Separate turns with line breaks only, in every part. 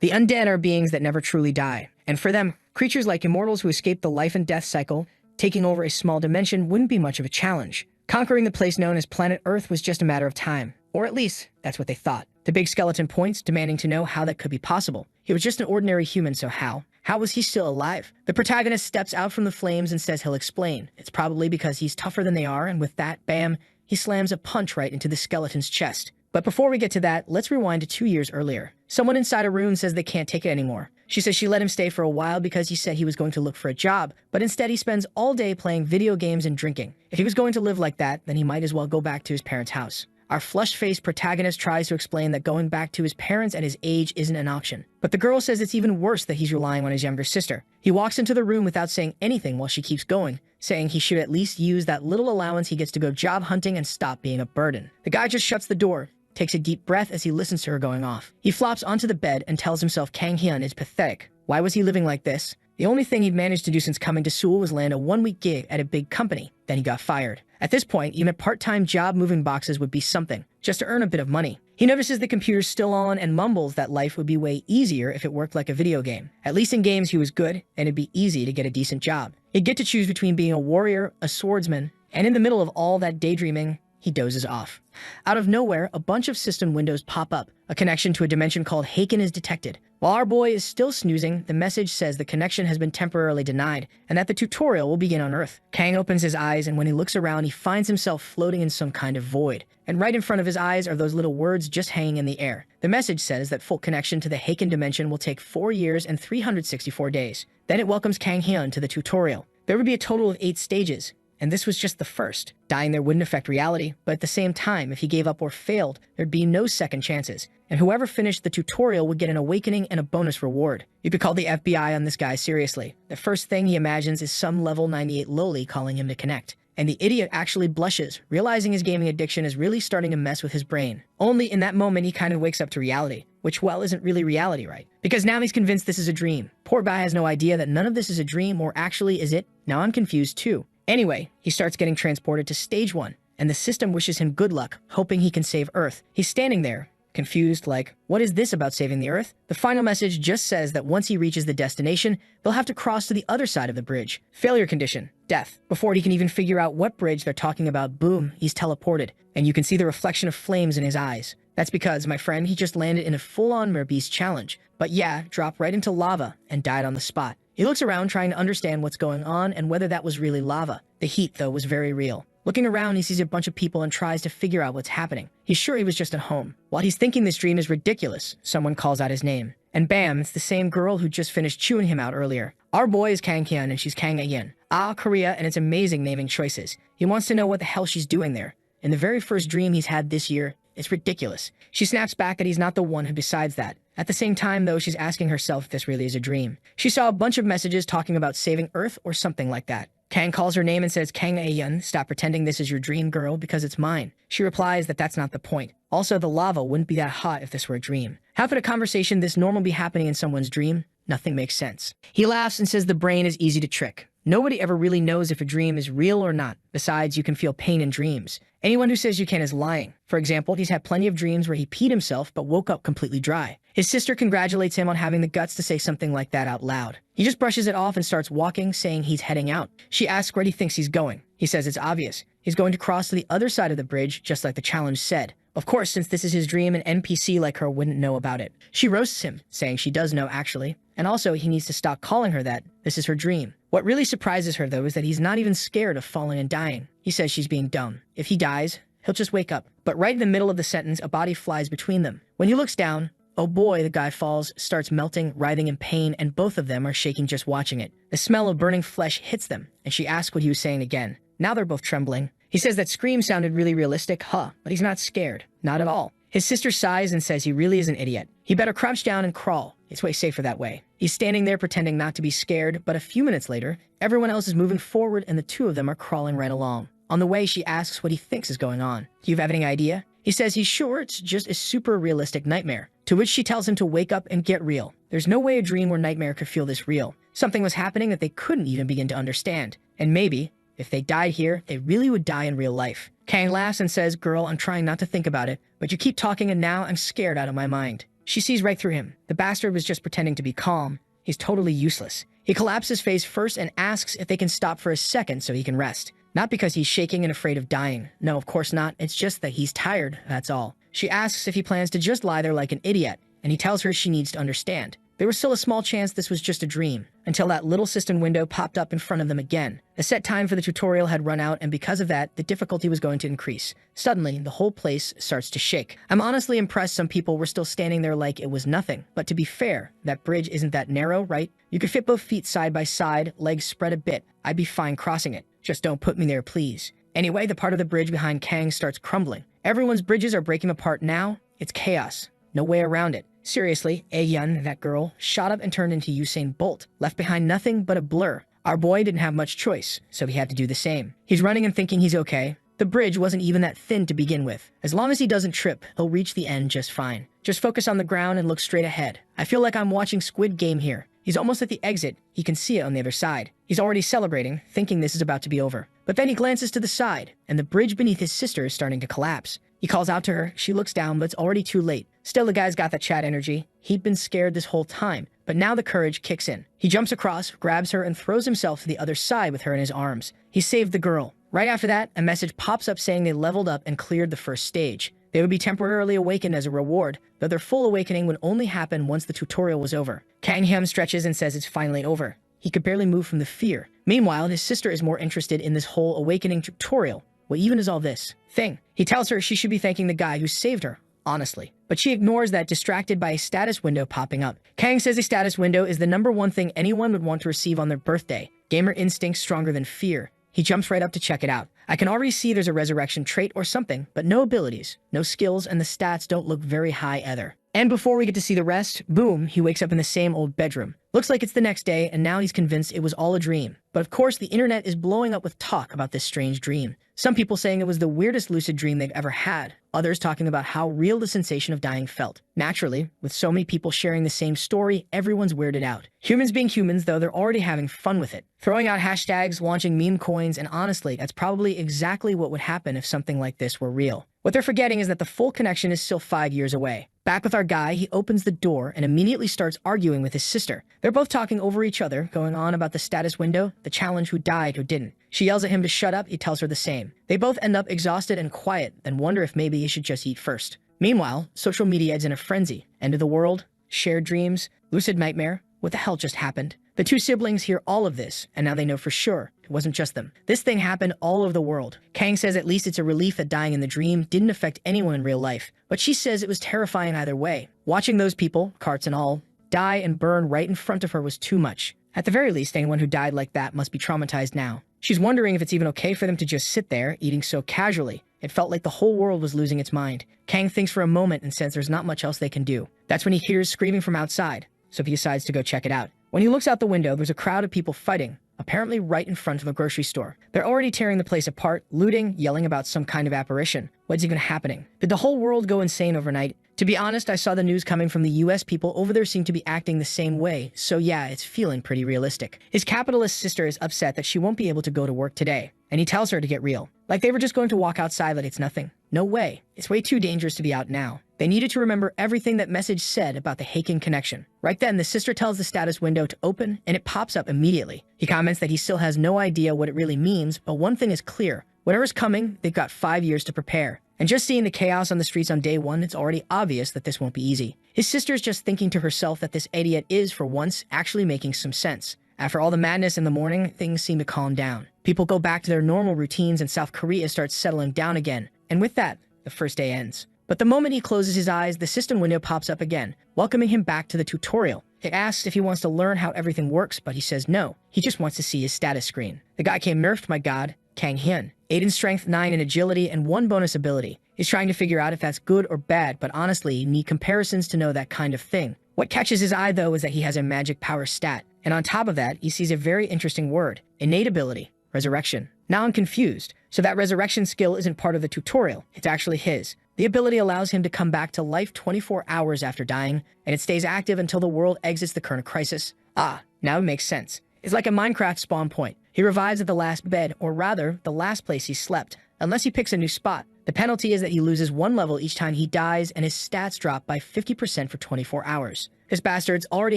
The undead are beings that never truly die, and for them, creatures like immortals who escape the life and death cycle, taking over a small dimension wouldn't be much of a challenge. Conquering the place known as Planet Earth was just a matter of time, or at least, that's what they thought. The big skeleton points, demanding to know how that could be possible. He was just an ordinary human, so how? How was he still alive? The protagonist steps out from the flames and says he'll explain. It's probably because he's tougher than they are, and with that, bam, he slams a punch right into the skeleton's chest. But before we get to that, let's rewind to 2 years earlier. Someone inside a room says they can't take it anymore. She says she let him stay for a while because he said he was going to look for a job, but instead he spends all day playing video games and drinking. If he was going to live like that, then he might as well go back to his parents' house. Our flushed-faced protagonist tries to explain that going back to his parents at his age isn't an option. But the girl says it's even worse that he's relying on his younger sister. He walks into the room without saying anything while she keeps going, saying he should at least use that little allowance he gets to go job hunting and stop being a burden. The guy just shuts the door, takes a deep breath as he listens to her going off. He flops onto the bed and tells himself Kang Hyun is pathetic. Why was he living like this? The only thing he'd managed to do since coming to Seoul was land a one-week gig at a big company. Then he got fired. At this point, even a part-time job moving boxes would be something, just to earn a bit of money. He notices the computer's still on and mumbles that life would be way easier if it worked like a video game. At least in games he was good, and it'd be easy to get a decent job. He'd get to choose between being a warrior, a swordsman, and in the middle of all that daydreaming, he dozes off. Out of nowhere, a bunch of system windows pop up. A connection to a dimension called Haken is detected. While our boy is still snoozing, the message says the connection has been temporarily denied and that the tutorial will begin on Earth. Kang opens his eyes, and when he looks around, he finds himself floating in some kind of void. And right in front of his eyes are those little words just hanging in the air. The message says that full connection to the Haken dimension will take 4 years and 364 days. Then it welcomes Kang Hyun to the tutorial. There would be a total of 8 stages. And this was just the first. Dying there wouldn't affect reality, but at the same time, if he gave up or failed, there'd be no second chances. And whoever finished the tutorial would get an awakening and a bonus reward. You could call the FBI on this guy seriously. The first thing he imagines is some level 98 loli calling him to connect. And the idiot actually blushes, realizing his gaming addiction is really starting to mess with his brain. Only in that moment he kind of wakes up to reality, which, well, isn't really reality, right? Because now he's convinced this is a dream. Poor guy has no idea that none of this is a dream, or actually is it? Now I'm confused too. Anyway, he starts getting transported to stage 1, and the system wishes him good luck, hoping he can save Earth. He's standing there, confused, like, what is this about saving the Earth? The final message just says that once he reaches the destination, they'll have to cross to the other side of the bridge. Failure condition, death. Before he can even figure out what bridge they're talking about, boom, he's teleported, and you can see the reflection of flames in his eyes. That's because, my friend, he just landed in a full-on Merbeast challenge. But yeah, dropped right into lava and died on the spot. He looks around trying to understand what's going on and whether that was really lava. The heat, though, was very real. Looking around, he sees a bunch of people and tries to figure out what's happening. He's sure he was just at home. While he's thinking this dream is ridiculous, someone calls out his name. And bam, it's the same girl who just finished chewing him out earlier. Our boy is Kang Hyun and she's Kang Ayin. Korea, and it's amazing naming choices. He wants to know what the hell she's doing there. In the very first dream he's had this year, it's ridiculous. She snaps back that he's not the one who decides that. At the same time, though, she's asking herself if this really is a dream. She saw a bunch of messages talking about saving Earth or something like that. Kang calls her name and says, Kang Ayin, stop pretending this is your dream, girl, because it's mine. She replies that that's not the point. Also, the lava wouldn't be that hot if this were a dream. How could a conversation this normal be happening in someone's dream? Nothing makes sense. He laughs and says the brain is easy to trick. Nobody ever really knows if a dream is real or not. Besides, you can feel pain in dreams. Anyone who says you can is lying. For example, he's had plenty of dreams where he peed himself but woke up completely dry. His sister congratulates him on having the guts to say something like that out loud. He just brushes it off and starts walking, saying he's heading out. She asks where he thinks he's going. He says it's obvious. He's going to cross to the other side of the bridge, just like the challenge said. Of course, since this is his dream, an NPC like her wouldn't know about it. She roasts him, saying she does know actually. And also, he needs to stop calling her that. This is her dream. What really surprises her, though, is that he's not even scared of falling and dying. He says she's being dumb. If he dies, he'll just wake up. But right in the middle of the sentence, a body flies between them. When he looks down, oh boy, the guy falls, starts melting, writhing in pain, and both of them are shaking just watching it. The smell of burning flesh hits them, and she asks what he was saying again. Now they're both trembling. He says that scream sounded really realistic, but he's not scared. Not at all. His sister sighs and says he really is an idiot. He better crouch down and crawl. It's way safer that way. He's standing there pretending not to be scared, but a few minutes later, everyone else is moving forward and the two of them are crawling right along. On the way, she asks what he thinks is going on. Do you have any idea? He says he's sure it's just a super realistic nightmare, to which she tells him to wake up and get real. There's no way a dream or nightmare could feel this real. Something was happening that they couldn't even begin to understand. And maybe, if they died here, they really would die in real life. Kang laughs and says, girl, I'm trying not to think about it, but you keep talking and now I'm scared out of my mind. She sees right through him. The bastard was just pretending to be calm. He's totally useless. He collapses face first and asks if they can stop for a second so he can rest. Not because he's shaking and afraid of dying. No, of course not. It's just that he's tired, that's all. She asks if he plans to just lie there like an idiot, and he tells her she needs to understand. There was still a small chance this was just a dream, until that little cistern window popped up in front of them again. The set time for the tutorial had run out, and because of that, the difficulty was going to increase. Suddenly, the whole place starts to shake. I'm honestly impressed some people were still standing there like it was nothing. But to be fair, that bridge isn't that narrow, right? You could fit both feet side by side, legs spread a bit. I'd be fine crossing it. Just don't put me there, please. Anyway, the part of the bridge behind Kang starts crumbling. Everyone's bridges are breaking apart now. It's chaos. No way around it. Seriously, Aehyun, that girl, shot up and turned into Usain Bolt, left behind nothing but a blur. Our boy didn't have much choice, so he had to do the same. He's running and thinking he's okay. The bridge wasn't even that thin to begin with. As long as he doesn't trip, he'll reach the end just fine. Just focus on the ground and look straight ahead. I feel like I'm watching Squid Game here. He's almost at the exit. He can see it on the other side. He's already celebrating, thinking this is about to be over. But then he glances to the side, and the bridge beneath his sister is starting to collapse. He calls out to her. She looks down, but it's already too late. Still, the guy's got that Chad energy. He'd been scared this whole time, but now the courage kicks in. He jumps across, grabs her, and throws himself to the other side with her in his arms. He saved the girl. Right after that, a message pops up saying they leveled up and cleared the first stage. They would be temporarily awakened as a reward, though their full awakening would only happen once the tutorial was over. Kang Hyun stretches and says it's finally over. He could barely move from the fear. Meanwhile, his sister is more interested in this whole awakening tutorial. What even is all this thing? He tells her she should be thanking the guy who saved her, honestly. But she ignores that, distracted by a status window popping up. Kang says a status window is the #1 thing anyone would want to receive on their birthday. Gamer instincts stronger than fear. He jumps right up to check it out. I can already see there's a resurrection trait or something, but no abilities, no skills, and the stats don't look very high either. And before we get to see the rest, boom, he wakes up in the same old bedroom. Looks like it's the next day, and now he's convinced it was all a dream. But of course, the internet is blowing up with talk about this strange dream. Some people saying it was the weirdest lucid dream they've ever had. Others talking about how real the sensation of dying felt. Naturally, with so many people sharing the same story, everyone's weirded out. Humans being humans, though, they're already having fun with it. Throwing out hashtags, launching meme coins, and honestly, that's probably exactly what would happen if something like this were real. What they're forgetting is that the full connection is still 5 years away. Back with our guy, he opens the door and immediately starts arguing with his sister. They're both talking over each other, going on about the status window, the challenge, who died, who didn't. She yells at him to shut up, he tells her the same. They both end up exhausted and quiet, then wonder if maybe he should just eat first. Meanwhile, social media is in a frenzy. End of the world, shared dreams, lucid nightmare. What the hell just happened? The two siblings hear all of this, and now they know for sure it wasn't just them. This thing happened all over the world. Kang says at least it's a relief that dying in the dream didn't affect anyone in real life, but she says it was terrifying either way. Watching those people, carts and all, die and burn right in front of her was too much. At the very least, anyone who died like that must be traumatized now. She's wondering if it's even okay for them to just sit there, eating so casually. It felt like the whole world was losing its mind. Kang thinks for a moment and says there's not much else they can do. That's when he hears screaming from outside, so he decides to go check it out. When he looks out the window, there's a crowd of people fighting, apparently right in front of a grocery store. They're already tearing the place apart, looting, yelling about some kind of apparition. What's even happening? Did the whole world go insane overnight? To be honest, I saw the news coming from the US people over there seem to be acting the same way, so yeah, it's feeling pretty realistic. His capitalist sister is upset that she won't be able to go to work today, and he tells her to get real. Like they were just going to walk outside like it's nothing. No way. It's way too dangerous to be out now. They needed to remember everything that message said about the Haken connection. Right then, the sister tells the status window to open, and it pops up immediately. He comments that he still has no idea what it really means, but one thing is clear. Whatever's coming, they've got 5 years to prepare. And just seeing the chaos on the streets on day one, it's already obvious that this won't be easy. His sister's just thinking to herself that this idiot is, for once, actually making some sense. After all the madness in the morning, things seem to calm down. People go back to their normal routines and South Korea starts settling down again. And with that, the first day ends. But the moment he closes his eyes, the system window pops up again, welcoming him back to the tutorial. It asks if he wants to learn how everything works, but he says no. He just wants to see his status screen. The guy came nerfed, my god, Kang Hyun. 8 in strength, 9 in agility, and 1 bonus ability. He's trying to figure out if that's good or bad, but honestly, you need comparisons to know that kind of thing. What catches his eye, though, is that he has a magic power stat. And on top of that, he sees a very interesting word, innate ability, resurrection. Now I'm confused. So that resurrection skill isn't part of the tutorial, it's actually his. The ability allows him to come back to life 24 hours after dying, and it stays active until the world exits the current crisis. Ah, now it makes sense. It's like a Minecraft spawn point. He revives at the last bed, or rather, the last place he slept, unless he picks a new spot. The penalty is that he loses 1 level each time he dies, and his stats drop by 50% for 24 hours. This bastard's already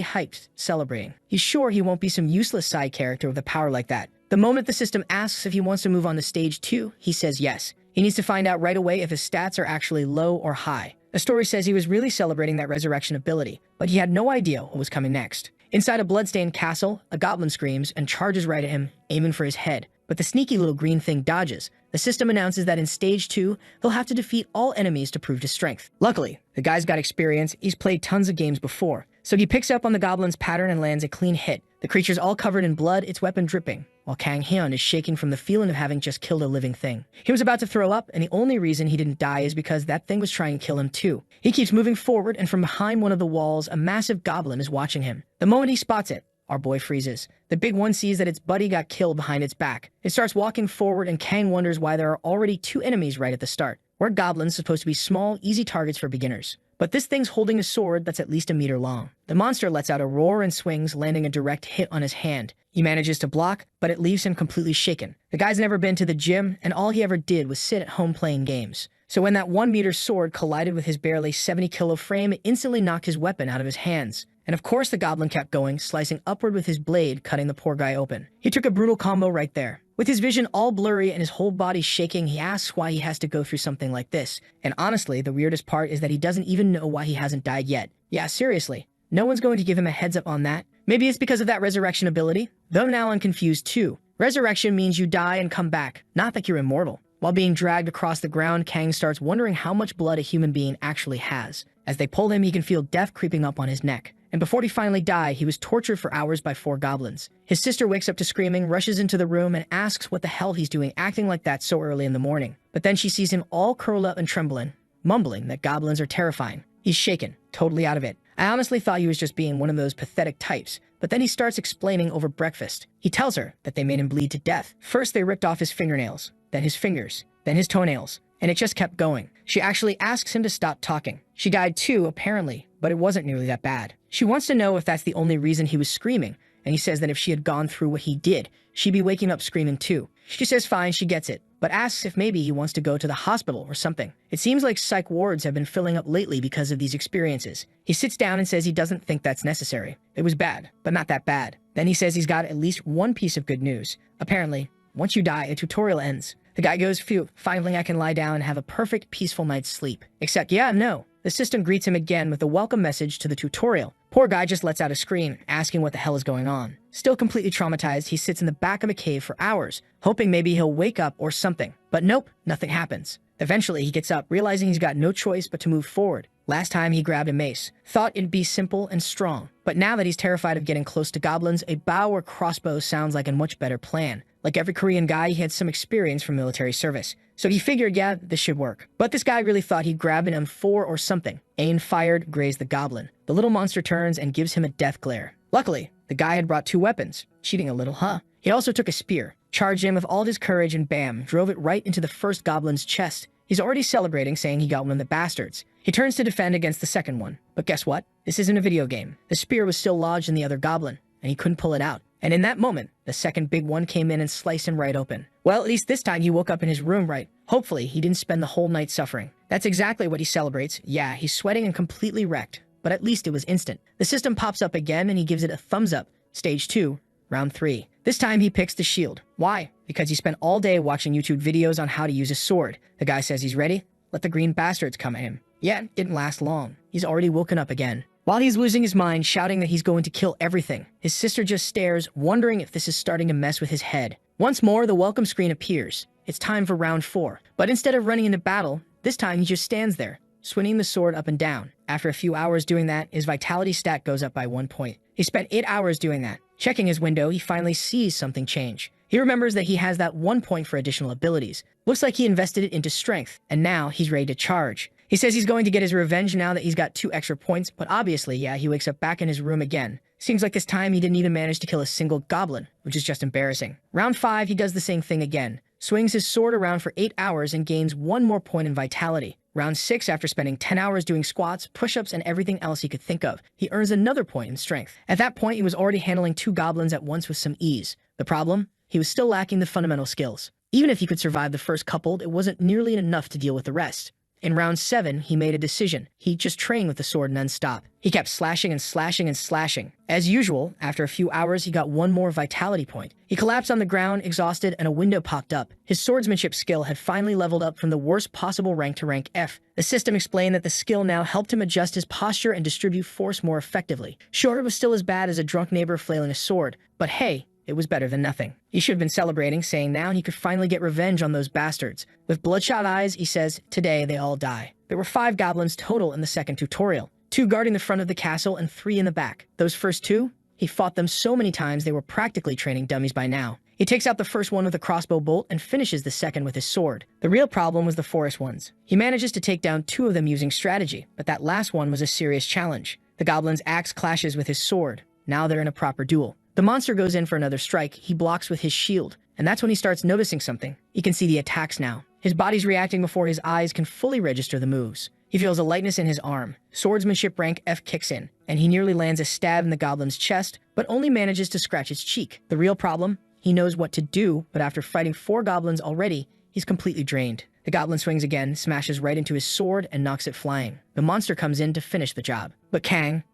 hyped, celebrating. He's sure he won't be some useless side character with a power like that. The moment the system asks if he wants to move on to stage 2, he says yes. He needs to find out right away if his stats are actually low or high. The story says he was really celebrating that resurrection ability, but he had no idea what was coming next. Inside a bloodstained castle, a goblin screams and charges right at him, aiming for his head. But the sneaky little green thing dodges. The system announces that in stage 2, he'll have to defeat all enemies to prove his strength. Luckily, the guy's got experience, he's played tons of games before, so he picks up on the goblin's pattern and lands a clean hit. The creature's all covered in blood, its weapon dripping, while Kang Hyun is shaking from the feeling of having just killed a living thing. He was about to throw up, and the only reason he didn't die is because that thing was trying to kill him too. He keeps moving forward, and from behind one of the walls, a massive goblin is watching him. The moment he spots it, our boy freezes. The big one sees that its buddy got killed behind its back. It starts walking forward, and Kang wonders why there are already 2 enemies right at the start. We're goblins supposed to be small, easy targets for beginners. But this thing's holding a sword that's at least a meter long. The monster lets out a roar and swings, landing a direct hit on his hand. He manages to block, but it leaves him completely shaken. The guy's never been to the gym, and all he ever did was sit at home playing games. So when that 1-meter sword collided with his barely 70-kilo frame, it instantly knocked his weapon out of his hands. And of course the goblin kept going, slicing upward with his blade, cutting the poor guy open. He took a brutal combo right there. With his vision all blurry and his whole body shaking, he asks why he has to go through something like this. And honestly, the weirdest part is that he doesn't even know why he hasn't died yet. Yeah, seriously. No one's going to give him a heads up on that. Maybe it's because of that resurrection ability? Though now I'm confused too. Resurrection means you die and come back, not that you're immortal. While being dragged across the ground, Kang starts wondering how much blood a human being actually has. As they pull him, he can feel death creeping up on his neck. And before he finally died, he was tortured for hours by 4 goblins. His sister wakes up to screaming, rushes into the room, and asks what the hell he's doing acting like that so early in the morning. But then she sees him all curled up and trembling, mumbling that goblins are terrifying. He's shaken, totally out of it. I honestly thought he was just being one of those pathetic types, but then he starts explaining over breakfast. He tells her that they made him bleed to death. First they ripped off his fingernails, then his fingers, then his toenails, and it just kept going. She actually asks him to stop talking. She died too, apparently, but it wasn't nearly that bad. She wants to know if that's the only reason he was screaming, and he says that if she had gone through what he did, she'd be waking up screaming too. She says fine, she gets it, but asks if maybe he wants to go to the hospital or something. It seems like psych wards have been filling up lately because of these experiences. He sits down and says he doesn't think that's necessary. It was bad, but not that bad. Then he says he's got at least one piece of good news. Apparently, once you die, a tutorial ends. The guy goes, phew, finally I can lie down and have a perfect, peaceful night's sleep. Except, yeah, no. The system greets him again with a welcome message to the tutorial. Poor guy just lets out a scream, asking what the hell is going on. Still completely traumatized, he sits in the back of a cave for hours, hoping maybe he'll wake up or something. But nope, nothing happens. Eventually, he gets up, realizing he's got no choice but to move forward. Last time he grabbed a mace, thought it'd be simple and strong. But now that he's terrified of getting close to goblins, a bow or crossbow sounds like a much better plan. Like every Korean guy, he had some experience from military service. So he figured, yeah, this should work. But this guy really thought he'd grab an M4 or something. Aim fired, grazed the goblin. The little monster turns and gives him a death glare. Luckily, the guy had brought 2 weapons. Cheating a little, huh? He also took a spear, charged him with all his courage, and bam, drove it right into the first goblin's chest. He's already celebrating, saying he got one of the bastards. He turns to defend against the second one. But guess what? This isn't a video game. The spear was still lodged in the other goblin, and he couldn't pull it out. And in that moment, the second big one came in and sliced him right open. Well, at least this time he woke up in his room right. Hopefully, he didn't spend the whole night suffering. That's exactly what he celebrates. Yeah, he's sweating and completely wrecked. But at least it was instant. The system pops up again and he gives it a thumbs up. Stage 2, round 3. This time he picks the shield. Why? Because he spent all day watching YouTube videos on how to use a sword. The guy says he's ready. Let the green bastards come at him. Yeah, it didn't last long. He's already woken up again. While he's losing his mind, shouting that he's going to kill everything, his sister just stares, wondering if this is starting to mess with his head. Once more, the welcome screen appears. It's time for round 4. But instead of running into battle, this time he just stands there, swinging the sword up and down. After a few hours doing that, his vitality stat goes up by 1 point. He spent 8 hours doing that. Checking his window, he finally sees something change. He remembers that he has that 1 point for additional abilities. Looks like he invested it into strength, and now he's ready to charge. He says he's going to get his revenge now that he's got 2 extra points, but obviously, yeah, he wakes up back in his room again. Seems like this time he didn't even manage to kill a single goblin, which is just embarrassing. Round 5, he does the same thing again. Swings his sword around for 8 hours and gains 1 more point in vitality. Round 6, after spending 10 hours doing squats, push-ups, and everything else he could think of, he earns another point in strength. At that point, he was already handling 2 goblins at once with some ease. The problem? He was still lacking the fundamental skills. Even if he could survive the first couple, it wasn't nearly enough to deal with the rest. In round 7, he made a decision. He'd just train with the sword non-stop. He kept slashing and slashing and slashing. As usual, after a few hours, he got one more vitality point. He collapsed on the ground, exhausted, and a window popped up. His swordsmanship skill had finally leveled up from the worst possible rank to rank F. The system explained that the skill now helped him adjust his posture and distribute force more effectively. Sure, it was still as bad as a drunk neighbor flailing a sword, but hey, it was better than nothing. He should have been celebrating, saying now he could finally get revenge on those bastards. With bloodshot eyes, he says, today they all die. There were 5 goblins total in the second tutorial, 2 guarding the front of the castle and 3 in the back. Those first 2, he fought them so many times they were practically training dummies by now. He takes out the first one with a crossbow bolt and finishes the second with his sword. The real problem was the forest ones. He manages to take down 2 of them using strategy, but that last one was a serious challenge. The goblin's axe clashes with his sword. Now they're in a proper duel. The monster goes in for another strike. He blocks with his shield, and that's when he starts noticing something. He can see the attacks now. His body's reacting before his eyes can fully register the moves. He feels a lightness in his arm. Swordsmanship rank F kicks in, and he nearly lands a stab in the goblin's chest, but only manages to scratch its cheek. The real problem? He knows what to do, but after fighting 4 goblins already, he's completely drained. The goblin swings again, smashes right into his sword, and knocks it flying. The monster comes in to finish the job. But Kang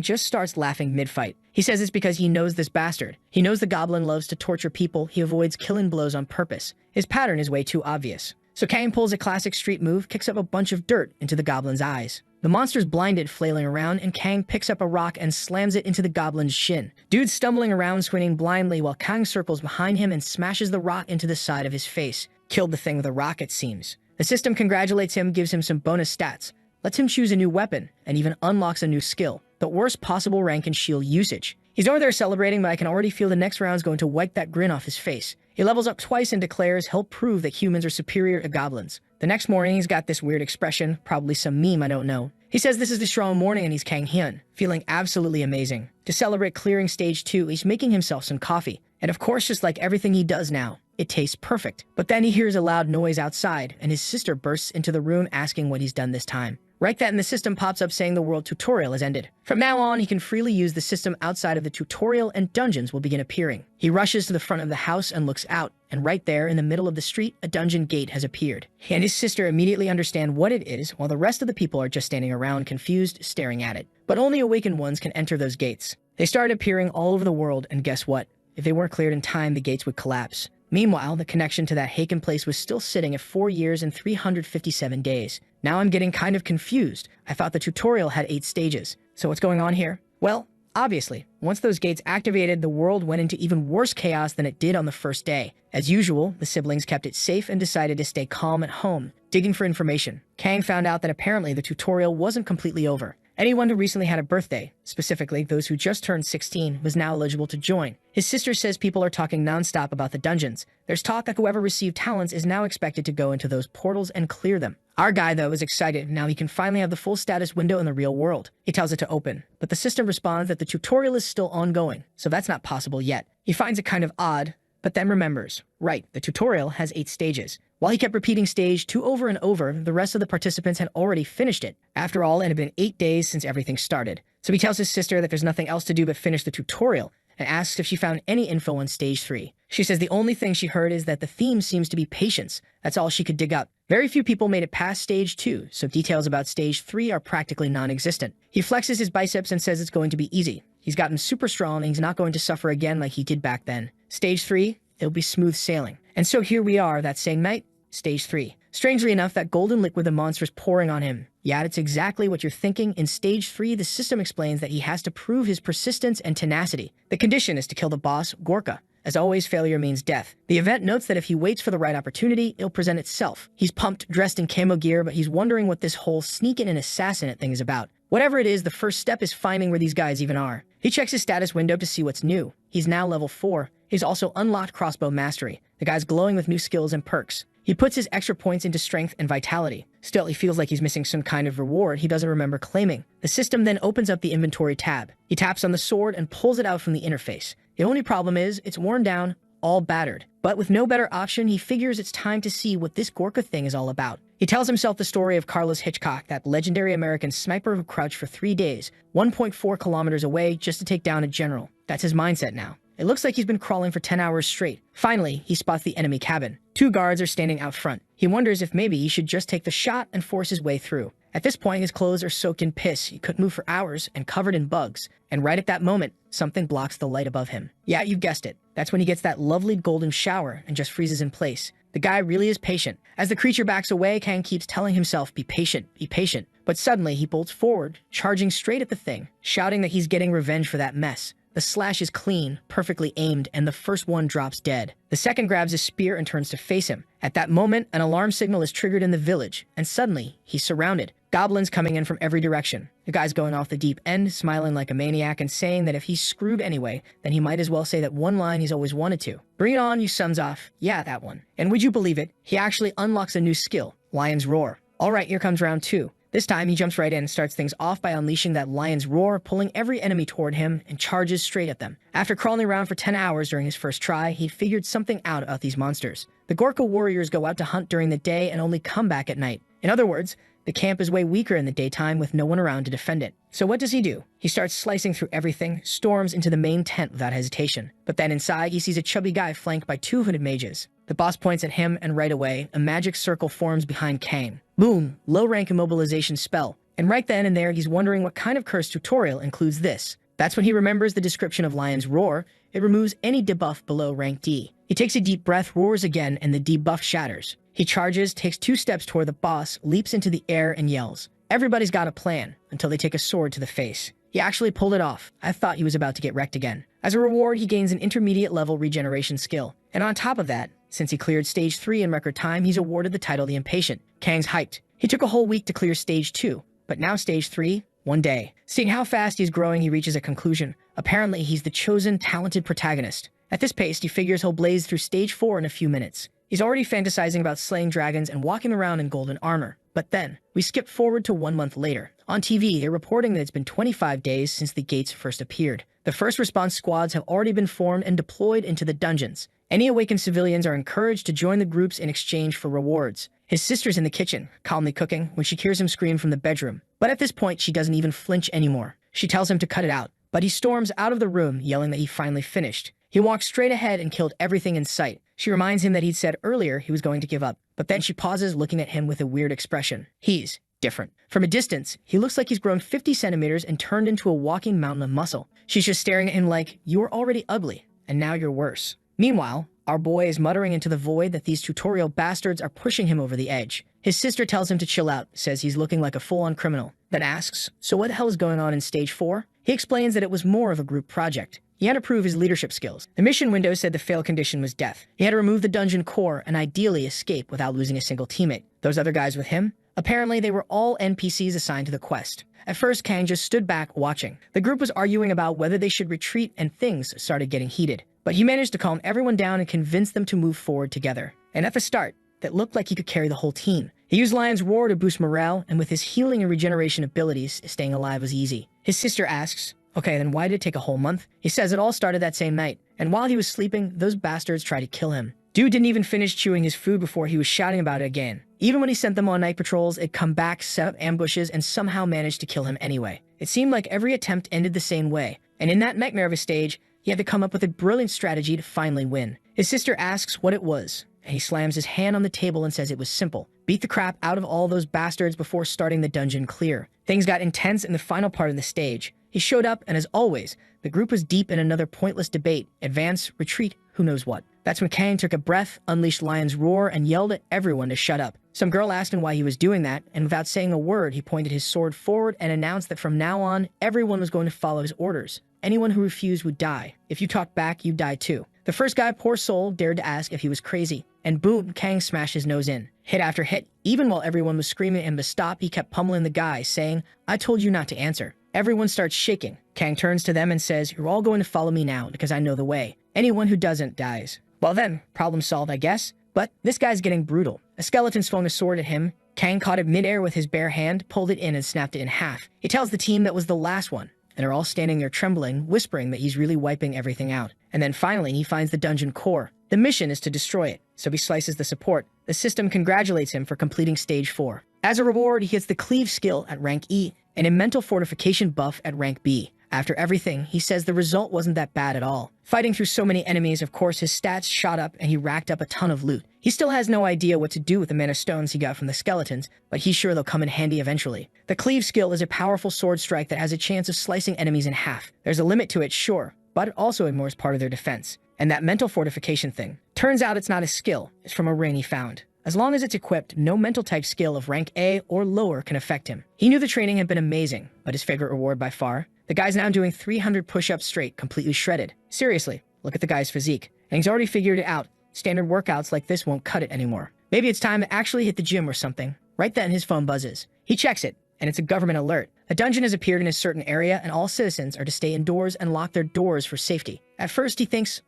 just starts laughing mid-fight. He says it's because he knows this bastard. He knows the goblin loves to torture people. He avoids killing blows on purpose. His pattern is way too obvious. So Kang pulls a classic street move, kicks up a bunch of dirt into the goblin's eyes. The monster's blinded, flailing around, and Kang picks up a rock and slams it into the goblin's shin. Dude's stumbling around, swinging blindly while Kang circles behind him and smashes the rock into the side of his face. Killed the thing with a rock, it seems. The system congratulates him, gives him some bonus stats, lets him choose a new weapon, and even unlocks a new skill. The worst possible rank in shield usage. He's over there celebrating, but I can already feel the next round's going to wipe that grin off his face. He levels up twice and declares he'll prove that humans are superior to goblins. The next morning, he's got this weird expression, probably some meme I don't know. He says this is the strong morning and he's Kang Hyun, feeling absolutely amazing. To celebrate clearing stage 2, he's making himself some coffee. And of course, just like everything he does now, it tastes perfect. But then he hears a loud noise outside, and his sister bursts into the room asking what he's done this time. Right then, the system pops up saying the world tutorial has ended. From now on, he can freely use the system outside of the tutorial and dungeons will begin appearing. He rushes to the front of the house and looks out, and right there in the middle of the street, a dungeon gate has appeared. He and his sister immediately understand what it is, while the rest of the people are just standing around confused, staring at it. But only awakened ones can enter those gates. They start appearing all over the world, and guess what? If they weren't cleared in time, the gates would collapse. Meanwhile, the connection to that Haken place was still sitting at 4 years and 357 days. Now I'm getting kind of confused. I thought the tutorial had 8 stages. So what's going on here? Well, obviously, once those gates activated, the world went into even worse chaos than it did on the first day. As usual, the siblings kept it safe and decided to stay calm at home, digging for information. Kang found out that apparently the tutorial wasn't completely over. Anyone who recently had a birthday, specifically those who just turned 16, was now eligible to join. His sister says people are talking nonstop about the dungeons. There's talk that whoever received talents is now expected to go into those portals and clear them. Our guy, though, is excited. Now he can finally have the full status window in the real world. He tells it to open, but the system responds that the tutorial is still ongoing, so that's not possible yet. He finds it kind of odd, but then remembers, right, the tutorial has 8 stages. While he kept repeating stage 2 over and over, the rest of the participants had already finished it. After all, it had been 8 days since everything started. So he tells his sister that there's nothing else to do but finish the tutorial, and asks if she found any info on stage 3. She says the only thing she heard is that the theme seems to be patience. That's all she could dig up. Very few people made it past stage 2, so details about stage 3 are practically non-existent. He flexes his biceps and says it's going to be easy. He's gotten super strong and he's not going to suffer again like he did back then. Stage 3, it'll be smooth sailing. And so here we are that same night, stage 3. Strangely enough, that golden liquid the monster's pouring on him. Yeah, it's exactly what you're thinking. In stage 3, the system explains that he has to prove his persistence and tenacity. The condition is to kill the boss, Gorka. As always, failure means death. The event notes that if he waits for the right opportunity, it'll present itself. He's pumped, dressed in camo gear, but he's wondering what this whole sneak-in and assassinate thing is about. Whatever it is, the first step is finding where these guys even are. He checks his status window to see what's new. He's now level 4. He's also unlocked crossbow mastery. The guy's glowing with new skills and perks. He puts his extra points into strength and vitality. Still, he feels like he's missing some kind of reward he doesn't remember claiming. The system then opens up the inventory tab. He taps on the sword and pulls it out from the interface. The only problem is, it's worn down, all battered. But with no better option, he figures it's time to see what this Gorka thing is all about. He tells himself the story of Carlos Hitchcock, that legendary American sniper who crouched for 3 days, 1.4 kilometers away just to take down a general. That's his mindset now. It looks like he's been crawling for 10 hours straight. Finally, he spots the enemy cabin. 2 guards are standing out front. He wonders if maybe he should just take the shot and force his way through. At this point, his clothes are soaked in piss. He couldn't move for hours and covered in bugs. And right at that moment, something blocks the light above him. Yeah, you guessed it. That's when he gets that lovely golden shower and just freezes in place. The guy really is patient. As the creature backs away, Kang keeps telling himself, be patient, be patient. But suddenly he bolts forward, charging straight at the thing, shouting that he's getting revenge for that mess. The slash is clean, perfectly aimed, and the first one drops dead. The second grabs his spear and turns to face him. At that moment, an alarm signal is triggered in the village, and suddenly, he's surrounded. Goblins coming in from every direction. The guy's going off the deep end, smiling like a maniac and saying that if he's screwed anyway, then he might as well say that one line he's always wanted to. Bring it on, you sons off. Yeah, that one. And would you believe it? He actually unlocks a new skill, Lion's Roar. Alright, here comes round 2. This time, he jumps right in and starts things off by unleashing that lion's roar, pulling every enemy toward him and charges straight at them. After crawling around for 10 hours during his first try, he figured something out about these monsters. The Gorka warriors go out to hunt during the day and only come back at night. In other words, the camp is way weaker in the daytime with no one around to defend it. So what does he do? He starts slicing through everything, storms into the main tent without hesitation. But then inside, he sees a chubby guy flanked by 2 hooded mages. The boss points at him, and right away, a magic circle forms behind Kang. Boom! Low-rank immobilization spell. And right then and there, he's wondering what kind of curse tutorial includes this. That's when he remembers the description of Lion's Roar. It removes any debuff below rank D. He takes a deep breath, roars again, and the debuff shatters. He charges, takes 2 steps toward the boss, leaps into the air, and yells. Everybody's got a plan, until they take a sword to the face. He actually pulled it off. I thought he was about to get wrecked again. As a reward, he gains an intermediate level regeneration skill. And on top of that, since he cleared stage 3 in record time, he's awarded the title The Impatient. Kang's hyped. He took a whole week to clear stage 2, but now stage 3, 1 day. Seeing how fast he's growing, he reaches a conclusion. Apparently, he's the chosen, talented protagonist. At this pace, he figures he'll blaze through stage 4 in a few minutes. He's already fantasizing about slaying dragons and walking around in golden armor. But then, we skip forward to 1 month later. On TV, they're reporting that it's been 25 days since the gates first appeared. The first response squads have already been formed and deployed into the dungeons. Any awakened civilians are encouraged to join the groups in exchange for rewards. His sister's in the kitchen, calmly cooking, when she hears him scream from the bedroom. But at this point, she doesn't even flinch anymore. She tells him to cut it out, but he storms out of the room, yelling that he finally finished. He walks straight ahead and killed everything in sight. She reminds him that he'd said earlier he was going to give up, but then she pauses, looking at him with a weird expression. He's different. From a distance, he looks like he's grown 50 centimeters and turned into a walking mountain of muscle. She's just staring at him like, you were already ugly, and now you're worse. Meanwhile, our boy is muttering into the void that these tutorial bastards are pushing him over the edge. His sister tells him to chill out, says he's looking like a full-on criminal, then asks, so what the hell is going on in stage 4? He explains that it was more of a group project. He had to prove his leadership skills. The mission window said the fail condition was death. He had to remove the dungeon core and ideally escape without losing a single teammate. Those other guys with him? Apparently, they were all NPCs assigned to the quest. At first, Kang just stood back, watching. The group was arguing about whether they should retreat, and things started getting heated. But he managed to calm everyone down and convince them to move forward together. And at the start, that looked like he could carry the whole team. He used Lion's Roar to boost morale, and with his healing and regeneration abilities, staying alive was easy. His sister asks, okay, then why did it take a whole month? He says it all started that same night, and while he was sleeping, those bastards tried to kill him. Dude didn't even finish chewing his food before he was shouting about it again. Even when he sent them on night patrols, it'd come back, set up ambushes, and somehow managed to kill him anyway. It seemed like every attempt ended the same way, and in that nightmare of a stage, he had to come up with a brilliant strategy to finally win. His sister asks what it was, and he slams his hand on the table and says it was simple. Beat the crap out of all those bastards before starting the dungeon clear. Things got intense in the final part of the stage. He showed up, and as always, the group was deep in another pointless debate. Advance, retreat, who knows what. That's when Kang took a breath, unleashed Lion's Roar, and yelled at everyone to shut up. Some girl asked him why he was doing that, and without saying a word, he pointed his sword forward and announced that from now on, everyone was going to follow his orders. Anyone who refused would die. If you talked back, you'd die too. The first guy, poor soul, dared to ask if he was crazy. And boom, Kang smashed his nose in. Hit after hit. Even while everyone was screaming at him to stop, he kept pummeling the guy, saying, I told you not to answer. Everyone starts shaking. Kang turns to them and says, you're all going to follow me now because I know the way. Anyone who doesn't dies. Well then, problem solved, I guess. But this guy's getting brutal. A skeleton swung a sword at him. Kang caught it midair with his bare hand, pulled it in and snapped it in half. He tells the team that was the last one. And they're all standing there trembling, whispering that he's really wiping everything out. And then finally, he finds the dungeon core. The mission is to destroy it, so he slices the support. The system congratulates him for completing stage 4. As a reward, he gets the cleave skill at rank E, and a mental fortification buff at rank B. After everything, he says the result wasn't that bad at all. Fighting through so many enemies, of course, his stats shot up and he racked up a ton of loot. He still has no idea what to do with the mana stones he got from the skeletons, but he's sure they'll come in handy eventually. The cleave skill is a powerful sword strike that has a chance of slicing enemies in half. There's a limit to it, sure, but it also ignores part of their defense. And that mental fortification thing. Turns out it's not a skill, it's from a ring he found. As long as it's equipped, no mental type skill of rank A or lower can affect him. He knew the training had been amazing, but his favorite reward by far? The guy's now doing 300 push-ups straight, completely shredded. Seriously, look at the guy's physique. And he's already figured it out. Standard workouts like this won't cut it anymore. Maybe it's time to actually hit the gym or something. Right then, his phone buzzes. He checks it, and it's a government alert. A dungeon has appeared in a certain area, and all citizens are to stay indoors and lock their doors for safety. At first, he thinks,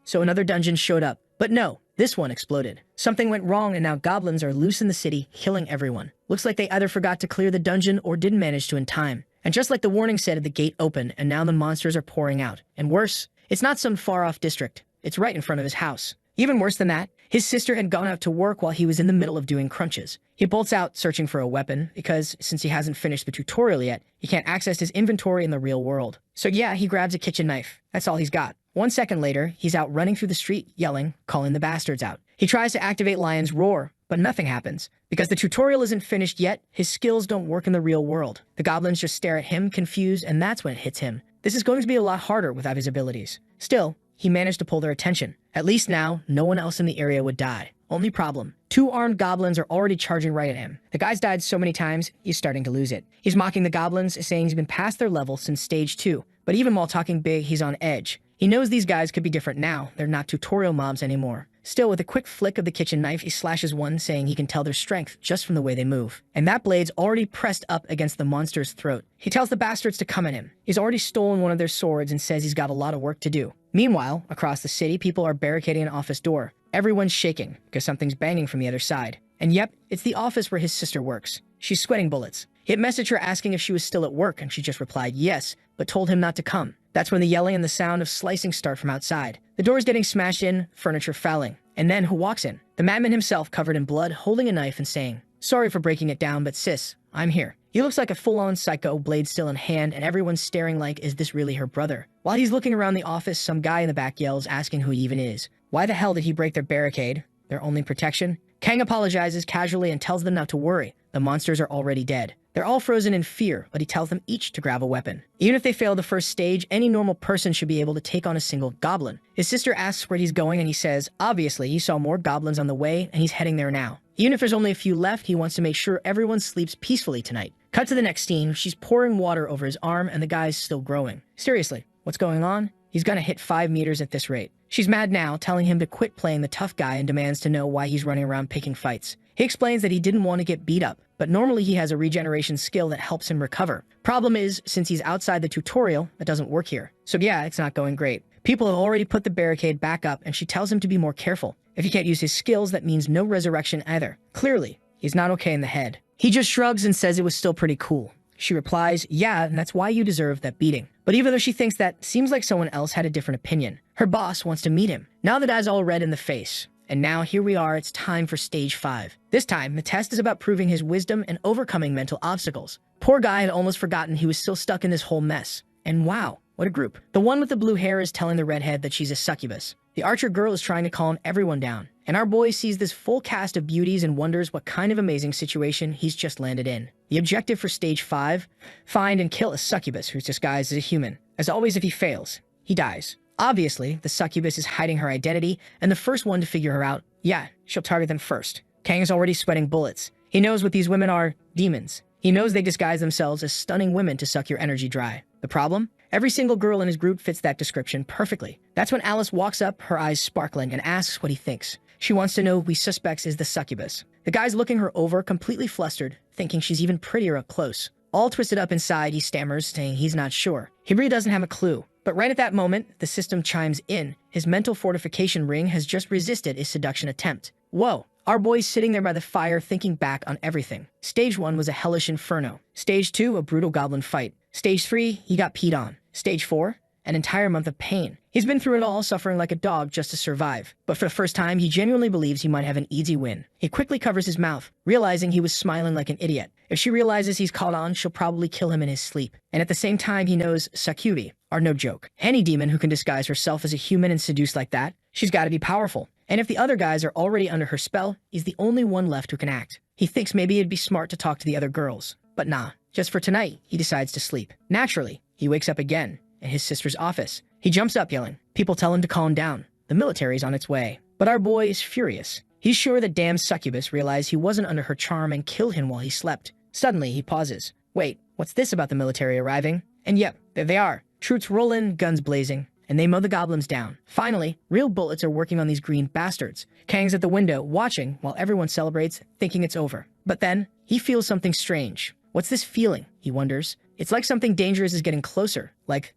so another dungeon showed up. But no, this one exploded. Something went wrong, and now goblins are loose in the city, killing everyone. Looks like they either forgot to clear the dungeon or didn't manage to in time. And just like the warning said, the gate opened, and now the monsters are pouring out. And worse, it's not some far-off district. It's right in front of his house. Even worse than that, his sister had gone out to work while he was in the middle of doing crunches. He bolts out searching for a weapon, because since he hasn't finished the tutorial yet, he can't access his inventory in the real world. So yeah, he grabs a kitchen knife. That's all he's got. 1 second later, he's out running through the street, yelling, calling the bastards out. He tries to activate Lion's Roar, but nothing happens. Because the tutorial isn't finished yet, his skills don't work in the real world. The goblins just stare at him, confused, and that's when it hits him. This is going to be a lot harder without his abilities. Still, he managed to pull their attention. At least now, no one else in the area would die. Only problem, 2 armed goblins are already charging right at him. The guy's died so many times, he's starting to lose it. He's mocking the goblins, saying he's been past their level since stage 2. But even while talking big, he's on edge. He knows these guys could be different now. They're not tutorial mobs anymore. Still, with a quick flick of the kitchen knife, he slashes one, saying he can tell their strength just from the way they move. And that blade's already pressed up against the monster's throat. He tells the bastards to come at him. He's already stolen one of their swords and says he's got a lot of work to do. Meanwhile, across the city, people are barricading an office door. Everyone's shaking because something's banging from the other side. And yep, it's the office where his sister works. She's sweating bullets. He had messaged her asking if she was still at work, and she just replied yes, but told him not to come. That's when the yelling and the sound of slicing start from outside. The door's getting smashed in, furniture fouling. And then who walks in? The madman himself, covered in blood, holding a knife and saying, "Sorry for breaking it down, but sis, I'm here." He looks like a full-on psycho, blade still in hand, and everyone's staring like, is this really her brother? While he's looking around the office, some guy in the back yells, asking who he even is. Why the hell did he break their barricade? Their only protection? Kang apologizes casually and tells them not to worry. The monsters are already dead. They're all frozen in fear, but he tells them each to grab a weapon. Even if they fail the first stage, any normal person should be able to take on a single goblin. His sister asks where he's going, and he says, obviously, he saw more goblins on the way, and he's heading there now. Even if there's only a few left, he wants to make sure everyone sleeps peacefully tonight. Cut to the next scene, she's pouring water over his arm, and the guy's still growing. Seriously, what's going on? He's gonna hit 5 meters at this rate. She's mad now, telling him to quit playing the tough guy and demands to know why he's running around picking fights. He explains that he didn't want to get beat up, but normally he has a regeneration skill that helps him recover. Problem is, since he's outside the tutorial, it doesn't work here. So yeah, it's not going great. People have already put the barricade back up, and she tells him to be more careful. If he can't use his skills, that means no resurrection either. Clearly, he's not okay in the head. He just shrugs and says it was still pretty cool. She replies, yeah, and that's why you deserve that beating. But even though she thinks that, seems like someone else had a different opinion. Her boss wants to meet him. Now the guy's all red in the face. And now here we are, it's time for stage 5. This time, the test is about proving his wisdom and overcoming mental obstacles. Poor guy had almost forgotten he was still stuck in this whole mess. And wow, what a group. The one with the blue hair is telling the redhead that she's a succubus. The archer girl is trying to calm everyone down. And our boy sees this full cast of beauties and wonders what kind of amazing situation he's just landed in. The objective for stage 5, find and kill a succubus who's disguised as a human. As always, if he fails, he dies. Obviously, the succubus is hiding her identity, and the first one to figure her out, yeah, she'll target them first. Kang is already sweating bullets. He knows what these women are, demons. He knows they disguise themselves as stunning women to suck your energy dry. The problem? Every single girl in his group fits that description perfectly. That's when Alice walks up, her eyes sparkling, and asks what he thinks. She wants to know who he suspects is the succubus. The guy's looking her over, completely flustered, thinking she's even prettier up close. All twisted up inside, he stammers, saying he's not sure. He really doesn't have a clue. But right at that moment, the system chimes in. His mental fortification ring has just resisted his seduction attempt. Whoa. Our boy's sitting there by the fire, thinking back on everything. Stage 1 was a hellish inferno. Stage 2, a brutal goblin fight. Stage 3, he got peed on. Stage 4, an entire month of pain. He's been through it all, suffering like a dog just to survive. But for the first time, he genuinely believes he might have an easy win. He quickly covers his mouth, realizing he was smiling like an idiot. If she realizes he's caught on, she'll probably kill him in his sleep. And at the same time, he knows succubi are no joke. Any demon who can disguise herself as a human and seduce like that, she's got to be powerful. And if the other guys are already under her spell, he's the only one left who can act. He thinks maybe it'd be smart to talk to the other girls. But nah, just for tonight, he decides to sleep. Naturally, he wakes up again in his sister's office. He jumps up yelling. People tell him to calm down. The military's on its way. But our boy is furious. He's sure that damn succubus realized he wasn't under her charm and killed him while he slept. Suddenly, he pauses. Wait, what's this about the military arriving? And yep, there they are. Troops roll in, guns blazing, and they mow the goblins down. Finally, real bullets are working on these green bastards. Kang's at the window, watching while everyone celebrates, thinking it's over. But then, he feels something strange. What's this feeling? He wonders. It's like something dangerous is getting closer. Like,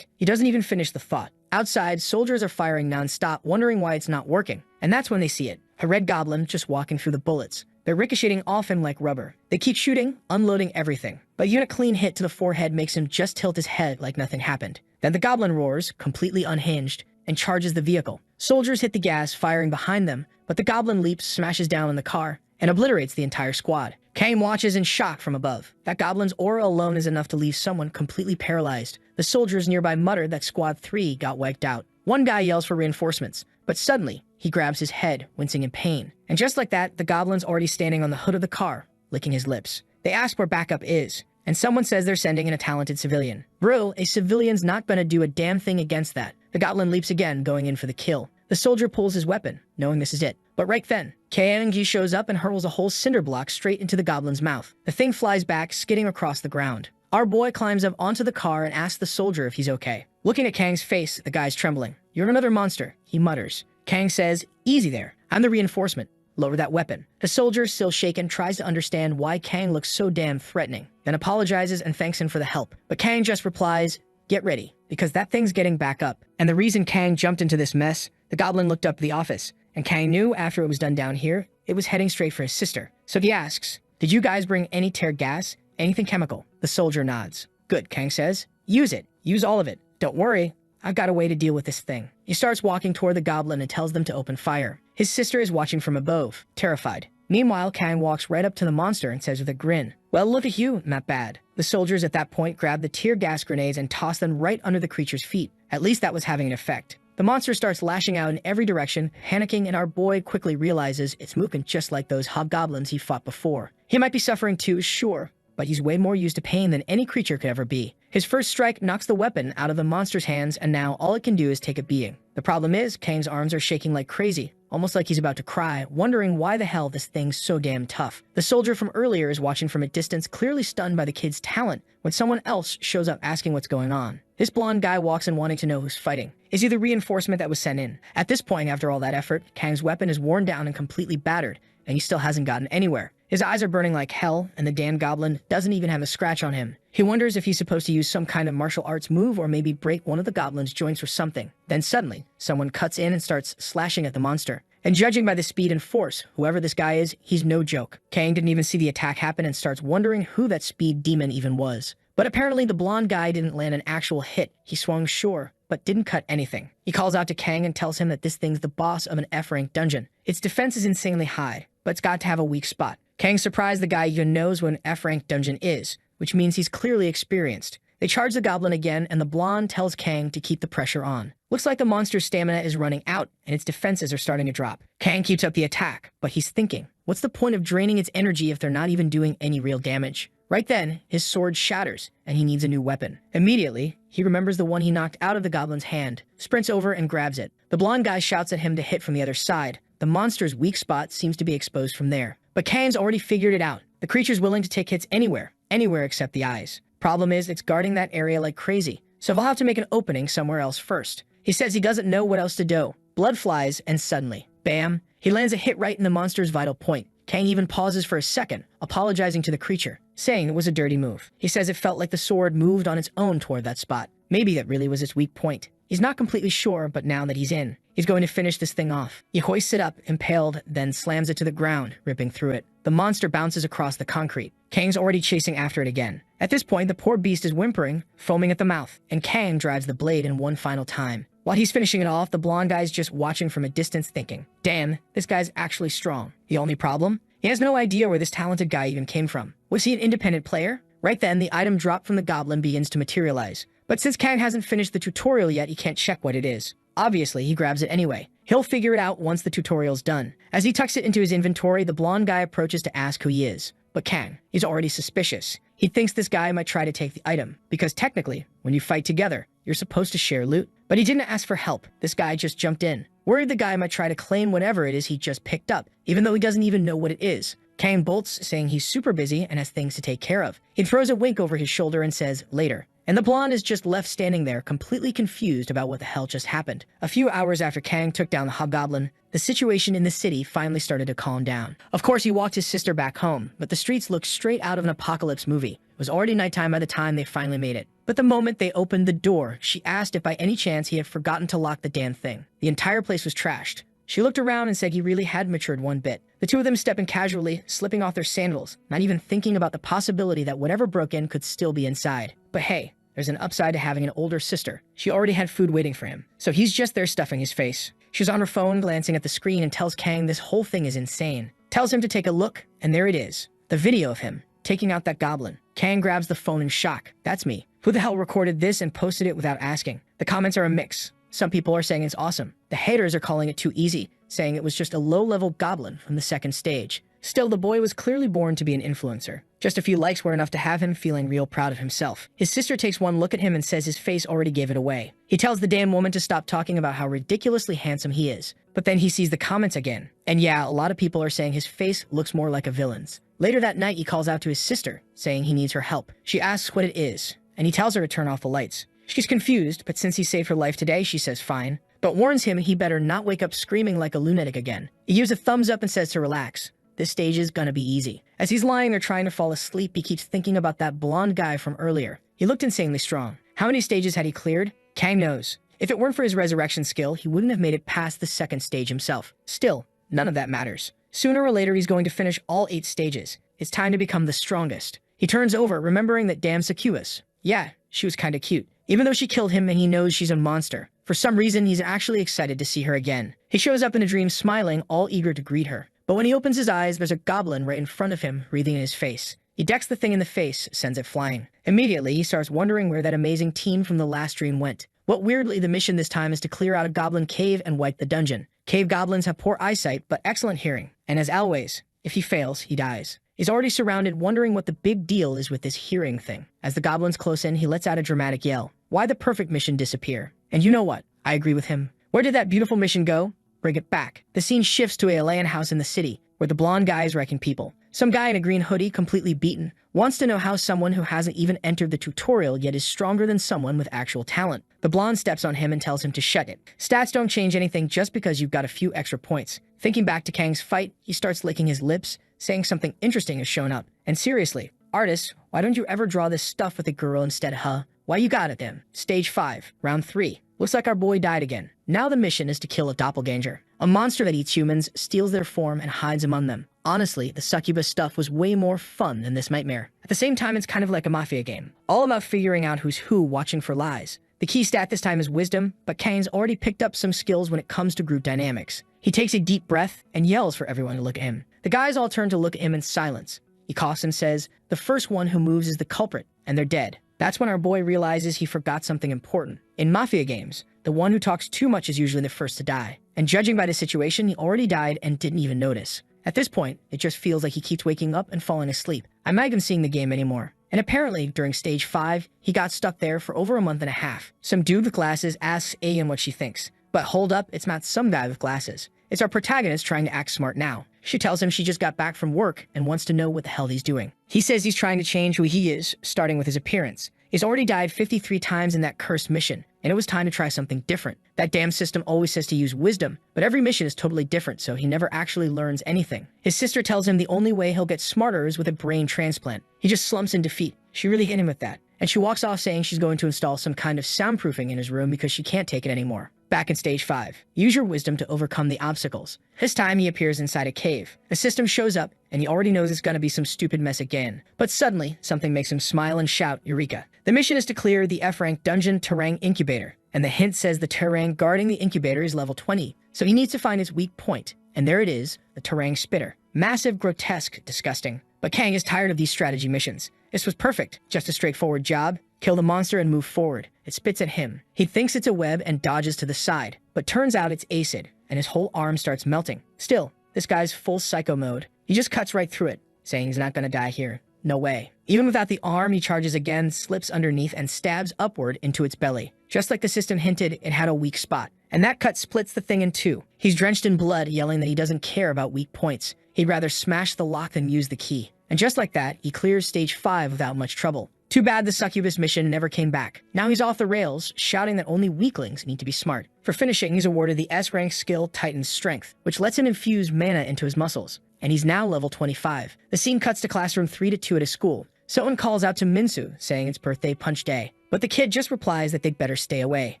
he doesn't even finish the thought. Outside, soldiers are firing nonstop, wondering why it's not working. And that's when they see it. A red goblin just walking through the bullets. They're ricocheting off him like rubber. They keep shooting, unloading everything. But even a clean hit to the forehead makes him just tilt his head like nothing happened. Then the goblin roars, completely unhinged, and charges the vehicle. Soldiers hit the gas, firing behind them, but the goblin leaps, smashes down in the car, and obliterates the entire squad. Kang watches in shock from above. That goblin's aura alone is enough to leave someone completely paralyzed. The soldiers nearby mutter that Squad 3 got wiped out. One guy yells for reinforcements, but suddenly, he grabs his head, wincing in pain. And just like that, the goblin's already standing on the hood of the car, licking his lips. They ask where backup is, and someone says they're sending in a talented civilian. Bro, a civilian's not gonna do a damn thing against that. The goblin leaps again, going in for the kill. The soldier pulls his weapon, knowing this is it. But right then, Kang-gi shows up and hurls a whole cinder block straight into the goblin's mouth. The thing flies back, skidding across the ground. Our boy climbs up onto the car and asks the soldier if he's okay. Looking at Kang's face, the guy's trembling. "You're another monster," he mutters. Kang says, "Easy there. I'm the reinforcement. Lower that weapon." The soldier, still shaken, tries to understand why Kang looks so damn threatening, then apologizes and thanks him for the help. But Kang just replies, "Get ready, because that thing's getting back up." And the reason Kang jumped into this mess, the goblin looked up the office, and Kang knew after it was done down here, it was heading straight for his sister. So he asks, "Did you guys bring any tear gas? Anything chemical?" The soldier nods. "Good," Kang says. "Use it. Use all of it. Don't worry. I've got a way to deal with this thing." He starts walking toward the goblin and tells them to open fire. His sister is watching from above, terrified. Meanwhile, Kang walks right up to the monster and says with a grin, "Well, look at you, not bad." The soldiers at that point grab the tear gas grenades and toss them right under the creature's feet. At least that was having an effect. The monster starts lashing out in every direction, panicking, and our boy quickly realizes it's moving just like those hobgoblins he fought before. He might be suffering too, sure, but he's way more used to pain than any creature could ever be. His first strike knocks the weapon out of the monster's hands, and now all it can do is take a beating. The problem is, Kang's arms are shaking like crazy, almost like he's about to cry, wondering why the hell this thing's so damn tough. The soldier from earlier is watching from a distance, clearly stunned by the kid's talent, when someone else shows up asking what's going on. This blonde guy walks in wanting to know who's fighting. Is he the reinforcement that was sent in? At this point, after all that effort, Kang's weapon is worn down and completely battered, and he still hasn't gotten anywhere. His eyes are burning like hell, and the damn goblin doesn't even have a scratch on him. He wonders if he's supposed to use some kind of martial arts move or maybe break one of the goblin's joints or something. Then suddenly, someone cuts in and starts slashing at the monster. And judging by the speed and force, whoever this guy is, he's no joke. Kang didn't even see the attack happen and starts wondering who that speed demon even was. But apparently the blonde guy didn't land an actual hit. He swung sure, but didn't cut anything. He calls out to Kang and tells him that this thing's the boss of an F-rank dungeon. Its defense is insanely high, but it's got to have a weak spot. Kang's surprised the guy even knows what an F-rank dungeon is, which means he's clearly experienced. They charge the goblin again, and the blonde tells Kang to keep the pressure on. Looks like the monster's stamina is running out, and its defenses are starting to drop. Kang keeps up the attack, but he's thinking, what's the point of draining its energy if they're not even doing any real damage? Right then, his sword shatters, and he needs a new weapon. Immediately, he remembers the one he knocked out of the goblin's hand, sprints over and grabs it. The blonde guy shouts at him to hit from the other side. The monster's weak spot seems to be exposed from there. But Kang's already figured it out. The creature's willing to take hits anywhere except the eyes. Problem is, it's guarding that area like crazy, so he'll have to make an opening somewhere else first. He says he doesn't know what else to do. Blood flies, and suddenly, bam, he lands a hit right in the monster's vital point. Kang even pauses for a second, apologizing to the creature, saying it was a dirty move. He says it felt like the sword moved on its own toward that spot. Maybe that really was its weak point. He's not completely sure, but now that he's in, he's going to finish this thing off. He hoists it up, impaled, then slams it to the ground, ripping through it. The monster bounces across the concrete. Kang's already chasing after it again. At this point, the poor beast is whimpering, foaming at the mouth, and Kang drives the blade in one final time. While he's finishing it off, the blonde guy's just watching from a distance thinking, damn, this guy's actually strong. The only problem? He has no idea where this talented guy even came from. Was he an independent player? Right then, the item dropped from the goblin begins to materialize. But since Kang hasn't finished the tutorial yet, he can't check what it is. Obviously, he grabs it anyway. He'll figure it out once the tutorial's done. As he tucks it into his inventory, the blonde guy approaches to ask who he is. But Kang, he's already suspicious. He thinks this guy might try to take the item, because technically, when you fight together, you're supposed to share loot. But he didn't ask for help. This guy just jumped in, worried the guy might try to claim whatever it is he just picked up, even though he doesn't even know what it is. Kang bolts, saying he's super busy and has things to take care of. He throws a wink over his shoulder and says, later. And the blonde is just left standing there, completely confused about what the hell just happened. A few hours after Kang took down the hobgoblin, the situation in the city finally started to calm down. Of course, he walked his sister back home, but the streets looked straight out of an apocalypse movie. It was already nighttime by the time they finally made it. But the moment they opened the door, she asked if by any chance he had forgotten to lock the damn thing. The entire place was trashed. She looked around and said he really had matured one bit. The two of them stepped in casually, slipping off their sandals, not even thinking about the possibility that whatever broke in could still be inside. But hey, there's an upside to having an older sister. She already had food waiting for him, so he's just there stuffing his face. She's on her phone, glancing at the screen, and tells Kang this whole thing is insane. Tells him to take a look, and there it is. The video of him taking out that goblin. Kang grabs the phone in shock. That's me. Who the hell recorded this and posted it without asking? The comments are a mix. Some people are saying it's awesome. The haters are calling it too easy, saying it was just a low-level goblin from the second stage. Still, the boy was clearly born to be an influencer. Just a few likes were enough to have him feeling real proud of himself. His sister takes one look at him and says his face already gave it away. He tells the damn woman to stop talking about how ridiculously handsome he is. But then he sees the comments again. And yeah, a lot of people are saying his face looks more like a villain's. Later that night, he calls out to his sister, saying he needs her help. She asks what it is, and he tells her to turn off the lights. She's confused, but since he saved her life today, she says fine, but warns him he better not wake up screaming like a lunatic again. He gives a thumbs up and says to relax. This stage is gonna be easy. As he's lying there trying to fall asleep, he keeps thinking about that blonde guy from earlier. He looked insanely strong. How many stages had he cleared? Kang knows. If it weren't for his resurrection skill, he wouldn't have made it past the second stage himself. Still, none of that matters. Sooner or later, he's going to finish all 8 stages. It's time to become the strongest. He turns over, remembering that damn succubus. Yeah, she was kinda cute. Even though she killed him and he knows she's a monster. For some reason, he's actually excited to see her again. He shows up in a dream smiling, all eager to greet her. But when he opens his eyes, there's a goblin right in front of him, breathing in his face. He decks the thing in the face, sends it flying. Immediately, he starts wondering where that amazing team from the last dream went. What weirdly, the mission this time is to clear out a goblin cave and wipe the dungeon. Cave goblins have poor eyesight, but excellent hearing. And as always, if he fails, he dies. He's already surrounded, wondering what the big deal is with this hearing thing. As the goblins close in, he lets out a dramatic yell. Why the perfect mission disappear? And you know what? I agree with him. Where did that beautiful mission go? Bring it back. The scene shifts to a land house in the city, where the blonde guy is wrecking people. Some guy in a green hoodie, completely beaten, wants to know how someone who hasn't even entered the tutorial yet is stronger than someone with actual talent. The blonde steps on him and tells him to shut it. Stats don't change anything just because you've got a few extra points. Thinking back to Kang's fight, he starts licking his lips, saying something interesting has shown up. And seriously, artist, why don't you ever draw this stuff with a girl instead, huh? Why you got it then? Stage 5, round 3. Looks like our boy died again. Now the mission is to kill a doppelganger. A monster that eats humans, steals their form, and hides among them. Honestly, the succubus stuff was way more fun than this nightmare. At the same time, it's kind of like a mafia game. All about figuring out who's who, watching for lies. The key stat this time is wisdom, but Kang's already picked up some skills when it comes to group dynamics. He takes a deep breath and yells for everyone to look at him. The guys all turn to look at him in silence. He coughs and says, the first one who moves is the culprit, and they're dead. That's when our boy realizes he forgot something important. In mafia games, the one who talks too much is usually the first to die. And judging by the situation, he already died and didn't even notice. At this point, it just feels like he keeps waking up and falling asleep. I'm not even seeing the game anymore. And apparently, during stage 5, he got stuck there for over a month and a half. Some dude with glasses asks Ayan what she thinks. But hold up, it's not some guy with glasses. It's our protagonist trying to act smart now. She tells him she just got back from work and wants to know what the hell he's doing. He says he's trying to change who he is, starting with his appearance. He's already died 53 times in that cursed mission, and it was time to try something different. That damn system always says to use wisdom, but every mission is totally different, so he never actually learns anything. His sister tells him the only way he'll get smarter is with a brain transplant. He just slumps in defeat. She really hit him with that. and she walks off saying she's going to install some kind of soundproofing in his room because she can't take it anymore. Back in stage 5, use your wisdom to overcome the obstacles. This time he appears inside a cave. The system shows up, and he already knows it's gonna be some stupid mess again. But suddenly, something makes him smile and shout, Eureka. The mission is to clear the F-rank dungeon Terang Incubator, and the hint says the Terang guarding the incubator is level 20, so he needs to find its weak point. And there it is, the Terang Spitter. Massive, grotesque, disgusting. But Kang is tired of these strategy missions. This was perfect, just a straightforward job. Kill the monster and move forward. It spits at him. He thinks it's a web and dodges to the side, but turns out it's acid, and his whole arm starts melting. Still, this guy's full psycho mode. He just cuts right through it, saying he's not gonna die here. No way. Even without the arm, he charges again, slips underneath, and stabs upward into its belly. Just like the system hinted, it had a weak spot. And that cut splits the thing in two. He's drenched in blood, yelling that he doesn't care about weak points. He'd rather smash the lock than use the key. And just like that, he clears stage 5 without much trouble. Too bad the succubus mission never came back. Now he's off the rails, shouting that only weaklings need to be smart. For finishing, he's awarded the S-rank skill Titan's Strength, which lets him infuse mana into his muscles. And he's now level 25. The scene cuts to classroom 3-2 at his school. Someone calls out to Minsu, saying it's birthday punch day. But the kid just replies that they'd better stay away.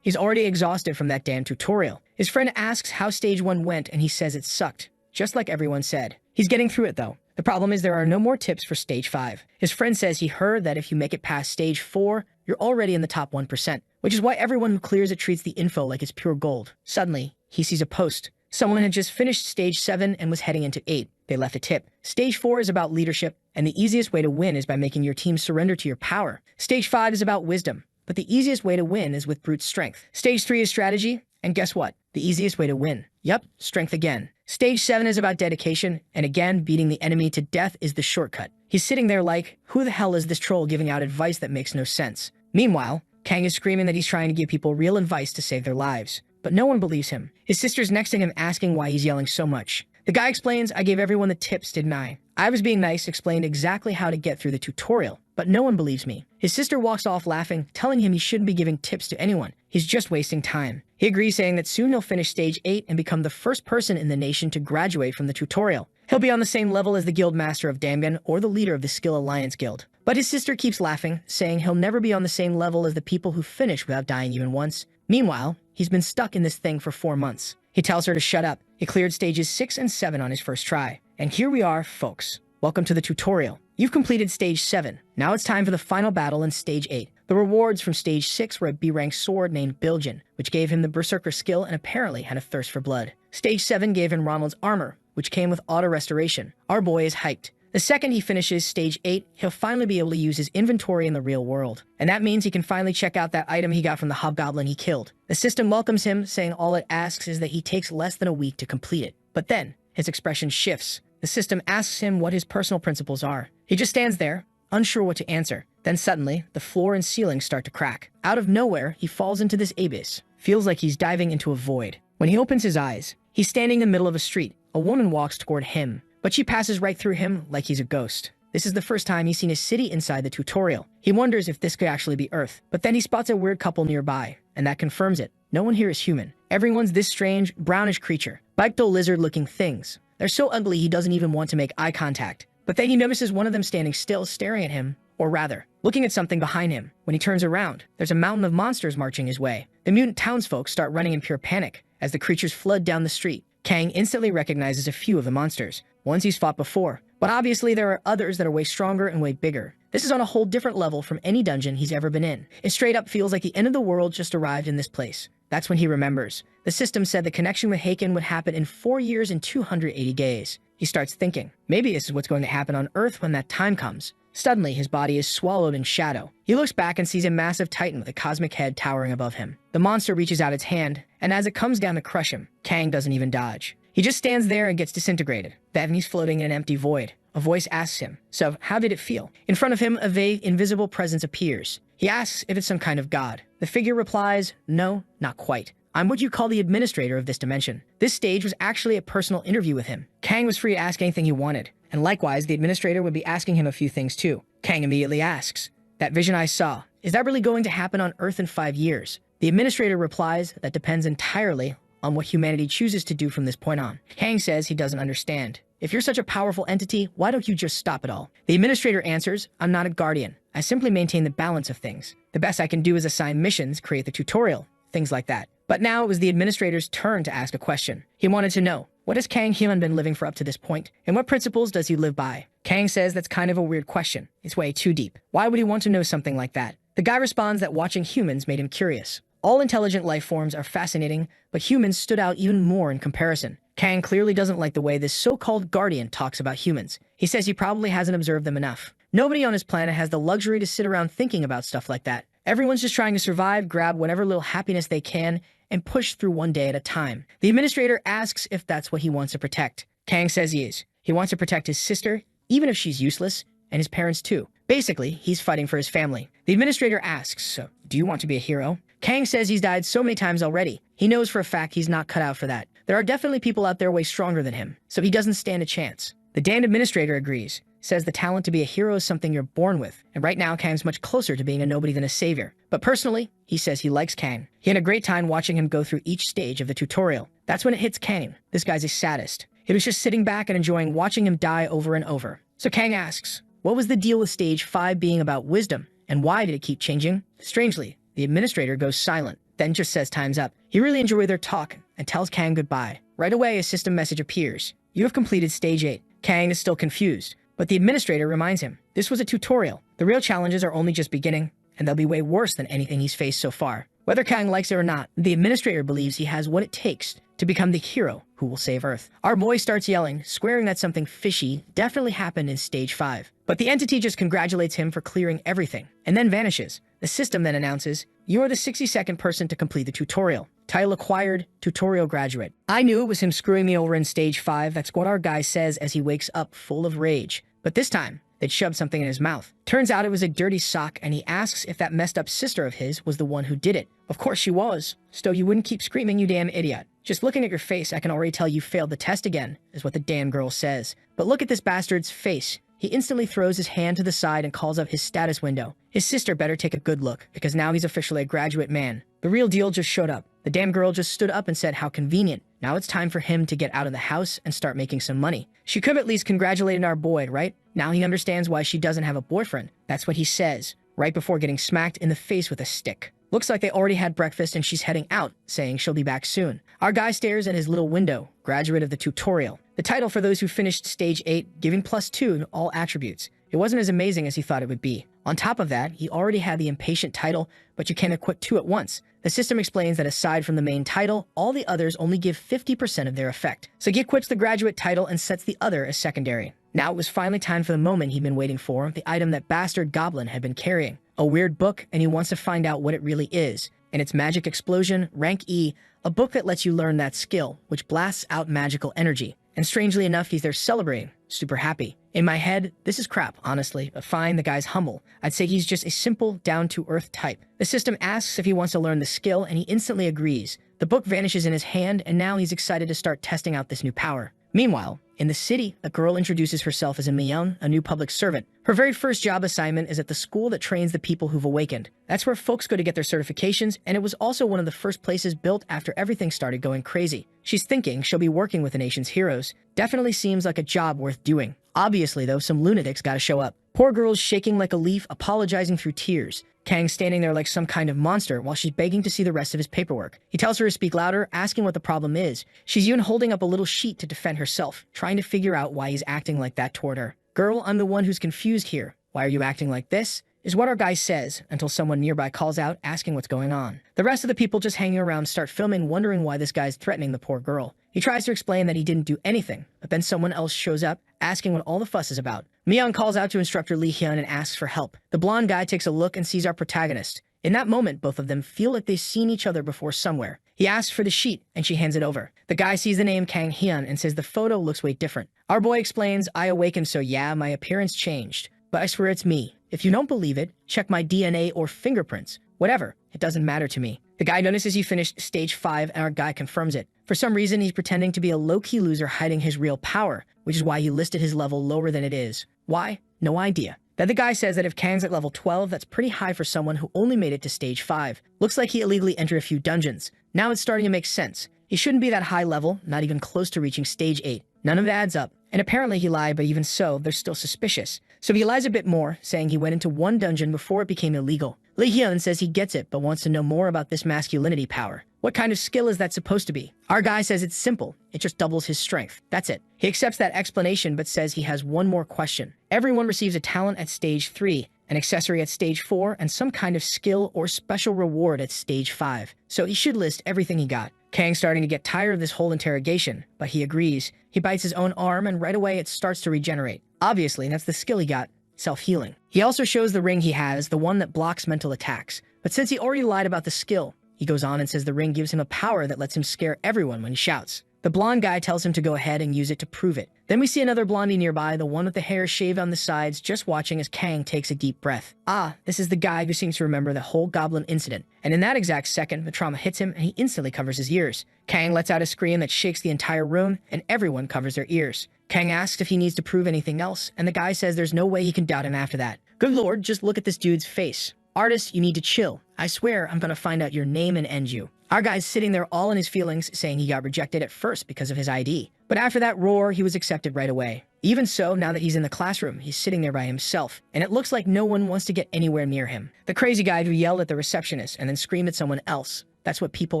He's already exhausted from that damn tutorial. His friend asks how stage 1 went, and he says it sucked. Just like everyone said. He's getting through it though. The problem is there are no more tips for stage 5. His friend says he heard that if you make it past stage 4, you're already in the top 1%, which is why everyone who clears it treats the info like it's pure gold. Suddenly, he sees a post. Someone had just finished stage 7 and was heading into 8. They left a tip. Stage 4 is about leadership, and the easiest way to win is by making your team surrender to your power. Stage 5 is about wisdom, but the easiest way to win is with brute strength. Stage 3 is strategy, and guess what? The easiest way to win. Yup, strength again. Stage 7 is about dedication, and again, beating the enemy to death is the shortcut. He's sitting there like, who the hell is this troll giving out advice that makes no sense? Meanwhile, Kang is screaming that he's trying to give people real advice to save their lives. But no one believes him. His sister's next to him asking why he's yelling so much. The guy explains, I gave everyone the tips, didn't I? I was being nice, explained exactly how to get through the tutorial, but no one believes me. His sister walks off laughing, telling him he shouldn't be giving tips to anyone. He's just wasting time. He agrees, saying that soon he'll finish stage 8 and become the first person in the nation to graduate from the tutorial. He'll be on the same level as the guild master of Damgan or the leader of the Skill Alliance Guild. But his sister keeps laughing, saying he'll never be on the same level as the people who finish without dying even once. Meanwhile, he's been stuck in this thing for 4 months. He tells her to shut up. He cleared stages 6 and 7 on his first try. And here we are, folks. Welcome to the tutorial. You've completed stage 7. Now it's time for the final battle in stage 8. The rewards from stage 6 were a B-rank sword named Bilgen, which gave him the Berserker skill and apparently had a thirst for blood. Stage 7 gave him Ronald's armor, which came with auto-restoration. Our boy is hyped. The second he finishes stage 8, he'll finally be able to use his inventory in the real world. And that means he can finally check out that item he got from the hobgoblin he killed. The system welcomes him, saying all it asks is that he takes less than a week to complete it. But then, his expression shifts. The system asks him what his personal principles are. He just stands there, unsure what to answer. Then suddenly, the floor and ceiling start to crack. Out of nowhere, he falls into this abyss. Feels like he's diving into a void. When he opens his eyes, he's standing in the middle of a street. A woman walks toward him, but she passes right through him like he's a ghost. This is the first time he's seen a city inside the tutorial. He wonders if this could actually be Earth, but then he spots a weird couple nearby, and that confirms it. No one here is human. Everyone's this strange, brownish creature. Bipedal lizard-looking things. They're so ugly he doesn't even want to make eye contact. But then he notices one of them standing still, staring at him, or rather, looking at something behind him. When he turns around, there's a mountain of monsters marching his way. The mutant townsfolk start running in pure panic as the creatures flood down the street. Kang instantly recognizes a few of the monsters, ones he's fought before. But obviously there are others that are way stronger and way bigger. This is on a whole different level from any dungeon he's ever been in. It straight up feels like the end of the world just arrived in this place. That's when he remembers. The system said the connection with Haken would happen in 4 years and 280 days. He starts thinking, maybe this is what's going to happen on Earth when that time comes. Suddenly, his body is swallowed in shadow. He looks back and sees a massive titan with a cosmic head towering above him. The monster reaches out its hand, and as it comes down to crush him, Kang doesn't even dodge. He just stands there and gets disintegrated. Then he's floating in an empty void. A voice asks him, so how did it feel? In front of him, a vague, invisible presence appears. He asks if it's some kind of god. The figure replies, no, not quite. I'm what you call the administrator of this dimension. This stage was actually a personal interview with him. Kang was free to ask anything he wanted, and likewise, the administrator would be asking him a few things too. Kang immediately asks, that vision I saw, is that really going to happen on Earth in 5 years? The administrator replies, that depends entirely on what humanity chooses to do from this point on. Kang says he doesn't understand. If you're such a powerful entity, why don't you just stop it all? The administrator answers, I'm not a guardian. I simply maintain the balance of things. The best I can do is assign missions, create the tutorial, things like that. But now it was the administrator's turn to ask a question. He wanted to know, what has Kang Hyun been living for up to this point? And what principles does he live by? Kang says that's kind of a weird question. It's way too deep. Why would he want to know something like that? The guy responds that watching humans made him curious. All intelligent life forms are fascinating, but humans stood out even more in comparison. Kang clearly doesn't like the way this so-called guardian talks about humans. He says he probably hasn't observed them enough. Nobody on his planet has the luxury to sit around thinking about stuff like that. Everyone's just trying to survive, grab whatever little happiness they can, and push through one day at a time. The administrator asks if that's what he wants to protect. Kang says he is. He wants to protect his sister, even if she's useless, and his parents too. Basically, he's fighting for his family. The administrator asks, so, do you want to be a hero? Kang says he's died so many times already. He knows for a fact he's not cut out for that. There are definitely people out there way stronger than him, so he doesn't stand a chance. The damned administrator agrees, says the talent to be a hero is something you're born with, and right now Kang's much closer to being a nobody than a savior. But personally, he says he likes Kang. He had a great time watching him go through each stage of the tutorial. That's when it hits Kang. This guy's a sadist. He was just sitting back and enjoying watching him die over and over. So Kang asks, what was the deal with stage 5 being about wisdom, and why did it keep changing? Strangely, the administrator goes silent, then just says time's up. He really enjoyed their talk and tells Kang goodbye. Right away, a system message appears. You have completed stage 8. Kang is still confused, but the administrator reminds him, this was a tutorial. The real challenges are only just beginning, and they'll be way worse than anything he's faced so far. Whether Kang likes it or not, the administrator believes he has what it takes to become the hero who will save Earth. Our boy starts yelling, swearing that something fishy definitely happened in stage 5. But the entity just congratulates him for clearing everything, and then vanishes. The system then announces, you are the 62nd person to complete the tutorial. Title acquired, tutorial graduate. I knew it was him screwing me over in stage 5. That's what our guy says as he wakes up full of rage. But this time, they'd shoved something in his mouth. Turns out it was a dirty sock, and he asks if that messed up sister of his was the one who did it. Of course she was. So you wouldn't keep screaming, you damn idiot. Just looking at your face, I can already tell you failed the test again, is what the damn girl says. But look at this bastard's face. He instantly throws his hand to the side and calls up his status window. His sister better take a good look, because now he's officially a graduate man. The real deal just showed up. The damn girl just stood up and said how convenient. Now it's time for him to get out of the house and start making some money. She could have at least congratulated our boy, right? Now he understands why she doesn't have a boyfriend. That's what he says, right before getting smacked in the face with a stick. Looks like they already had breakfast and she's heading out, saying she'll be back soon. Our guy stares at his little window, graduate of the tutorial. The title for those who finished stage 8, giving +2 in all attributes. It wasn't as amazing as he thought it would be. On top of that, he already had the impatient title, but you can't equip 2 at once. The system explains that aside from the main title, all the others only give 50% of their effect. So he equips the graduate title and sets the other as secondary. Now it was finally time for the moment he'd been waiting for, the item that bastard Goblin had been carrying. A weird book, and he wants to find out what it really is. And it's Magic Explosion, Rank E, a book that lets you learn that skill, which blasts out magical energy. And strangely enough, he's there celebrating, super happy. In my head, this is crap, honestly, but fine, the guy's humble. I'd say he's just a simple, down-to-earth type. The system asks if he wants to learn the skill, and he instantly agrees. The book vanishes in his hand, and now he's excited to start testing out this new power. Meanwhile, in the city, a girl introduces herself as a Myung, a new public servant. Her very first job assignment is at the school that trains the people who've awakened. That's where folks go to get their certifications, and it was also one of the first places built after everything started going crazy. She's thinking she'll be working with the nation's heroes. Definitely seems like a job worth doing. Obviously, though, some lunatics gotta show up. Poor girl's shaking like a leaf, apologizing through tears. Kang standing there like some kind of monster while she's begging to see the rest of his paperwork. He tells her to speak louder, asking what the problem is. She's even holding up a little sheet to defend herself, trying to figure out why he's acting like that toward her. Girl, I'm the one who's confused here. Why are you acting like this? Is what our guy says, until someone nearby calls out, asking what's going on. The rest of the people just hanging around start filming, wondering why this guy's threatening the poor girl. He tries to explain that he didn't do anything, but then someone else shows up, asking what all the fuss is about. Myung calls out to instructor Lee Hyun and asks for help. The blonde guy takes a look and sees our protagonist. In that moment, both of them feel like they've seen each other before somewhere. He asks for the sheet, and she hands it over. The guy sees the name Kang Hyun and says the photo looks way different. Our boy explains, I awakened, so yeah, my appearance changed. But I swear it's me. If you don't believe it, check my DNA or fingerprints. Whatever, it doesn't matter to me. The guy notices he finished stage 5, and our guy confirms it. For some reason, he's pretending to be a low-key loser hiding his real power, which is why he listed his level lower than it is. Why? No idea. Then the guy says that if Kang's at level 12, that's pretty high for someone who only made it to stage 5. Looks like he illegally entered a few dungeons. Now it's starting to make sense. He shouldn't be that high level, not even close to reaching stage 8. None of it adds up. And apparently he lied, but even so, they're still suspicious. So he lies a bit more, saying he went into one dungeon before it became illegal. Lee Hyun says he gets it, but wants to know more about this masculinity power. What kind of skill is that supposed to be? Our guy says it's simple. It just doubles his strength. That's it. He accepts that explanation, but says he has one more question. Everyone receives a talent at stage 3, an accessory at stage 4, and some kind of skill or special reward at stage 5. So he should list everything he got. Kang's starting to get tired of this whole interrogation, but he agrees. He bites his own arm, and right away it starts to regenerate. Obviously, that's the skill he got. Self-healing. He also shows the ring he has, the one that blocks mental attacks. But since he already lied about the skill, he goes on and says the ring gives him a power that lets him scare everyone when he shouts. The blonde guy tells him to go ahead and use it to prove it. Then we see another blondie nearby, the one with the hair shaved on the sides, just watching as Kang takes a deep breath. Ah, this is the guy who seems to remember the whole goblin incident. And in that exact second, the trauma hits him and he instantly covers his ears. Kang lets out a scream that shakes the entire room, and everyone covers their ears. Kang asks if he needs to prove anything else, and the guy says there's no way he can doubt him after that. Good lord, just look at this dude's face. Artist, you need to chill. I swear I'm gonna find out your name and end you. Our guy's sitting there all in his feelings, saying he got rejected at first because of his ID. But after that roar, he was accepted right away. Even so, now that he's in the classroom, he's sitting there by himself, and it looks like no one wants to get anywhere near him. The crazy guy who yelled at the receptionist and then screamed at someone else. That's what people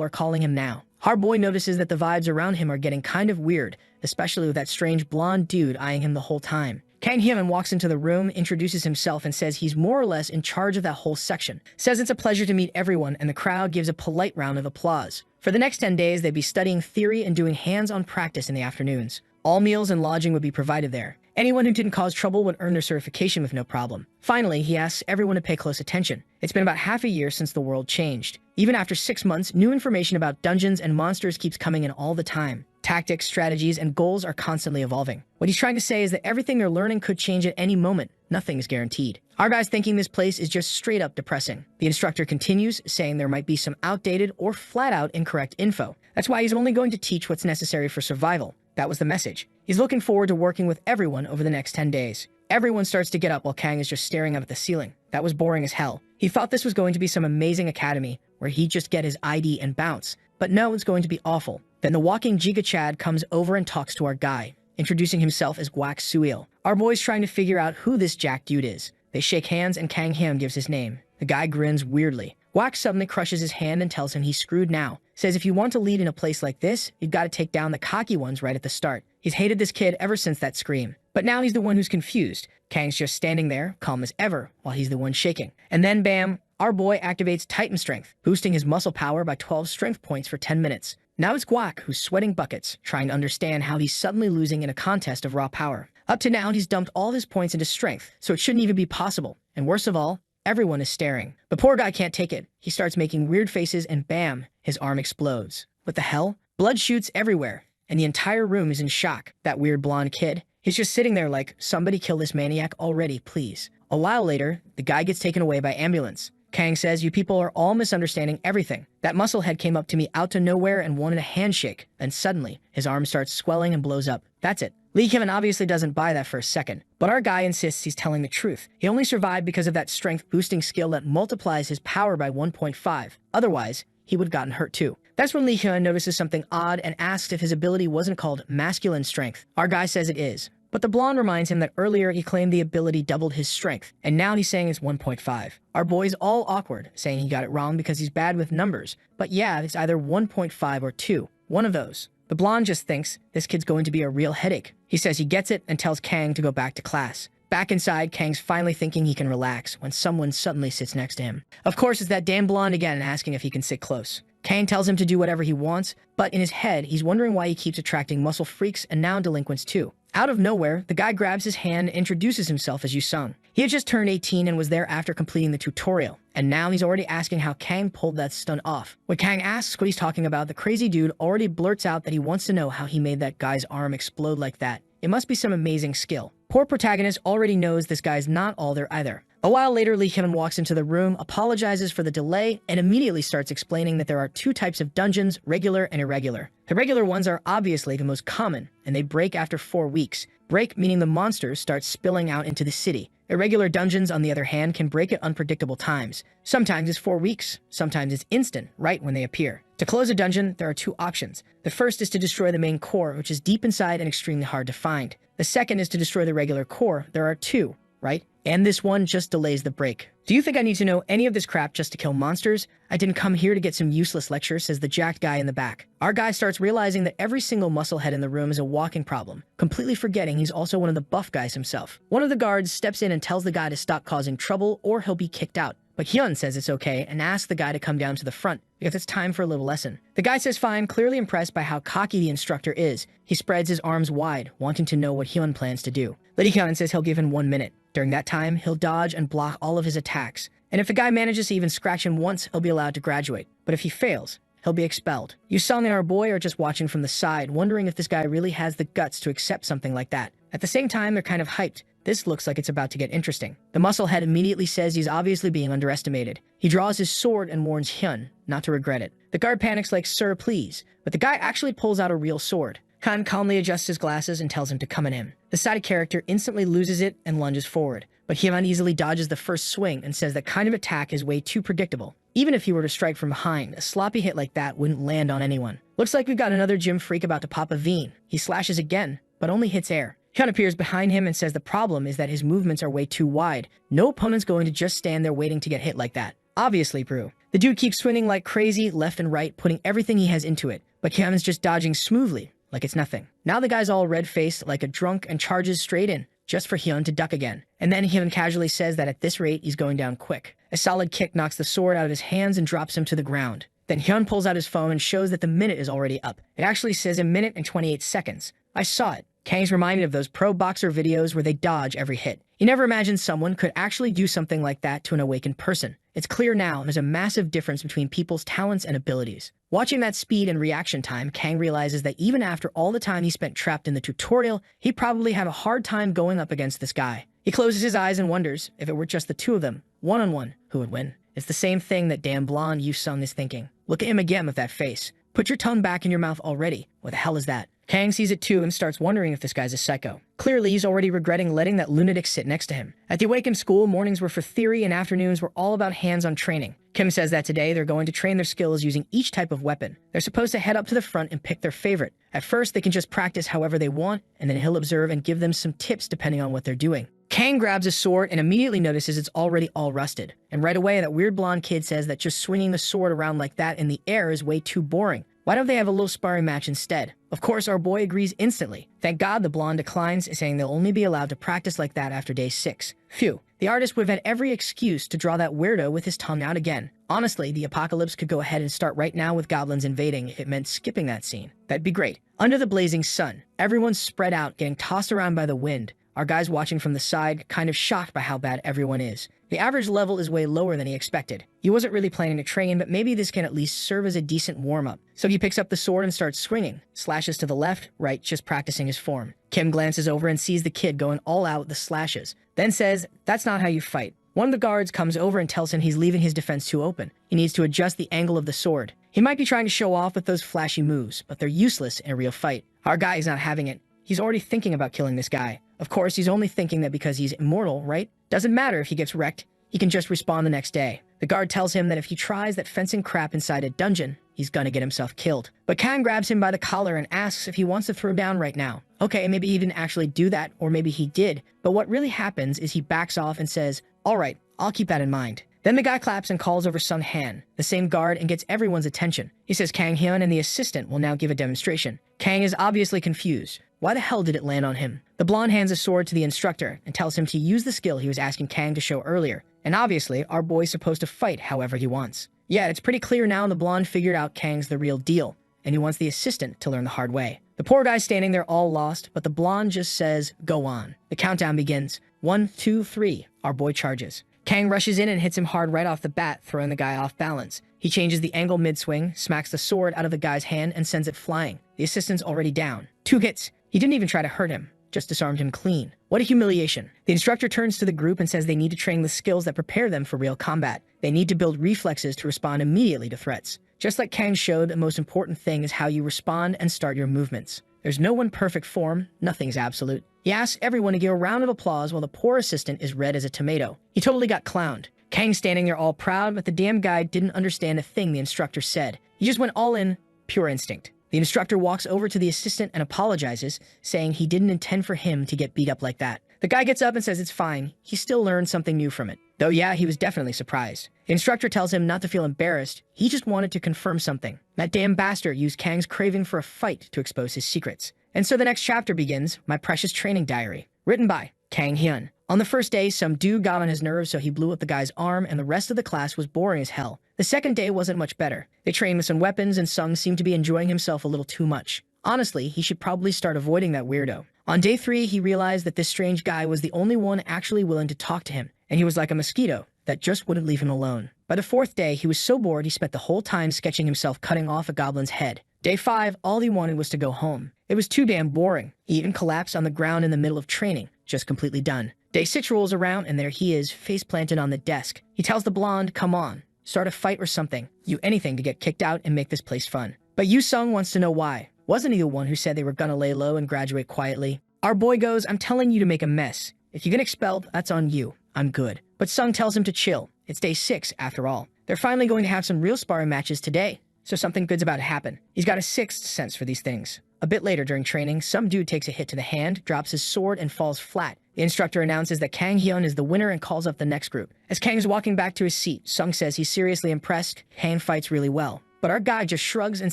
are calling him now. Our boy notices that the vibes around him are getting kind of weird, especially with that strange blonde dude eyeing him the whole time. Kang Hyun walks into the room, introduces himself, and says he's more or less in charge of that whole section. Says it's a pleasure to meet everyone, and the crowd gives a polite round of applause. For the next 10 days, they'd be studying theory and doing hands-on practice in the afternoons. All meals and lodging would be provided there. Anyone who didn't cause trouble would earn their certification with no problem. Finally, he asks everyone to pay close attention. It's been about half a year since the world changed. Even after 6 months, new information about dungeons and monsters keeps coming in all the time. Tactics, strategies, and goals are constantly evolving. What he's trying to say is that everything they're learning could change at any moment. Nothing is guaranteed. Our guy's thinking this place is just straight up depressing. The instructor continues, saying there might be some outdated or flat-out incorrect info. That's why he's only going to teach what's necessary for survival. That was the message. He's looking forward to working with everyone over the next 10 days. Everyone starts to get up while Kang is just staring up at the ceiling. That was boring as hell. He thought this was going to be some amazing academy where he'd just get his ID and bounce. But no, it's going to be awful. Then the walking Giga Chad comes over and talks to our guy, introducing himself as Guak Suil. Our boy's trying to figure out who this Jack dude is. They shake hands and Kang Hyun gives his name. The guy grins weirdly. Guak suddenly crushes his hand and tells him he's screwed now. Says if you want to lead in a place like this, you've got to take down the cocky ones right at the start. He's hated this kid ever since that scream. But now he's the one who's confused. Kang's just standing there, calm as ever, while he's the one shaking. And then bam, our boy activates Titan Strength, boosting his muscle power by 12 strength points for 10 minutes. Now it's Guak who's sweating buckets, trying to understand how he's suddenly losing in a contest of raw power. Up to now, he's dumped all of his points into strength, so it shouldn't even be possible. And worst of all, everyone is staring. The poor guy can't take it. He starts making weird faces and bam, his arm explodes. What the hell? Blood shoots everywhere, and the entire room is in shock. That weird blonde kid, he's just sitting there like, somebody kill this maniac already, please. A while later, the guy gets taken away by ambulance. Kang says, you people are all misunderstanding everything. That musclehead came up to me out of nowhere and wanted a handshake. Then suddenly, his arm starts swelling and blows up. That's it. Lee Kim obviously doesn't buy that for a second. But our guy insists he's telling the truth. He only survived because of that strength-boosting skill that multiplies his power by 1.5. Otherwise, he would have gotten hurt too. That's when Lee Hyun notices something odd and asks if his ability wasn't called masculine strength. Our guy says it is. But the blonde reminds him that earlier he claimed the ability doubled his strength, and now he's saying it's 1.5. Our boy's all awkward, saying he got it wrong because he's bad with numbers. But yeah, it's either 1.5 or 2. One of those. The blonde just thinks this kid's going to be a real headache. He says he gets it and tells Kang to go back to class. Back inside, Kang's finally thinking he can relax when someone suddenly sits next to him. Of course, it's that damn blonde again asking if he can sit close. Kang tells him to do whatever he wants, but in his head, he's wondering why he keeps attracting muscle freaks and now delinquents too. Out of nowhere, the guy grabs his hand and introduces himself as Yusung. He had just turned 18 and was there after completing the tutorial, and now he's already asking how Kang pulled that stunt off. When Kang asks what he's talking about, the crazy dude already blurts out that he wants to know how he made that guy's arm explode like that. It must be some amazing skill. Poor protagonist already knows this guy's not all there either. A while later, Lee Hyun walks into the room, apologizes for the delay, and immediately starts explaining that there are 2 types of dungeons, regular and irregular. The regular ones are obviously the most common, and they break after 4 weeks. Break meaning the monsters start spilling out into the city. Irregular dungeons, on the other hand, can break at unpredictable times. Sometimes it's 4 weeks, sometimes it's instant, right when they appear. To close a dungeon, there are 2 options. The first is to destroy the main core, which is deep inside and extremely hard to find. The second is to destroy the regular core. There are two, right? And this one just delays the break. Do you think I need to know any of this crap just to kill monsters? I didn't come here to get some useless lecture, says the jacked guy in the back. Our guy starts realizing that every single musclehead in the room is a walking problem, completely forgetting he's also one of the buff guys himself. One of the guards steps in and tells the guy to stop causing trouble or he'll be kicked out. But Hyun says it's okay and asks the guy to come down to the front because it's time for a little lesson. The guy says fine, clearly impressed by how cocky the instructor is. He spreads his arms wide, wanting to know what Hyun plans to do. Lady Hyun says he'll give him 1 minute. During that time, he'll dodge and block all of his attacks. And if the guy manages to even scratch him once, he'll be allowed to graduate. But if he fails, he'll be expelled. Yusung and our boy are just watching from the side, wondering if this guy really has the guts to accept something like that. At the same time, they're kind of hyped. This looks like it's about to get interesting. The musclehead immediately says he's obviously being underestimated. He draws his sword and warns Hyun not to regret it. The guard panics like, "Sir, please." But the guy actually pulls out a real sword. Khan calmly adjusts his glasses and tells him to come at him. The side character instantly loses it and lunges forward. But Hyun easily dodges the first swing and says that kind of attack is way too predictable. Even if he were to strike from behind, a sloppy hit like that wouldn't land on anyone. Looks like we've got another gym freak about to pop a vein. He slashes again, but only hits air. Hyun appears behind him and says the problem is that his movements are way too wide. No opponent's going to just stand there waiting to get hit like that. Obviously, Brew. The dude keeps swinging like crazy, left and right, putting everything he has into it. But Hyun is just dodging smoothly, like it's nothing. Now the guy's all red-faced like a drunk and charges straight in, just for Hyun to duck again. And then Hyun casually says that at this rate, he's going down quick. A solid kick knocks the sword out of his hands and drops him to the ground. Then Hyun pulls out his phone and shows that the minute is already up. It actually says 1 minute and 28 seconds. I saw it. Kang's reminded of those pro boxer videos where they dodge every hit. You never imagined someone could actually do something like that to an awakened person. It's clear now there's a massive difference between people's talents and abilities. Watching that speed and reaction time, Kang realizes that even after all the time he spent trapped in the tutorial, he'd probably have a hard time going up against this guy. He closes his eyes and wonders, if it were just the two of them, one-on-one, who would win? It's the same thing that damn blonde Yusung is thinking. Look at him again with that face. Put your tongue back in your mouth already. What the hell is that? Kang sees it too and starts wondering if this guy's a psycho. Clearly, he's already regretting letting that lunatic sit next to him. At the Awakened School, mornings were for theory and afternoons were all about hands-on training. Kim says that today they're going to train their skills using each type of weapon. They're supposed to head up to the front and pick their favorite. At first, they can just practice however they want, and then he'll observe and give them some tips depending on what they're doing. Kang grabs a sword and immediately notices it's already all rusted. And right away, that weird blonde kid says that just swinging the sword around like that in the air is way too boring. Why don't they have a little sparring match instead? Of course, our boy agrees instantly. Thank God the blonde declines, saying they'll only be allowed to practice like that after day 6. Phew. The artist would have had every excuse to draw that weirdo with his tongue out again. Honestly, the apocalypse could go ahead and start right now with goblins invading if it meant skipping that scene. That'd be great. Under the blazing sun, everyone's spread out, getting tossed around by the wind. Our guy's watching from the side, kind of shocked by how bad everyone is. The average level is way lower than he expected. He wasn't really planning to train, but maybe this can at least serve as a decent warm-up. So he picks up the sword and starts swinging. Slashes to the left, right, just practicing his form. Kim glances over and sees the kid going all out with the slashes. Then says, "That's not how you fight." One of the guards comes over and tells him he's leaving his defense too open. He needs to adjust the angle of the sword. He might be trying to show off with those flashy moves, but they're useless in a real fight. Our guy is not having it. He's already thinking about killing this guy. Of course, he's only thinking that because he's immortal, right? Doesn't matter if he gets wrecked. He can just respawn the next day. The guard tells him that if he tries that fencing crap inside a dungeon, he's gonna get himself killed. But Kang grabs him by the collar and asks if he wants to throw down right now. Okay, maybe he didn't actually do that, or maybe he did. But what really happens is he backs off and says, "All right, I'll keep that in mind." Then the guy claps and calls over Sung Han, the same guard, and gets everyone's attention. He says Kang Hyun and the assistant will now give a demonstration. Kang is obviously confused. Why the hell did it land on him? The blonde hands a sword to the instructor and tells him to use the skill he was asking Kang to show earlier. And obviously, our boy's supposed to fight however he wants. Yeah, it's pretty clear now the blonde figured out Kang's the real deal, and he wants the assistant to learn the hard way. The poor guy's standing there all lost, but the blonde just says, "Go on." The countdown begins. 1, 2, 3. Our boy charges. Kang rushes in and hits him hard right off the bat, throwing the guy off balance. He changes the angle mid-swing, smacks the sword out of the guy's hand, and sends it flying. The assistant's already down. 2 hits. He didn't even try to hurt him, just disarmed him clean. What a humiliation. The instructor turns to the group and says they need to train the skills that prepare them for real combat. They need to build reflexes to respond immediately to threats. Just like Kang showed, the most important thing is how you respond and start your movements. There's no one perfect form, nothing's absolute. He asks everyone to give a round of applause while the poor assistant is red as a tomato. He totally got clowned. Kang's standing there all proud, but the damn guy didn't understand a thing the instructor said. He just went all in, pure instinct. The The instructor walks over to the assistant and apologizes, saying he didn't intend for him to get beat up like that. The guy gets up and says it's fine. He still learned something new from it. Though yeah, he was definitely surprised. The instructor tells him not to feel embarrassed. He just wanted to confirm something. That damn bastard used Kang's craving for a fight to expose his secrets. And so the next chapter begins, My Precious Training Diary. Written by Kang Hyun. On the first day, some dude got on his nerves, so he blew up the guy's arm, and the rest of the class was boring as hell. The second day wasn't much better. They trained with some weapons, and Sung seemed to be enjoying himself a little too much. Honestly, he should probably start avoiding that weirdo. On day 3, he realized that this strange guy was the only one actually willing to talk to him, and he was like a mosquito that just wouldn't leave him alone. By the 4th day, he was so bored he spent the whole time sketching himself cutting off a goblin's head. Day 5, all he wanted was to go home. It was too damn boring. He even collapsed on the ground in the middle of training, just completely done. Day 6 rolls around, and there he is, face planted on the desk. He tells the blonde, come on, start a fight or something. Do anything to get kicked out and make this place fun. But Yu Sung wants to know why. Wasn't he the one who said they were gonna lay low and graduate quietly? Our boy goes, I'm telling you to make a mess. If you get expelled, that's on you. I'm good. But Sung tells him to chill. It's day 6, after all. They're finally going to have some real sparring matches today, so something good's about to happen. He's got a sixth sense for these things. A bit later during training, some dude takes a hit to the hand, drops his sword, and falls flat. The instructor announces that Kang Hyun is the winner and calls up the next group. As Kang's walking back to his seat, Sung says he's seriously impressed. Kang fights really well. But our guy just shrugs and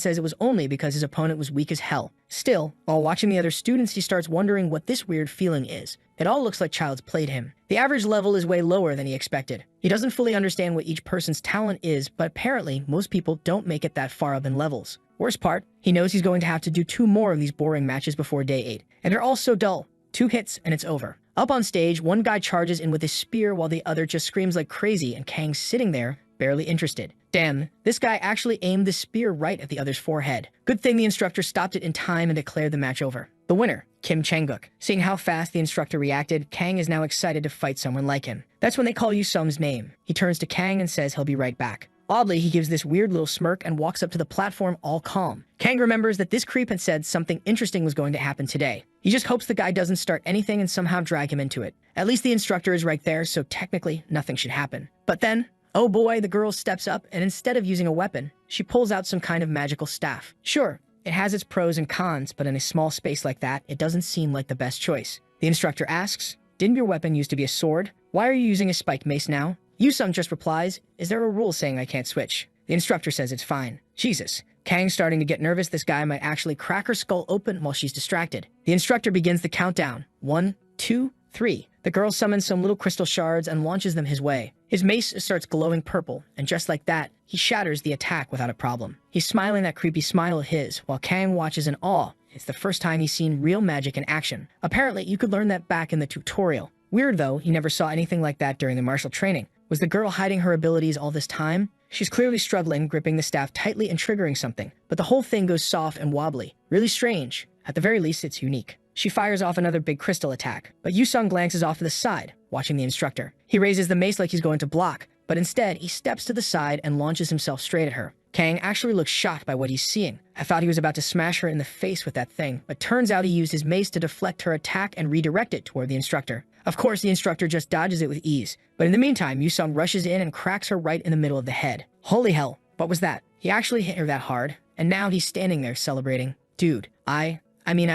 says it was only because his opponent was weak as hell. Still, while watching the other students, he starts wondering what this weird feeling is. It all looks like child's played him. The average level is way lower than he expected. He doesn't fully understand what each person's talent is, but apparently most people don't make it that far up in levels. Worst part, he knows he's going to have to do 2 more of these boring matches before day 8. And they're all so dull. 2 hits and it's over. Up on stage, one guy charges in with his spear while the other just screams like crazy, and Kang's sitting there, barely interested. Damn, this guy actually aimed the spear right at the other's forehead. Good thing the instructor stopped it in time and declared the match over. The winner, Kim Chang-guk. Seeing how fast the instructor reacted, Kang is now excited to fight someone like him. That's when they call Yu Sung's name. He turns to Kang and says he'll be right back. Oddly, he gives this weird little smirk and walks up to the platform all calm. Kang remembers that this creep had said something interesting was going to happen today. He just hopes the guy doesn't start anything and somehow drag him into it. At least the instructor is right there, so technically nothing should happen. But then, oh boy, the girl steps up, and instead of using a weapon, she pulls out some kind of magical staff. Sure, it has its pros and cons, but in a small space like that, it doesn't seem like the best choice. The instructor asks, didn't your weapon used to be a sword? Why are you using a spiked mace now? Yu Sung just replies, is there a rule saying I can't switch? The instructor says it's fine. Jesus. Kang's starting to get nervous this guy might actually crack her skull open while she's distracted. The instructor begins the countdown. 1, 2, 3. The girl summons some little crystal shards and launches them his way. His mace starts glowing purple, and just like that, he shatters the attack without a problem. He's smiling that creepy smile of his, while Kang watches in awe. It's the first time he's seen real magic in action. Apparently, you could learn that back in the tutorial. Weird though, he never saw anything like that during the martial training. Was the girl hiding her abilities all this time? She's clearly struggling, gripping the staff tightly and triggering something, but the whole thing goes soft and wobbly. Really strange. At the very least, it's unique. She fires off another big crystal attack, but Yu Sung glances off to the side, watching the instructor. He raises the mace like he's going to block, but instead, he steps to the side and launches himself straight at her. Kang actually looks shocked by what he's seeing. I thought he was about to smash her in the face with that thing, but turns out he used his mace to deflect her attack and redirect it toward the instructor. Of course, the instructor just dodges it with ease, but in the meantime, Yu Sung rushes in and cracks her right in the middle of the head. Holy hell, what was that? He actually hit her that hard, and now he's standing there celebrating. Dude, I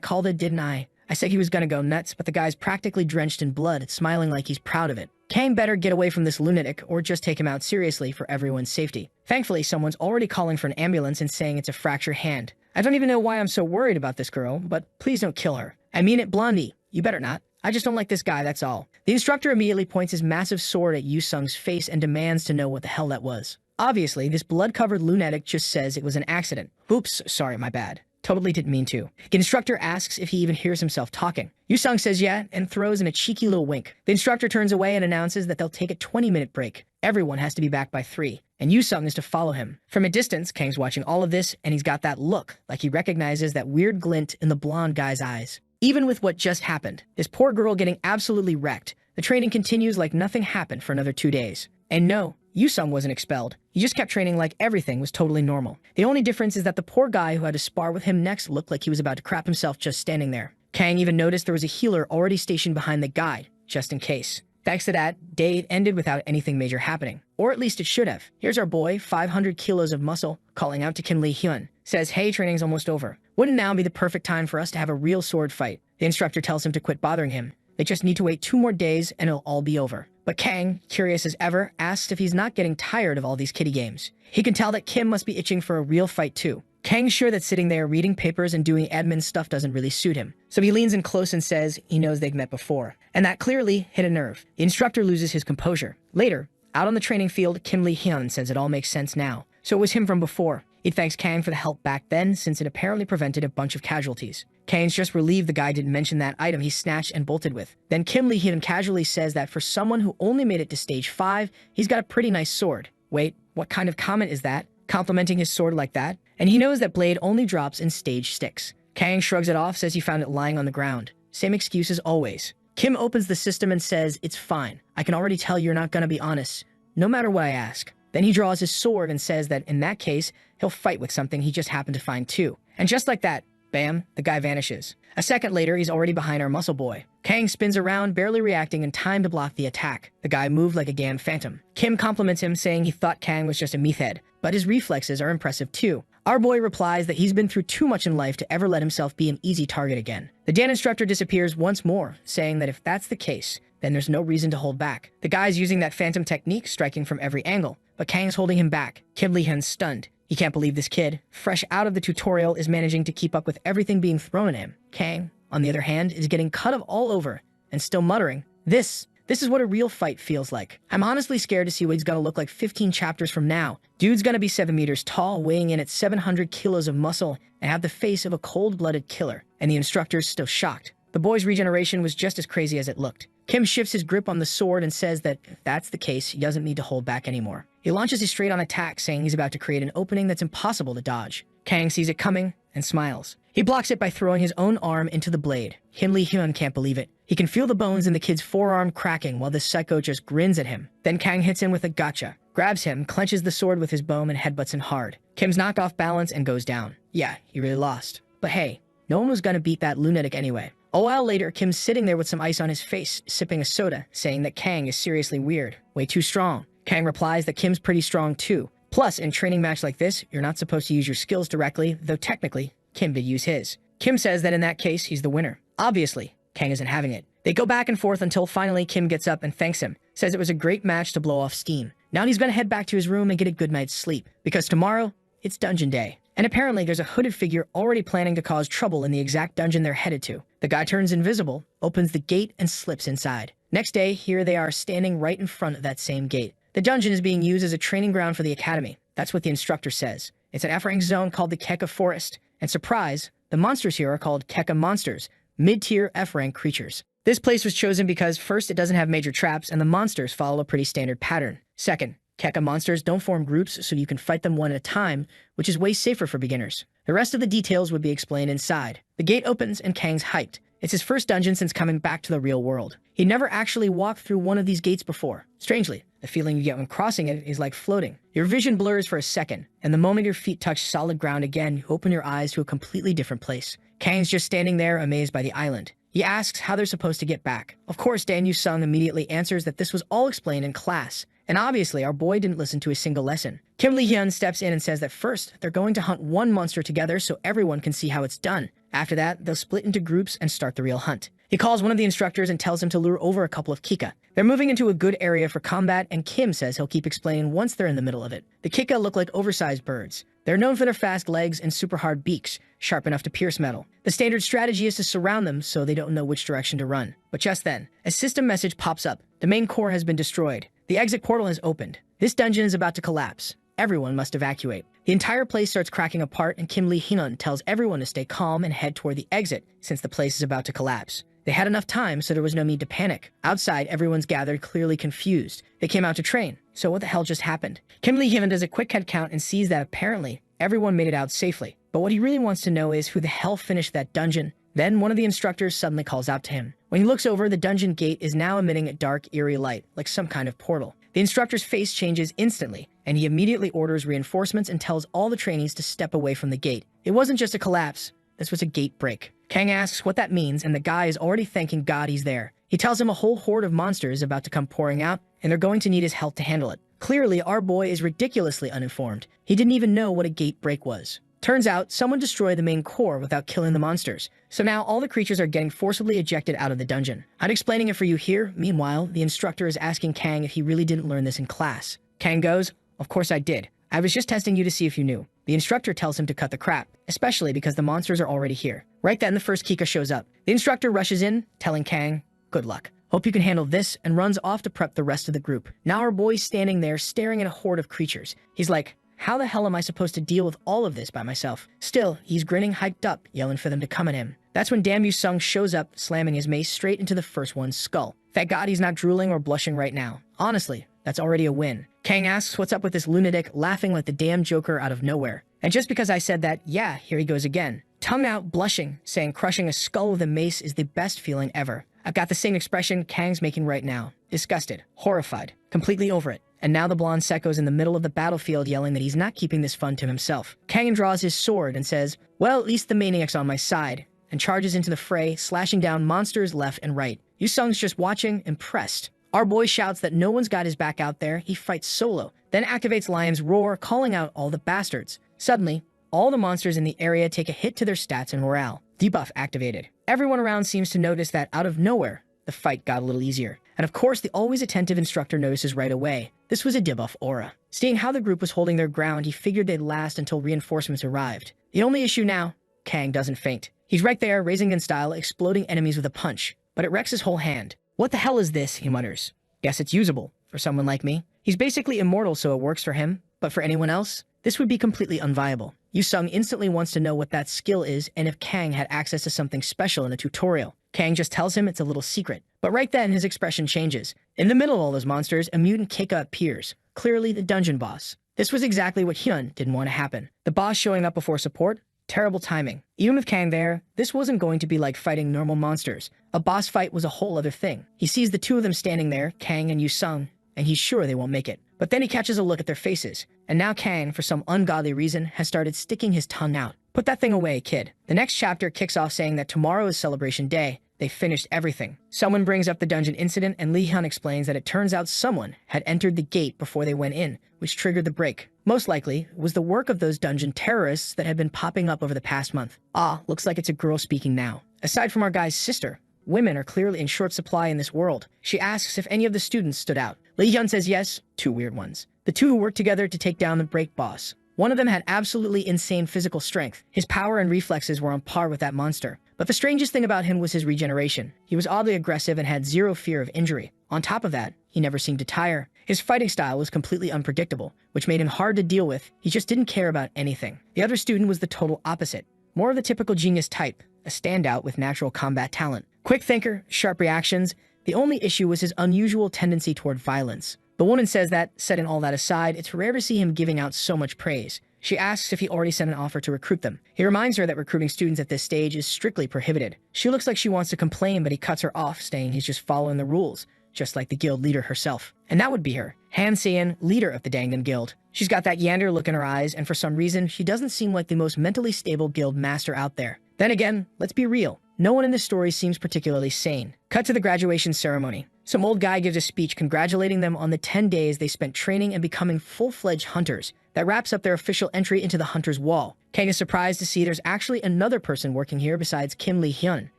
called it, didn't I? I said he was gonna go nuts, but the guy's practically drenched in blood, smiling like he's proud of it. Kang better get away from this lunatic or just take him out seriously for everyone's safety. Thankfully, someone's already calling for an ambulance and saying it's a fractured hand. I don't even know why I'm so worried about this girl, but please don't kill her. I mean it, Blondie. You better not. I just don't like this guy, that's all. The instructor immediately points his massive sword at Yu Sung's face and demands to know what the hell that was. Obviously, this blood-covered lunatic just says it was an accident. Oops, sorry, my bad. Totally didn't mean to. The instructor asks if he even hears himself talking. Yu Sung says yeah, and throws in a cheeky little wink. The instructor turns away and announces that they'll take a 20-minute break. Everyone has to be back by 3, and Yu Sung is to follow him. From a distance, Kang's watching all of this, and he's got that look, like he recognizes that weird glint in the blonde guy's eyes. Even with what just happened, this poor girl getting absolutely wrecked, the training continues like nothing happened for another 2 days. And no, Yu Sung wasn't expelled. He just kept training like everything was totally normal. The only difference is that the poor guy who had to spar with him next looked like he was about to crap himself just standing there. Kang even noticed there was a healer already stationed behind the guide, just in case. Thanks to that, day ended without anything major happening. Or at least it should have. Here's our boy, 500 kilos of muscle, calling out to Kim Lee-hyun. Says, hey, training's almost over. Wouldn't now be the perfect time for us to have a real sword fight? The instructor tells him to quit bothering him. They just need to wait 2 more days and it'll all be over. But Kang, curious as ever, asks if he's not getting tired of all these kiddie games. He can tell that Kim must be itching for a real fight too. Kang's sure that sitting there reading papers and doing admin stuff doesn't really suit him. So he leans in close and says he knows they've met before. And that clearly hit a nerve. The instructor loses his composure. Later, out on the training field, Kim Lee-hyun says it all makes sense now. So it was him from before. He thanks Kang for the help back then since it apparently prevented a bunch of casualties. Kang's just relieved the guy didn't mention that item he snatched and bolted with. Then Kim Lee-hyun casually says that for someone who only made it to stage 5, he's got a pretty nice sword. Wait, what kind of comment is that? Complimenting his sword like that? And he knows that blade only drops in stage 6. Kang shrugs it off, says he found it lying on the ground. Same excuse as always. Kim opens the system and says, it's fine. I can already tell you're not gonna be honest, no matter what I ask. Then he draws his sword and says that in that case, he'll fight with something he just happened to find too. And just like that, bam, the guy vanishes. A second later, he's already behind our muscle boy. Kang spins around, barely reacting in time to block the attack. The guy moved like a damn phantom. Kim compliments him, saying he thought Kang was just a meathead, but his reflexes are impressive too. Our boy replies that he's been through too much in life to ever let himself be an easy target again. The Dan instructor disappears once more, saying that if that's the case, then there's no reason to hold back. The guy's using that phantom technique, striking from every angle, but Kang's holding him back. Kim Lee-hyun's stunned. He can't believe this kid, fresh out of the tutorial, is managing to keep up with everything being thrown at him. Kang, on the other hand, is getting cut of all over and still muttering, This is what a real fight feels like. I'm honestly scared to see what he's gonna look like 15 chapters from now. Dude's gonna be 7 meters tall, weighing in at 700 kilos of muscle, and have the face of a cold-blooded killer. And the instructor's still shocked. The boy's regeneration was just as crazy as it looked. Kim shifts his grip on the sword and says that if that's the case, he doesn't need to hold back anymore. He launches a straight-on attack, saying he's about to create an opening that's impossible to dodge. Kang sees it coming and smiles. He blocks it by throwing his own arm into the blade. Kim Lee-hyun can't believe it. He can feel the bones in the kid's forearm cracking while this psycho just grins at him. Then Kang hits him with a gotcha, grabs him, clenches the sword with his bow and headbutts him hard. Kim's knocked off balance and goes down. Yeah, he really lost. But hey, no one was gonna beat that lunatic anyway. A while later, Kim's sitting there with some ice on his face, sipping a soda, saying that Kang is seriously weird, way too strong. Kang replies that Kim's pretty strong too. Plus, in a training match like this, you're not supposed to use your skills directly, though technically, Kim did use his. Kim says that in that case, he's the winner. Obviously, Kang isn't having it. They go back and forth until finally Kim gets up and thanks him, says it was a great match to blow off steam. Now he's gonna head back to his room and get a good night's sleep, because tomorrow, it's dungeon day. And apparently there's a hooded figure already planning to cause trouble in the exact dungeon they're headed to. The guy turns invisible, opens the gate, and slips inside. Next day, here they are standing right in front of that same gate. The dungeon is being used as a training ground for the academy. That's what the instructor says. It's an F-rank zone called the Keka Forest. And surprise, the monsters here are called Keka Monsters, mid-tier F-rank creatures. This place was chosen because first, it doesn't have major traps, and the monsters follow a pretty standard pattern. Second, Keka monsters don't form groups, so you can fight them one at a time, which is way safer for beginners. The rest of the details would be explained inside. The gate opens and Kang's hyped. It's his first dungeon since coming back to the real world. He'd never actually walked through one of these gates before. Strangely, the feeling you get when crossing it is like floating. Your vision blurs for a second, and the moment your feet touch solid ground again, you open your eyes to a completely different place. Kang's just standing there, amazed by the island. He asks how they're supposed to get back. Of course, Dan Yu-sung immediately answers that this was all explained in class. And obviously, our boy didn't listen to a single lesson. Kim Lee-hyun steps in and says that first, they're going to hunt one monster together so everyone can see how it's done. After that, they'll split into groups and start the real hunt. He calls one of the instructors and tells him to lure over a couple of Kika. They're moving into a good area for combat, and Kim says he'll keep explaining once they're in the middle of it. The Kika look like oversized birds. They're known for their fast legs and super hard beaks, sharp enough to pierce metal. The standard strategy is to surround them so they don't know which direction to run. But just then, a system message pops up. The main core has been destroyed. The exit portal has opened. This dungeon is about to collapse. Everyone must evacuate. The entire place starts cracking apart, and Kim Lee-hyun tells everyone to stay calm and head toward the exit, since the place is about to collapse. They had enough time, so there was no need to panic. Outside, everyone's gathered, clearly confused. They came out to train. So what the hell just happened? Kim Lee-hyun does a quick head count and sees that apparently everyone made it out safely. But what he really wants to know is who the hell finished that dungeon. Then one of the instructors suddenly calls out to him. When he looks over, the dungeon gate is now emitting a dark, eerie light, like some kind of portal. The instructor's face changes instantly, and he immediately orders reinforcements and tells all the trainees to step away from the gate. It wasn't just a collapse. This was a gate break. Kang asks what that means, and the guy is already thanking God he's there. He tells him a whole horde of monsters is about to come pouring out, and they're going to need his help to handle it. Clearly, our boy is ridiculously uninformed. He didn't even know what a gate break was. Turns out, someone destroyed the main core without killing the monsters. So now all the creatures are getting forcibly ejected out of the dungeon. I'm explaining it for you here. Meanwhile, the instructor is asking Kang if he really didn't learn this in class. Kang goes, "Of course I did. I was just testing you to see if you knew." The instructor tells him to cut the crap, especially because the monsters are already here. Right then, the first Kika shows up. The instructor rushes in, telling Kang, "Good luck. Hope you can handle this," and runs off to prep the rest of the group. Now our boy's standing there staring at a horde of creatures. He's like, how the hell am I supposed to deal with all of this by myself? Still, he's grinning hyped up, yelling for them to come at him. That's when Damn Sung shows up, slamming his mace straight into the first one's skull. Thank God he's not drooling or blushing right now. Honestly, that's already a win. Kang asks what's up with this lunatic, laughing like the damn Joker out of nowhere. And just because I said that, yeah, here he goes again. Tongue out, blushing, saying crushing a skull with a mace is the best feeling ever. I've got the same expression Kang's making right now. Disgusted, horrified, completely over it. And now the blonde Sekko's in the middle of the battlefield yelling that he's not keeping this fun to himself. Kang draws his sword and says, "Well, at least the maniac's on my side," and charges into the fray, slashing down monsters left and right. Sung's just watching, impressed. Our boy shouts that no one's got his back out there. He fights solo, then activates Lion's Roar, calling out all the bastards. Suddenly, all the monsters in the area take a hit to their stats and morale. Debuff activated. Everyone around seems to notice that out of nowhere, the fight got a little easier. And of course, the always attentive instructor notices right away. This was a debuff aura. Seeing how the group was holding their ground, he figured they'd last until reinforcements arrived. The only issue now, Kang doesn't faint. He's right there, Rasengan style, exploding enemies with a punch. But it wrecks his whole hand. "What the hell is this?" he mutters. "Guess it's usable for someone like me." He's basically immortal, so it works for him. But for anyone else, this would be completely unviable. Sung instantly wants to know what that skill is and if Kang had access to something special in the tutorial. Kang just tells him it's a little secret. But right then, his expression changes. In the middle of all those monsters, a mutant Kika appears. Clearly the dungeon boss. This was exactly what Hyun didn't want to happen. The boss showing up before support? Terrible timing. Even with Kang there, this wasn't going to be like fighting normal monsters. A boss fight was a whole other thing. He sees the two of them standing there, Kang and Sung, and he's sure they won't make it. But then he catches a look at their faces. And now Kang, for some ungodly reason, has started sticking his tongue out. "Put that thing away, kid." The next chapter kicks off saying that tomorrow is Celebration Day. They finished everything. Someone brings up the dungeon incident, and Lee Hyun explains that it turns out someone had entered the gate before they went in, which triggered the break. Most likely, it was the work of those dungeon terrorists that had been popping up over the past month. Looks like it's a girl speaking now. Aside from our guy's sister, women are clearly in short supply in this world. She asks if any of the students stood out. Lee Hyun says yes, 2 weird ones. The 2 who worked together to take down the break boss. One of them had absolutely insane physical strength. His power and reflexes were on par with that monster. But the strangest thing about him was his regeneration. He was oddly aggressive and had zero fear of injury. On top of that, he never seemed to tire. His fighting style was completely unpredictable, which made him hard to deal with. He just didn't care about anything. The other student was the total opposite. More of the typical genius type, a standout with natural combat talent. Quick thinker, sharp reactions. The only issue was his unusual tendency toward violence. The woman says that, setting all that aside, it's rare to see him giving out so much praise. She asks if he already sent an offer to recruit them. He reminds her that recruiting students at this stage is strictly prohibited. She looks like she wants to complain, but he cuts her off, saying he's just following the rules, just like the guild leader herself. And that would be her, Han Se-in, leader of the Dangdom Guild. She's got that yander look in her eyes, and for some reason, she doesn't seem like the most mentally stable guild master out there. Then again, let's be real. No one in this story seems particularly sane. Cut to the graduation ceremony. Some old guy gives a speech congratulating them on the 10 days they spent training and becoming full-fledged hunters. That wraps up their official entry into the Hunter's Wall. Kang is surprised to see there's actually another person working here besides Kim Lee Hyun.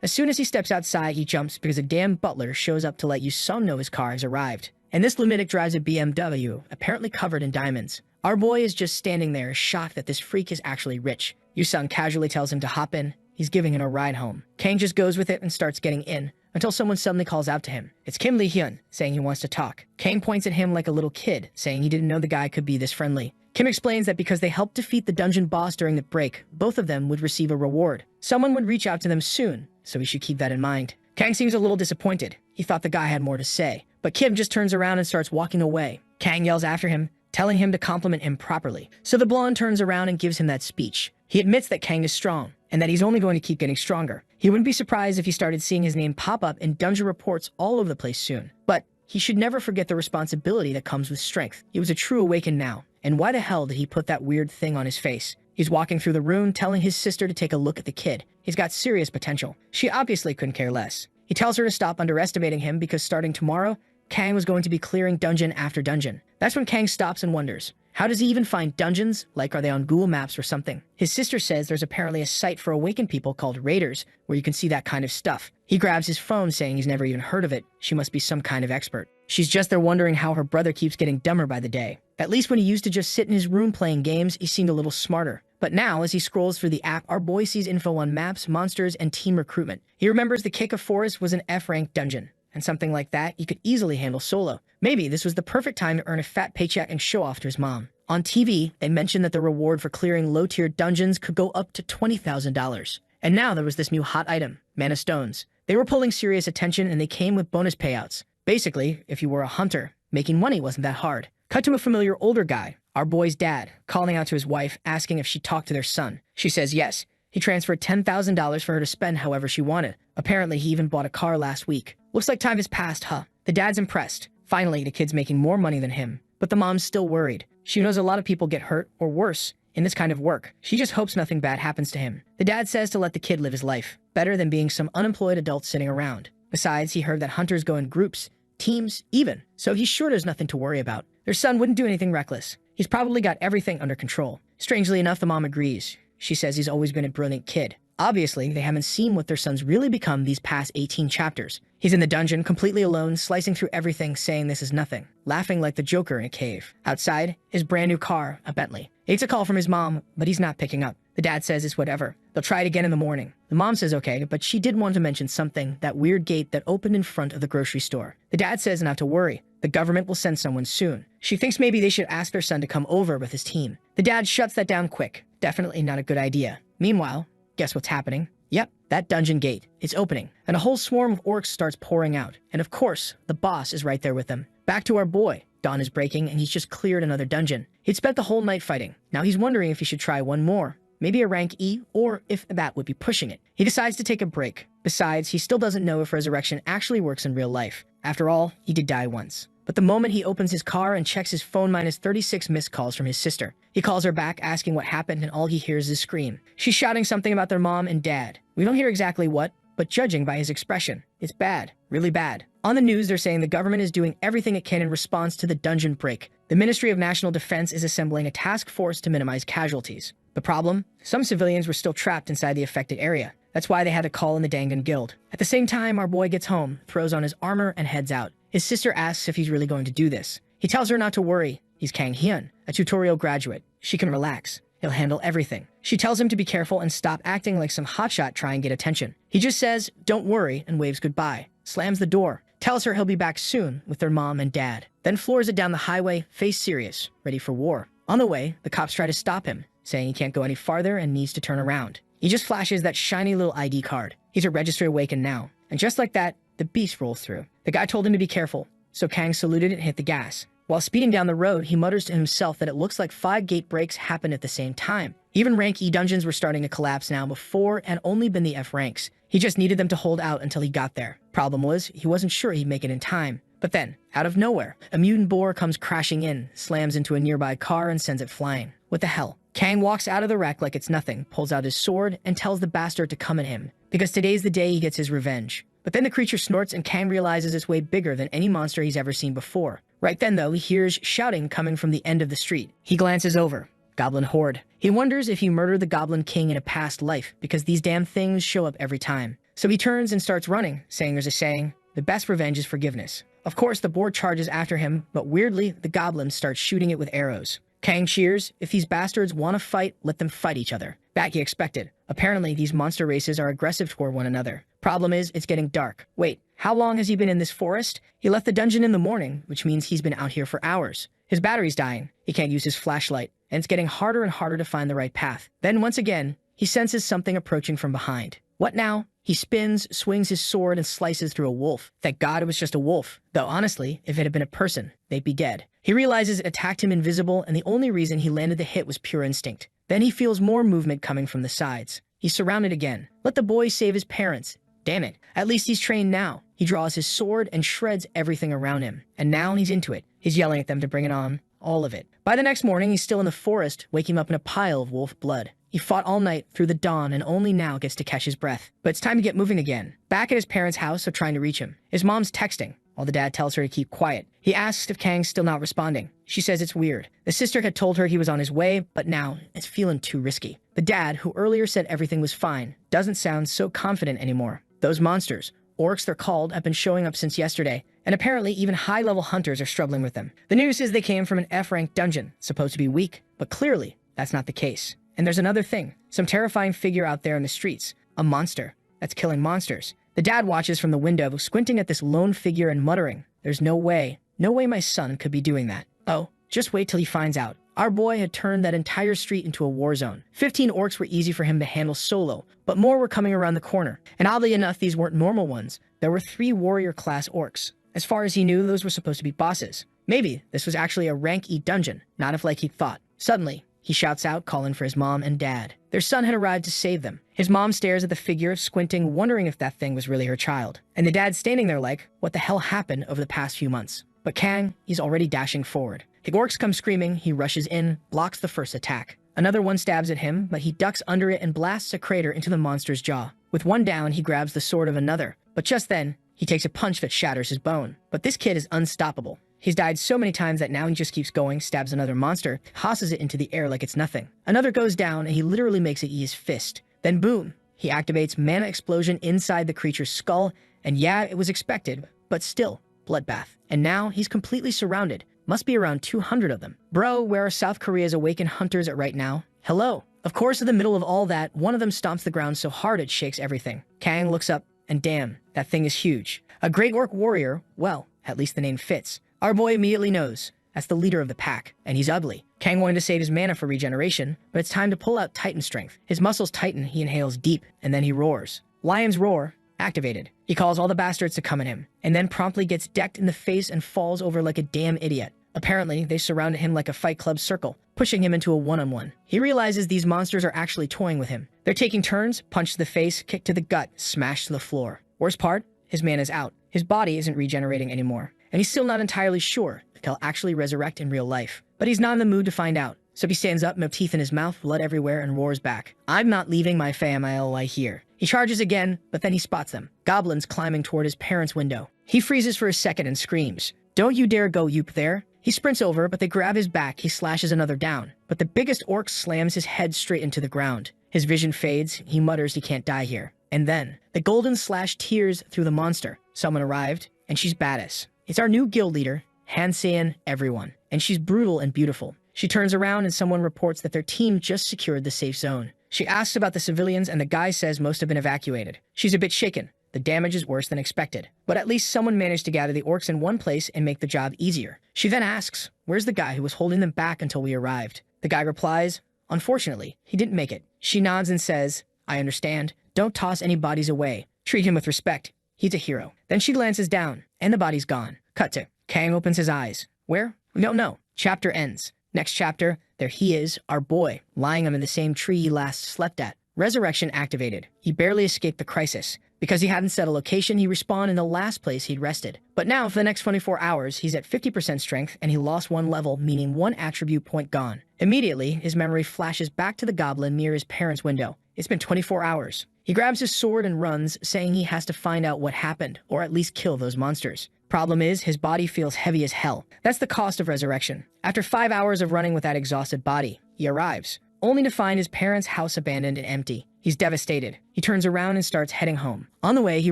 As soon as he steps outside, he jumps because a damn butler shows up to let Sung know his car has arrived. And this lunatic drives a BMW, apparently covered in diamonds. Our boy is just standing there, shocked that this freak is actually rich. Sung casually tells him to hop in. He's giving him a ride home. Kang just goes with it and starts getting in, until someone suddenly calls out to him. It's Kim Lee Hyun, saying he wants to talk. Kang points at him like a little kid, saying he didn't know the guy could be this friendly. Kim explains that because they helped defeat the dungeon boss during the break, both of them would receive a reward. Someone would reach out to them soon, so he should keep that in mind. Kang seems a little disappointed. He thought the guy had more to say. But Kim just turns around and starts walking away. Kang yells after him, telling him to compliment him properly. So the blonde turns around and gives him that speech. He admits that Kang is strong, and that he's only going to keep getting stronger. He wouldn't be surprised if he started seeing his name pop up in dungeon reports all over the place soon. But he should never forget the responsibility that comes with strength. He was a true awakened now. And why the hell did he put that weird thing on his face? He's walking through the room, telling his sister to take a look at the kid. He's got serious potential. She obviously couldn't care less. He tells her to stop underestimating him because starting tomorrow, Kang was going to be clearing dungeon after dungeon. That's when Kang stops and wonders, how does he even find dungeons? Like, are they on Google Maps or something? His sister says there's apparently a site for awakened people called Raiders where you can see that kind of stuff. He grabs his phone saying he's never even heard of it. She must be some kind of expert. She's just there wondering how her brother keeps getting dumber by the day. At least when he used to just sit in his room playing games, he seemed a little smarter. But now, as he scrolls through the app, our boy sees info on maps, monsters, and team recruitment. He remembers the Kick of Forest was an F-ranked dungeon, and something like that you could easily handle solo. Maybe this was the perfect time to earn a fat paycheck and show off to his mom. On TV, they mentioned that the reward for clearing low-tier dungeons could go up to $20,000. And now there was this new hot item, Mana Stones. They were pulling serious attention and they came with bonus payouts. Basically, if you were a hunter, making money wasn't that hard. Cut to a familiar older guy, our boy's dad, calling out to his wife, asking if she talked to their son. She says yes. He transferred $10,000 for her to spend however she wanted. Apparently, he even bought a car last week. Looks like time has passed, huh? The dad's impressed. Finally, the kid's making more money than him. But the mom's still worried. She knows a lot of people get hurt, or worse, in this kind of work. She just hopes nothing bad happens to him. The dad says to let the kid live his life, better than being some unemployed adult sitting around. Besides, he heard that hunters go in groups, teams, even, so he's sure there's nothing to worry about. Their son wouldn't do anything reckless. He's probably got everything under control. Strangely enough, the mom agrees. She says he's always been a brilliant kid. Obviously, they haven't seen what their son's really become these past 18 chapters. He's in the dungeon, completely alone, slicing through everything, saying this is nothing, laughing like the Joker in a cave. Outside, his brand new car, a Bentley. He gets a call from his mom, but he's not picking up. The dad says it's whatever. They'll try it again in the morning. The mom says okay, but she did want to mention something, that weird gate that opened in front of the grocery store. The dad says not to worry. The government will send someone soon. She thinks maybe they should ask their son to come over with his team. The dad shuts that down quick. Definitely not a good idea. Meanwhile, guess what's happening? Yep, that dungeon gate. It's opening, and a whole swarm of orcs starts pouring out. And of course, the boss is right there with them. Back to our boy. Dawn is breaking, and he's just cleared another dungeon. He'd spent the whole night fighting. Now he's wondering if he should try one more. Maybe a rank E, or if that would be pushing it. He decides to take a break. Besides, he still doesn't know if resurrection actually works in real life. After all, he did die once. But the moment he opens his car and checks his phone, minus 36 missed calls from his sister. He calls her back asking what happened, and all he hears is a scream. She's shouting something about their mom and dad. We don't hear exactly what, but judging by his expression, it's bad. Really bad. On the news, they're saying the government is doing everything it can in response to the dungeon break. The Ministry of National Defense is assembling a task force to minimize casualties. The problem? Some civilians were still trapped inside the affected area. That's why they had to call in the Dangan Guild. At the same time, our boy gets home, throws on his armor, and heads out. His sister asks if he's really going to do this. He tells her not to worry. He's Kang Hyun, a tutorial graduate. She can relax. He'll handle everything. She tells him to be careful and stop acting like some hotshot trying to get attention. He just says, don't worry, and waves goodbye. Slams the door. Tells her he'll be back soon with their mom and dad. Then floors it down the highway, face serious, ready for war. On the way, the cops try to stop him, saying he can't go any farther and needs to turn around. He just flashes that shiny little ID card. He's a registered awakened now. And just like that, the beast rolls through. The guy told him to be careful, so Kang saluted and hit the gas. While speeding down the road, he mutters to himself that it looks like 5 gate breaks happened at the same time. Even rank E dungeons were starting to collapse now before and only been the F ranks. He just needed them to hold out until he got there. Problem was, he wasn't sure he'd make it in time. But then, out of nowhere, a mutant boar comes crashing in, slams into a nearby car and sends it flying. What the hell? Kang walks out of the wreck like it's nothing, pulls out his sword, and tells the bastard to come at him. Because today's the day he gets his revenge. But then the creature snorts and Kang realizes it's way bigger than any monster he's ever seen before. Right then, though, he hears shouting coming from the end of the street. He glances over. Goblin horde. He wonders if he murdered the Goblin King in a past life, because these damn things show up every time. So he turns and starts running, saying there's a saying, the best revenge is forgiveness. Of course, the boar charges after him, but weirdly, the goblins start shooting it with arrows. Kang cheers. If these bastards want to fight, let them fight each other. That he expected. Apparently, these monster races are aggressive toward one another. Problem is, it's getting dark. Wait, how long has he been in this forest? He left the dungeon in the morning, which means he's been out here for hours. His battery's dying. He can't use his flashlight, and it's getting harder and harder to find the right path. Then once again, he senses something approaching from behind. What now? He spins, swings his sword, and slices through a wolf. Thank God it was just a wolf. Though honestly, if it had been a person, they'd be dead. He realizes it attacked him invisible, and the only reason he landed the hit was pure instinct. Then he feels more movement coming from the sides. He's surrounded again. Let the boy save his parents. Damn it. At least he's trained now. He draws his sword and shreds everything around him. And now he's into it. He's yelling at them to bring it on. All of it. By the next morning, he's still in the forest, waking up in a pile of wolf blood. He fought all night through the dawn and only now gets to catch his breath. But it's time to get moving again. Back at his parents' house, they're trying to reach him. His mom's texting, while the dad tells her to keep quiet. He asks if Kang's still not responding. She says it's weird. The sister had told her he was on his way, but now it's feeling too risky. The dad, who earlier said everything was fine, doesn't sound so confident anymore. Those monsters, orcs they're called, have been showing up since yesterday, and apparently even high-level hunters are struggling with them. The news says they came from an F-ranked dungeon, supposed to be weak, but clearly that's not the case. And there's another thing, some terrifying figure out there in the streets, a monster that's killing monsters. The dad watches from the window, squinting at this lone figure and muttering, "There's no way my son could be doing that." Oh, just wait till he finds out. Our boy had turned that entire street into a war zone. 15 orcs were easy for him to handle solo, but more were coming around the corner. And oddly enough, these weren't normal ones. There were 3 warrior-class orcs. As far as he knew, those were supposed to be bosses. Maybe this was actually a rank E dungeon, not if like he thought. Suddenly, he shouts out, calling for his mom and dad. Their son had arrived to save them. His mom stares at the figure, squinting, wondering if that thing was really her child. And the dad's standing there like, what the hell happened over the past few months? But Kang, he's already dashing forward. The orcs come screaming, he rushes in, blocks the first attack. Another one stabs at him, but he ducks under it and blasts a crater into the monster's jaw. With one down, he grabs the sword of another. But just then, he takes a punch that shatters his bone. But this kid is unstoppable. He's died so many times that now he just keeps going, stabs another monster, tosses it into the air like it's nothing. Another goes down, and he literally makes it eat his fist. Then boom, he activates mana explosion inside the creature's skull, and yeah, it was expected, but still, bloodbath. And now he's completely surrounded. Must be around 200 of them. Bro, where are South Korea's awakened hunters at right now? Hello? Of course, in the middle of all that, one of them stomps the ground so hard it shakes everything. Kang looks up, and damn, that thing is huge. A great orc warrior, well, at least the name fits. Our boy immediately knows. That's the leader of the pack, and he's ugly. Kang wanted to save his mana for regeneration, but it's time to pull out Titan strength. His muscles tighten, he inhales deep, and then he roars. Lion's roar activated. He calls all the bastards to come at him, and then promptly gets decked in the face and falls over like a damn idiot. Apparently, they surrounded him like a Fight Club circle, pushing him into a one-on-one. He realizes these monsters are actually toying with him. They're taking turns, punch to the face, kick to the gut, smash to the floor. Worst part, his mana's out. His body isn't regenerating anymore, and he's still not entirely sure if he'll actually resurrect in real life. But he's not in the mood to find out, so he stands up, no teeth in his mouth, blood everywhere, and roars back. "I'm not leaving my family here." He charges again, but then he spots them. Goblins climbing toward his parents' window. He freezes for a second and screams, "Don't you dare go yoop there." He sprints over, but they grab his back. He slashes another down. But the biggest orc slams his head straight into the ground. His vision fades. He mutters he can't die here. And then, the golden slash tears through the monster. Someone arrived, and she's badass. It's our new guild leader, Han-Seon everyone. And she's brutal and beautiful. She turns around and someone reports that their team just secured the safe zone. She asks about the civilians, and the guy says most have been evacuated. She's a bit shaken. The damage is worse than expected. But at least someone managed to gather the orcs in one place and make the job easier. She then asks, "Where's the guy who was holding them back until we arrived?" The guy replies, "Unfortunately, he didn't make it." She nods and says, "I understand. Don't toss any bodies away. Treat him with respect. He's a hero." Then she glances down, and the body's gone. Cut to Kang opens his eyes. Where? We don't know. Chapter ends. Next chapter, there he is, our boy, lying under the same tree he last slept at. Resurrection activated. He barely escaped the crisis. Because he hadn't set a location, he respawned in the last place he'd rested. But now, for the next 24 hours, he's at 50% strength, and he lost 1 level, meaning 1 attribute point gone. Immediately, his memory flashes back to the goblin near his parents' window. It's been 24 hours. He grabs his sword and runs, saying he has to find out what happened, or at least kill those monsters. Problem is, his body feels heavy as hell. That's the cost of resurrection. After 5 hours of running with that exhausted body, he arrives, only to find his parents' house abandoned and empty. He's devastated. He turns around and starts heading home. On the way, he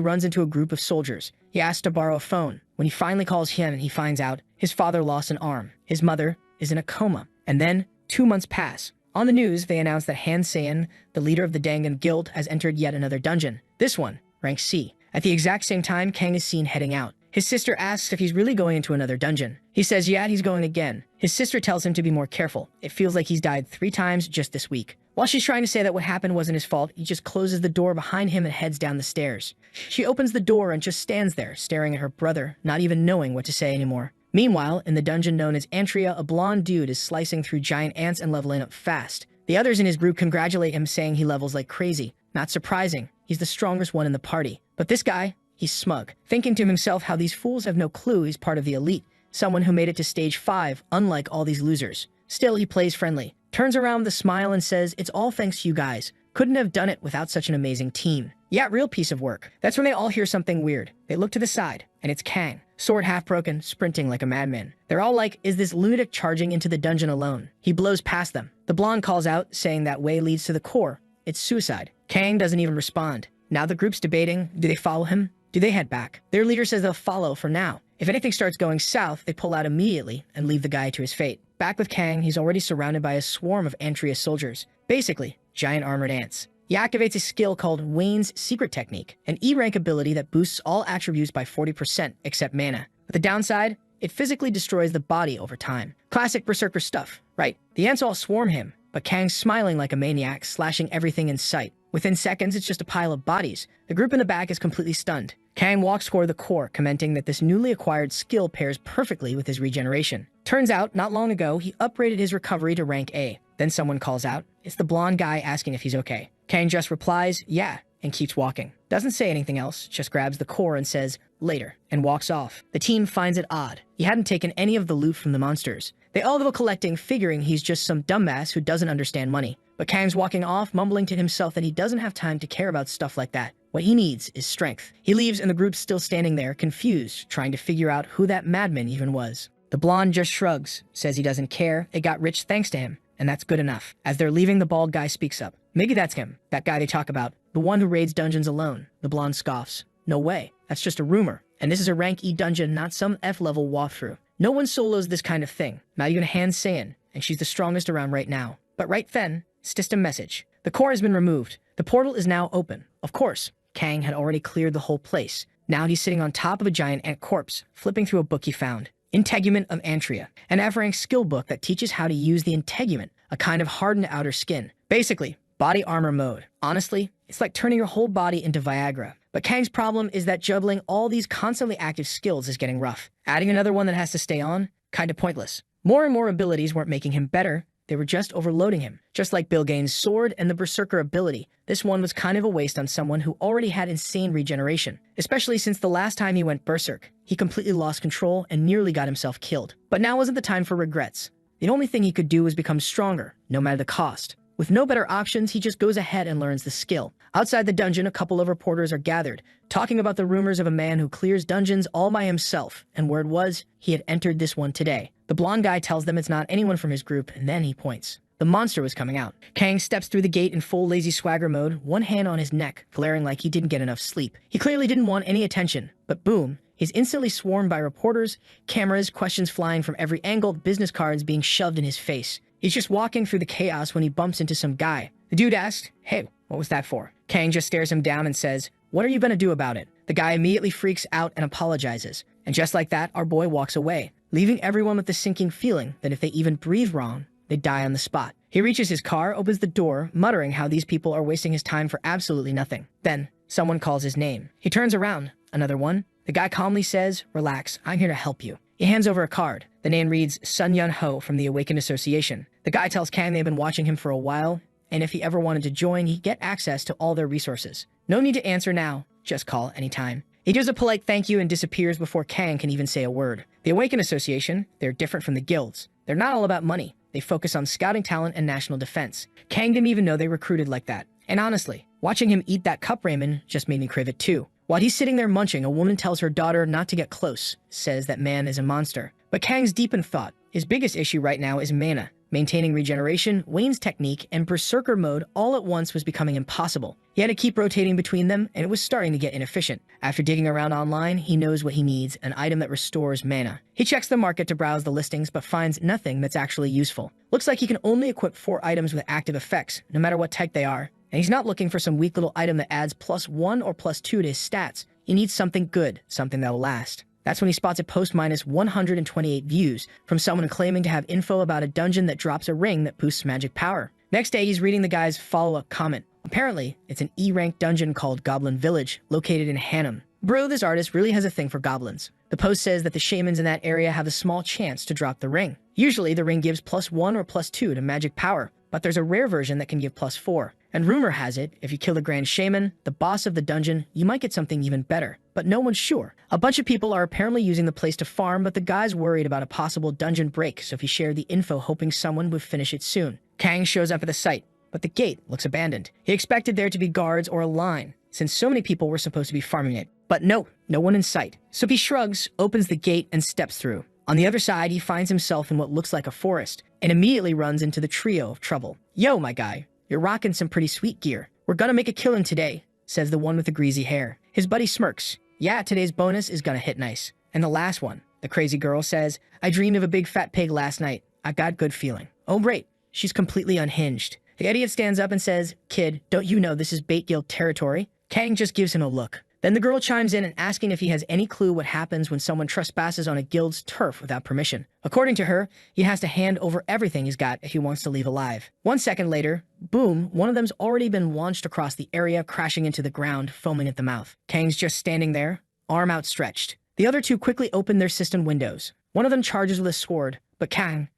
runs into a group of soldiers. He asks to borrow a phone. When he finally calls him, he finds out his father lost an arm. His mother is in a coma. And then, 2 months pass. On the news, they announce that Han-Seon, the leader of the Dangan Guild, has entered yet another dungeon. This one, rank C. At the exact same time, Kang is seen heading out. His sister asks if he's really going into another dungeon. He says, yeah, he's going again. His sister tells him to be more careful. It feels like he's died 3 times just this week. While she's trying to say that what happened wasn't his fault, he just closes the door behind him and heads down the stairs. She opens the door and just stands there, staring at her brother, not even knowing what to say anymore. Meanwhile, in the dungeon known as Antria, a blonde dude is slicing through giant ants and leveling up fast. The others in his group congratulate him, saying he levels like crazy. Not surprising, he's the strongest one in the party. But this guy, he's smug, thinking to himself how these fools have no clue he's part of the elite, someone who made it to stage 5, unlike all these losers. Still, he plays friendly. turns around with a smile and says, "It's all thanks to you guys. Couldn't have done it without such an amazing team." Yeah, real piece of work. That's when they all hear something weird. They look to the side, and it's Kang, sword half broken, sprinting like a madman. They're all like, is this lunatic charging into the dungeon alone? He blows past them. The blonde calls out, saying that way leads to the core. It's suicide. Kang doesn't even respond. Now the group's debating, do they follow him? Do they head back? Their leader says they'll follow for now. If anything starts going south, they pull out immediately and leave the guy to his fate. Back with Kang, he's already surrounded by a swarm of Antria soldiers. Basically, giant armored ants. He activates a skill called Wayne's Secret Technique, an E-rank ability that boosts all attributes by 40% except mana. But the downside, it physically destroys the body over time. Classic berserker stuff, right? The ants all swarm him, but Kang's smiling like a maniac, slashing everything in sight. Within seconds, it's just a pile of bodies. The group in the back is completely stunned. Kang walks toward the core, commenting that this newly acquired skill pairs perfectly with his regeneration. Turns out, not long ago, he upgraded his recovery to rank A. Then someone calls out. It's the blonde guy asking if he's okay. Kang just replies, yeah, and keeps walking. Doesn't say anything else, just grabs the core and says, later, and walks off. The team finds it odd. He hadn't taken any of the loot from the monsters. They all go collecting, figuring he's just some dumbass who doesn't understand money. But Kang's walking off, mumbling to himself that he doesn't have time to care about stuff like that. What he needs is strength. He leaves and the group's still standing there, confused, trying to figure out who that madman even was. The blonde just shrugs, says he doesn't care, they got rich thanks to him, and that's good enough. As they're leaving, the bald guy speaks up. Maybe that's him, that guy they talk about, the one who raids dungeons alone. The blonde scoffs. No way, that's just a rumor. And this is a rank E dungeon, not some F-level walkthrough. No one solos this kind of thing, not even Han Sayin, and she's the strongest around right now. But right then, it's just a message. The core has been removed. The portal is now open. Of course, Kang had already cleared the whole place. Now he's sitting on top of a giant ant corpse, flipping through a book he found. Integument of Antria, an F-rank skill book that teaches how to use the integument, a kind of hardened outer skin. Basically, body armor mode. Honestly, it's like turning your whole body into Viagra. But Kang's problem is that juggling all these constantly active skills is getting rough. Adding another one that has to stay on, kinda pointless. More and more abilities weren't making him better, they were just overloading him. Just like Bill Gaines' sword and the Berserker ability, this one was kind of a waste on someone who already had insane regeneration, especially since the last time he went berserk, he completely lost control and nearly got himself killed. But now wasn't the time for regrets. The only thing he could do was become stronger, no matter the cost. With no better options, he just goes ahead and learns the skill. Outside the dungeon, a couple of reporters are gathered, talking about the rumors of a man who clears dungeons all by himself, and word was, he had entered this one today. The blonde guy tells them it's not anyone from his group, and then he points. The monster was coming out. Kang steps through the gate in full lazy swagger mode, one hand on his neck, glaring like he didn't get enough sleep. He clearly didn't want any attention, but boom, he's instantly swarmed by reporters, cameras, questions flying from every angle, business cards being shoved in his face. He's just walking through the chaos when he bumps into some guy. The dude asks, hey, what was that for? Kang just stares him down and says, what are you gonna do about it? The guy immediately freaks out and apologizes. And just like that, our boy walks away, leaving everyone with the sinking feeling that if they even breathe wrong, they die on the spot. He reaches his car, opens the door, muttering how these people are wasting his time for absolutely nothing. Then, someone calls his name. He turns around. Another one. The guy calmly says, relax, I'm here to help you. He hands over a card. The name reads Sun Yun Ho from the Awakened Association. The guy tells Kang they've been watching him for a while, and if he ever wanted to join, he'd get access to all their resources. No need to answer now, just call anytime. He gives a polite thank you and disappears before Kang can even say a word. The Awakened Association, they're different from the guilds. They're not all about money. They focus on scouting talent and national defense. Kang didn't even know they recruited like that. And honestly, watching him eat that cup ramen just made me crave it too. While he's sitting there munching, a woman tells her daughter not to get close, says that man is a monster. But Kang's deep in thought. His biggest issue right now is mana. Maintaining regeneration, Wayne's technique, and berserker mode all at once was becoming impossible. He had to keep rotating between them, and it was starting to get inefficient. After digging around online, he knows what he needs, an item that restores mana. He checks the market to browse the listings, but finds nothing that's actually useful. Looks like he can only equip 4 items with active effects, no matter what type they are. And he's not looking for some weak little item that adds +1 or +2 to his stats. He needs something good, something that'll last. That's when he spots a post minus 128 views from someone claiming to have info about a dungeon that drops a ring that boosts magic power. Next day, he's reading the guy's follow-up comment. Apparently, it's an E-rank dungeon called Goblin Village, located in Hannum. Bro, this artist really has a thing for goblins. The post says that the shamans in that area have a small chance to drop the ring. Usually, the ring gives +1 or +2 to magic power, but there's a rare version that can give +4. And rumor has it, if you kill the Grand Shaman, the boss of the dungeon, you might get something even better. But no one's sure. A bunch of people are apparently using the place to farm, but the guy's worried about a possible dungeon break, so he shared the info hoping someone would finish it soon. Kang shows up at the site, but the gate looks abandoned. He expected there to be guards or a line, since so many people were supposed to be farming it. But no one in sight. So he shrugs, opens the gate, and steps through. On the other side, he finds himself in what looks like a forest, and immediately runs into the trio of trouble. "Yo, my guy, you're rocking some pretty sweet gear. We're gonna make a killing today," says the one with the greasy hair. His buddy smirks. "Yeah, today's bonus is gonna hit nice." And the last one, the crazy girl, says, "I dreamed of a big fat pig last night. I got good feeling." Oh, great. She's completely unhinged. The idiot stands up and says, "Kid, don't you know this is Bait Guild territory?" Kang just gives him a look. Then the girl chimes in and asking if he has any clue what happens when someone trespasses on a guild's turf without permission. According to her, he has to hand over everything he's got if he wants to leave alive. 1 second later, boom, one of them's already been launched across the area, crashing into the ground, foaming at the mouth. Kang's just standing there, arm outstretched. The other two quickly open their cistern windows. One of them charges with a sword, but Kang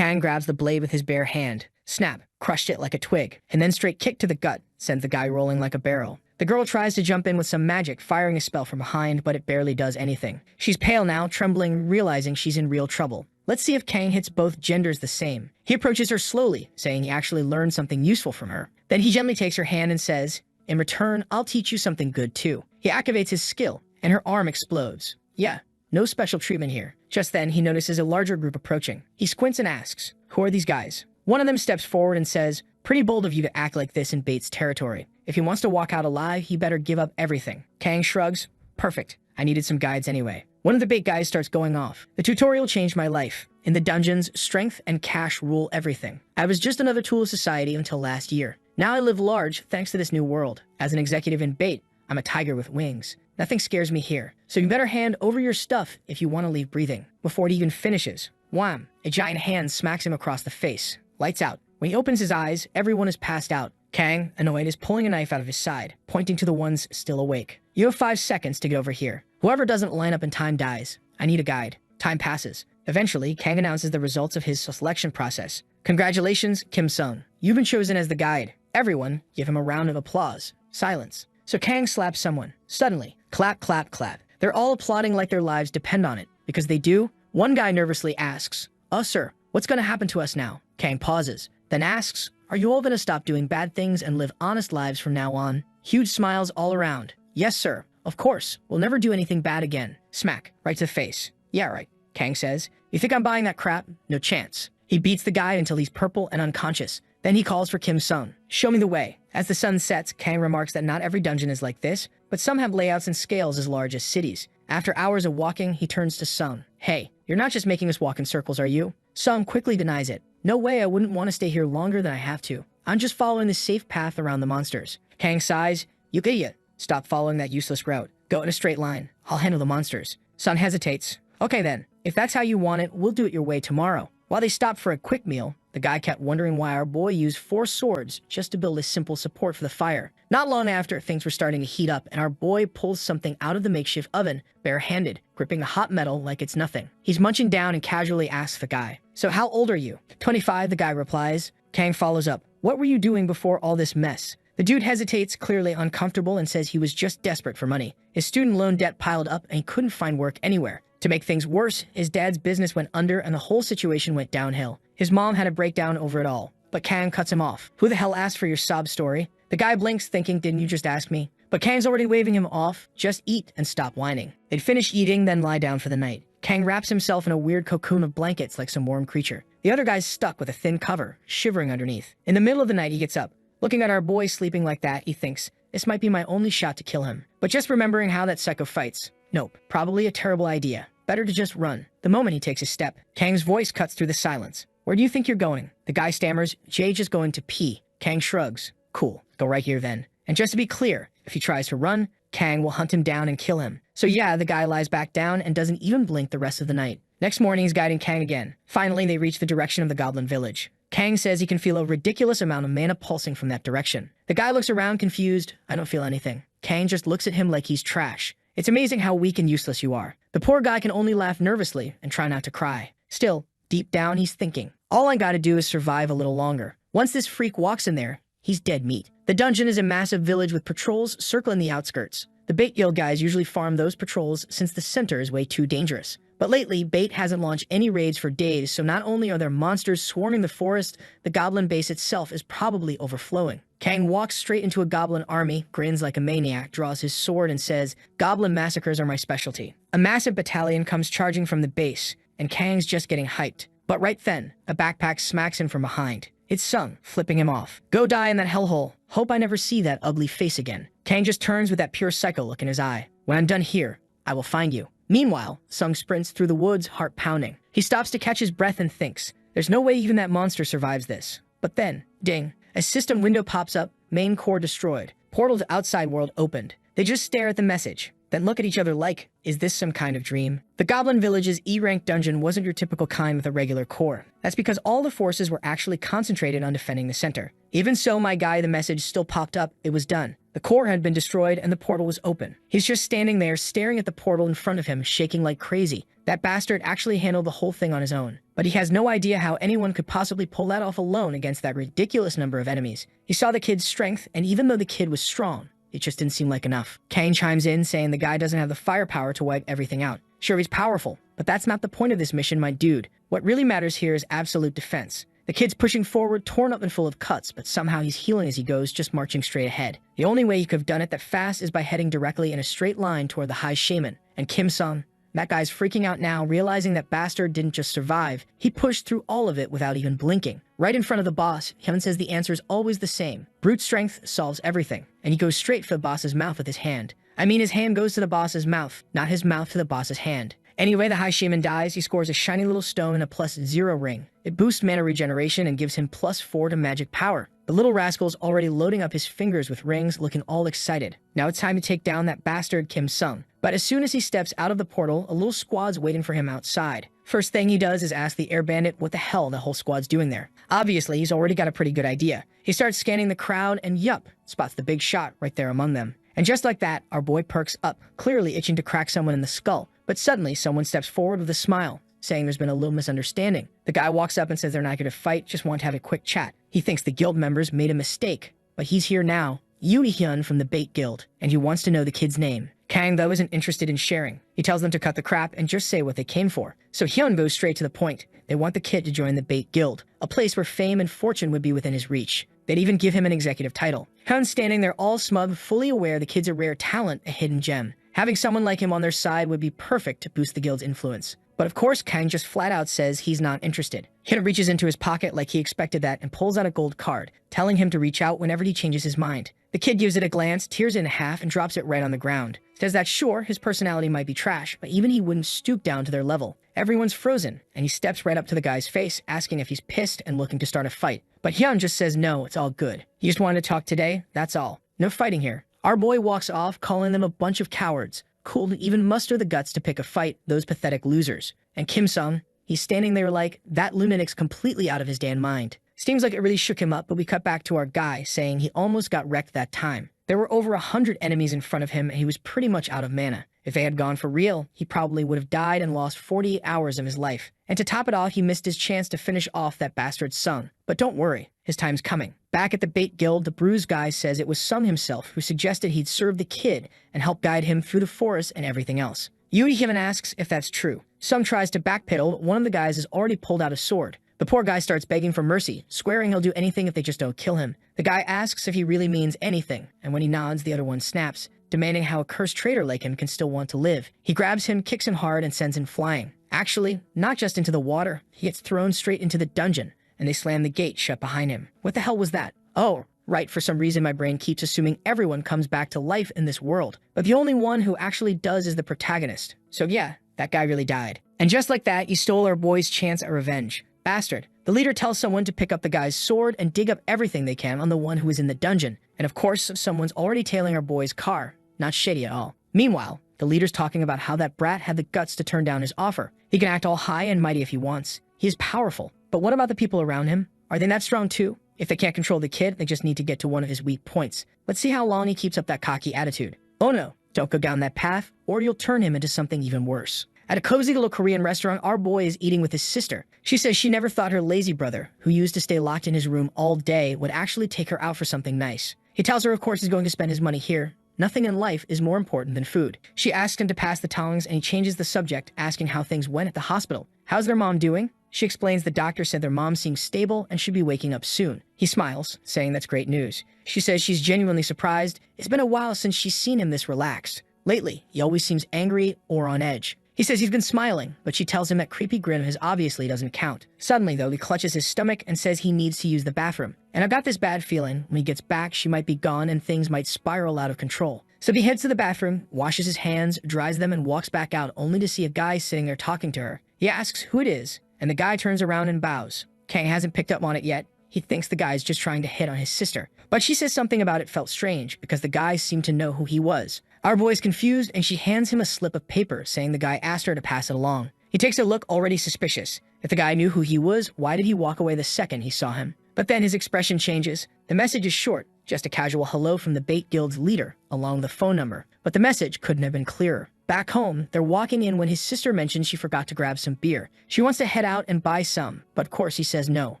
grabs the blade with his bare hand. Snap, crushed it like a twig, and then straight kick to the gut sends the guy rolling like a barrel. The girl tries to jump in with some magic, firing a spell from behind, but it barely does anything. She's pale now, trembling, realizing she's in real trouble. Let's see if Kang hits both genders the same. He approaches her slowly, saying he actually learned something useful from her. Then he gently takes her hand and says, "In return, I'll teach you something good too." He activates his skill, and her arm explodes. Yeah, no special treatment here. Just then, he notices a larger group approaching. He squints and asks, "Who are these guys?" One of them steps forward and says, "Pretty bold of you to act like this in Bait's territory. If he wants to walk out alive, he better give up everything." Kang shrugs. "Perfect. I needed some guides anyway." One of the Bait guys starts going off. "The tutorial changed my life. In the dungeons, strength and cash rule everything. I was just another tool of society until last year. Now I live large thanks to this new world. As an executive in Bait, I'm a tiger with wings. Nothing scares me here. So you better hand over your stuff if you want to leave breathing." Before it even finishes, wham! A giant hand smacks him across the face. Lights out. When he opens his eyes, everyone is passed out. Kang, annoyed, is pulling a knife out of his side, pointing to the ones still awake. "You have 5 seconds to get over here. Whoever doesn't line up in time dies. I need a guide." Time passes. Eventually, Kang announces the results of his selection process. "Congratulations, Kim Sung. You've been chosen as the guide." Everyone give him a round of applause. Silence. So Kang slaps someone. Suddenly, clap, clap, clap. They're all applauding like their lives depend on it. Because they do, one guy nervously asks, Sir, what's going to happen to us now?" Kang pauses, then asks, "Are you all going to stop doing bad things and live honest lives from now on?" Huge smiles all around. "Yes, sir. Of course. We'll never do anything bad again." Smack, right to the face. "Yeah, right," Kang says. "You think I'm buying that crap? No chance." He beats the guy until he's purple and unconscious. Then he calls for Kim Sung. "Show me the way." As the sun sets, Kang remarks that not every dungeon is like this, but some have layouts and scales as large as cities. After hours of walking, he turns to Sung. "Hey, you're not just making us walk in circles, are you?" Sung quickly denies it. "No way, I wouldn't want to stay here longer than I have to. I'm just following the safe path around the monsters." Kang sighs. "You idiot. Stop following that useless route. Go in a straight line. I'll handle the monsters." Sung hesitates. "Okay then, if that's how you want it, we'll do it your way tomorrow." While they stopped for a quick meal, the guy kept wondering why our boy used 4 swords just to build a simple support for the fire. Not long after, things were starting to heat up, and our boy pulls something out of the makeshift oven, barehanded, gripping the hot metal like it's nothing. He's munching down and casually asks the guy, "So how old are you?" 25, the guy replies. Kang follows up, "What were you doing before all this mess?" The dude hesitates, clearly uncomfortable, and says he was just desperate for money. His student loan debt piled up, and he couldn't find work anywhere. To make things worse, his dad's business went under and the whole situation went downhill. His mom had a breakdown over it all. But Kang cuts him off. "Who the hell asked for your sob story?" The guy blinks, thinking, "Didn't you just ask me?" But Kang's already waving him off. "Just eat and stop whining." They'd finish eating, then lie down for the night. Kang wraps himself in a weird cocoon of blankets like some warm creature. The other guy's stuck with a thin cover, shivering underneath. In the middle of the night, he gets up. Looking at our boy sleeping like that, he thinks, this might be my only shot to kill him. But just remembering how that psycho fights, nope, probably a terrible idea. Better to just run. The moment he takes a step, Kang's voice cuts through the silence. "Where do you think you're going?" The guy stammers, "Jay just going to pee." Kang shrugs. "Cool, go right here then." And just to be clear, if he tries to run, Kang will hunt him down and kill him. So yeah, the guy lies back down and doesn't even blink the rest of the night. Next morning, he's guiding Kang again. Finally, they reach the direction of the goblin village. Kang says he can feel a ridiculous amount of mana pulsing from that direction. The guy looks around confused. "I don't feel anything." Kang just looks at him like he's trash. It's amazing how weak and useless you are. The poor guy can only laugh nervously and try not to cry. Still, deep down, he's thinking, all I gotta do is survive a little longer. Once this freak walks in there, he's dead meat. The dungeon is a massive village with patrols circling the outskirts. The Bait Guild guys usually farm those patrols since the center is way too dangerous. But lately, Bait hasn't launched any raids for days, so not only are there monsters swarming the forest, the goblin base itself is probably overflowing. Kang walks straight into a goblin army, grins like a maniac, draws his sword and says, "Goblin massacres are my specialty." A massive battalion comes charging from the base, and Kang's just getting hyped. But right then, a backpack smacks him from behind. It's Sung, flipping him off. "Go die in that hellhole. Hope I never see that ugly face again." Kang just turns with that pure psycho look in his eye. "When I'm done here, I will find you." Meanwhile, Sung sprints through the woods, heart pounding. He stops to catch his breath and thinks, there's no way even that monster survives this. But then, ding, a system window pops up, main core destroyed. Portal to outside world opened. They just stare at the message, then look at each other like, is this some kind of dream? The Goblin Village's E-rank dungeon wasn't your typical kind with a regular core. That's because all the forces were actually concentrated on defending the center. Even so, my guy, the message still popped up, it was done. The core had been destroyed and the portal was open. He's just standing there staring at the portal in front of him, shaking like crazy. That bastard actually handled the whole thing on his own. But he has no idea how anyone could possibly pull that off alone against that ridiculous number of enemies. He saw the kid's strength, and even though the kid was strong, it just didn't seem like enough. Kang chimes in saying the guy doesn't have the firepower to wipe everything out. Sure, he's powerful, but that's not the point of this mission, my dude. What really matters here is absolute defense. The kid's pushing forward, torn up and full of cuts, but somehow he's healing as he goes, just marching straight ahead. The only way he could have done it that fast is by heading directly in a straight line toward the High Shaman. And Kim Sung, that guy's freaking out now, realizing that bastard didn't just survive, he pushed through all of it without even blinking. Right in front of the boss, Hyun says the answer is always the same. Brute strength solves everything. And he goes straight for the boss's mouth with his hand. I mean, his hand goes to the boss's mouth, not his mouth to the boss's hand. Anyway, the High Shaman dies. He scores a shiny little stone and a +0 ring. It boosts mana regeneration and gives him +4 to magic power. The little rascal's already loading up his fingers with rings, looking all excited. Now it's time to take down that bastard Kim Sung. But as soon as he steps out of the portal, a little squad's waiting for him outside. First thing he does is ask the air bandit what the hell the whole squad's doing there. Obviously, he's already got a pretty good idea. He starts scanning the crowd and yup, spots the big shot right there among them. And just like that, our boy perks up, clearly itching to crack someone in the skull. But suddenly, someone steps forward with a smile, saying there's been a little misunderstanding. The guy walks up and says they're not going to fight, just want to have a quick chat. He thinks the guild members made a mistake, but he's here now, Yoonhee Hyun from the Bait Guild, and he wants to know the kid's name. Kang, though, isn't interested in sharing. He tells them to cut the crap and just say what they came for. So Hyun goes straight to the point. They want the kid to join the Bait Guild, a place where fame and fortune would be within his reach. They'd even give him an executive title. Hyun's standing there all smug, fully aware the kid's a rare talent, a hidden gem. Having someone like him on their side would be perfect to boost the guild's influence. But of course, Kang just flat out says he's not interested. Hyun reaches into his pocket like he expected that and pulls out a gold card, telling him to reach out whenever he changes his mind. The kid gives it a glance, tears it in half, and drops it right on the ground. Says that sure, his personality might be trash, but even he wouldn't stoop down to their level. Everyone's frozen, and he steps right up to the guy's face, asking if he's pissed and looking to start a fight. But Hyun just says no, it's all good. He just wanted to talk today, that's all. No fighting here. Our boy walks off, calling them a bunch of cowards. Cool to even muster the guts to pick a fight, those pathetic losers. And Kim Sung, he's standing there like, that lunatic's completely out of his damn mind. Seems like it really shook him up, but we cut back to our guy, saying he almost got wrecked that time. There were over 100 enemies in front of him, and he was pretty much out of mana. If they had gone for real, he probably would have died and lost 48 hours of his life. And to top it off, he missed his chance to finish off that bastard Sung. But don't worry, his time's coming. Back at the Bait Guild, the bruised guy says it was Sung himself who suggested he'd serve the kid and help guide him through the forest and everything else. Yoonhee Hyun asks if that's true. Sung tries to backpedal, but one of the guys has already pulled out a sword. The poor guy starts begging for mercy, swearing he'll do anything if they just don't kill him. The guy asks if he really means anything, and when he nods, the other one snaps, demanding how a cursed traitor like him can still want to live. He grabs him, kicks him hard, and sends him flying. Actually, not just into the water, he gets thrown straight into the dungeon, and they slam the gate shut behind him. What the hell was that? Oh, right, for some reason my brain keeps assuming everyone comes back to life in this world, but the only one who actually does is the protagonist. So yeah, that guy really died. And just like that, he stole our boy's chance at revenge. Bastard. The leader tells someone to pick up the guy's sword and dig up everything they can on the one who is in the dungeon. And of course, someone's already tailing our boy's car. Not shady at all. Meanwhile, the leader's talking about how that brat had the guts to turn down his offer. He can act all high and mighty if he wants. He is powerful. But what about the people around him? Are they that strong too? If they can't control the kid, they just need to get to one of his weak points. Let's see how long he keeps up that cocky attitude. Oh no, don't go down that path, or you'll turn him into something even worse. At a cozy little Korean restaurant, our boy is eating with his sister. She says she never thought her lazy brother, who used to stay locked in his room all day, would actually take her out for something nice. He tells her of course he's going to spend his money here. Nothing in life is more important than food. She asks him to pass the tongs and he changes the subject, asking how things went at the hospital. How's their mom doing? She explains the doctor said their mom seems stable and should be waking up soon. He smiles, saying that's great news. She says she's genuinely surprised. It's been a while since she's seen him this relaxed. Lately, he always seems angry or on edge. He says he's been smiling, but she tells him that creepy grin of his obviously doesn't count. Suddenly, though, he clutches his stomach and says he needs to use the bathroom. And I've got this bad feeling when he gets back, she might be gone and things might spiral out of control. So he heads to the bathroom, washes his hands, dries them, and walks back out only to see a guy sitting there talking to her. He asks who it is, and the guy turns around and bows. Kang hasn't picked up on it yet. He thinks the guy's just trying to hit on his sister. But she says something about it felt strange because the guy seemed to know who he was. Our boy's confused and she hands him a slip of paper saying the guy asked her to pass it along. He takes a look already suspicious. If the guy knew who he was, why did he walk away the second he saw him? But then his expression changes. The message is short, just a casual hello from the Bait Guild's leader along the phone number. But the message couldn't have been clearer. Back home, they're walking in when his sister mentions she forgot to grab some beer. She wants to head out and buy some, but of course he says no.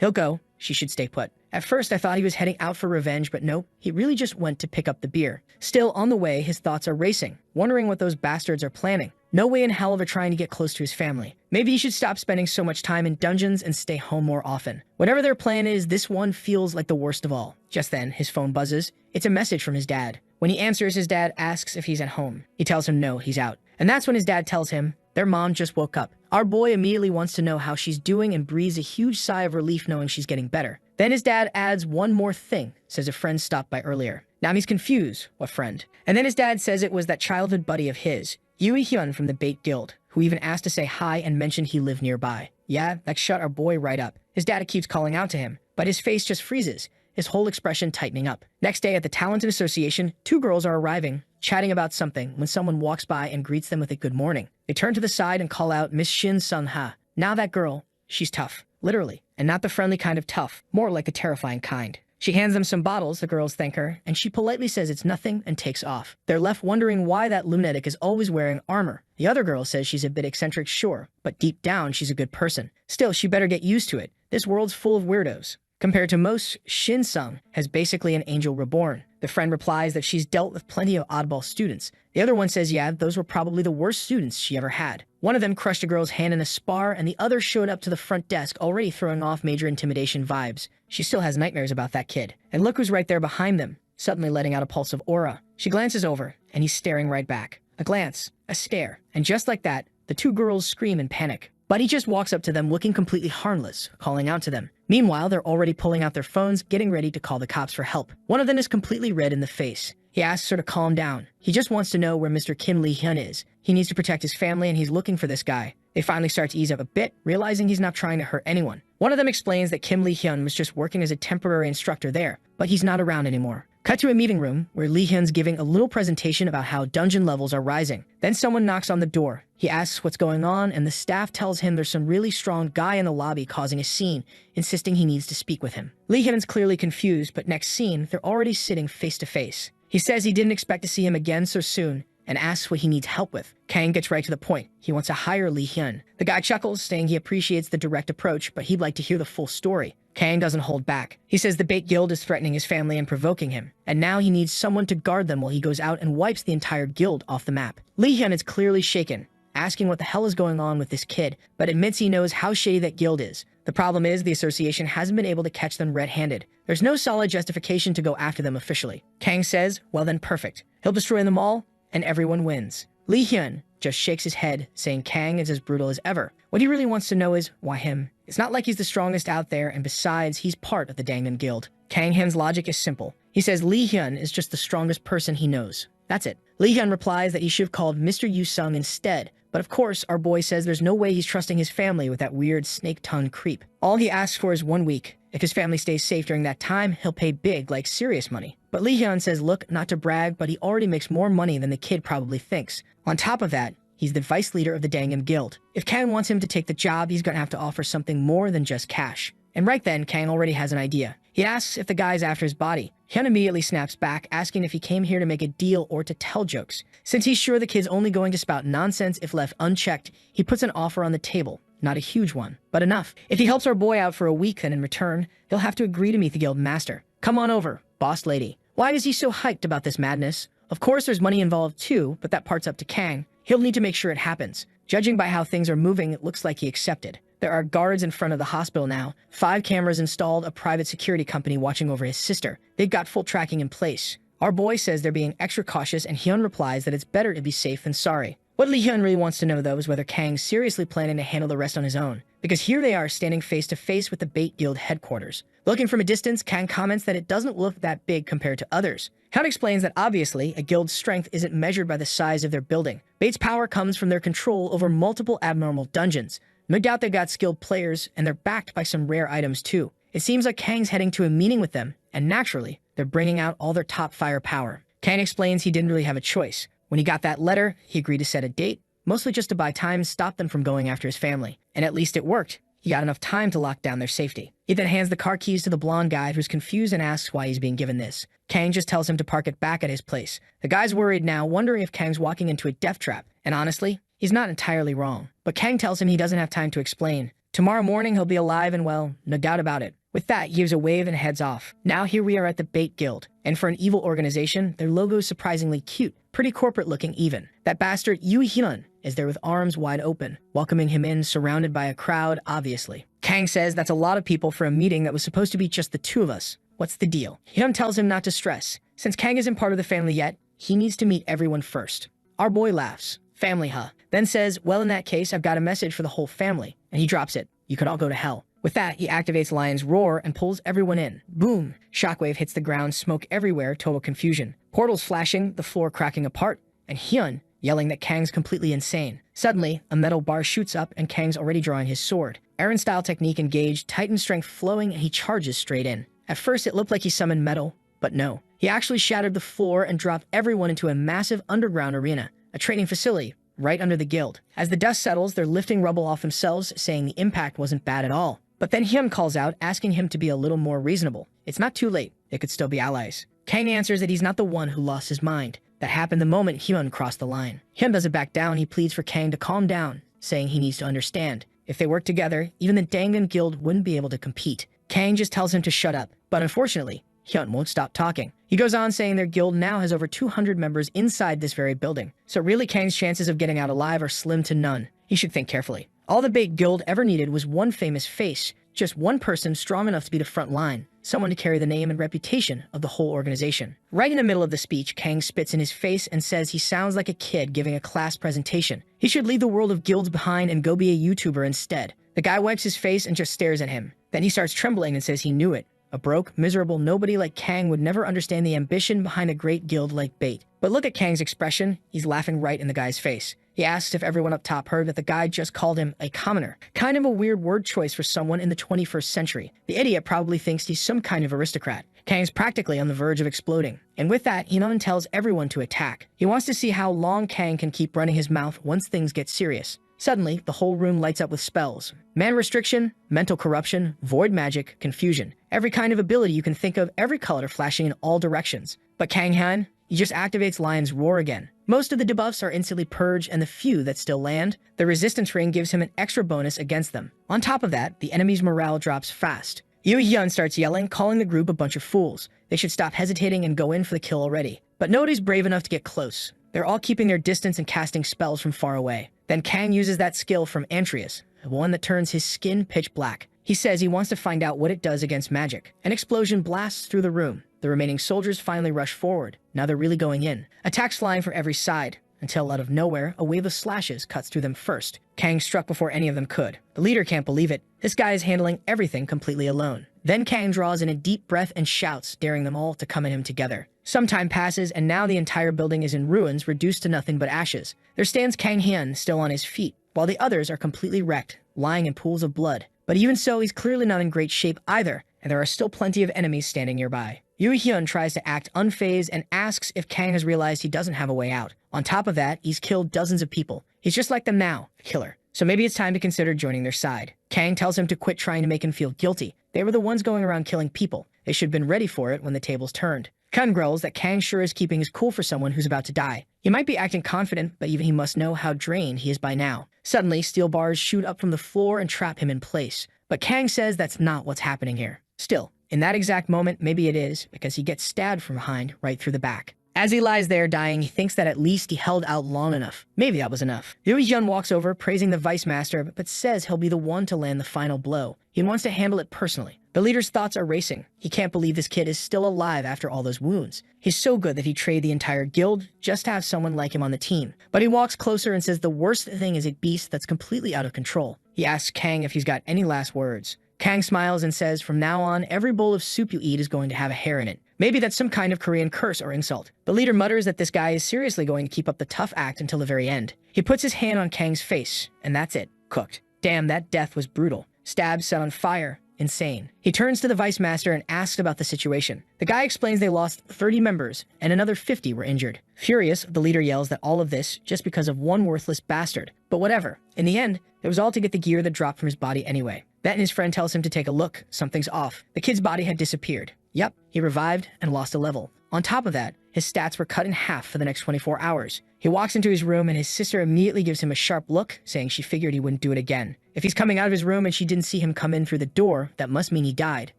He'll go. She should stay put. At first, I thought he was heading out for revenge, but nope, he really just went to pick up the beer. Still, on the way, his thoughts are racing, wondering what those bastards are planning. No way in hell they're trying to get close to his family. Maybe he should stop spending so much time in dungeons and stay home more often. Whatever their plan is, this one feels like the worst of all. Just then, his phone buzzes. It's a message from his dad. When he answers, his dad asks if he's at home. He tells him no, he's out. And that's when his dad tells him their mom just woke up. Our boy immediately wants to know how she's doing and breathes a huge sigh of relief knowing she's getting better. Then his dad adds one more thing, says a friend stopped by earlier. Now he's confused. What friend? And then his dad says it was that childhood buddy of his, Yui Hyun from the Bait Guild, who even asked to say hi and mentioned he lived nearby. Yeah, that shut our boy right up. His dad keeps calling out to him, but his face just freezes, his whole expression tightening up. Next day at the Talented Association, two girls are arriving, chatting about something when someone walks by and greets them with a good morning. They turn to the side and call out Miss Shin Sun-ha. Now that girl, she's tough. Literally. And not the friendly kind of tough, more like the terrifying kind. She hands them some bottles, the girls thank her, and she politely says it's nothing and takes off. They're left wondering why that lunatic is always wearing armor. The other girl says she's a bit eccentric, sure, but deep down she's a good person. Still, she better get used to it. This world's full of weirdos. Compared to most, Shin-sung has basically an angel reborn. The friend replies that she's dealt with plenty of oddball students. The other one says, yeah, those were probably the worst students she ever had. One of them crushed a girl's hand in a spar, and the other showed up to the front desk already throwing off major intimidation vibes. She still has nightmares about that kid. And look who's right there behind them, suddenly letting out a pulse of aura. She glances over, and he's staring right back. A glance, a stare, and just like that, the two girls scream in panic. But he just walks up to them looking completely harmless, calling out to them. Meanwhile, they're already pulling out their phones, getting ready to call the cops for help. One of them is completely red in the face. He asks her to calm down. He just wants to know where Mr. Kim Lee-hyun is. He needs to protect his family and he's looking for this guy. They finally start to ease up a bit, realizing he's not trying to hurt anyone. One of them explains that Kim Lee-hyun was just working as a temporary instructor there, but he's not around anymore. Cut to a meeting room where Lee-hyun's giving a little presentation about how dungeon levels are rising. Then someone knocks on the door. He asks what's going on, and the staff tells him there's some really strong guy in the lobby causing a scene, insisting he needs to speak with him. Lee-hyun's clearly confused, but next scene, they're already sitting face to face. He says he didn't expect to see him again so soon, and asks what he needs help with. Kang gets right to the point. He wants to hire Lee-hyun. The guy chuckles, saying he appreciates the direct approach, but he'd like to hear the full story. Kang doesn't hold back. He says the Bait Guild is threatening his family and provoking him, and now he needs someone to guard them while he goes out and wipes the entire guild off the map. Lee-hyun is clearly shaken, asking what the hell is going on with this kid, but admits he knows how shady that guild is. The problem is the association hasn't been able to catch them red-handed. There's no solid justification to go after them officially. Kang says, well then perfect. He'll destroy them all, and everyone wins. Lee-hyun just shakes his head, saying Kang is as brutal as ever. What he really wants to know is, why him? It's not like he's the strongest out there, and besides, he's part of the Dangan Guild. Kang-hyun's logic is simple. He says Lee-hyun is just the strongest person he knows. That's it. Lee-hyun replies that he should have called Mr. Yu-sung instead, but of course, our boy says there's no way he's trusting his family with that weird snake-tongued creep. All he asks for is 1 week. If his family stays safe during that time, he'll pay big, like serious money. But Lee-hyun says, look, not to brag, but he already makes more money than the kid probably thinks. On top of that, he's the vice leader of the Dangan Guild. If Kang wants him to take the job, he's gonna have to offer something more than just cash. And right then, Kang already has an idea. He asks if the guy's after his body. Hyun immediately snaps back, asking if he came here to make a deal or to tell jokes. Since he's sure the kid's only going to spout nonsense if left unchecked, he puts an offer on the table. Not a huge one, but enough. If he helps our boy out for a week, then in return, he'll have to agree to meet the guild master. Come on over, boss lady. Why is he so hyped about this madness? Of course there's money involved too, but that part's up to Kang. He'll need to make sure it happens. Judging by how things are moving, it looks like he accepted. There are guards in front of the hospital now, 5 cameras installed, a private security company watching over his sister. They've got full tracking in place. Our boy says they're being extra cautious, and Hyun replies that it's better to be safe than sorry. What Lee Hyun really wants to know, though, is whether Kang's seriously planning to handle the rest on his own. Because here they are standing face to face with the Bait Guild headquarters. Looking from a distance, Kang comments that it doesn't look that big compared to others. Hyun explains that obviously, a guild's strength isn't measured by the size of their building. Bait's power comes from their control over multiple abnormal dungeons. No doubt they got skilled players, and they're backed by some rare items too. It seems like Kang's heading to a meeting with them, and naturally, they're bringing out all their top firepower. Kang explains he didn't really have a choice. When he got that letter, he agreed to set a date, mostly just to buy time and stop them from going after his family. And at least it worked. He got enough time to lock down their safety. He then hands the car keys to the blonde guy, who's confused and asks why he's being given this. Kang just tells him to park it back at his place. The guy's worried now, wondering if Kang's walking into a death trap. And honestly, he's not entirely wrong. But Kang tells him he doesn't have time to explain. Tomorrow morning he'll be alive and well, no doubt about it. With that, he gives a wave and heads off. Now here we are at the Bait Guild. And for an evil organization, their logo is surprisingly cute. Pretty corporate looking even. That bastard Yoo Hyun is there with arms wide open, welcoming him in, surrounded by a crowd, obviously. Kang says that's a lot of people for a meeting that was supposed to be just the 2 of us. What's the deal? Hyun tells him not to stress. Since Kang isn't part of the family yet, he needs to meet everyone first. Our boy laughs. Family, huh? Then says, well, in that case, I've got a message for the whole family. And he drops it. You could all go to hell. With that, he activates Lion's Roar and pulls everyone in. Boom! Shockwave hits the ground, smoke everywhere, total confusion. Portals flashing, the floor cracking apart, and Hyun yelling that Kang's completely insane. Suddenly, a metal bar shoots up and Kang's already drawing his sword. Eren-style technique engaged, Titan strength flowing, and he charges straight in. At first, it looked like he summoned metal, but no. He actually shattered the floor and dropped everyone into a massive underground arena, a training facility, right under the guild. As the dust settles, they're lifting rubble off themselves, saying the impact wasn't bad at all. But then Hyun calls out, asking him to be a little more reasonable. It's not too late. They could still be allies. Kang answers that he's not the one who lost his mind. That happened the moment Hyun crossed the line. Hyun doesn't back down. He pleads for Kang to calm down, saying he needs to understand. If they work together, even the Dangan Guild wouldn't be able to compete. Kang just tells him to shut up. But unfortunately, Hyun won't stop talking. He goes on saying their guild now has over 200 members inside this very building. So really Kang's chances of getting out alive are slim to none. He should think carefully. All the Bait Guild ever needed was one famous face. Just one person strong enough to be the front line. Someone to carry the name and reputation of the whole organization. Right in the middle of the speech, Kang spits in his face and says he sounds like a kid giving a class presentation. He should leave the world of guilds behind and go be a YouTuber instead. The guy wipes his face and just stares at him. Then he starts trembling and says he knew it. A broke, miserable nobody like Kang would never understand the ambition behind a great guild like Bait. But look at Kang's expression. He's laughing right in the guy's face. He asks if everyone up top heard that the guy just called him a commoner. Kind of a weird word choice for someone in the 21st century. The idiot probably thinks he's some kind of aristocrat. Kang's practically on the verge of exploding. And with that, Hyun tells everyone to attack. He wants to see how long Kang can keep running his mouth once things get serious. Suddenly, the whole room lights up with spells. Man restriction, mental corruption, void magic, confusion. Every kind of ability you can think of, every color flashing in all directions. But Kang Han, he just activates Lion's Roar again. Most of the debuffs are instantly purged, and the few that still land, the resistance ring gives him an extra bonus against them. On top of that, the enemy's morale drops fast. Yoo Hyun starts yelling, calling the group a bunch of fools. They should stop hesitating and go in for the kill already. But nobody's brave enough to get close. They're all keeping their distance and casting spells from far away. Then Kang uses that skill from Antreus, the one that turns his skin pitch black. He says he wants to find out what it does against magic. An explosion blasts through the room. The remaining soldiers finally rush forward. Now they're really going in. Attacks flying from every side, until out of nowhere, a wave of slashes cuts through them first. Kang struck before any of them could. The leader can't believe it. This guy is handling everything completely alone. Then Kang draws in a deep breath and shouts, daring them all to come at him together. Some time passes, and now the entire building is in ruins, reduced to nothing but ashes. There stands Kang Han, still on his feet, while the others are completely wrecked, lying in pools of blood. But even so, he's clearly not in great shape either, and there are still plenty of enemies standing nearby. Yoo Hyun tries to act unfazed and asks if Kang has realized he doesn't have a way out. On top of that, he's killed dozens of people. He's just like them now, a killer. So maybe it's time to consider joining their side. Kang tells him to quit trying to make him feel guilty. They were the ones going around killing people. They should have been ready for it when the tables turned. Kun growls that Kang sure is keeping his cool for someone who's about to die. He might be acting confident, but even he must know how drained he is by now. Suddenly, steel bars shoot up from the floor and trap him in place. But Kang says that's not what's happening here. Still, in that exact moment, maybe it is, because he gets stabbed from behind right through the back. As he lies there dying, he thinks that at least he held out long enough. Maybe that was enough. Yoo Hyun walks over, praising the Vice Master, but says he'll be the one to land the final blow. He wants to handle it personally. The leader's thoughts are racing. He can't believe this kid is still alive after all those wounds. He's so good that he'd trade the entire guild just to have someone like him on the team. But he walks closer and says the worst thing is a beast that's completely out of control. He asks Kang if he's got any last words. Kang smiles and says from now on, every bowl of soup you eat is going to have a hair in it. Maybe that's some kind of Korean curse or insult. The leader mutters that this guy is seriously going to keep up the tough act until the very end. He puts his hand on Kang's face, and that's it. Cooked. Damn, that death was brutal. Stabbed, set on fire. Insane. He turns to the Vice Master and asks about the situation. The guy explains they lost 30 members, and another 50 were injured. Furious, the leader yells that all of this just because of one worthless bastard. But whatever. In the end, it was all to get the gear that dropped from his body anyway. That and his friend tells him to take a look. Something's off. The kid's body had disappeared. Yep, he revived and lost a level. On top of that, his stats were cut in half for the next 24 hours. He walks into his room and his sister immediately gives him a sharp look, saying she figured he wouldn't do it again. If he's coming out of his room and she didn't see him come in through the door, that must mean he died.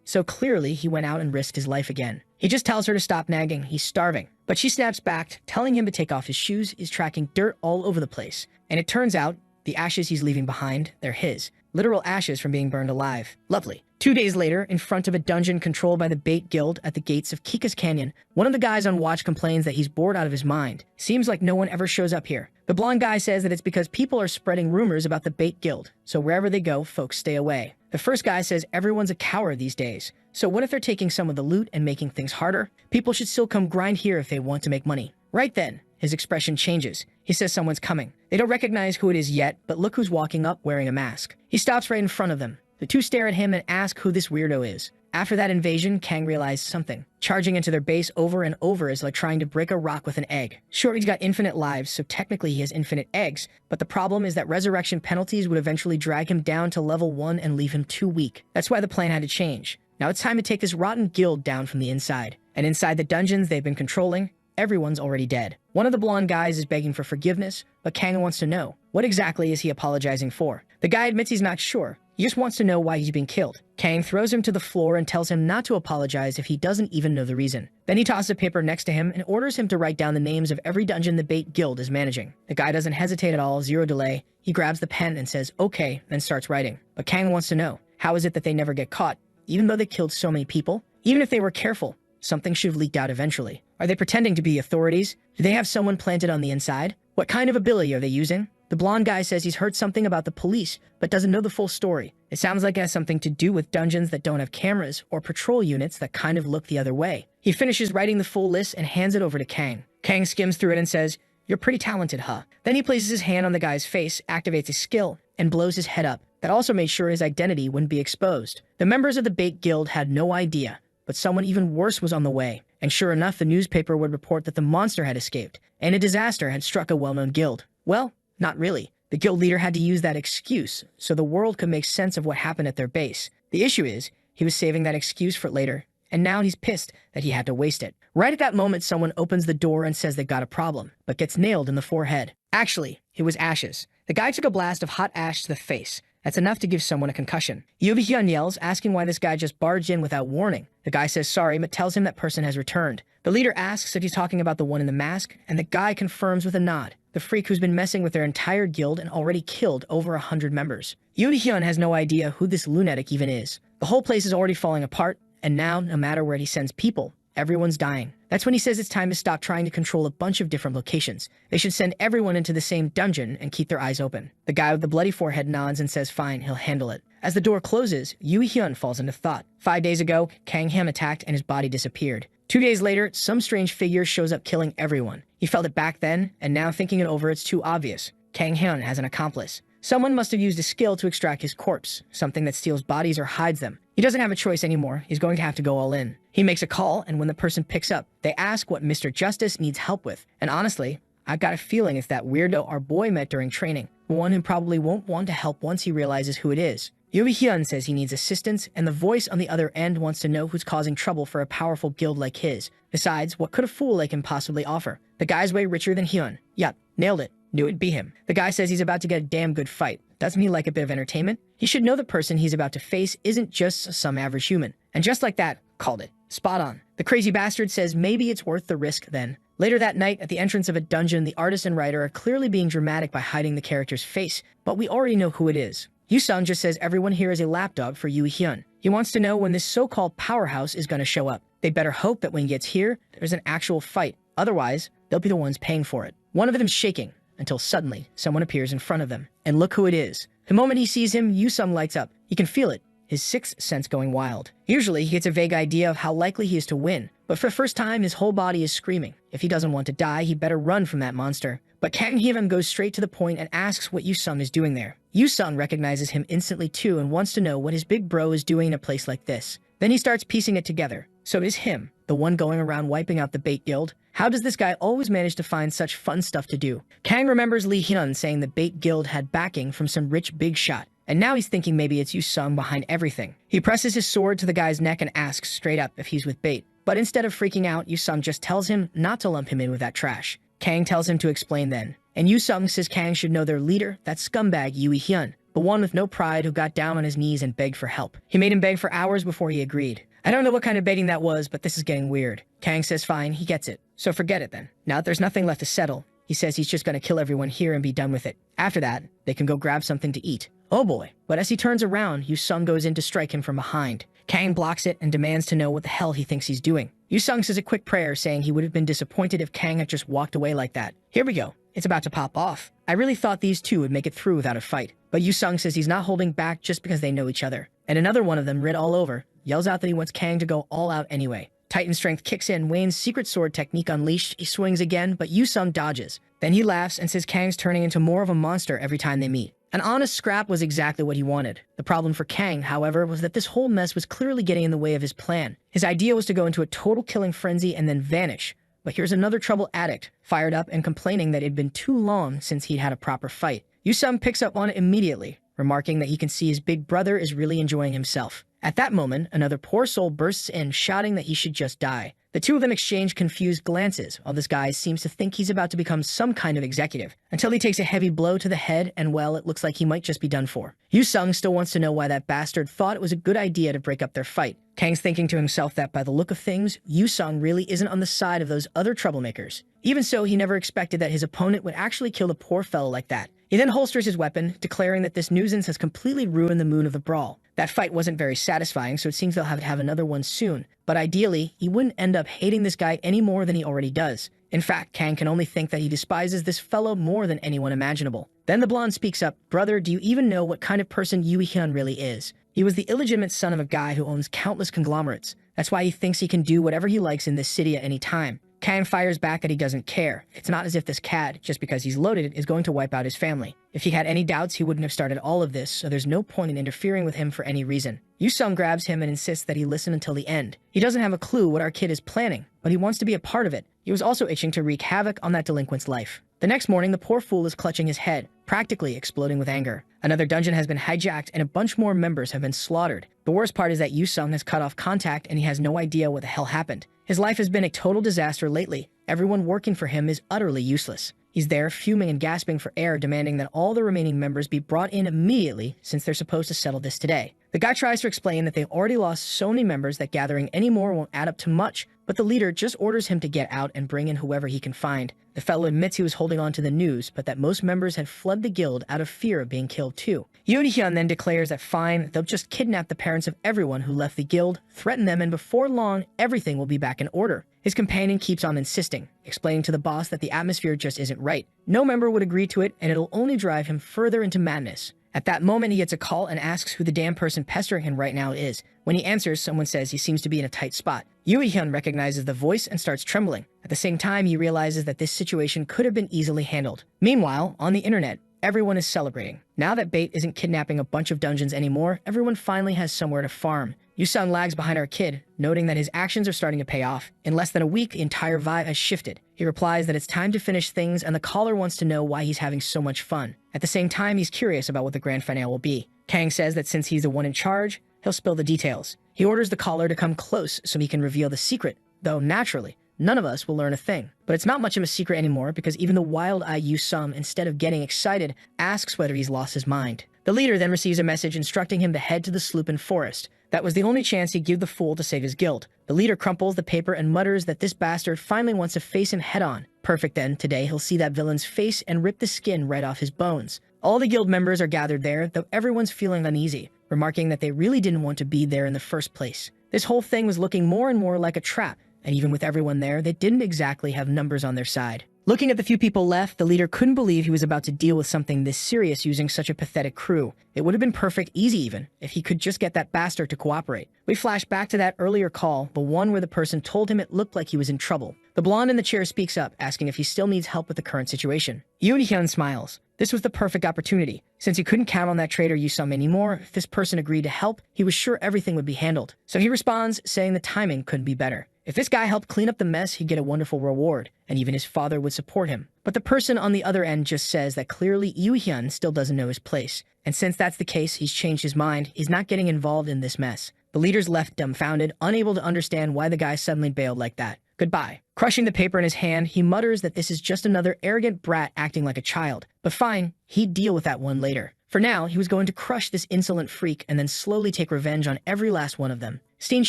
So clearly, he went out and risked his life again. He just tells her to stop nagging, he's starving. But she snaps back, telling him to take off his shoes is tracking dirt all over the place. And it turns out, the ashes he's leaving behind, they're his. Literal ashes from being burned alive. Lovely. 2 days later, in front of a dungeon controlled by the Bait Guild at the gates of Kika's Canyon, one of the guys on watch complains that he's bored out of his mind. Seems like no one ever shows up here. The blonde guy says that it's because people are spreading rumors about the Bait Guild, so wherever they go, folks stay away. The first guy says everyone's a coward these days. So what if they're taking some of the loot and making things harder? People should still come grind here if they want to make money. Right then, his expression changes. He says someone's coming. They don't recognize who it is yet, but look who's walking up wearing a mask. He stops right in front of them. The two stare at him and ask who this weirdo is. After that invasion, Kang realized something. Charging into their base over and over is like trying to break a rock with an egg. Sure, he's got infinite lives, so technically he has infinite eggs, but the problem is that resurrection penalties would eventually drag him down to level 1 and leave him too weak. That's why the plan had to change. Now it's time to take this rotten guild down from the inside. And inside the dungeons they've been controlling, everyone's already dead. One of the blonde guys is begging for forgiveness, but Kang wants to know, what exactly is he apologizing for? The guy admits he's not sure. He just wants to know why he's being killed. Kang throws him to the floor and tells him not to apologize if he doesn't even know the reason. Then he tosses a paper next to him and orders him to write down the names of every dungeon the Bait Guild is managing. The guy doesn't hesitate at all, zero delay. He grabs the pen and says, okay, then starts writing. But Kang wants to know, how is it that they never get caught, even though they killed so many people? Even if they were careful, something should have leaked out eventually. Are they pretending to be authorities? Do they have someone planted on the inside? What kind of ability are they using? The blonde guy says he's heard something about the police, but doesn't know the full story. It sounds like it has something to do with dungeons that don't have cameras or patrol units that kind of look the other way. He finishes writing the full list and hands it over to Kang. Kang skims through it and says, "You're pretty talented, huh?" Then he places his hand on the guy's face, activates his skill, and blows his head up. That also made sure his identity wouldn't be exposed. The members of the Bait Guild had no idea, but someone even worse was on the way. And sure enough, the newspaper would report that the monster had escaped, and a disaster had struck a well-known guild. Well, not really. The guild leader had to use that excuse so the world could make sense of what happened at their base. The issue is, he was saving that excuse for later, and now he's pissed that he had to waste it. Right at that moment, someone opens the door and says they got a problem, but gets nailed in the forehead. Actually, it was ashes. The guy took a blast of hot ash to the face. That's enough to give someone a concussion. Yoo Hyun yells, asking why this guy just barged in without warning. The guy says sorry, but tells him that person has returned. The leader asks if he's talking about the one in the mask, and the guy confirms with a nod. The freak who's been messing with their entire guild and already killed over 100 members. Yoo Hyun has no idea who this lunatic even is. The whole place is already falling apart, and now, no matter where he sends people, everyone's dying. That's when he says it's time to stop trying to control a bunch of different locations. They should send everyone into the same dungeon and keep their eyes open. The guy with the bloody forehead nods and says fine, he'll handle it. As the door closes, Yoo Hyun falls into thought. 5 days ago, Kang Han attacked and his body disappeared. 2 days later, some strange figure shows up killing everyone. He felt it back then, and now thinking it over, it's too obvious. Kang Han has an accomplice. Someone must have used a skill to extract his corpse, something that steals bodies or hides them. He doesn't have a choice anymore. He's going to have to go all in. He makes a call, and when the person picks up, they ask what Mr. Justice needs help with. And honestly, I've got a feeling it's that weirdo our boy met during training, the one who probably won't want to help once he realizes who it is. Yoo Hyun says he needs assistance, and the voice on the other end wants to know who's causing trouble for a powerful guild like his. Besides, what could a fool like him possibly offer? The guy's way richer than Hyun. Yup, nailed it. Knew it'd be him. The guy says he's about to get a damn good fight. Doesn't he like a bit of entertainment? He should know the person he's about to face isn't just some average human. And just like that, called it. Spot on. The crazy bastard says maybe it's worth the risk then. Later that night, at the entrance of a dungeon, the artist and writer are clearly being dramatic by hiding the character's face, but we already know who it is. Yoo-sung just says everyone here is a lapdog for Yoo Hyun. He wants to know when this so-called powerhouse is going to show up. They better hope that when he gets here, there's an actual fight. Otherwise, they'll be the ones paying for it. One of them's shaking, until suddenly, someone appears in front of them. And look who it is. The moment he sees him, Yoo-sung lights up. He can feel it, his sixth sense going wild. Usually, he gets a vague idea of how likely he is to win, but for the first time, his whole body is screaming. If he doesn't want to die, he better run from that monster. But Kang Hee-vam goes straight to the point and asks what Yoo-sung is doing there. Yoo-sung recognizes him instantly too and wants to know what his big bro is doing in a place like this. Then he starts piecing it together. So it is him, the one going around wiping out the Bait Guild. How does this guy always manage to find such fun stuff to do? Kang remembers Lee Hyun saying the Bait Guild had backing from some rich big shot, and now he's thinking maybe it's Yoo-sung behind everything. He presses his sword to the guy's neck and asks straight up if he's with Bait. But instead of freaking out, Yoo-sung just tells him not to lump him in with that trash. Kang tells him to explain then, and Yoo-sung says Kang should know their leader, that scumbag Yoo Hyun, the one with no pride who got down on his knees and begged for help. He made him beg for hours before he agreed. I don't know what kind of begging that was, but this is getting weird. Kang says fine, he gets it. So forget it then. Now that there's nothing left to settle, he says he's just gonna kill everyone here and be done with it. After that, they can go grab something to eat. Oh boy. But as he turns around, Yoo-sung goes in to strike him from behind. Kang blocks it and demands to know what the hell he thinks he's doing. Yoo-sung says a quick prayer saying he would have been disappointed if Kang had just walked away like that. Here we go. It's about to pop off. I really thought these two would make it through without a fight. But Yoo-sung says he's not holding back just because they know each other. And another one of them, red all over, yells out that he wants Kang to go all out anyway. Titan strength kicks in, Wayne's secret sword technique unleashed. He swings again, but Yoo-sung dodges. Then he laughs and says Kang's turning into more of a monster every time they meet. An honest scrap was exactly what he wanted. The problem for Kang, however, was that this whole mess was clearly getting in the way of his plan. His idea was to go into a total killing frenzy and then vanish. But here's another trouble addict, fired up and complaining that it'd been too long since he'd had a proper fight. Yoo-sung picks up on it immediately, remarking that he can see his big brother is really enjoying himself. At that moment, another poor soul bursts in, shouting that he should just die. The two of them exchange confused glances, while this guy seems to think he's about to become some kind of executive, until he takes a heavy blow to the head, and well, it looks like he might just be done for. Yoo-sung still wants to know why that bastard thought it was a good idea to break up their fight. Kang's thinking to himself that by the look of things, Yoo-sung really isn't on the side of those other troublemakers. Even so, he never expected that his opponent would actually kill the poor fellow like that. He then holsters his weapon, declaring that this nuisance has completely ruined the mood of the brawl. That fight wasn't very satisfying, so it seems they'll have to have another one soon. But ideally, he wouldn't end up hating this guy any more than he already does. In fact, Kang can only think that he despises this fellow more than anyone imaginable. Then the blonde speaks up, "Brother, do you even know what kind of person Yoo Hyun really is? He was the illegitimate son of a guy who owns countless conglomerates. That's why he thinks he can do whatever he likes in this city at any time." Kang fires back that he doesn't care. It's not as if this cad, just because he's loaded, is going to wipe out his family. If he had any doubts, he wouldn't have started all of this, so there's no point in interfering with him for any reason. Yoo-sung grabs him and insists that he listen until the end. He doesn't have a clue what our kid is planning, but he wants to be a part of it. He was also itching to wreak havoc on that delinquent's life. The next morning, the poor fool is clutching his head, practically exploding with anger. Another dungeon has been hijacked and a bunch more members have been slaughtered. The worst part is that Yoo-sung has cut off contact and he has no idea what the hell happened. His life has been a total disaster lately. Everyone working for him is utterly useless. He's there fuming and gasping for air, demanding that all the remaining members be brought in immediately since they're supposed to settle this today. The guy tries to explain that they've already lost so many members that gathering any more won't add up to much, but the leader just orders him to get out and bring in whoever he can find. The fellow admits he was holding on to the news, but that most members had fled the guild out of fear of being killed too. Yoo Hyun then declares that fine, they'll just kidnap the parents of everyone who left the guild, threaten them, and before long, everything will be back in order. His companion keeps on insisting, explaining to the boss that the atmosphere just isn't right. No member would agree to it, and it'll only drive him further into madness. At that moment, he gets a call and asks who the damn person pestering him right now is. When he answers, someone says he seems to be in a tight spot. Yoo Hyun recognizes the voice and starts trembling. At the same time, he realizes that this situation could have been easily handled. Meanwhile, on the internet, everyone is celebrating. Now that Bait isn't kidnapping a bunch of dungeons anymore, everyone finally has somewhere to farm. Yoo-sung lags behind our kid, noting that his actions are starting to pay off. In less than a week, the entire vibe has shifted. He replies that it's time to finish things, and the caller wants to know why he's having so much fun. At the same time, he's curious about what the grand finale will be. Kang says that since he's the one in charge, he'll spill the details. He orders the caller to come close so he can reveal the secret, though naturally, none of us will learn a thing. But it's not much of a secret anymore because even the wild-eyed Yu-sum, instead of getting excited, asks whether he's lost his mind. The leader then receives a message instructing him to head to the Sloopin Forest. That was the only chance he'd give the fool to save his guild. The leader crumples the paper and mutters that this bastard finally wants to face him head-on. Perfect then, today he'll see that villain's face and rip the skin right off his bones. All the guild members are gathered there, though everyone's feeling uneasy, remarking that they really didn't want to be there in the first place. This whole thing was looking more and more like a trap, and even with everyone there, they didn't exactly have numbers on their side. Looking at the few people left, the leader couldn't believe he was about to deal with something this serious using such a pathetic crew. It would have been perfect easy even, if he could just get that bastard to cooperate. We flash back to that earlier call, the one where the person told him it looked like he was in trouble. The blonde in the chair speaks up, asking if he still needs help with the current situation. Yoon-hyun smiles. This was the perfect opportunity. Since he couldn't count on that traitor Yu-sum anymore, if this person agreed to help, he was sure everything would be handled. So he responds, saying the timing couldn't be better. If this guy helped clean up the mess, he'd get a wonderful reward, and even his father would support him. But the person on the other end just says that clearly Yoo-hyun still doesn't know his place. And since that's the case, he's changed his mind. He's not getting involved in this mess. The leader's left dumbfounded, unable to understand why the guy suddenly bailed like that. Goodbye. Crushing the paper in his hand, he mutters that this is just another arrogant brat acting like a child. But fine, he'd deal with that one later. For now, he was going to crush this insolent freak and then slowly take revenge on every last one of them. Scenes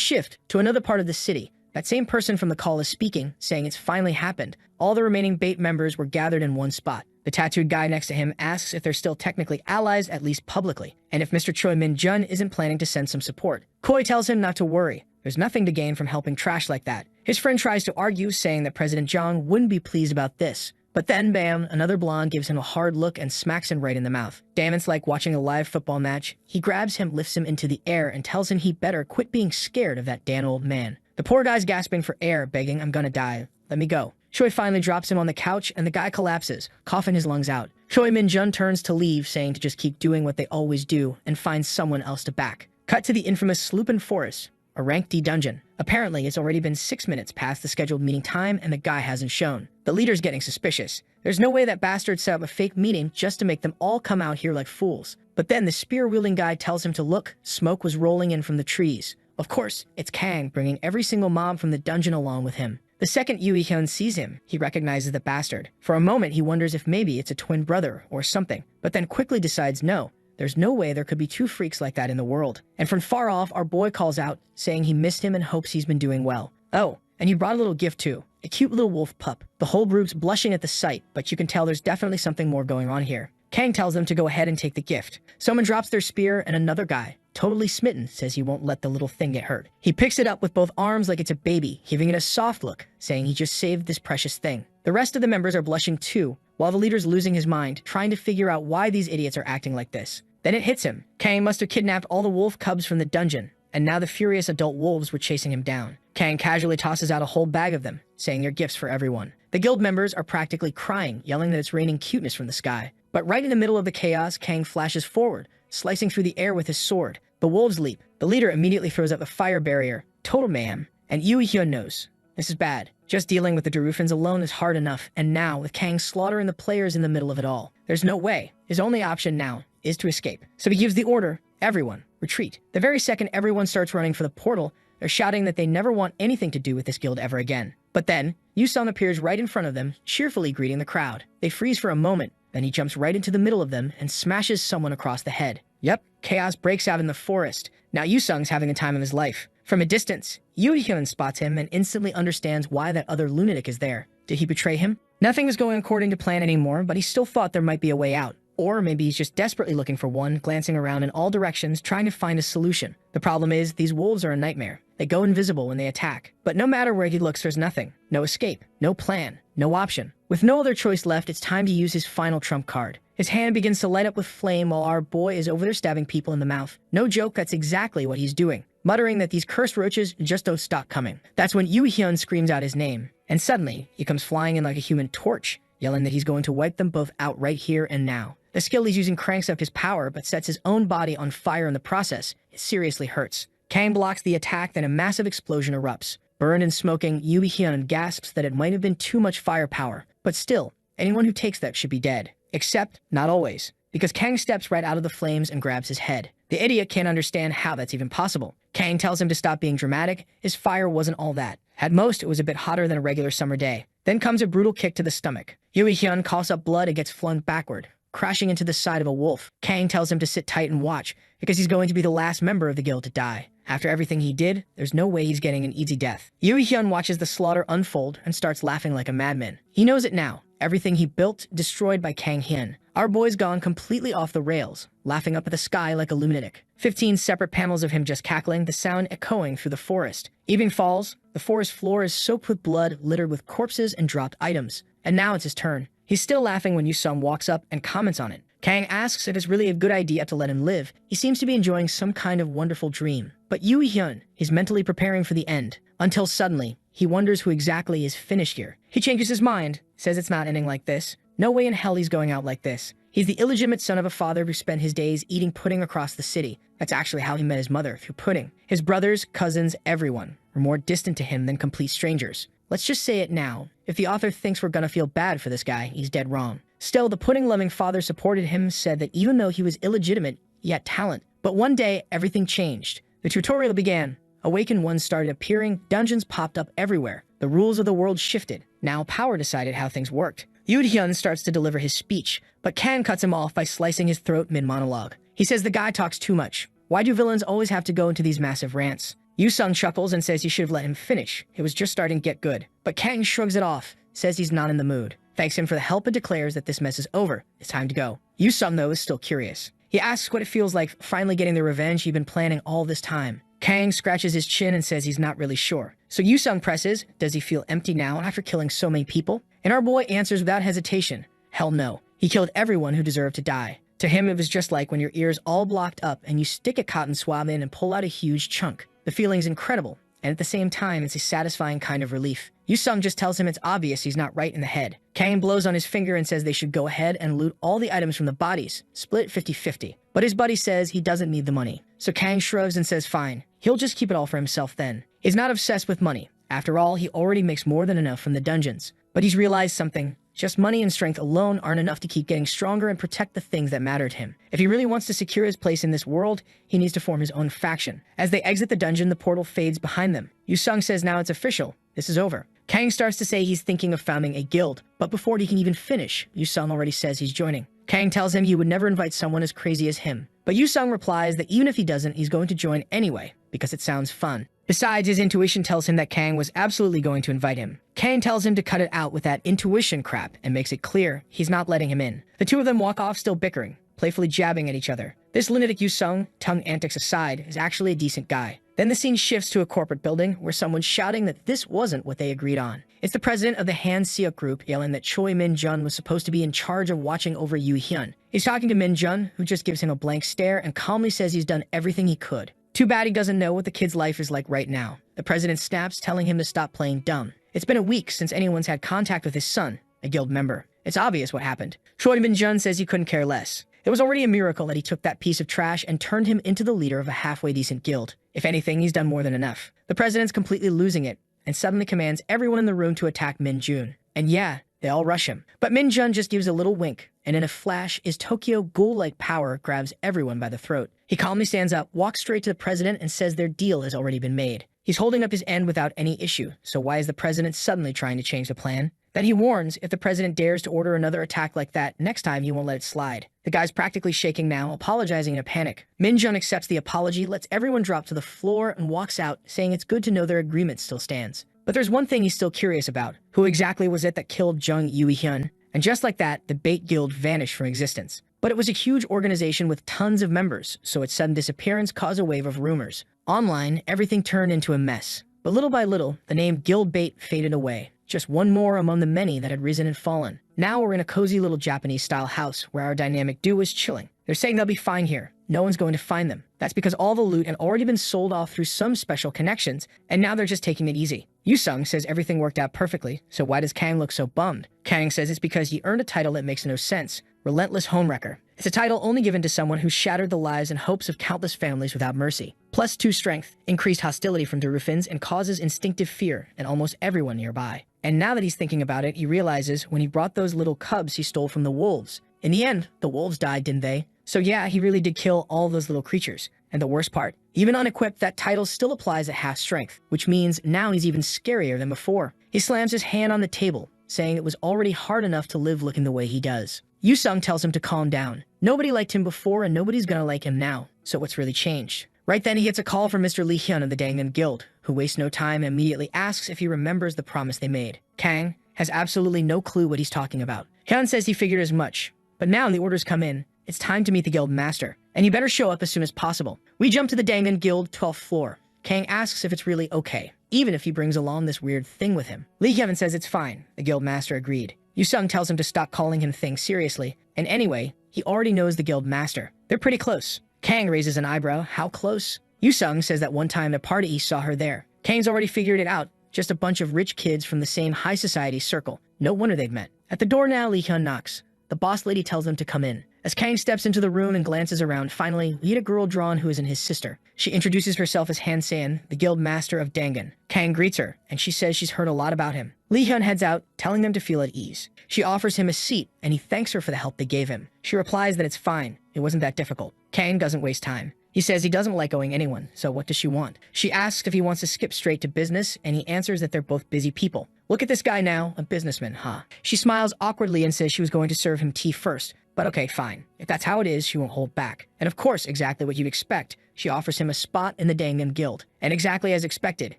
shift to another part of the city. That same person from the call is speaking, saying it's finally happened. All the remaining Bait members were gathered in one spot. The tattooed guy next to him asks if they're still technically allies, at least publicly, and if Mr. Choi Min-jun isn't planning to send some support. Koi tells him not to worry. There's nothing to gain from helping trash like that. His friend tries to argue, saying that President Jong wouldn't be pleased about this. But then, bam, another blonde gives him a hard look and smacks him right in the mouth. Damn, it's like watching a live football match. He grabs him, lifts him into the air, and tells him he better quit being scared of that damn old man. The poor guy's gasping for air, begging, "I'm gonna die. Let me go." Choi finally drops him on the couch, and the guy collapses, coughing his lungs out. Choi Min-jun turns to leave, saying to just keep doing what they always do, and find someone else to back. Cut to the infamous Sloopin Forest, a rank D dungeon. Apparently, it's already been 6 minutes past the scheduled meeting time, and the guy hasn't shown. The leader's getting suspicious. There's no way that bastard set up a fake meeting just to make them all come out here like fools. But then the spear-wielding guy tells him to look. Smoke was rolling in from the trees. Of course, it's Kang, bringing every single mob from the dungeon along with him. The second Yoo-hyun sees him, he recognizes the bastard. For a moment, he wonders if maybe it's a twin brother or something, but then quickly decides no. There's no way there could be two freaks like that in the world. And from far off, our boy calls out, saying he missed him and hopes he's been doing well. Oh, and you brought a little gift too. A cute little wolf pup. The whole group's blushing at the sight, but you can tell there's definitely something more going on here. Kang tells them to go ahead and take the gift. Someone drops their spear, and another guy, totally smitten, says he won't let the little thing get hurt. He picks it up with both arms like it's a baby, giving it a soft look, saying he just saved this precious thing. The rest of the members are blushing too, while the leader's losing his mind, trying to figure out why these idiots are acting like this. Then it hits him. Kang must have kidnapped all the wolf cubs from the dungeon, and now the furious adult wolves were chasing him down. Kang casually tosses out a whole bag of them, saying they're gifts for everyone. The guild members are practically crying, yelling that it's raining cuteness from the sky. But right in the middle of the chaos, Kang flashes forward, slicing through the air with his sword. The wolves leap. The leader immediately throws up the fire barrier. Total mayhem. And Yoo-hyun knows. This is bad. Just dealing with the Darufans alone is hard enough, and now, with Kang slaughtering the players in the middle of it all, there's no way. His only option now is to escape. So he gives the order, everyone, retreat. The very second everyone starts running for the portal, they're shouting that they never want anything to do with this guild ever again. But then, Yu-sung appears right in front of them, cheerfully greeting the crowd. They freeze for a moment, then he jumps right into the middle of them and smashes someone across the head. Yep, chaos breaks out in the forest. Now Yu-sung's having a time of his life. From a distance, Yoo-hyun spots him and instantly understands why that other lunatic is there. Did he betray him? Nothing was going according to plan anymore, but he still thought there might be a way out. Or maybe he's just desperately looking for one, glancing around in all directions, trying to find a solution. The problem is, these wolves are a nightmare. They go invisible when they attack. But no matter where he looks, there's nothing. No escape. No plan. No option. With no other choice left, it's time to use his final trump card. His hand begins to light up with flame while our boy is over there stabbing people in the mouth. No joke, that's exactly what he's doing. Muttering that these cursed roaches just don't stop coming. That's when Yoo-hyun screams out his name. And suddenly, he comes flying in like a human torch, yelling that he's going to wipe them both out right here and now. The skill he's using cranks up his power, but sets his own body on fire in the process. It seriously hurts. Kang blocks the attack, then a massive explosion erupts. Burned and smoking, Yoo-hyun gasps that it might have been too much firepower. But still, anyone who takes that should be dead. Except, not always. because Kang steps right out of the flames and grabs his head. The idiot can't understand how that's even possible. Kang tells him to stop being dramatic. His fire wasn't all that. At most, it was a bit hotter than a regular summer day. Then comes a brutal kick to the stomach. Yui Hyun coughs up blood and gets flung backward, crashing into the side of a wolf. Kang tells him to sit tight and watch, because he's going to be the last member of the guild to die. After everything he did, there's no way he's getting an easy death. Yui Hyun watches the slaughter unfold and starts laughing like a madman. He knows it now. Everything he built, destroyed by Kang Hyun. Our boy's gone completely off the rails, laughing up at the sky like a lunatic. 15 separate panels of him just cackling, the sound echoing through the forest. Evening falls. The forest floor is soaked with blood, littered with corpses and dropped items. And now it's his turn. He's still laughing when Yusung walks up and comments on it. Kang asks if it's really a good idea to let him live. He seems to be enjoying some kind of wonderful dream. But Yui Hyun is mentally preparing for the end, until suddenly, he wonders who exactly is finished here. He changes his mind, says it's not ending like this. No way in hell he's going out like this. He's the illegitimate son of a father who spent his days eating pudding across the city. That's actually how he met his mother, through pudding. His brothers, cousins, everyone were more distant to him than complete strangers. Let's just say it now. If the author thinks we're gonna feel bad for this guy, he's dead wrong. Still, the pudding-loving father supported him, said that even though he was illegitimate, he had talent. But one day, everything changed. The tutorial began. Awakened ones started appearing, dungeons popped up everywhere. The rules of the world shifted. Now power decided how things worked. Yui Hyun starts to deliver his speech, but Kang cuts him off by slicing his throat mid-monologue. He says the guy talks too much. Why do villains always have to go into these massive rants? Yusung chuckles and says he should have let him finish. It was just starting to get good. But Kang shrugs it off, says he's not in the mood, thanks him for the help and declares that this mess is over. It's time to go. Yusung, though, is still curious. He asks what it feels like finally getting the revenge he'd been planning all this time. Kang scratches his chin and says he's not really sure. So Yusung presses, does he feel empty now after killing so many people? And our boy answers without hesitation, hell no. He killed everyone who deserved to die. To him, it was just like when your ears all blocked up and you stick a cotton swab in and pull out a huge chunk. The feeling's incredible, and at the same time, it's a satisfying kind of relief. Yusung just tells him it's obvious he's not right in the head. Kang blows on his finger and says they should go ahead and loot all the items from the bodies, split 50-50. But his buddy says he doesn't need the money. So Kang shrugs and says fine, he'll just keep it all for himself then. He's not obsessed with money. After all, he already makes more than enough from the dungeons. But he's realized something. Just money and strength alone aren't enough to keep getting stronger and protect the things that matter to him. If he really wants to secure his place in this world, he needs to form his own faction. As they exit the dungeon, the portal fades behind them. Yusung says now it's official. This is over. Kang starts to say he's thinking of founding a guild, but before he can even finish, Yusung already says he's joining. Kang tells him he would never invite someone as crazy as him. But Yusung replies that even if he doesn't, he's going to join anyway, because it sounds fun. Besides, his intuition tells him that Kang was absolutely going to invite him. Kang tells him to cut it out with that intuition crap and makes it clear he's not letting him in. The two of them walk off still bickering, playfully jabbing at each other. This lunatic Yusung, tongue antics aside, is actually a decent guy. Then the scene shifts to a corporate building where someone's shouting that this wasn't what they agreed on. It's the president of the Han Seok group yelling that Choi Min-jun was supposed to be in charge of watching over Yui Hyun. He's talking to Min-jun, who just gives him a blank stare and calmly says he's done everything he could. Too bad he doesn't know what the kid's life is like right now. The president snaps, telling him to stop playing dumb. It's been a week since anyone's had contact with his son, a guild member. It's obvious what happened. Choi Min-jun says he couldn't care less. It was already a miracle that he took that piece of trash and turned him into the leader of a halfway decent guild. If anything, he's done more than enough. The president's completely losing it, and suddenly commands everyone in the room to attack Min-jun. And yeah, they all rush him. But Min-jun just gives a little wink, and in a flash, his Tokyo ghoul-like power grabs everyone by the throat. He calmly stands up, walks straight to the president, and says their deal has already been made. He's holding up his end without any issue, so why is the president suddenly trying to change the plan? Then he warns if the president dares to order another attack like that, next time he won't let it slide. The guy's practically shaking now, apologizing in a panic. Min-jun accepts the apology, lets everyone drop to the floor, and walks out, saying it's good to know their agreement still stands. But there's one thing he's still curious about. Who exactly was it that killed Jung Yui Hyun? And just like that, the Bait Guild vanished from existence. But it was a huge organization with tons of members, so its sudden disappearance caused a wave of rumors. Online, everything turned into a mess. But little by little, the name Guild Bait faded away. Just one more among the many that had risen and fallen. Now we're in a cozy little Japanese-style house where our dynamic duo is chilling. They're saying they'll be fine here. No one's going to find them. That's because all the loot had already been sold off through some special connections, and now they're just taking it easy. Yusung says everything worked out perfectly, so why does Kang look so bummed? Kang says it's because he earned a title that makes no sense. Relentless Homewrecker. It's a title only given to someone who shattered the lives and hopes of countless families without mercy. +2 strength, increased hostility from Durufins, and causes instinctive fear in almost everyone nearby. And now that he's thinking about it, he realizes when he brought those little cubs he stole from the wolves. In the end, the wolves died, didn't they? So yeah, he really did kill all those little creatures. And the worst part, even unequipped, that title still applies at half strength, which means now he's even scarier than before. He slams his hand on the table, saying it was already hard enough to live looking the way he does. Yu-sung tells him to calm down. Nobody liked him before and nobody's gonna like him now, so what's really changed? Right then he gets a call from Mr. Lee Hyun of the Dangan Guild, who wastes no time and immediately asks if he remembers the promise they made. Kang has absolutely no clue what he's talking about. Hyun says he figured as much, but now the orders come in. It's time to meet the guild master, and you better show up as soon as possible. We jump to the Dangan Guild 12th floor. Kang asks if it's really okay, even if he brings along this weird thing with him. Lee Hyun says it's fine. The guild master agreed. Yu-sung tells him to stop calling him things seriously, and anyway, he already knows the guild master. They're pretty close. Kang raises an eyebrow. How close? Yu-sung says that one time at a party he saw her there. Kang's already figured it out. Just a bunch of rich kids from the same high society circle. No wonder they've met. At the door now, Lee Hyun knocks. The boss lady tells him to come in. As Kang steps into the room and glances around, finally, we meet a girl drawn who isn't his sister. She introduces herself as Han San, the guild master of Dangan. Kang greets her, and she says she's heard a lot about him. Lee Hyun heads out, telling them to feel at ease. She offers him a seat, and he thanks her for the help they gave him. She replies that it's fine. It wasn't that difficult. Kang doesn't waste time. He says he doesn't like owing anyone, so what does she want? She asks if he wants to skip straight to business, and he answers that they're both busy people. Look at this guy now, a businessman, huh? She smiles awkwardly and says she was going to serve him tea first. But okay, fine. If that's how it is, she won't hold back. And of course, exactly what you'd expect. She offers him a spot in the Dangan Guild. And exactly as expected,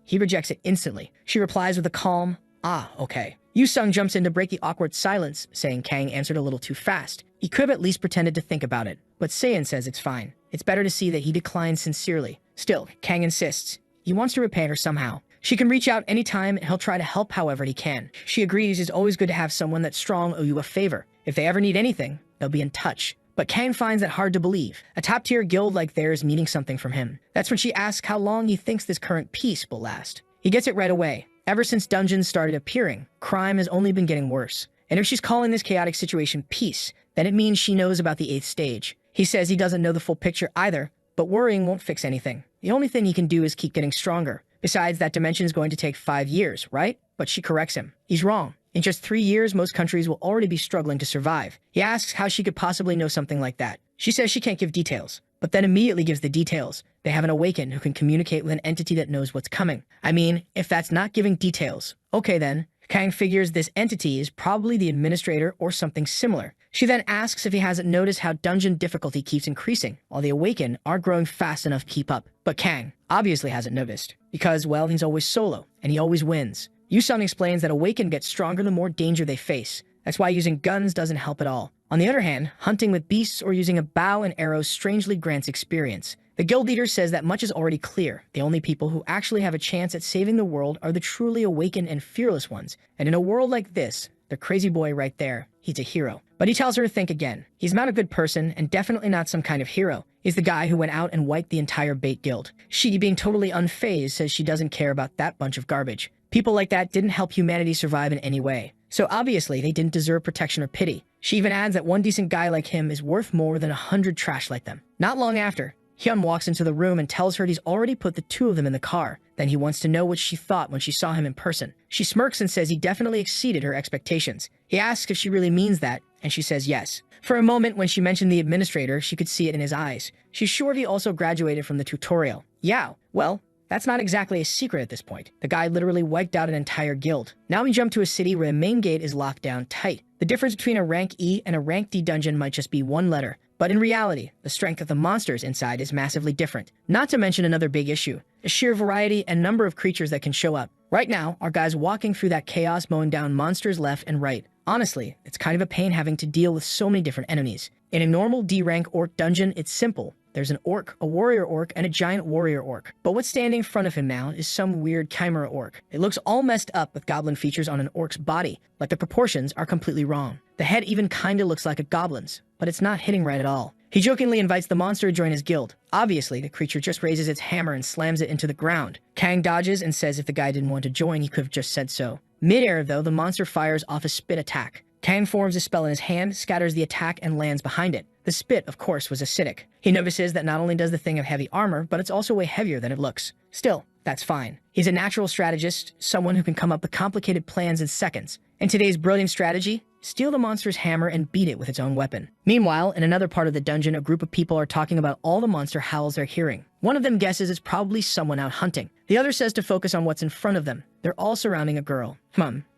he rejects it instantly. She replies with a calm, ah, okay. Yu-sung jumps in to break the awkward silence, saying Kang answered a little too fast. He could have at least pretended to think about it. But Seiyan says it's fine. It's better to see that he declines sincerely. Still, Kang insists. He wants to repay her somehow. She can reach out anytime and he'll try to help however he can. She agrees it's always good to have someone that's strong owe you a favor. If they ever need anything, they'll be in touch. But Kang finds that hard to believe. A top-tier guild like theirs needing something from him. That's when she asks how long he thinks this current peace will last. He gets it right away. Ever since dungeons started appearing, crime has only been getting worse. And if she's calling this chaotic situation peace, then it means she knows about the 8th stage. He says he doesn't know the full picture either, but worrying won't fix anything. The only thing he can do is keep getting stronger. Besides, that dimension is going to take 5 years, right? But she corrects him. He's wrong. In just 3 years, most countries will already be struggling to survive. He asks how she could possibly know something like that. She says she can't give details, but then immediately gives the details. They have an awakened who can communicate with an entity that knows what's coming. I mean, if that's not giving details, okay then. Kang figures this entity is probably the administrator or something similar. She then asks if he hasn't noticed how dungeon difficulty keeps increasing, while the Awakened aren't growing fast enough to keep up. But Kang obviously hasn't noticed, because, well, he's always solo, and he always wins. Yu-sung explains that Awakened gets stronger the more danger they face. That's why using guns doesn't help at all. On the other hand, hunting with beasts or using a bow and arrows strangely grants experience. The guild leader says that much is already clear. The only people who actually have a chance at saving the world are the truly awakened and fearless ones. And in a world like this, the crazy boy right there, he's a hero. But he tells her to think again. He's not a good person and definitely not some kind of hero. He's the guy who went out and wiped the entire bait guild. She, being totally unfazed, says she doesn't care about that bunch of garbage. People like that didn't help humanity survive in any way. So obviously, they didn't deserve protection or pity. She even adds that one decent guy like him is worth more than 100 trash like them. Not long after, Hyun walks into the room and tells her he's already put the two of them in the car. Then he wants to know what she thought when she saw him in person. She smirks and says he definitely exceeded her expectations. He asks if she really means that, and she says yes. For a moment, when she mentioned the administrator, she could see it in his eyes. She's sure he also graduated from the tutorial. Yeah, well, that's not exactly a secret at this point. The guy literally wiped out an entire guild. Now we jump to a city where the main gate is locked down tight. The difference between a rank E and a rank D dungeon might just be one letter. But in reality, the strength of the monsters inside is massively different. Not to mention another big issue, the sheer variety and number of creatures that can show up. Right now, our guy's walking through that chaos, mowing down monsters left and right. Honestly, it's kind of a pain having to deal with so many different enemies. In a normal D-rank orc dungeon, it's simple. There's an orc, a warrior orc, and a giant warrior orc. But what's standing in front of him now is some weird chimera orc. It looks all messed up with goblin features on an orc's body, like the proportions are completely wrong. The head even kinda looks like a goblin's, but it's not hitting right at all. He jokingly invites the monster to join his guild. Obviously, the creature just raises its hammer and slams it into the ground. Kang dodges and says if the guy didn't want to join, he could have just said so. Mid-air, though, the monster fires off a spit attack. Kang forms a spell in his hand, scatters the attack, and lands behind it. The spit, of course, was acidic. He notices that not only does the thing have heavy armor, but it's also way heavier than it looks. Still, that's fine. He's a natural strategist, someone who can come up with complicated plans in seconds. And today's brilliant strategy? Steal the monster's hammer and beat it with its own weapon. Meanwhile, in another part of the dungeon, a group of people are talking about all the monster howls they're hearing. One of them guesses it's probably someone out hunting. The other says to focus on what's in front of them. They're all surrounding a girl.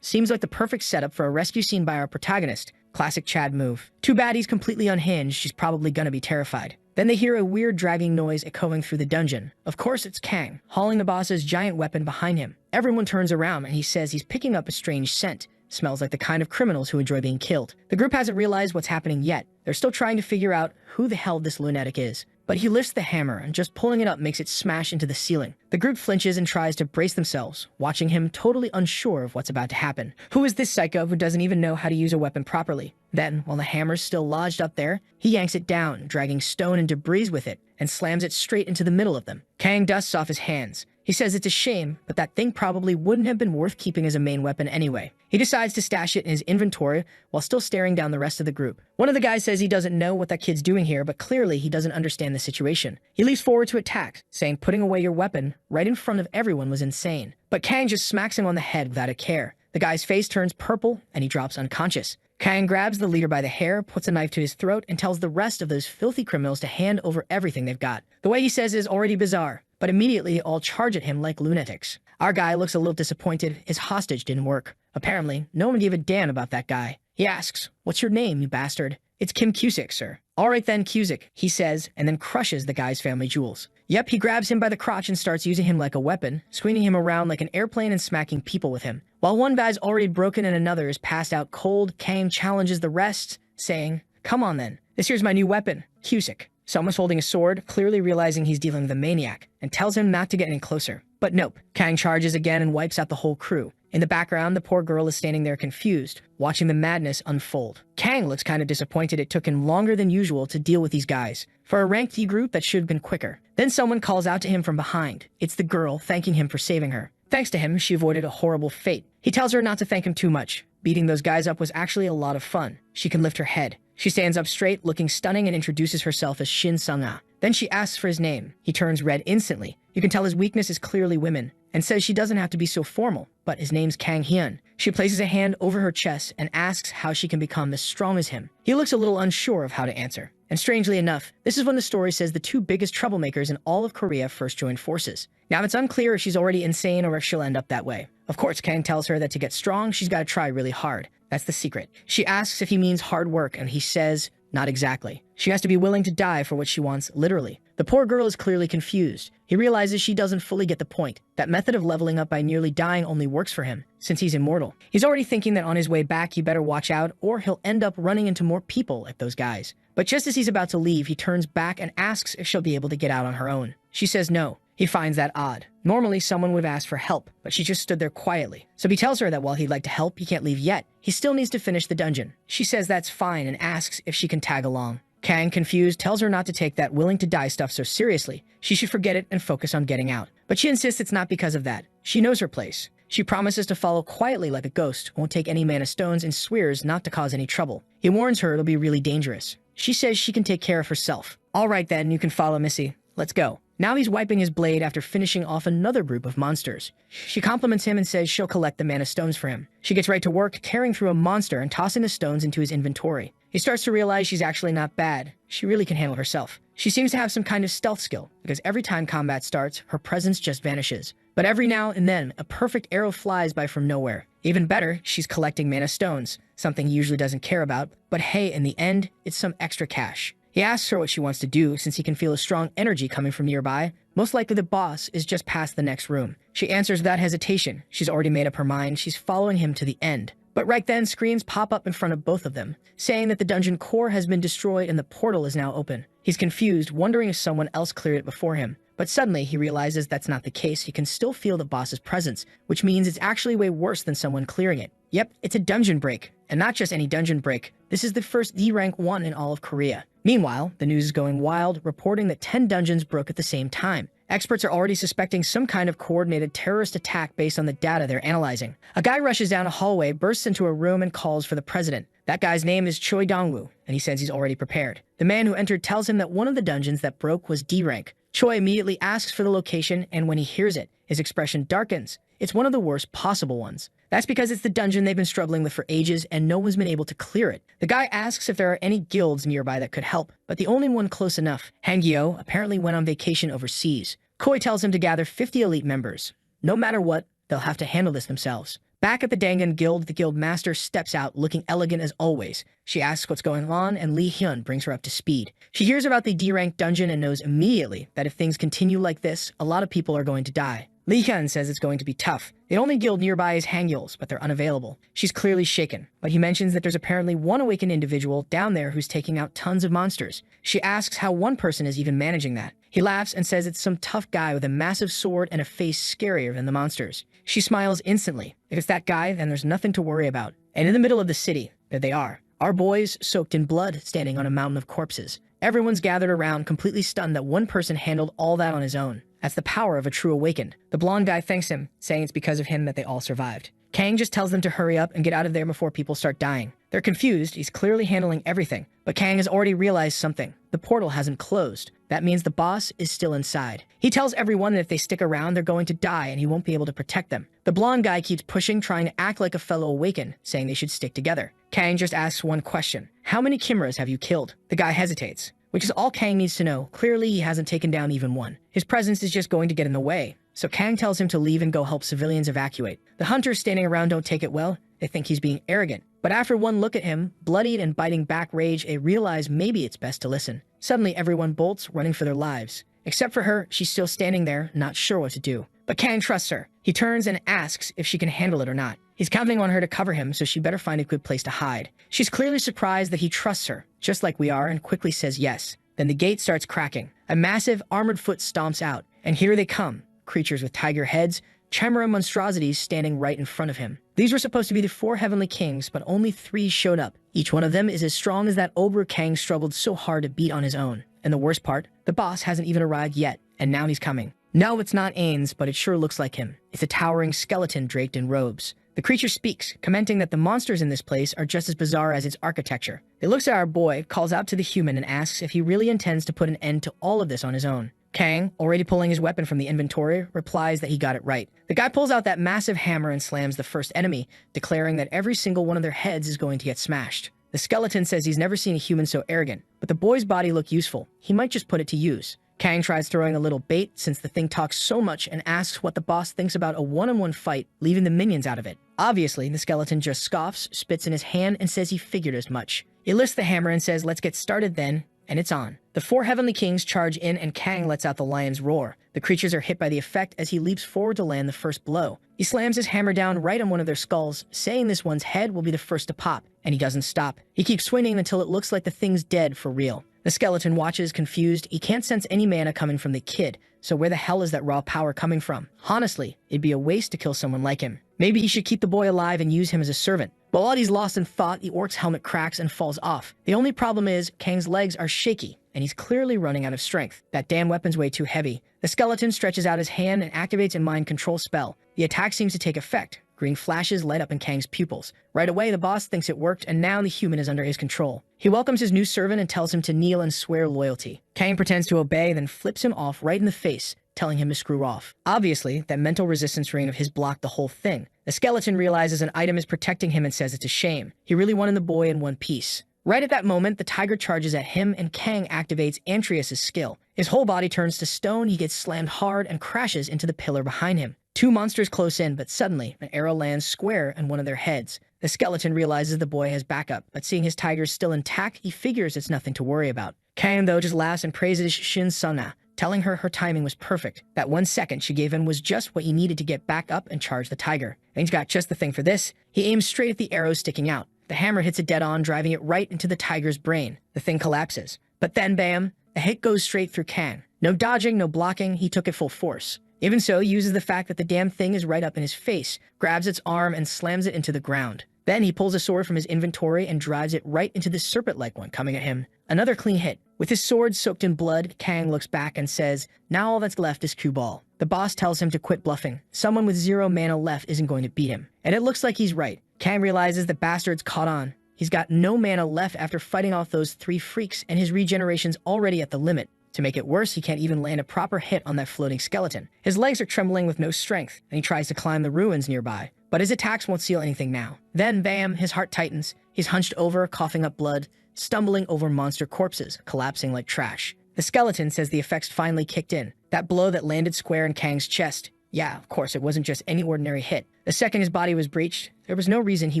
Seems like the perfect setup for a rescue scene by our protagonist. Classic Chad move. Too bad he's completely unhinged, she's probably gonna be terrified. Then they hear a weird dragging noise echoing through the dungeon. Of course it's Kang, hauling the boss's giant weapon behind him. Everyone turns around and he says he's picking up a strange scent. Smells like the kind of criminals who enjoy being killed. The group hasn't realized what's happening yet. They're still trying to figure out who the hell this lunatic is. But he lifts the hammer and just pulling it up makes it smash into the ceiling. The group flinches and tries to brace themselves, watching him totally unsure of what's about to happen. Who is this psycho who doesn't even know how to use a weapon properly? Then, while the hammer's still lodged up there, he yanks it down, dragging stone and debris with it, and slams it straight into the middle of them. Kang dusts off his hands. He says it's a shame, but that thing probably wouldn't have been worth keeping as a main weapon anyway. He decides to stash it in his inventory while still staring down the rest of the group. One of the guys says he doesn't know what that kid's doing here, but clearly he doesn't understand the situation. He leaps forward to attack, saying putting away your weapon right in front of everyone was insane. But Kang just smacks him on the head without a care. The guy's face turns purple and he drops unconscious. Kang grabs the leader by the hair, puts a knife to his throat, and tells the rest of those filthy criminals to hand over everything they've got. The way he says is already bizarre, but immediately they all charge at him like lunatics. Our guy looks a little disappointed. His hostage didn't work. Apparently, no one gave a damn about that guy. He asks, "What's your name, you bastard?" "It's Kim Cusick, sir." "All right then, Cusick," he says, and then crushes the guy's family jewels. Yep, he grabs him by the crotch and starts using him like a weapon, swinging him around like an airplane and smacking people with him. While one guy's already broken and another is passed out cold, Kang challenges the rest, saying, "Come on then, this here's my new weapon, Cusick." Someone's holding a sword, clearly realizing he's dealing with a maniac, and tells him not to get any closer. But nope, Kang charges again and wipes out the whole crew. In the background, the poor girl is standing there confused, watching the madness unfold. Kang looks kind of disappointed it took him longer than usual to deal with these guys. For a ranked D group, that should have been quicker. Then someone calls out to him from behind. It's the girl, thanking him for saving her. Thanks to him, she avoided a horrible fate. He tells her not to thank him too much. Beating those guys up was actually a lot of fun. She can lift her head. She stands up straight, looking stunning, and introduces herself as Shin Sang-ah. Then she asks for his name. He turns red instantly. You can tell his weakness is clearly women, and says she doesn't have to be so formal, but his name's Kang Hyun. She places a hand over her chest and asks how she can become as strong as him. He looks a little unsure of how to answer. And strangely enough, this is when the story says the two biggest troublemakers in all of Korea first joined forces. Now it's unclear if she's already insane or if she'll end up that way. Of course, Kang tells her that to get strong, she's got to try really hard. That's the secret. She asks if he means hard work, and he says, not exactly. She has to be willing to die for what she wants, literally. The poor girl is clearly confused. He realizes she doesn't fully get the point. That method of leveling up by nearly dying only works for him, since he's immortal. He's already thinking that on his way back, he better watch out, or he'll end up running into more people like those guys. But just as he's about to leave, he turns back and asks if she'll be able to get out on her own. She says no. He finds that odd. Normally, someone would have asked for help, but she just stood there quietly. So he tells her that while he'd like to help, he can't leave yet. He still needs to finish the dungeon. She says that's fine and asks if she can tag along. Kang, confused, tells her not to take that willing to die stuff so seriously. She should forget it and focus on getting out. But she insists it's not because of that. She knows her place. She promises to follow quietly like a ghost, won't take any mana stones, and swears not to cause any trouble. He warns her it'll be really dangerous. She says she can take care of herself. All right then, you can follow Missy. Let's go. Now he's wiping his blade after finishing off another group of monsters. She compliments him and says she'll collect the mana stones for him. She gets right to work, tearing through a monster and tossing the stones into his inventory. He starts to realize she's actually not bad. She really can handle herself. She seems to have some kind of stealth skill, because every time combat starts, her presence just vanishes. But every now and then, a perfect arrow flies by from nowhere. Even better, she's collecting mana stones, something he usually doesn't care about, but hey, in the end, it's some extra cash. He asks her what she wants to do, since he can feel a strong energy coming from nearby. Most likely the boss is just past the next room. She answers without hesitation. She's already made up her mind. She's following him to the end. But right then, screens pop up in front of both of them, saying that the dungeon core has been destroyed and the portal is now open. He's confused, wondering if someone else cleared it before him. But suddenly, he realizes that's not the case. He can still feel the boss's presence, which means it's actually way worse than someone clearing it. Yep, it's a dungeon break. And not just any dungeon break. This is the first D-rank 1 in all of Korea. Meanwhile, the news is going wild, reporting that 10 dungeons broke at the same time. Experts are already suspecting some kind of coordinated terrorist attack based on the data they're analyzing. A guy rushes down a hallway, bursts into a room, and calls for the president. That guy's name is Choi Dong-woo, and he says he's already prepared. The man who entered tells him that one of the dungeons that broke was D-rank, Choi immediately asks for the location, and when he hears it, his expression darkens. It's one of the worst possible ones. That's because it's the dungeon they've been struggling with for ages, and no one's been able to clear it. The guy asks if there are any guilds nearby that could help, but the only one close enough, Hangyo, apparently went on vacation overseas. Koi tells him to gather 50 elite members. No matter what, they'll have to handle this themselves. Back at the Dangan Guild, the guild master steps out looking elegant as always. She asks what's going on, and Lee Hyun brings her up to speed. She hears about the D-rank dungeon and knows immediately that if things continue like this, a lot of people are going to die. Lee Hyun says it's going to be tough. The only guild nearby is Hangyul's, but they're unavailable. She's clearly shaken, but he mentions that there's apparently one awakened individual down there who's taking out tons of monsters. She asks how one person is even managing that. He laughs and says it's some tough guy with a massive sword and a face scarier than the monsters. She smiles instantly. If it's that guy, then there's nothing to worry about. And in the middle of the city, there they are. Our boys, soaked in blood, standing on a mountain of corpses. Everyone's gathered around, completely stunned that one person handled all that on his own. That's the power of a true awakened. The blonde guy thanks him, saying it's because of him that they all survived. Kang just tells them to hurry up and get out of there before people start dying. They're confused, he's clearly handling everything. But Kang has already realized something. The portal hasn't closed. That means the boss is still inside. He tells everyone that if they stick around, they're going to die and he won't be able to protect them. The blonde guy keeps pushing, trying to act like a fellow awakened, saying they should stick together. Kang just asks one question. How many Chimeras have you killed? The guy hesitates, which is all Kang needs to know. Clearly, he hasn't taken down even one. His presence is just going to get in the way. So Kang tells him to leave and go help civilians evacuate. The hunters standing around don't take it well. They think he's being arrogant. But after one look at him, bloodied and biting back rage, they realize maybe it's best to listen. Suddenly, everyone bolts, running for their lives. Except for her, she's still standing there, not sure what to do. But Kang trusts her. He turns and asks if she can handle it or not. He's counting on her to cover him, so she better find a good place to hide. She's clearly surprised that he trusts her, just like we are, and quickly says yes. Then the gate starts cracking. A massive, armored foot stomps out, and here they come. Creatures with tiger heads, chimera monstrosities standing right in front of him. These were supposed to be the 4 heavenly kings, but only 3 showed up. Each one of them is as strong as that Obra Kang struggled so hard to beat on his own. And the worst part, the boss hasn't even arrived yet, and now he's coming. No, it's not Ains, but it sure looks like him. It's a towering skeleton draped in robes. The creature speaks, commenting that the monsters in this place are just as bizarre as its architecture. It looks at our boy, calls out to the human, and asks if he really intends to put an end to all of this on his own. Kang, already pulling his weapon from the inventory, replies that he got it right. The guy pulls out that massive hammer and slams the first enemy, declaring that every single one of their heads is going to get smashed. The skeleton says he's never seen a human so arrogant, but the boy's body looked useful. He might just put it to use. Kang tries throwing a little bait since the thing talks so much and asks what the boss thinks about a one-on-one fight, leaving the minions out of it. Obviously, the skeleton just scoffs, spits in his hand, and says he figured as much. He lifts the hammer and says, "Let's get started then," and it's on. The 4 heavenly kings charge in and Kang lets out the lion's roar. The creatures are hit by the effect as he leaps forward to land the first blow. He slams his hammer down right on one of their skulls, saying this one's head will be the first to pop, and he doesn't stop. He keeps swinging until it looks like the thing's dead for real. The skeleton watches, confused. He can't sense any mana coming from the kid, so where the hell is that raw power coming from? Honestly, it'd be a waste to kill someone like him. Maybe he should keep the boy alive and use him as a servant. But while he's lost in thought, the orc's helmet cracks and falls off. The only problem is, Kang's legs are shaky, and he's clearly running out of strength. That damn weapon's way too heavy. The skeleton stretches out his hand and activates a mind control spell. The attack seems to take effect. Green flashes light up in Kang's pupils. Right away, the boss thinks it worked, and now the human is under his control. He welcomes his new servant and tells him to kneel and swear loyalty. Kang pretends to obey, then flips him off right in the face, telling him to screw off. Obviously, that mental resistance ring of his blocked the whole thing. The skeleton realizes an item is protecting him and says it's a shame. He really wanted the boy in one piece. Right at that moment, the tiger charges at him and Kang activates Antreus' skill. His whole body turns to stone, he gets slammed hard and crashes into the pillar behind him. 2 monsters close in, but suddenly, an arrow lands square in one of their heads. The skeleton realizes the boy has backup, but seeing his tigers still intact, he figures it's nothing to worry about. Kang, though, just laughs and praises Shin Suna, telling her timing was perfect. That 1 second she gave him was just what he needed to get back up and charge the tiger. And he's got just the thing for this. He aims straight at the arrow sticking out. The hammer hits it dead on, driving it right into the tiger's brain. The thing collapses. But then, bam, a hit goes straight through Kang. No dodging, no blocking, he took it full force. Even so, he uses the fact that the damn thing is right up in his face, grabs its arm and slams it into the ground. Then he pulls a sword from his inventory and drives it right into the serpent-like one coming at him. Another clean hit. With his sword soaked in blood, Kang looks back and says, "Now all that's left is cue ball." The boss tells him to quit bluffing. Someone with 0 mana left isn't going to beat him. And it looks like he's right. Kang realizes the bastard's caught on. He's got no mana left after fighting off those 3 freaks, and his regeneration's already at the limit. To make it worse, he can't even land a proper hit on that floating skeleton. His legs are trembling with no strength, and he tries to climb the ruins nearby. But his attacks won't seal anything now. Then, bam, his heart tightens. He's hunched over, coughing up blood, stumbling over monster corpses, collapsing like trash. The skeleton says the effects finally kicked in. That blow that landed square in Kang's chest. Yeah, of course, it wasn't just any ordinary hit. The second his body was breached, there was no reason he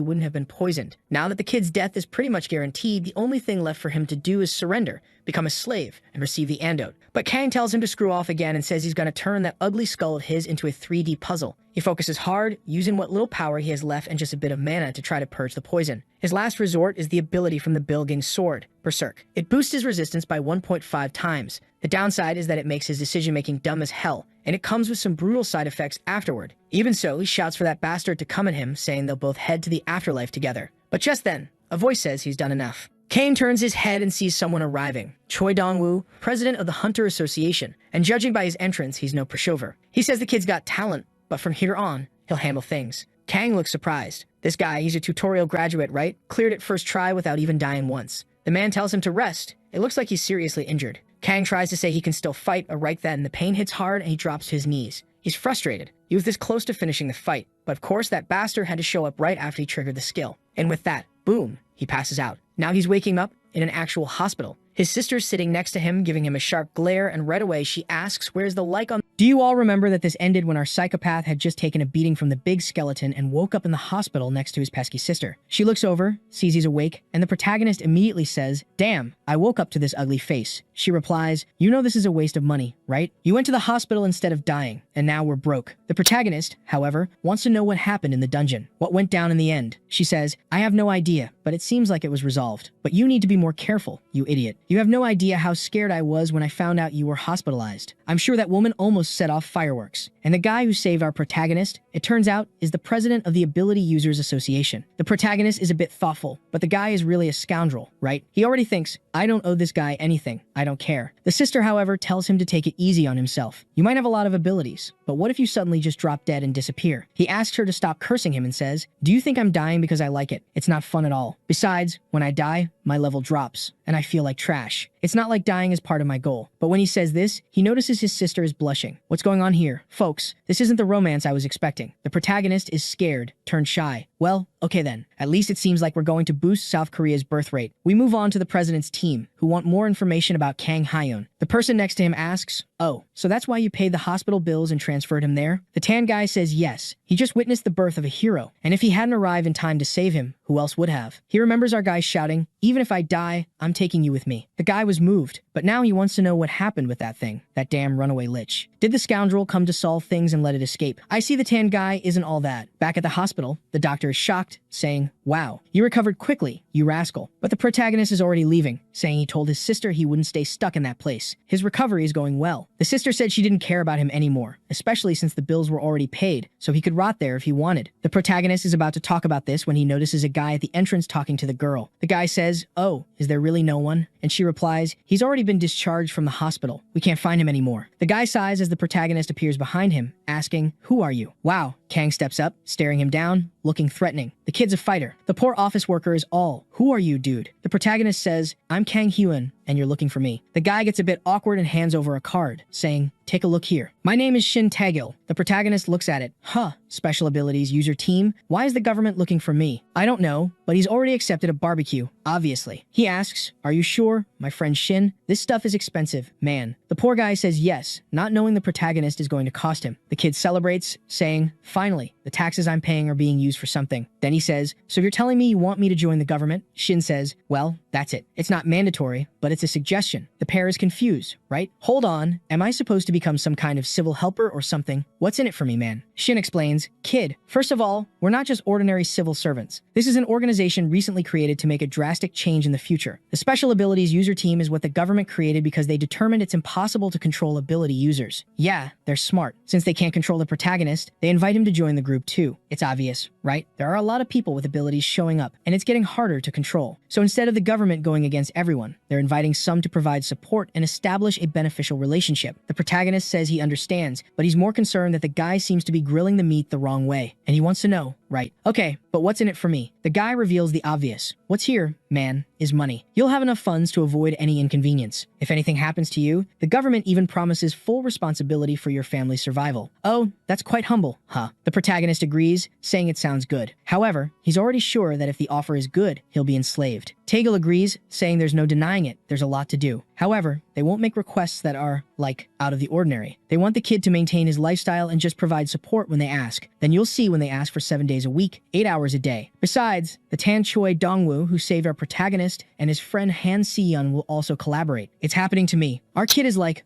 wouldn't have been poisoned. Now that the kid's death is pretty much guaranteed, the only thing left for him to do is surrender, become a slave, and receive the antidote. But Kang tells him to screw off again and says he's going to turn that ugly skull of his into a 3D puzzle. He focuses hard, using what little power he has left and just a bit of mana to try to purge the poison. His last resort is the ability from the Bilging sword, Berserk. It boosts his resistance by 1.5 times. The downside is that it makes his decision-making dumb as hell, and it comes with some brutal side effects afterward. Even so, he shouts for that bastard to come at him, saying they'll both head to the afterlife together. But just then, a voice says he's done enough. Kang turns his head and sees someone arriving. Choi Dong-woo, president of the Hunter Association, and judging by his entrance, he's no pushover. He says the kid's got talent, but from here on, he'll handle things. Kang looks surprised. This guy, he's a tutorial graduate, right? Cleared it first try without even dying once. The man tells him to rest. It looks like he's seriously injured. Kang tries to say he can still fight, but right then, the pain hits hard and he drops to his knees. He's frustrated. He was this close to finishing the fight, but of course that bastard had to show up right after he triggered the skill. And with that, boom, he passes out. Now he's waking up in an actual hospital. His sister's sitting next to him, giving him a sharp glare, and right away she asks, where's the like on— Do you all remember that this ended when our psychopath had just taken a beating from the big skeleton and woke up in the hospital next to his pesky sister? She looks over, sees he's awake, and the protagonist immediately says, damn, I woke up to this ugly face. She replies, you know this is a waste of money, right? You went to the hospital instead of dying, and now we're broke. The protagonist, however, wants to know what happened in the dungeon, what went down in the end. She says, I have no idea, but it seems like it was resolved. But you need to be more careful, you idiot. You have no idea how scared I was when I found out you were hospitalized. I'm sure that woman almost set off fireworks. And the guy who saved our protagonist, it turns out, is the president of the Ability Users Association. The protagonist is a bit thoughtful, but the guy is really a scoundrel, right? He already thinks, I don't owe this guy anything. I don't care. The sister, however, tells him to take it easy on himself. You might have a lot of abilities, but what if you suddenly just drop dead and disappear? He asks her to stop cursing him and says, do you think I'm dying because I like it? It's not fun at all. Besides, when I die, my level drops, and I feel like trash. It's not like dying is part of my goal. But when he says this, he notices his sister is blushing. What's going on here? Folks, this isn't the romance I was expecting. The protagonist is scared, turned shy. Well, okay then. At least it seems like we're going to boost South Korea's birth rate. We move on to the president's team, who want more information about Kang Hyun. The person next to him asks, oh, so that's why you paid the hospital bills and transferred him there? The tan guy says yes. He just witnessed the birth of a hero, and if he hadn't arrived in time to save him, who else would have? He remembers our guy shouting, even if I die, I'm taking you with me. The guy was moved, but now he wants to know what happened with that thing, that damn runaway lich. Did the scoundrel come to solve things and let it escape? I see the tan guy isn't all that. Back at the hospital, the doctor is shocked, saying, wow, you recovered quickly, you rascal. But the protagonist is already leaving, saying he told his sister he wouldn't stay stuck in that place. His recovery is going well. The sister said she didn't care about him anymore, especially since the bills were already paid, so he could rot there if he wanted. The protagonist is about to talk about this when he notices a guy at the entrance talking to the girl. The guy says, oh, is there really no one? And she replies, he's already been discharged from the hospital. We can't find him anymore. The guy sighs as the protagonist appears behind him, asking, who are you? Wow. Kang steps up, staring him down, looking threatening. The kid's a fighter. The poor office worker is all, who are you, dude? The protagonist says, I'm Kang Hyun, and you're looking for me. The guy gets a bit awkward and hands over a card, saying, take a look here. My name is Shin Taegil. The protagonist looks at it. Huh, special abilities, user team. Why is the government looking for me? I don't know, but he's already accepted a barbecue, obviously. He asks, are you sure, my friend Shin? This stuff is expensive, man. The poor guy says yes, not knowing the protagonist is going to cost him. The kid celebrates, saying, finally, the taxes I'm paying are being used for something. Then he says, so you're telling me you want me to join the government? Shin says, well, that's it. It's not mandatory, but it's a suggestion. The pair is confused, right? Hold on, am I supposed to become some kind of civil helper or something? What's in it for me, man? Shin explains, kid, first of all, we're not just ordinary civil servants. This is an organization recently created to make a drastic change in the future. The Special Abilities User Team is what the government created because they determined it's impossible to control ability users. Yeah, they're smart. Since they can't control the protagonist, they invite him to join the group too. It's obvious, right? There are a lot of people with abilities showing up, and it's getting harder to control. So instead of the government going against everyone, they're inviting some to provide support and establish a beneficial relationship. The protagonist says he understands, but he's more concerned that the guy seems to be grilling the meat the wrong way, and he wants to know, right? Okay, but what's in it for me? The guy reveals the obvious. What's here, man, is money. You'll have enough funds to avoid any inconvenience. If anything happens to you, the government even promises full responsibility for your family's survival. Oh, that's quite humble, huh? The protagonist agrees, saying it sounds good. However, he's already sure that if the offer is good, he'll be enslaved. Tegel agrees, saying there's no denying it, there's a lot to do. However, they won't make requests that are, like, out of the ordinary. They want the kid to maintain his lifestyle and just provide support when they ask. Then you'll see when they ask for 7 days a week, 8 hours a day. Besides, the Tan Choi Dongwoo, who saved our protagonist, and his friend Han Si-yeon will also collaborate. It's happening to me. Our kid is like,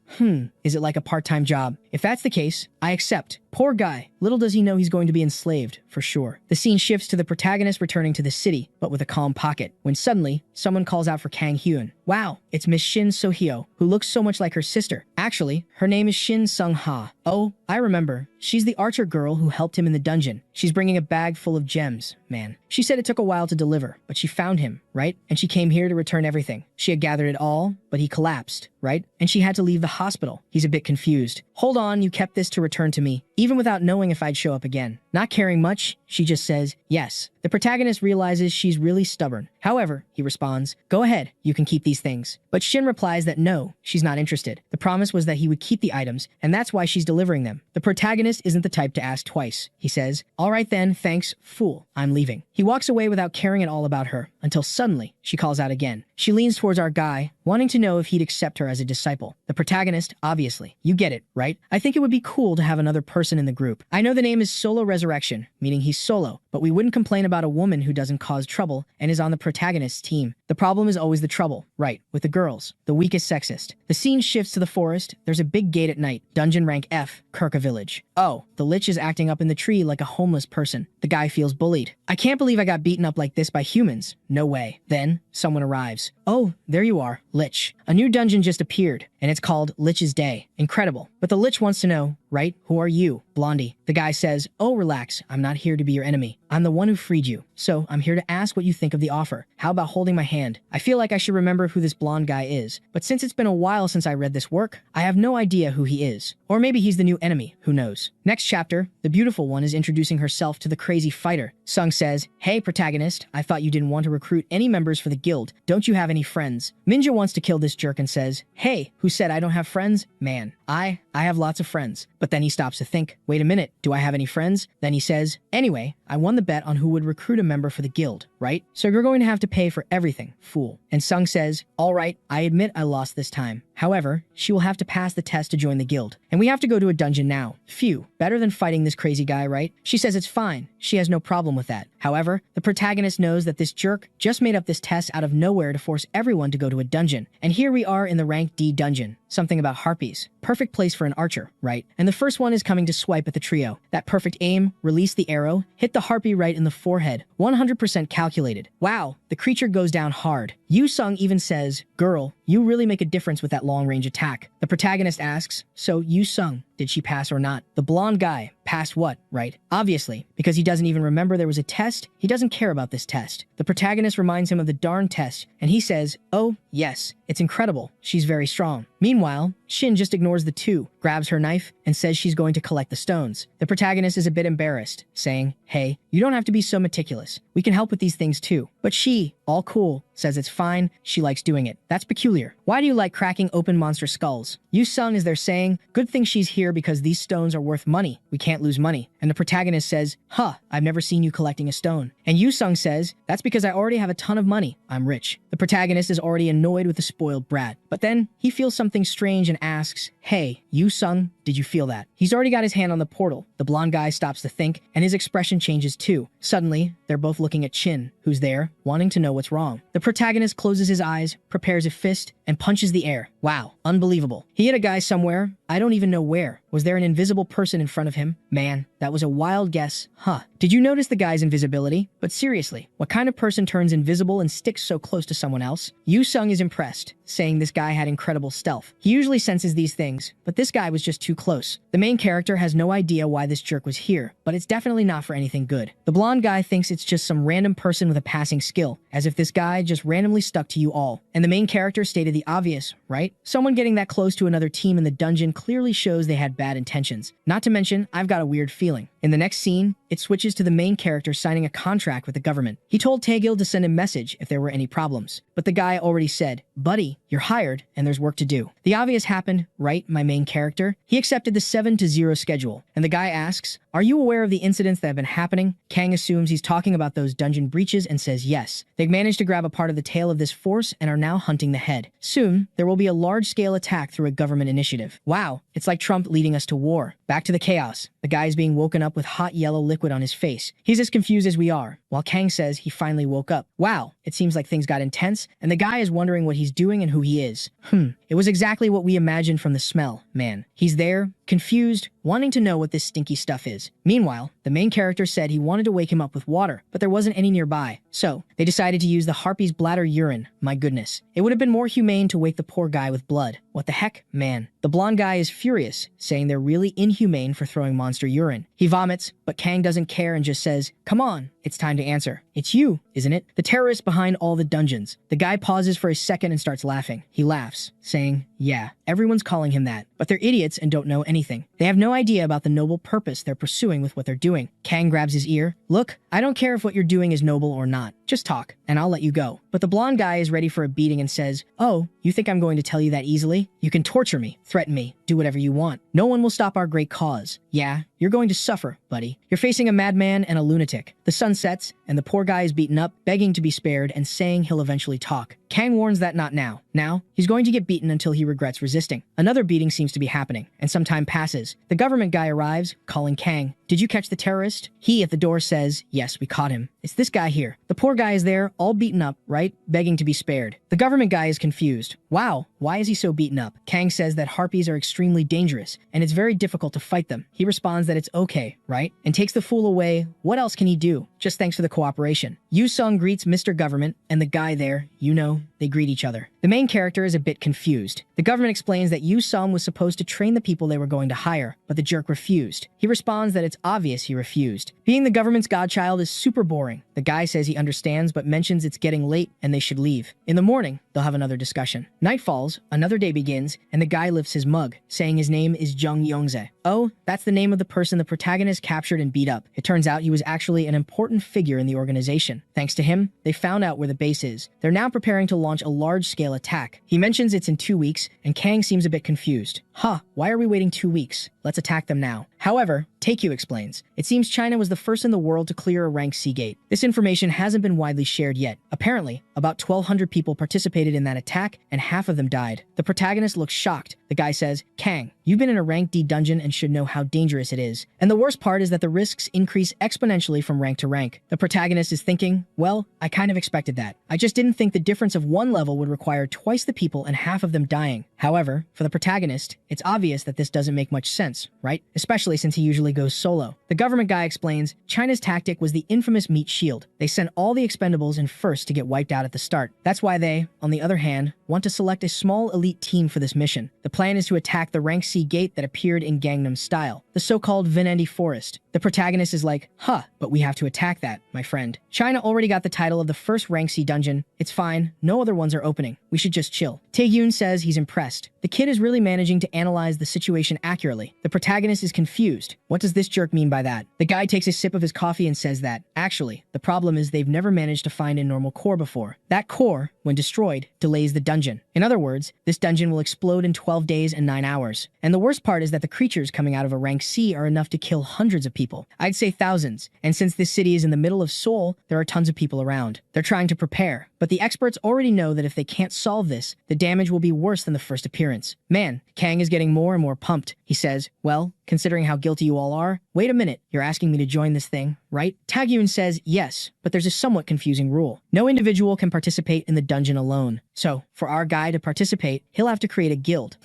is it like a part-time job? If that's the case, I accept. Poor guy. Little does he know he's going to be enslaved, for sure. The scene shifts to the protagonist returning to the city, but with a calm pocket, when suddenly, someone calls out for Kang Hyun. Wow, it's Miss Shin So-hyo, who looks so much like her sister. Actually, her name is Shin Sung-ha. Oh, I remember. She's the archer girl who helped him in the dungeon. She's bringing a bag full of gems, man. She said it took a while to deliver, but she found him, right? And she came here to return everything. She had gathered it all, but he collapsed, right? And she had to leave the hospital. He's a bit confused. Hold on, you kept this to return to me, even without knowing if I'd show up again. Not caring much, she just says, yes. The protagonist realizes she's really stubborn. However, he responds, go ahead, you can keep these things. But Shin replies that no, she's not interested. The promise was that he would keep the items, and that's why she's delivering them. The protagonist isn't the type to ask twice. He says, all right then, thanks, fool, I'm leaving. He walks away without caring at all about her, until suddenly, she calls out again. She leans towards our guy, wanting to know if he'd accept her as a disciple. The protagonist, obviously. You get it, right? I think it would be cool to have another person in the group. I know the name is Solo Resurrection, meaning he's solo, but we wouldn't complain about a woman who doesn't cause trouble and is on the protagonist's team. The problem is always the trouble, right, with the girls, the weakest sexist. The scene shifts to the forest. There's a big gate at night. Dungeon rank F, Kirka Village. Oh, the Lich is acting up in the tree like a homeless person. The guy feels bullied. I can't believe I got beaten up like this by humans. No way. Then, someone arrives. Oh, there you are, Lich. A new dungeon just appeared, and it's called Lich's Day. Incredible. But the Lich wants to know, right? Who are you? Blondie. The guy says, oh, relax. I'm not here to be your enemy. I'm the one who freed you. So I'm here to ask what you think of the offer. How about holding my hand? I feel like I should remember who this blonde guy is, but since it's been a while since I read this work, I have no idea who he is. Or maybe he's the new enemy, who knows? Next chapter, the beautiful one is introducing herself to the crazy fighter. Sung says, hey protagonist, I thought you didn't want to recruit any members for the guild. Don't you have any friends? Minja wants to kill this jerk and says, hey, who said I don't have friends? Man, I have lots of friends. But then he stops to think, wait a minute, do I have any friends? Then he says, anyway, I won the bet on who would recruit a member for the guild, right? So you're going to have to pay for everything, fool. And Sung says, all right, I admit I lost this time. However, she will have to pass the test to join the guild. And we have to go to a dungeon now. Phew, better than fighting this crazy guy, right? She says it's fine. She has no problem with that. However, the protagonist knows that this jerk just made up this test out of nowhere to force everyone to go to a dungeon. And here we are in the rank D dungeon. Something about harpies. Perfect place for an archer, right? And the first one is coming to swipe at the trio. That perfect aim, release the arrow, hit the harpy right in the forehead. 100% calculated. Wow, the creature goes down hard. Yu Sung even says, girl, you really make a difference with that long-range attack. The protagonist asks, so Yu Sung, did she pass or not? The blonde guy, passed what, right? Obviously, because he doesn't even remember there was a test, he doesn't care about this test. The protagonist reminds him of the darn test, and he says, oh, yes, it's incredible. She's very strong. Meanwhile, Shin just ignores the two, grabs her knife, and says she's going to collect the stones. The protagonist is a bit embarrassed, saying, hey, you don't have to be so meticulous. We can help with these things too. But she, all cool, says it's fine, she likes doing it. That's peculiar. Why do you like cracking open monster skulls? Yu Sung is there saying, good thing she's here because these stones are worth money. We can't lose money. And the protagonist says, huh, I've never seen you collecting a stone. And Yu Sung says, that's because I already have a ton of money. I'm rich. The protagonist is already annoyed with the spoiled brat. But then he feels something strange and asks, hey, Yu Sung, did you feel that? He's already got his hand on the portal. The blonde guy stops to think, and his expression changes too. Suddenly, they're both looking at Shin, who's there, wanting to know what's wrong. The protagonist closes his eyes, prepares a fist, and punches the air. Wow, unbelievable. He hit a guy somewhere. I don't even know where. Was there an invisible person in front of him? Man, that was a wild guess. Huh. Did you notice the guy's invisibility? But seriously, what kind of person turns invisible and sticks so close to someone else? Yu Sung is impressed, saying this guy had incredible stealth. He usually senses these things, but this guy was just too close. The main character has no idea why this jerk was here, but it's definitely not for anything good. The blonde guy thinks it's just some random person with a passing skill, as if this guy just randomly stuck to you all. And the main character stated the obvious, right? Someone getting that close to another team in the dungeon clearly shows they had bad intentions. Not to mention, I've got a weird feeling. In the next scene, it switches to the main character signing a contract with the government. He told Taegil to send a message if there were any problems. But the guy already said, "Buddy, you're hired and there's work to do." The obvious happened, right, my main character? He accepted the 7-0 schedule, and the guy asks, "Are you aware of the incidents that have been happening?" Kang assumes he's talking about those dungeon breaches and says yes. They've managed to grab a part of the tail of this force and are now hunting the head. Soon, there will be a large-scale attack through a government initiative. Wow, it's like Trump leading us to war. Back to the chaos. The guy is being woken up with hot yellow liquid on his face. He's as confused as we are, while Kang says he finally woke up. Wow, it seems like things got intense, and the guy is wondering what he's doing and who he is. It was exactly what we imagined from the smell, man. He's there, confused, wanting to know what this stinky stuff is. Meanwhile, the main character said he wanted to wake him up with water, but there wasn't any nearby. So, they decided to use the harpy's bladder urine. My goodness. It would have been more humane to wake the poor guy with blood. What the heck, man? The blonde guy is furious, saying they're really inhumane for throwing monster urine. He vomits, but Kang doesn't care and just says, "Come on, it's time to answer. It's you, isn't it? The terrorist behind all the dungeons." The guy pauses for a second and starts laughing. He laughs, saying, "Yeah, everyone's calling him that, but they're idiots and don't know anything. They have no idea about the noble purpose they're pursuing with what they're doing." Kang grabs his ear. "Look, I don't care if what you're doing is noble or not. Just talk, and I'll let you go." But the blonde guy is ready for a beating and says, "Oh, you think I'm going to tell you that easily? You can torture me, threaten me, do whatever you want. No one will stop our great cause. Yeah, you're going to suffer, buddy. You're facing a madman and a lunatic." The sun sets, and the poor guy is beaten up, begging to be spared and saying he'll eventually talk. Kang warns that not now. Now, he's going to get beaten until he regrets resisting. Another beating seems to be happening, and some time passes. The government guy arrives, calling Kang. "Did you catch the terrorist?" He at the door says, "Yes, we caught him. It's this guy here." The poor guy is there, all beaten up, right? Begging to be spared. The government guy is confused. Wow, why is he so beaten up? Kang says that harpies are extremely dangerous, and it's very difficult to fight them. He responds that it's okay, right? And takes the fool away. What else can he do? Just thanks for the cooperation. Yu Sung greets Mr. Government, and the guy there, they greet each other. The main character is a bit confused. The government explains that Yu Sung was supposed to train the people they were going to hire, but the jerk refused. He responds that it's obvious he refused. Being the government's godchild is super boring. The guy says he understands but mentions it's getting late and they should leave. In the morning, they'll have another discussion. Night falls, another day begins, and the guy lifts his mug, saying his name is Jung Yongze. Oh, that's the name of the person the protagonist captured and beat up. It turns out he was actually an important figure in the organization. Thanks to him, they found out where the base is. They're now preparing to launch a large-scale attack. He mentions it's in 2 weeks, and Kang seems a bit confused. Why are we waiting 2 weeks? Let's attack them now. However, Taekyu explains, it seems China was the first in the world to clear a rank C gate. This information hasn't been widely shared yet. Apparently, about 1,200 people participated in that attack, and half of them died. The protagonist looks shocked. The guy says, "Kang, you've been in a rank D dungeon and should know how dangerous it is. And the worst part is that the risks increase exponentially from rank to rank." The protagonist is thinking, well, I kind of expected that. I just didn't think the difference of one level would require twice the people and half of them dying. However, for the protagonist, it's obvious that this doesn't make much sense, right? Especially since he usually goes solo. The government guy explains, China's tactic was the infamous meat shield. They sent all the expendables in first to get wiped out at the start. That's why they, on the other hand, want to select a small elite team for this mission. The plan is to attack the rank C gate that appeared in Gangnam Style, the so-called Vinendi Forest. The protagonist is like, but we have to attack that, my friend. China already got the title of the first rank C dungeon. It's fine, no other ones are opening. We should just chill. Tae-yoon says he's impressed. The kid is really managing to analyze the situation accurately. The protagonist is confused. What does this jerk mean by that? The guy takes a sip of his coffee and says that, actually, the problem is they've never managed to find a normal core before. That core, when destroyed, delays the dungeon. In other words, this dungeon will explode in 12 days and 9 hours. And the worst part is that the creatures coming out of a rank C are enough to kill hundreds of people. I'd say thousands. And since this city is in the middle of Seoul, there are tons of people around. They're trying to prepare. But the experts already know that if they can't solve this, the damage will be worse than the first appearance. Man, Kang is getting more and more pumped. He says, well, considering how guilty you all are, wait a minute, you're asking me to join this thing, right? Tae-yoon says yes, but there's a somewhat confusing rule. No individual can participate in the dungeon alone. So, for our guy to participate, he'll have to create a guild.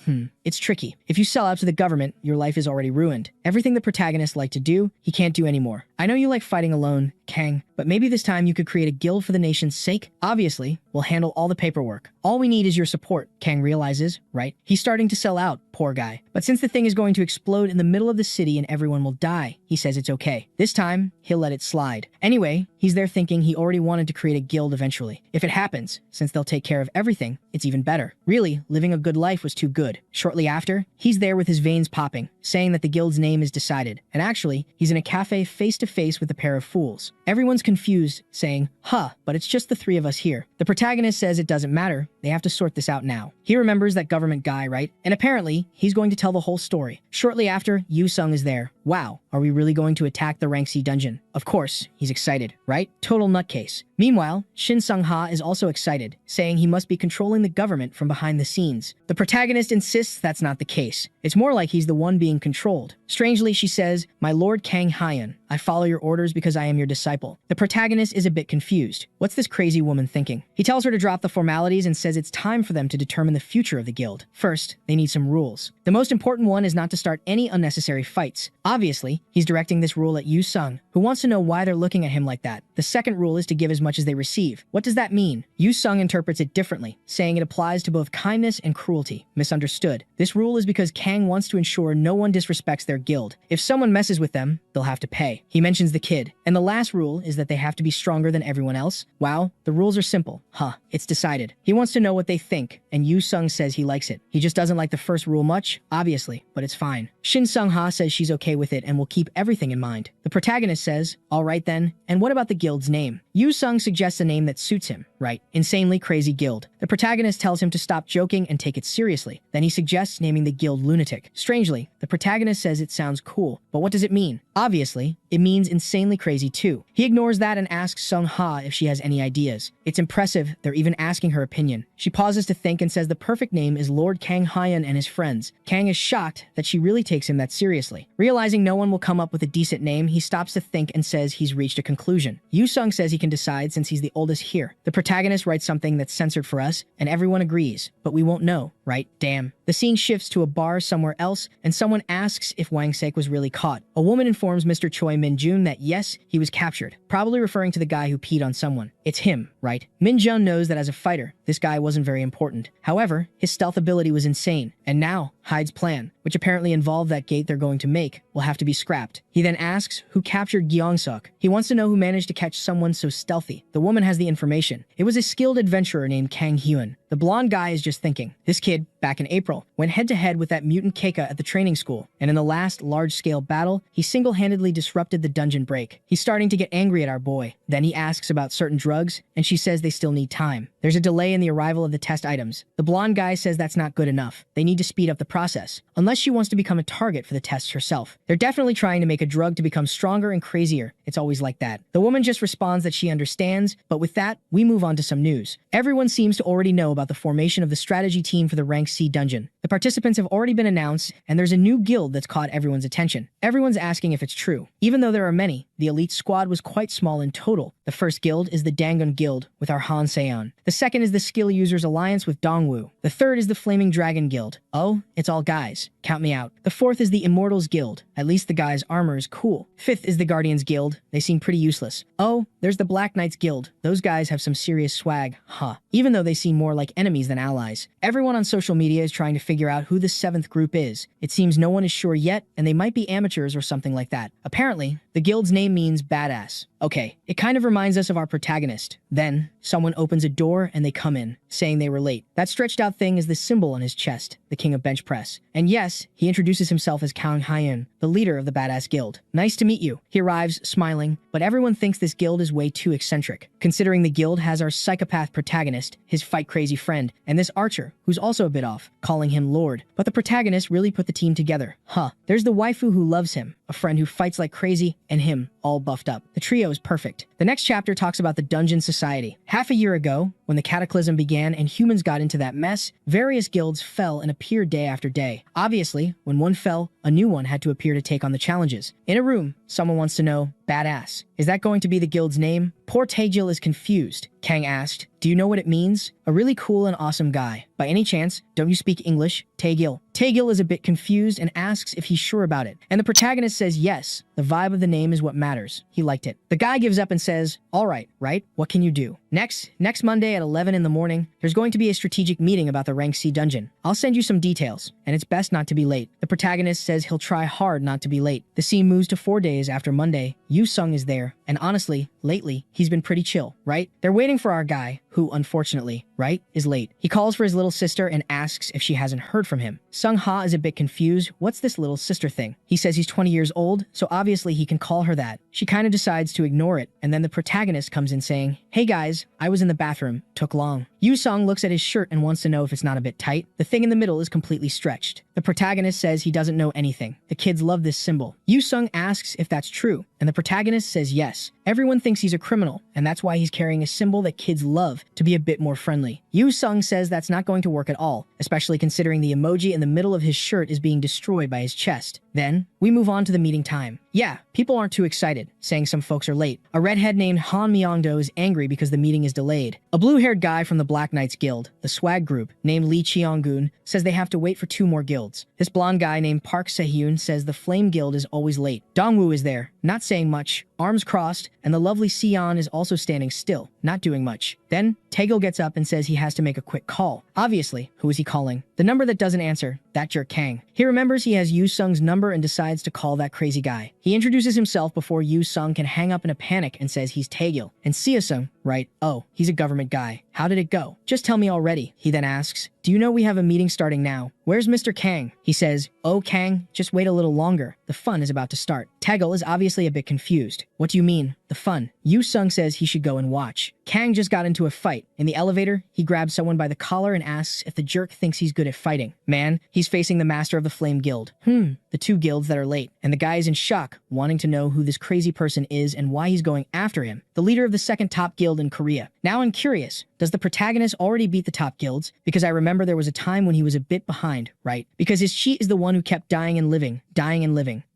It's tricky. If you sell out to the government, your life is already ruined. Everything the protagonist liked to do, he can't do anymore. I know you like fighting alone, Kang, but maybe this time you could create a guild for the nation's sake? Obviously, we'll handle all the paperwork. All we need is your support, Kang realizes, right? He's starting to sell out, poor guy. But since the thing is going to explode in the middle of the city and everyone will die, he says it's okay. This time, he'll let it slide. Anyway, he's there thinking he already wanted to create a guild eventually. If it happens, since they'll take care of everything, it's even better. Really, living a good life was too good. Shortly after, he's there with his veins popping, saying that the guild's name is decided. And actually, he's in a cafe face to face with a pair of fools. Everyone's confused, saying, huh, but it's just the three of us here. The protagonist says it doesn't matter, they have to sort this out now. He remembers that government guy, right? And apparently, he's going to tell the whole story. Shortly after, Yu Sung is there. Wow, are we really going to attack the rank C dungeon? Of course, he's excited, right? Total nutcase. Meanwhile, Shin Sung-ha is also excited, saying he must be controlling the government from behind the scenes. The protagonist insists that's not the case. It's more like he's the one being controlled. Strangely, she says, "My Lord Kang Hyun, I follow your orders because I am your disciple." The protagonist is a bit confused. What's this crazy woman thinking? He tells her to drop the formalities and says it's time for them to determine the future of the guild. First, they need some rules. The most important one is not to start any unnecessary fights. Obviously, he's directing this rule at Yu Sung, who wants to know why they're looking at him like that. The second rule is to give as much as they receive. What does that mean? Yu Sung interprets it differently, saying it applies to both kindness and cruelty. Misunderstood. This rule is because Kang wants to ensure no one disrespects their guild. If someone messes with them, they'll have to pay. He mentions the kid. And the last rule is that they have to be stronger than everyone else. Wow, the rules are simple. Huh, it's decided. He wants to know what they think, and Yu Sung says he likes it. He just doesn't like the first rule much, obviously, but it's fine. Shin Sung-ha says she's okay with it and will keep everything in mind. The protagonist says, all right then, and what about the guild's name? Yu Sung suggests a name that suits him, right? Insanely Crazy Guild. The protagonist tells him to stop joking and take it seriously. Then he suggests naming the guild Lunatic. Strangely, the protagonist says it sounds cool, but what does it mean? Obviously, it means insanely crazy too. He ignores that and asks Sung-ha if she has any ideas. It's impressive, they're even asking her opinion. She pauses to think and says the perfect name is Lord Kang Hyun and his friends. Kang is shocked that she really takes him that seriously. Realizing no one will come up with a decent name, he stops to think and says he's reached a conclusion. Yu Sung says he can decide since he's the oldest here. The protagonist writes something that's censored for us, and everyone agrees, but we won't know, right? Damn. The scene shifts to a bar somewhere else, and someone asks if Wang Sek was really caught. A woman informs Mr. Choi Min-jun that yes, he was captured, probably referring to the guy who peed on someone. It's him, right? Min-jun knows that as a fighter, this guy wasn't very important. However, his stealth ability was insane, and now Hyde's plan, which apparently involved that gate they're going to make, will have to be scrapped. He then asks who captured Gyeong-suk. He wants to know who managed to catch someone so stealthy. The woman has the information. It was a skilled adventurer named Kang Hyun. The blonde guy is just thinking, this kid, back in April, went head-to-head with that mutant Keika at the training school, and in the last large-scale battle, he single-handedly disrupted the dungeon break. He's starting to get angry at our boy. Then he asks about certain drugs, and she says they still need time. There's a delay in the arrival of the test items. The blonde guy says that's not good enough. They need to speed up the process, unless she wants to become a target for the tests herself. They're definitely trying to make a drug to become stronger and crazier. It's always like that. The woman just responds that she understands, but with that, we move on to some news. Everyone seems to already know about the formation of the strategy team for the Rank C dungeon. The participants have already been announced, and there's a new guild that's caught everyone's attention. Everyone's asking if it's true. Even though there are many, the elite squad was quite small in total. The first guild is the Dangun Guild with our Han Seon. The second is the Skill Users Alliance with Dongwoo. The third is the Flaming Dragon Guild. Oh, it's all guys. Count me out. The fourth is the Immortals Guild. At least the guy's armor is cool. Fifth is the Guardians Guild. They seem pretty useless. Oh, there's the Black Knights Guild. Those guys have some serious swag, huh? Even though they seem more like enemies than allies. Everyone on social media is trying to figure out who the seventh group is. It seems no one is sure yet, and they might be amateurs or something like that. Apparently, the guild's name means badass. Okay, it kind of reminds us of our protagonist. Then, someone opens a door and they come in, saying they were late. That stretched out thing is the symbol on his chest, the king of bench press. And yes, he introduces himself as Kang Hyun, the leader of the badass guild. Nice to meet you. He arrives, smiling, but everyone thinks this guild is way too eccentric, considering the guild has our psychopath protagonist, his fight-crazy friend, and this archer, who's also a bit off, calling him Lord. But the protagonist really put the team together. Huh. There's the waifu who loves him, a friend who fights like crazy, and him, all buffed up. The trio is perfect. The next chapter talks about the Dungeon Society. Half a year ago, when the cataclysm began and humans got into that mess, various guilds fell and appeared day after day. Obviously, when one fell, a new one had to appear to take on the challenges. In a room, someone wants to know, badass. Is that going to be the guild's name? Poor Taejil is confused. Kang asked, do you know what it means? A really cool and awesome guy. By any chance, don't you speak English? Taejil. Taejil is a bit confused and asks if he's sure about it. And the protagonist says yes, the vibe of the name is what matters. He liked it. The guy gives up and says, all right, what can you do? Next Monday at 11 in the morning, there's going to be a strategic meeting about the Rank C dungeon. I'll send you some details, and it's best not to be late. The protagonist says he'll try hard not to be late. The scene moves to 4 days after Monday. Yu Sung is there, and honestly, lately, he's been pretty chill, right? They're waiting for our guy, who, unfortunately, right, is late. He calls for his little sister and asks if she hasn't heard from him. Sung Ha is a bit confused. What's this little sister thing? He says he's 20 years old, so obviously he can call her that. She kind of decides to ignore it, and then the protagonist comes in saying, "Hey guys, I was in the bathroom. Took long." Yu Sung looks at his shirt and wants to know if it's not a bit tight. The thing in the middle is completely stretched. The protagonist says he doesn't know anything. The kids love this symbol. Yu Sung asks if that's true, and the protagonist says yes. Everyone thinks he's a criminal, and that's why he's carrying a symbol that kids love to be a bit more friendly. Yu Sung says that's not going to work at all, especially considering the emoji in the middle of his shirt is being destroyed by his chest. Then, we move on to the meeting time. Yeah, people aren't too excited, saying some folks are late. A redhead named Han Myongdo is angry because the meeting is delayed. A blue-haired guy from the Black Knights Guild, the swag group, named Lee Cheong-gun, says they have to wait for 2 more guilds. This blonde guy named Park Se-hyun says the Flame Guild is always late. Dongwoo is there, not saying much, arms crossed, and the lovely Sion is also standing still, not doing much. Then, Taegil gets up and says he has to make a quick call. Obviously, who is he calling? The number that doesn't answer, that jerk Kang. He remembers he has Yu Sung's number and decides to call that crazy guy. He introduces himself before Yu Sung can hang up in a panic and says he's Taegil. And Sia-sung, right? Oh, he's a government guy. How did it go? Just tell me already. He then asks, do you know we have a meeting starting now? Where's Mr. Kang? He says, oh Kang, just wait a little longer. The fun is about to start. Taegil is obviously a bit confused. What do you mean, the fun? Yu Sung says he should go and watch. Kang just got into a fight. In the elevator, he grabs someone by the collar and asks if the jerk thinks he's good at fighting. Man, he's facing the master of the Flame Guild. The 2 guilds that are late. And the guy is in shock, wanting to know who this crazy person is and why he's going after him. The leader of the 2nd top guild in Korea. Now I'm curious, does the protagonist already beat the top guilds? Because I remember there was a time when he was a bit behind, right? Because his cheat is the one who kept dying and living.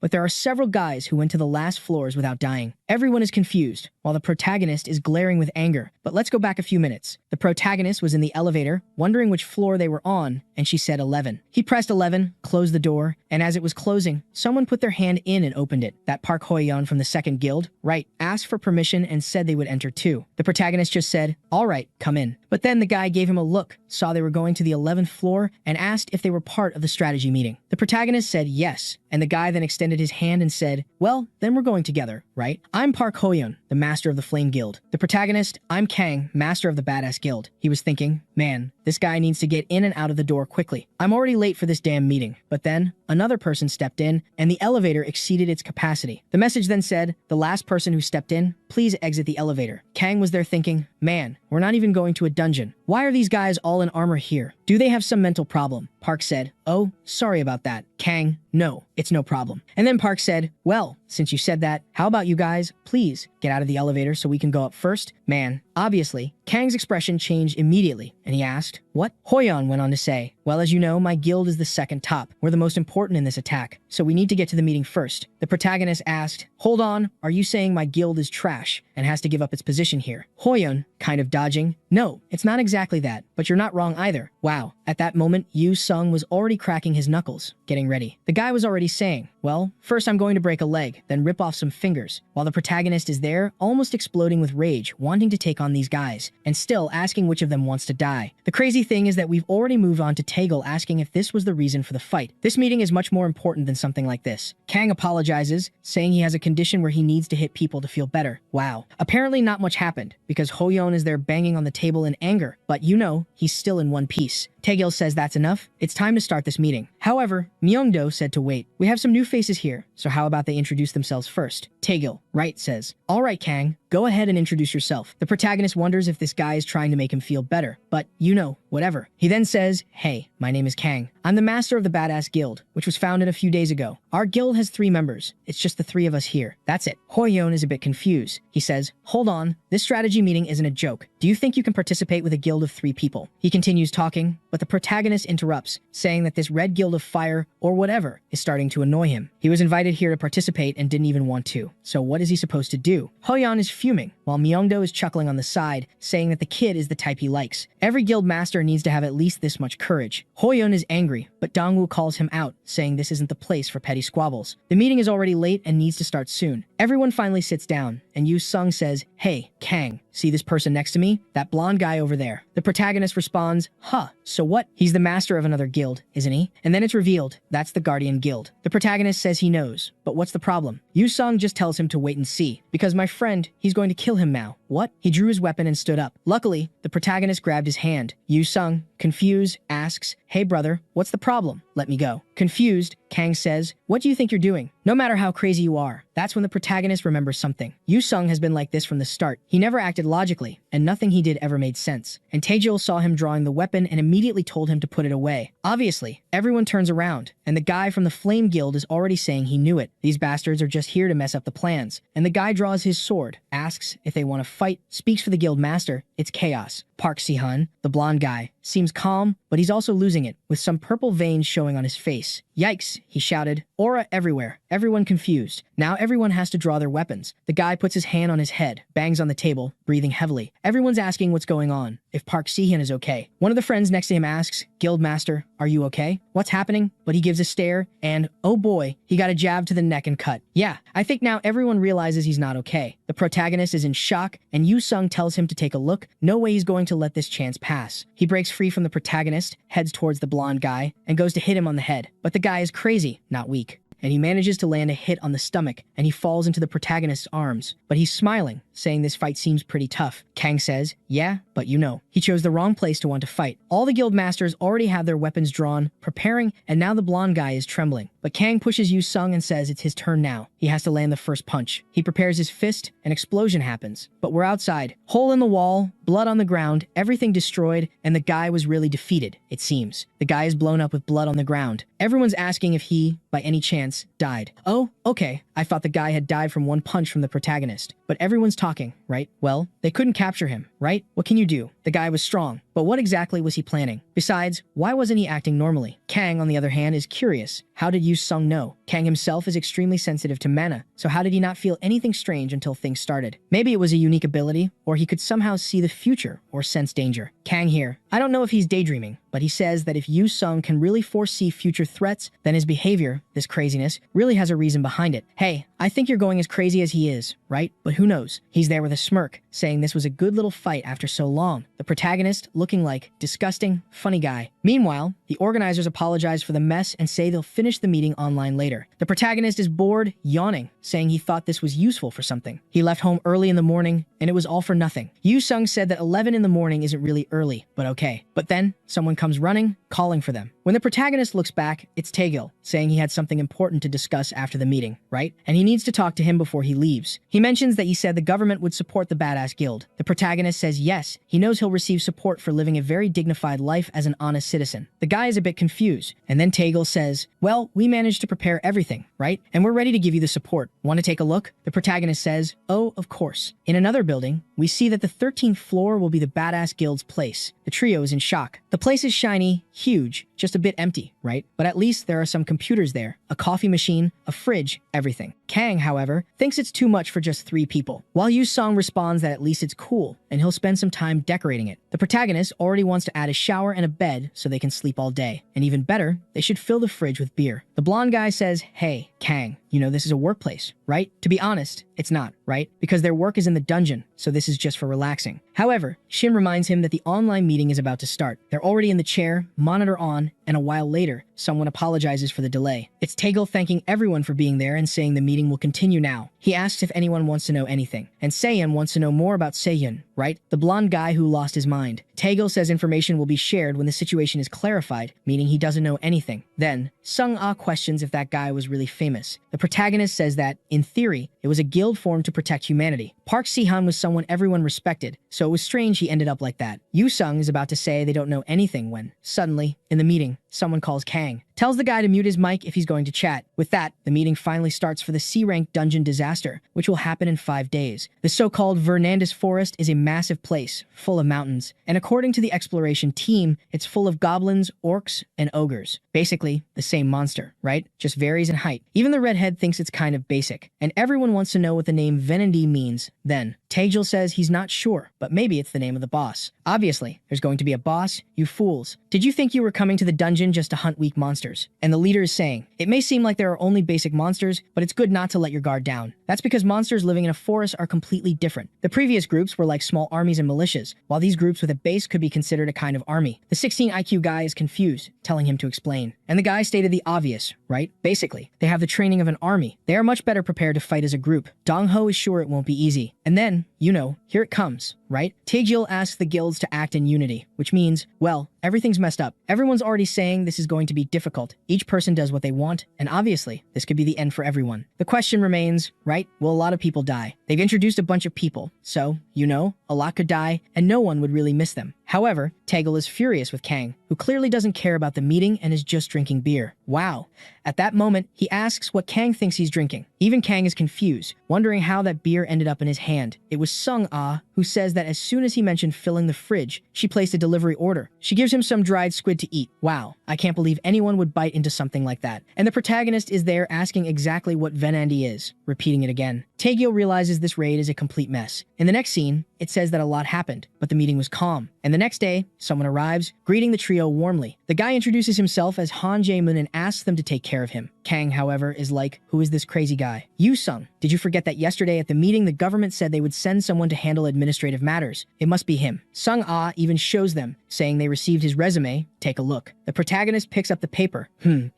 But there are several guys who went to the last floors without dying. Everyone is confused, while the protagonist is glaring with anger. But let's go back a few minutes. The protagonist was in the elevator, wondering which floor they were on, and she said 11. He pressed 11, closed the door, and as it was closing, someone put their hand in and opened it. That Park Hoyeon from the 2nd guild, right, asked for permission and said they would enter too. The protagonist just said, all right, come in. But then the guy gave him a look, saw they were going to the 11th floor, and asked if they were part of the strategy meeting. The protagonist said yes, and the guy then extended his hand and said, well, then we're going together, right? I'm Park Hoyeon, the master of the Flame Guild. The protagonist, I'm Kang, master of the Badass Guild. He was thinking, man, this guy needs to get in and out of the door quickly. I'm already late for this damn meeting. But then, another person stepped in, and the elevator exceeded its capacity. The message then said, the last person who stepped in, please exit the elevator. Kang was there thinking, man, we're not even going to a dungeon. Why are these guys all in armor here? Do they have some mental problem? Park said, oh, sorry about that. Kang, no, it's no problem. And then Park said, well, since you said that, how about you guys, please, get out of the elevator so we can go up first? Man, obviously, Kang's expression changed immediately, and he asked, what? Hoyeon went on to say, well, as you know, my guild is the 2nd top. We're the most important in this attack, so we need to get to the meeting first. The protagonist asked, hold on, are you saying my guild is trash and has to give up its position here? Hoyeon, kind of dodging, no, it's not exactly that, but you're not wrong either. Wow. At that moment, Yu Sung was already cracking his knuckles, getting ready. The guy was already saying, well, first I'm going to break a leg, then rip off some fingers, while the protagonist is there, almost exploding with rage, wanting to take on these guys, and still asking which of them wants to die. The crazy thing is that we've already moved on to Taegil asking if this was the reason for the fight. This meeting is much more important than something like this. Kang apologizes, saying he has a condition where he needs to hit people to feel better. Wow. Apparently not much happened, because Hoyeon is there banging on the table in anger, but you know, he's still in one piece. Taegil says that's enough. It's time to start this meeting. However, Myongdo said to wait. We have some new faces here, so how about they introduce themselves first? Taegil, right, says, all right, Kang, go ahead and introduce yourself. The protagonist wonders if this guy is trying to make him feel better, but you know, whatever. He then says, hey, my name is Kang. I'm the master of the Badass Guild, which was founded a few days ago. Our guild has 3 members. It's just the 3 of us here. That's it. Hoyeon is a bit confused. He says, hold on, this strategy meeting isn't a joke. Do you think you can participate with a guild of 3 people? He continues talking, but the protagonist interrupts, saying that this red guild of fire, or whatever, is starting to annoy him. He was invited here to participate and didn't even want to. So what is he supposed to do? Hoyeon is fuming, while Myongdo is chuckling on the side, saying that the kid is the type he likes. Every guild master needs to have at least this much courage. Hoyeon is angry, but Dongwoo calls him out, saying this isn't the place for petty squabbles. The meeting is already late and needs to start soon. Everyone finally sits down, and Yu Sung says, hey, Kang, see this person next to me? That blonde guy over there. The protagonist responds, huh, so what? He's the master of another guild, isn't he? And then it's revealed that's the Guardian Guild. The protagonist says he knows, but what's the problem? Yu-sung just tells him to wait and see, because my friend, he's going to kill him now. What? He drew his weapon and stood up. Luckily, the protagonist grabbed his hand. Yu-sung, confused, asks, "Hey brother, what's the problem? Let me go." Confused, Kang says, "What do you think you're doing? No matter how crazy you are." That's when the protagonist remembers something. Yu-sung has been like this from the start. He never acted logically, and nothing he did ever made sense. And Taejil saw him drawing the weapon and immediately told him to put it away. Obviously, everyone turns around, and the guy from the Flame Guild is already saying he knew it. These bastards are just here to mess up the plans. And the guy draws his sword, asks if they want to fight, speaks for the guild master. It's chaos. Park Si-hun, the blonde guy, seems calm, but he's also losing it, with some purple veins showing on his face. "Yikes," he shouted. Aura everywhere. Everyone confused. Now everyone has to draw their weapons. The guy puts his hand on his head, bangs on the table, breathing heavily. Everyone's asking what's going on, if Park Si-hun is okay. One of the friends next to him asks, "Guildmaster, are you okay? What's happening?" But he gives a stare, and, oh boy, he got a jab to the neck and cut. Yeah, I think now everyone realizes he's not okay. The protagonist is in shock, and Yu-sung tells him to take a look. No way he's going to let this chance pass. He breaks free from the protagonist, heads towards the blonde guy, and goes to hit him on the head. But the guy is crazy, not weak. And he manages to land a hit on the stomach, and he falls into the protagonist's arms. But he's smiling, saying this fight seems pretty tough. Kang says, "Yeah, but you know, he chose the wrong place to want to fight." All the guild masters already have their weapons drawn, preparing, and now the blonde guy is trembling. But Kang pushes Yu-sung and says it's his turn now. He has to land the first punch. He prepares his fist, an explosion happens. But we're outside. Hole in the wall, blood on the ground, everything destroyed, and the guy was really defeated, it seems. The guy is blown up with blood on the ground. Everyone's asking if he, by any chance, died. Oh, okay. I thought the guy had died from one punch from the protagonist. But everyone's talking, right? Well, they couldn't capture him, right? What can you do? The guy was strong. But what exactly was he planning? Besides, why wasn't he acting normally? Kang, on the other hand, is curious. How did Yu-sung know? Kang himself is extremely sensitive to mana, so how did he not feel anything strange until things started? Maybe it was a unique ability, or he could somehow see the future or sense danger. Kang here. I don't know if he's daydreaming, but he says that if Yu-sung can really foresee future threats, then his behavior, this craziness, really has a reason behind it. Hey, I think you're going as crazy as he is, right? But who knows? He's there with a smirk, saying this was a good little fight after so long. The protagonist looking like disgusting, funny guy. Meanwhile, the organizers apologize for the mess and say they'll finish the meeting online later. The protagonist is bored, yawning, saying he thought this was useful for something. He left home early in the morning, and it was all for nothing. Yu-sung said that 11 in the morning isn't really early, but okay. But then, someone comes running, calling for them. When the protagonist looks back, it's Taegil, saying he had something important to discuss after the meeting, right? And he needs to talk to him before he leaves. He mentions that he said the government would support the badass guild. The protagonist says yes, he knows he'll receive support for living a very dignified life as an honest citizen. The guy is a bit confused, and then Taegil says, "Well, we managed to prepare everything, right? And we're ready to give you the support. Want to take a look?" The protagonist says, "Oh, of course." In another building, we see that the 13th floor will be the badass guild's place. The trio is in shock. The place is shiny, huge, just a bit empty, right? But at least there are some computers there, a coffee machine, a fridge, everything. Kang, however, thinks it's too much for just 3 people, while Yu-sung responds that at least it's cool, and he'll spend some time decorating it. The protagonist already wants to add a shower and a bed so they can sleep all day. And even better, they should fill the fridge with beer. The blonde guy says, "Hey, Kang, you know this is a workplace, right?" To be honest, it's not, right? Because their work is in the dungeon, so this is just for relaxing. However, Shin reminds him that the online meeting is about to start. They're already in the chair, monitor on, and a while later, someone apologizes for the delay. It's Taegil thanking everyone for being there and saying the meeting will continue now. He asks if anyone wants to know anything, and Seyun wants to know more about Seyun, right? The blonde guy who lost his mind. Taegil says information will be shared when the situation is clarified, meaning he doesn't know anything. Then, Sung-ah questions if that guy was really famous. The protagonist says that, in theory, it was a guild formed to protect humanity. Park Si-hun was someone everyone respected, so it was strange he ended up like that. Yu-sung is about to say they don't know anything when, suddenly, in the meeting, someone calls Kang. Tells the guy to mute his mic if he's going to chat. With that, the meeting finally starts for the C-rank dungeon disaster, which will happen in 5 days. The so-called Vernandez Forest is a massive place, full of mountains, and according to the exploration team, it's full of goblins, orcs, and ogres. Basically, the same monster, right? Just varies in height. Even the redhead thinks it's kind of basic, and everyone wants to know what the name Venendi means then. Taejil says he's not sure, but maybe it's the name of the boss. Obviously, there's going to be a boss, you fools. Did you think you were coming to the dungeon just to hunt weak monsters? And the leader is saying, it may seem like there are only basic monsters, but it's good not to let your guard down. That's because monsters living in a forest are completely different. The previous groups were like small armies and militias, while these groups with a base could be considered a kind of army. The 16 IQ guy is confused, telling him to explain. And the guy stated the obvious, right? Basically, they have the training of an army. They are much better prepared to fight as a group. Dong-ho is sure it won't be easy. And then, you know, here it comes, right? Taejil asks the guilds to act in unity, which means, well, everything's messed up. Everyone's already saying this is going to be difficult. Each person does what they want, and obviously, this could be the end for everyone. The question remains, right? Will a lot of people die? They've introduced a bunch of people, so, you know, a lot could die, and no one would really miss them. However, Taejil is furious with Kang, who clearly doesn't care about the meeting and is just drinking beer. Wow. At that moment, he asks what Kang thinks he's drinking. Even Kang is confused, wondering how that beer ended up in his hand. It was Sung-ah, who says that as soon as he mentioned filling the fridge, she placed a delivery order. She gives him some dried squid to eat. Wow, I can't believe anyone would bite into something like that. And the protagonist is there asking exactly what Venandi is, repeating it again. Taegil realizes this raid is a complete mess. In the next scene, it says that a lot happened, but the meeting was calm. And the next day, someone arrives, greeting the trio warmly. The guy introduces himself as Han Jae-moon and asks them to take care of him. Kang, however, is like, who is this crazy guy? Yu-sung, did you forget that yesterday at the meeting the government said they would send someone to handle administrative matters? It must be him. Sung-ah even shows them, saying they received his resume. Take a look. The protagonist picks up the paper.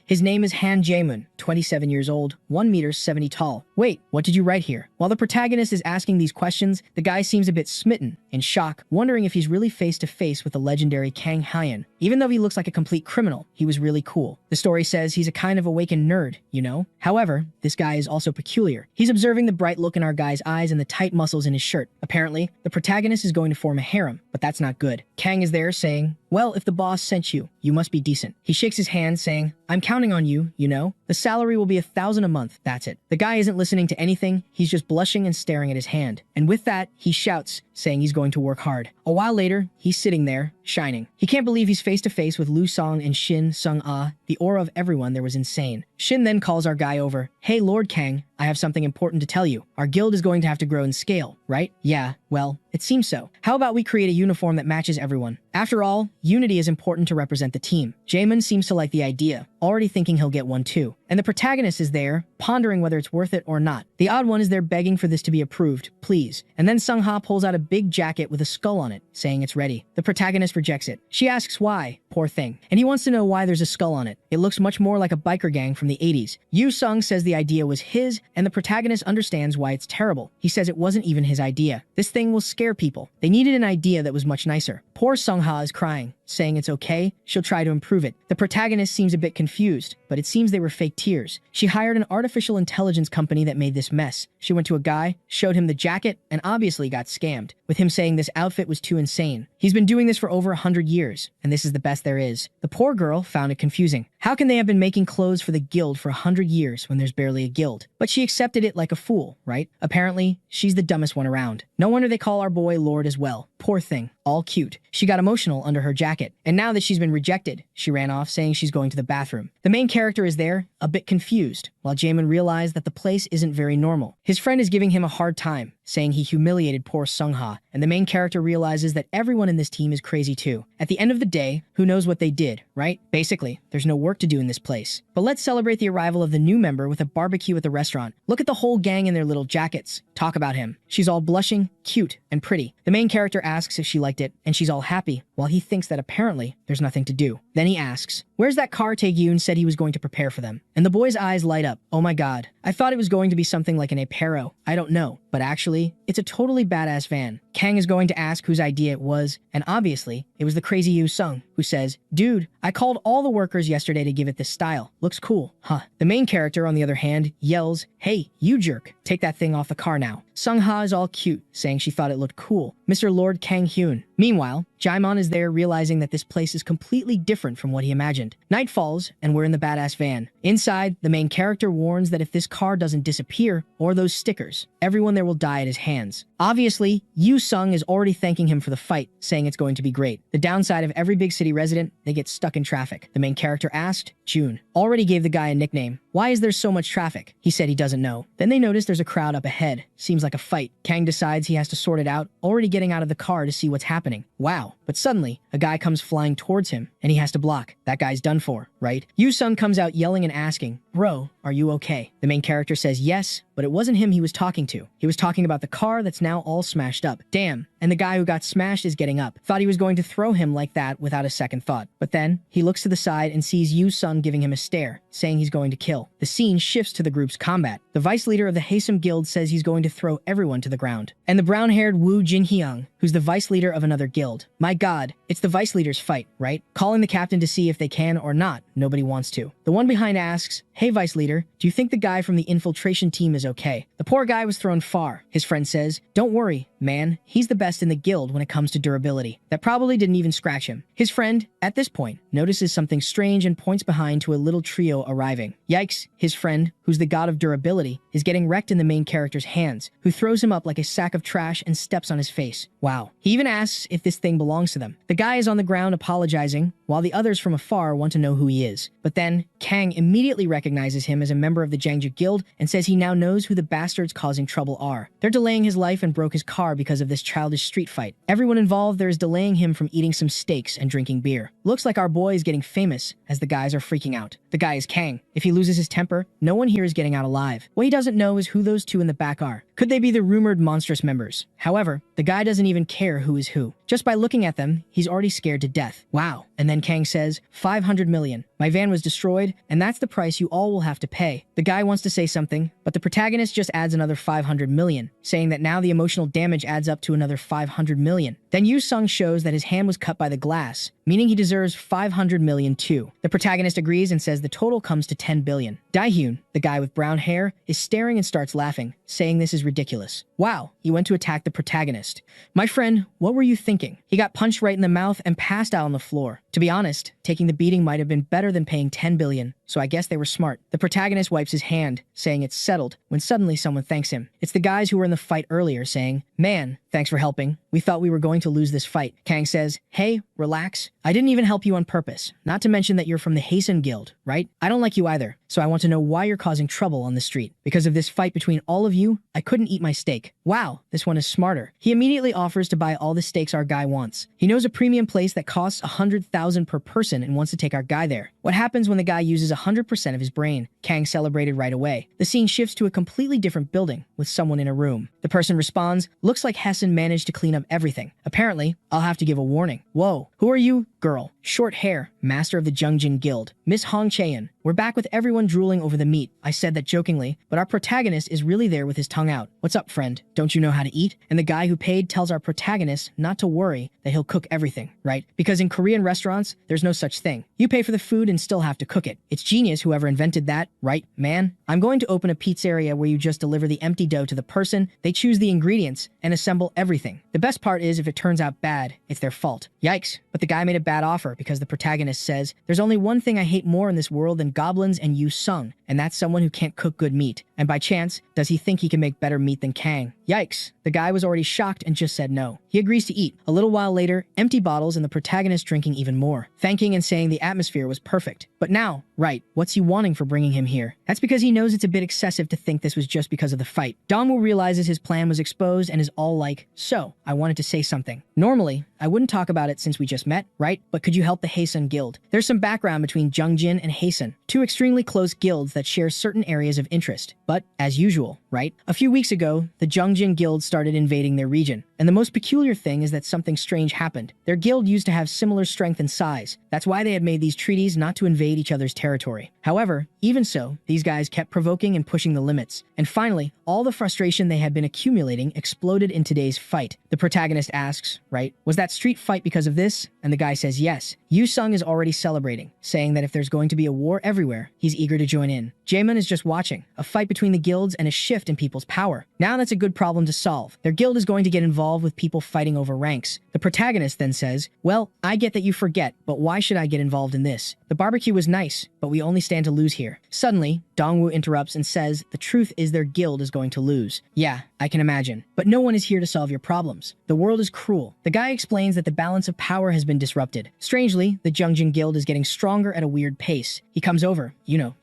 His name is Han Jae-moon, 27 years old, 1 meter 70 tall. Wait, what did you write here? While the protagonist is asking these questions, the guy seems a bit smitten, in shock, wondering if he's really face to face with the legendary Kang Hyan. Even though he looks like a complete criminal, he was really cool. The story says he's a kind of awakened nerd, you know? However, this guy is also peculiar. He's observing the bright look in our guy's eyes and the tight muscles in his shirt. Apparently, the protagonist is going to form a harem, but that's not good. Kang is there saying, well, if the boss sent you, you must be decent. He shakes his hand saying, I'm counting on you, you know? The salary will be 1,000 a month, that's it. The guy isn't listening to anything, he's just blushing and staring at his hand. And with that, he shouts, saying he's going to work hard. A while later, he's sitting there, shining. He can't believe he's face to face with Lu Song and Shin Sung-ah. The aura of everyone there was insane. Shin then calls our guy over. Hey, Lord Kang, I have something important to tell you. Our guild is going to have to grow in scale, right? Yeah, well, it seems so. How about we create a uniform that matches everyone? After all, unity is important to represent the team. Jaemin seems to like the idea, already thinking he'll get one too. And the protagonist is there, pondering whether it's worth it or not. The odd one is there begging for this to be approved, please. And then Sung-ha pulls out a big jacket with a skull on it, saying it's ready. The protagonist rejects it. She asks why, poor thing. And he wants to know why there's a skull on it. It looks much more like a biker gang from the 80s. Yu-sung says the idea was his, and the protagonist understands why it's terrible. He says it wasn't even his idea. This thing will scare people. They needed an idea that was much nicer. Poor Sung-ha is crying, saying it's okay, she'll try to improve it. The protagonist seems a bit confused, but it seems they were fake tears. She hired an artificial intelligence company that made this mess. She went to a guy, showed him the jacket, and obviously got scammed, with him saying this outfit was too insane. He's been doing this for over 100 years, and this is the best there is. The poor girl found it confusing. How can they have been making clothes for the guild for 100 years when there's barely a guild? But she accepted it like a fool, right? Apparently, she's the dumbest one around. No wonder they call our boy Lord as well. Poor thing. All cute. She got emotional under her jacket. And now that she's been rejected, she ran off saying she's going to the bathroom. The main character is there, a bit confused, while Jaemin realized that the place isn't very normal. His friend is giving him a hard time, saying he humiliated poor Sung-ha, and the main character realizes that everyone in this team is crazy too. At the end of the day, who knows what they did, right? Basically, there's no work to do in this place. But let's celebrate the arrival of the new member with a barbecue at the restaurant. Look at the whole gang in their little jackets. Talk about him. She's all blushing, cute, and pretty. The main character asks if she liked it, and she's all happy, while he thinks that apparently there's nothing to do. Then he asks, where's that car Tae-gyun said he was going to prepare for them? And the boy's eyes light up. Oh my god. I thought it was going to be something like an Apero. I don't know. But actually, it's a totally badass van. Kang is going to ask whose idea it was, and obviously, it was the crazy Yu-sung, who says, dude, I called all the workers yesterday to give it this style. Looks cool, huh? The main character, on the other hand, yells, hey, you jerk, take that thing off the car now. Sung Ha is all cute, saying she thought it looked cool. Mr. Lord Kang Hyun. Meanwhile, Jaimon is there realizing that this place is completely different from what he imagined. Night falls, and we're in the badass van. Inside, the main character warns that if this car doesn't disappear, or those stickers, everyone there will die at his hands. Obviously, Yu Sung is already thanking him for the fight, saying it's going to be great. The downside of every big city resident, they get stuck in traffic. The main character asked, June already gave the guy a nickname. Why is there so much traffic? He said he doesn't know. Then they notice there's a crowd up ahead. Seems like a fight. Kang decides he has to sort it out, already getting out of the car to see what's happening. Wow. But suddenly, a guy comes flying towards him, and he has to block. That guy's done for, right? Yu Sung comes out yelling and asking, Bro, are you okay? The main character says yes, but it wasn't him he was talking to. He was talking about the car that's now all smashed up. Damn. And the guy who got smashed is getting up. Thought he was going to throw him like that without a second thought. But then, he looks to the side and sees Yu Sung giving him a stare, saying he's going to kill. The scene shifts to the group's combat. The vice leader of the Haesum Guild says he's going to throw everyone to the ground. And the brown-haired Wu Jinghyung, who's the vice leader of another guild. My god, it's the vice leader's fight, right? Calling the captain to see if they can or not, nobody wants to. The one behind asks, Hey vice leader, do you think the guy from the infiltration team is okay? The poor guy was thrown far. His friend says, Don't worry, man, he's the best in the guild when it comes to durability. That probably didn't even scratch him. His friend, at this point, notices something strange and points behind to a little trio arriving. Yikes, his friend, who's the god of durability, is getting wrecked in the main character's hands, who throws him up like a sack of trash and steps on his face. Wow. He even asks if this thing belongs to them. The guy is on the ground apologizing, while the others from afar want to know who he is. But then, Kang immediately recognizes him as a member of the Jiangju Guild and says he now knows who the bastards causing trouble are. They're delaying his life and broke his car because of this childish street fight. Everyone involved there is delaying him from eating some steaks and drinking beer. Looks like our boy is getting famous, as the guys are freaking out. The guy is Kang. If he loses his temper, no one here is getting out alive. What he doesn't know is who those two in the back are. Could they be the rumored monstrous members? However, the guy doesn't even care who is who. Just by looking at them, he's already scared to death. Wow. And then Kang says, 500 million. My van was destroyed, and that's the price you all will have to pay. The guy wants to say something, but the protagonist just adds another 500 million, saying that now the emotional damage adds up to another 500 million. Then Yu Sung shows that his hand was cut by the glass, meaning he deserves 500 million too. The protagonist agrees and says the total comes to 10 billion. Daehyun, the guy with brown hair, is staring and starts laughing, saying this is ridiculous. Wow, he went to attack the protagonist. My friend, what were you thinking? He got punched right in the mouth and passed out on the floor. To be honest, taking the beating might have been better than paying 10 billion, so I guess they were smart. The protagonist wipes his hand, saying it's settled, when suddenly someone thanks him. It's the guys who were in the fight earlier, saying, Man, thanks for helping. We thought we were going to lose this fight. Kang says, Hey, relax. I didn't even help you on purpose. Not to mention that you're from the Haesum Guild, right? I don't like you either, so I want to know why you're causing trouble on the street. Because of this fight between all of you, I couldn't eat my steak. Wow, this one is smarter. He immediately offers to buy all the steaks our guy wants. He knows a premium place that costs 100,000 per person and wants to take our guy there. What happens when the guy uses 100% of his brain? Kang celebrated right away. The scene shifts to a completely different building with someone in a room. The person responds, Looks like Hessen managed to clean up everything. Apparently, I'll have to give a warning. Whoa, who are you? Girl. Short hair, master of the Jungjin Guild. Miss Hong Chaeun. We're back with everyone drooling over the meat. I said that jokingly, but our protagonist is really there with his tongue out. What's up, friend? Don't you know how to eat? And the guy who paid tells our protagonist not to worry, that he'll cook everything, right? Because in Korean restaurants, there's no such thing. You pay for the food and still have to cook it. It's genius whoever invented that, right, man? I'm going to open a pizzeria where you just deliver the empty dough to the person, they choose the ingredients, and assemble everything. The best part is if it turns out bad, it's their fault. Yikes. But the guy made a bad offer because the protagonist says, There's only one thing I hate more in this world than goblins and Yu Sung, and that's someone who can't cook good meat. And by chance, does he think he can make better meat than Kang? Yikes. The guy was already shocked and just said no. He agrees to eat. A little while later, empty bottles and the protagonist drinking even more, thanking and saying the atmosphere was perfect. But now, right, what's he wanting for bringing him here? That's because he knows it's a bit excessive to think this was just because of the fight. Dongwoo realizes his plan was exposed and is all like, So, I wanted to say something. Normally, I wouldn't talk about it since we just met, right? But could you help the Haesum Guild? There's some background between Jungjin and Haesum, two extremely close guilds that share certain areas of interest. But, as usual, right? A few weeks ago, the Jungjin Guild started invading their region. And the most peculiar thing is that something strange happened. Their guild used to have similar strength and size. That's why they had made these treaties not to invade each other's territory. However, even so, these guys kept provoking and pushing the limits. And finally, all the frustration they had been accumulating exploded in today's fight. The protagonist asks, right, was that street fight because of this? And the guy says yes. Yu Sung is already celebrating, saying that if there's going to be a war everywhere, he's eager to join in. Jaemun is just watching, a fight between the guilds and a shift shift in people's power. Now that's a good problem to solve. Their guild is going to get involved with people fighting over ranks. The protagonist then says, well, I get that you forget, but why should I get involved in this? The barbecue was nice, but we only stand to lose here. Suddenly, Dongwoo interrupts and says the truth is their guild is going to lose. Yeah, I can imagine. But no one is here to solve your problems. The world is cruel. The guy explains that the balance of power has been disrupted. Strangely, the Jungjin guild is getting stronger at a weird pace. He comes over,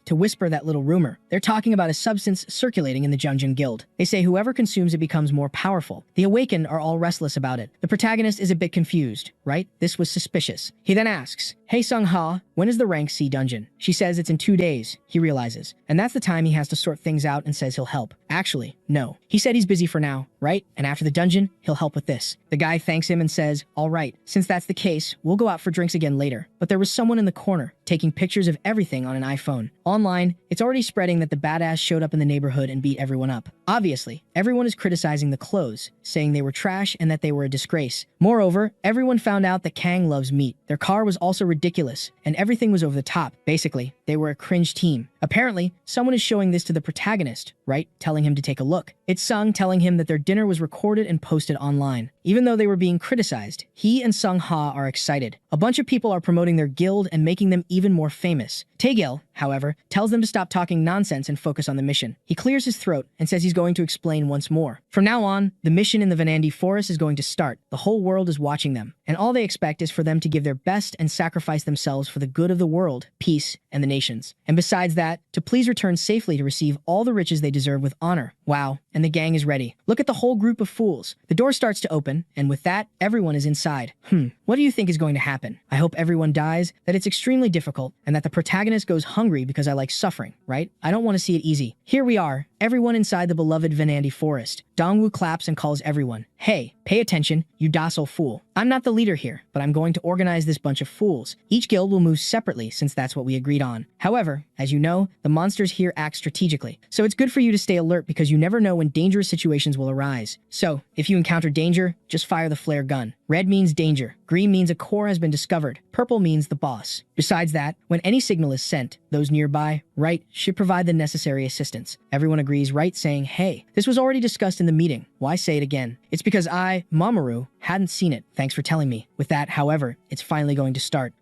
to whisper that little rumor. They're talking about a substance circulating in the Jungjin guild. They say whoever consumes it becomes more powerful. The Awakened are all restless about it. The protagonist is a bit confused, right? This was suspicious. He then asks, hey Sung-ha, when is the rank C dungeon? She says it's in 2 days, he realizes. And that's the time he has to sort things out and says he'll help. Actually, no. He said he's busy for now, right? And after the dungeon, he'll help with this. The guy thanks him and says, all right, since that's the case, we'll go out for drinks again later. But there was someone in the corner, taking pictures of everything on an iPhone. Online, it's already spreading that the badass showed up in the neighborhood and beat everyone up. Obviously, everyone is criticizing the clothes, saying they were trash and that they were a disgrace. Moreover, everyone found out that Kang loves meat. Their car was also ridiculous, and everything was over the top. Basically, they were a cringe team. Apparently, someone is showing this to the protagonist, right? Telling him to take a look. It's Sung telling him that their dinner was recorded and posted online. Even though they were being criticized, he and Sung-ha are excited. A bunch of people are promoting their guild and making them even more famous. Taegil, however, tells them to stop talking nonsense and focus on the mission. He clears his throat and says he's going to explain once more. From now on, the mission in the Vanandi forest is going to start. The whole world is watching them, and all they expect is for them to give their best and sacrifice themselves for the good of the world, peace, and the nations. And besides that, to please return safely to receive all the riches they deserve with honor. Wow, and the gang is ready. Look at the whole group of fools. The door starts to open, and with that, everyone is inside. What do you think is going to happen? I hope everyone dies, that it's extremely difficult, and that the protagonist goes hungry because I like suffering, right? I don't want to see it easy. Here we are, everyone inside the beloved Vanandi forest. Dongwoo claps and calls everyone. Hey, pay attention, you docile fool. I'm not the leader here, but I'm going to organize this bunch of fools. Each guild will move separately since that's what we agreed on. However, as you know, the monsters here act strategically. So it's good for you to stay alert because you never know when dangerous situations will arise. So, if you encounter danger, just fire the flare gun. Red means danger. Green means a core has been discovered. Purple means the boss. Besides that, when any signal is sent, those nearby, right, should provide the necessary assistance. Everyone agrees, right, saying, hey, this was already discussed in the meeting. Why say it again? It's because I, Mamoru, hadn't seen it. Thanks for telling me. With that, however, it's finally going to start.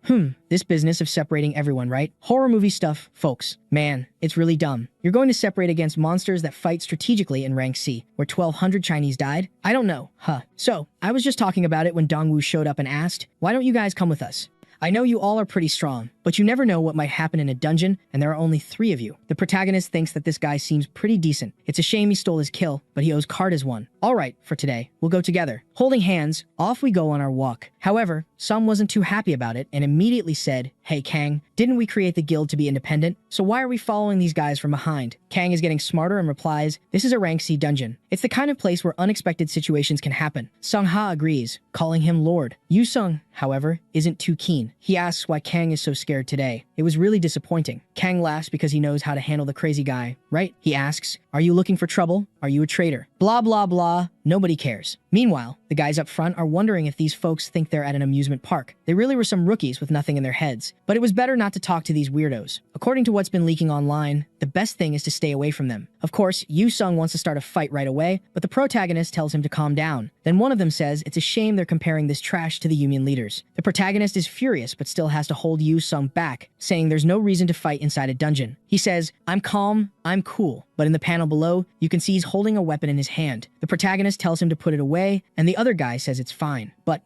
This business of separating everyone, right? Horror movie stuff, folks. Man, it's really dumb. You're going to separate against monsters that fight strategically in rank C, where 1,200 Chinese died? I don't know, So, I was just talking about it when Dongwoo showed up and asked, why don't you guys come with us? I know you all are pretty strong, but you never know what might happen in a dungeon, and there are only 3 of you. The protagonist thinks that this guy seems pretty decent. It's a shame he stole his kill, but he owes Carda's one. All right, for today, we'll go together. Holding hands, off we go on our walk. However, Sum wasn't too happy about it and immediately said, hey Kang, didn't we create the guild to be independent? So why are we following these guys from behind? Kang is getting smarter and replies, this is a rank C dungeon. It's the kind of place where unexpected situations can happen. Sung-ha agrees, calling him Lord. Yu-sung, however, isn't too keen. He asks why Kang is so scared today. It was really disappointing. Kang laughs because he knows how to handle the crazy guy, right? He asks, are you looking for trouble? Are you a traitor? Blah, blah, blah. Nobody cares. Meanwhile, the guys up front are wondering if these folks think they're at an amusement park. They really were some rookies with nothing in their heads. But it was better not to talk to these weirdos. According to what's been leaking online, the best thing is to stay away from them. Of course, Yu-sung wants to start a fight right away, but the protagonist tells him to calm down. Then one of them says it's a shame they're comparing this trash to the Union leaders. The protagonist is furious but still has to hold Yu-sung back, saying there's no reason to fight inside a dungeon. He says, I'm calm, I'm cool. But in the panel below, you can see he's holding a weapon in his hand. The protagonist tells him to put it away, and the other guy says it's fine. But,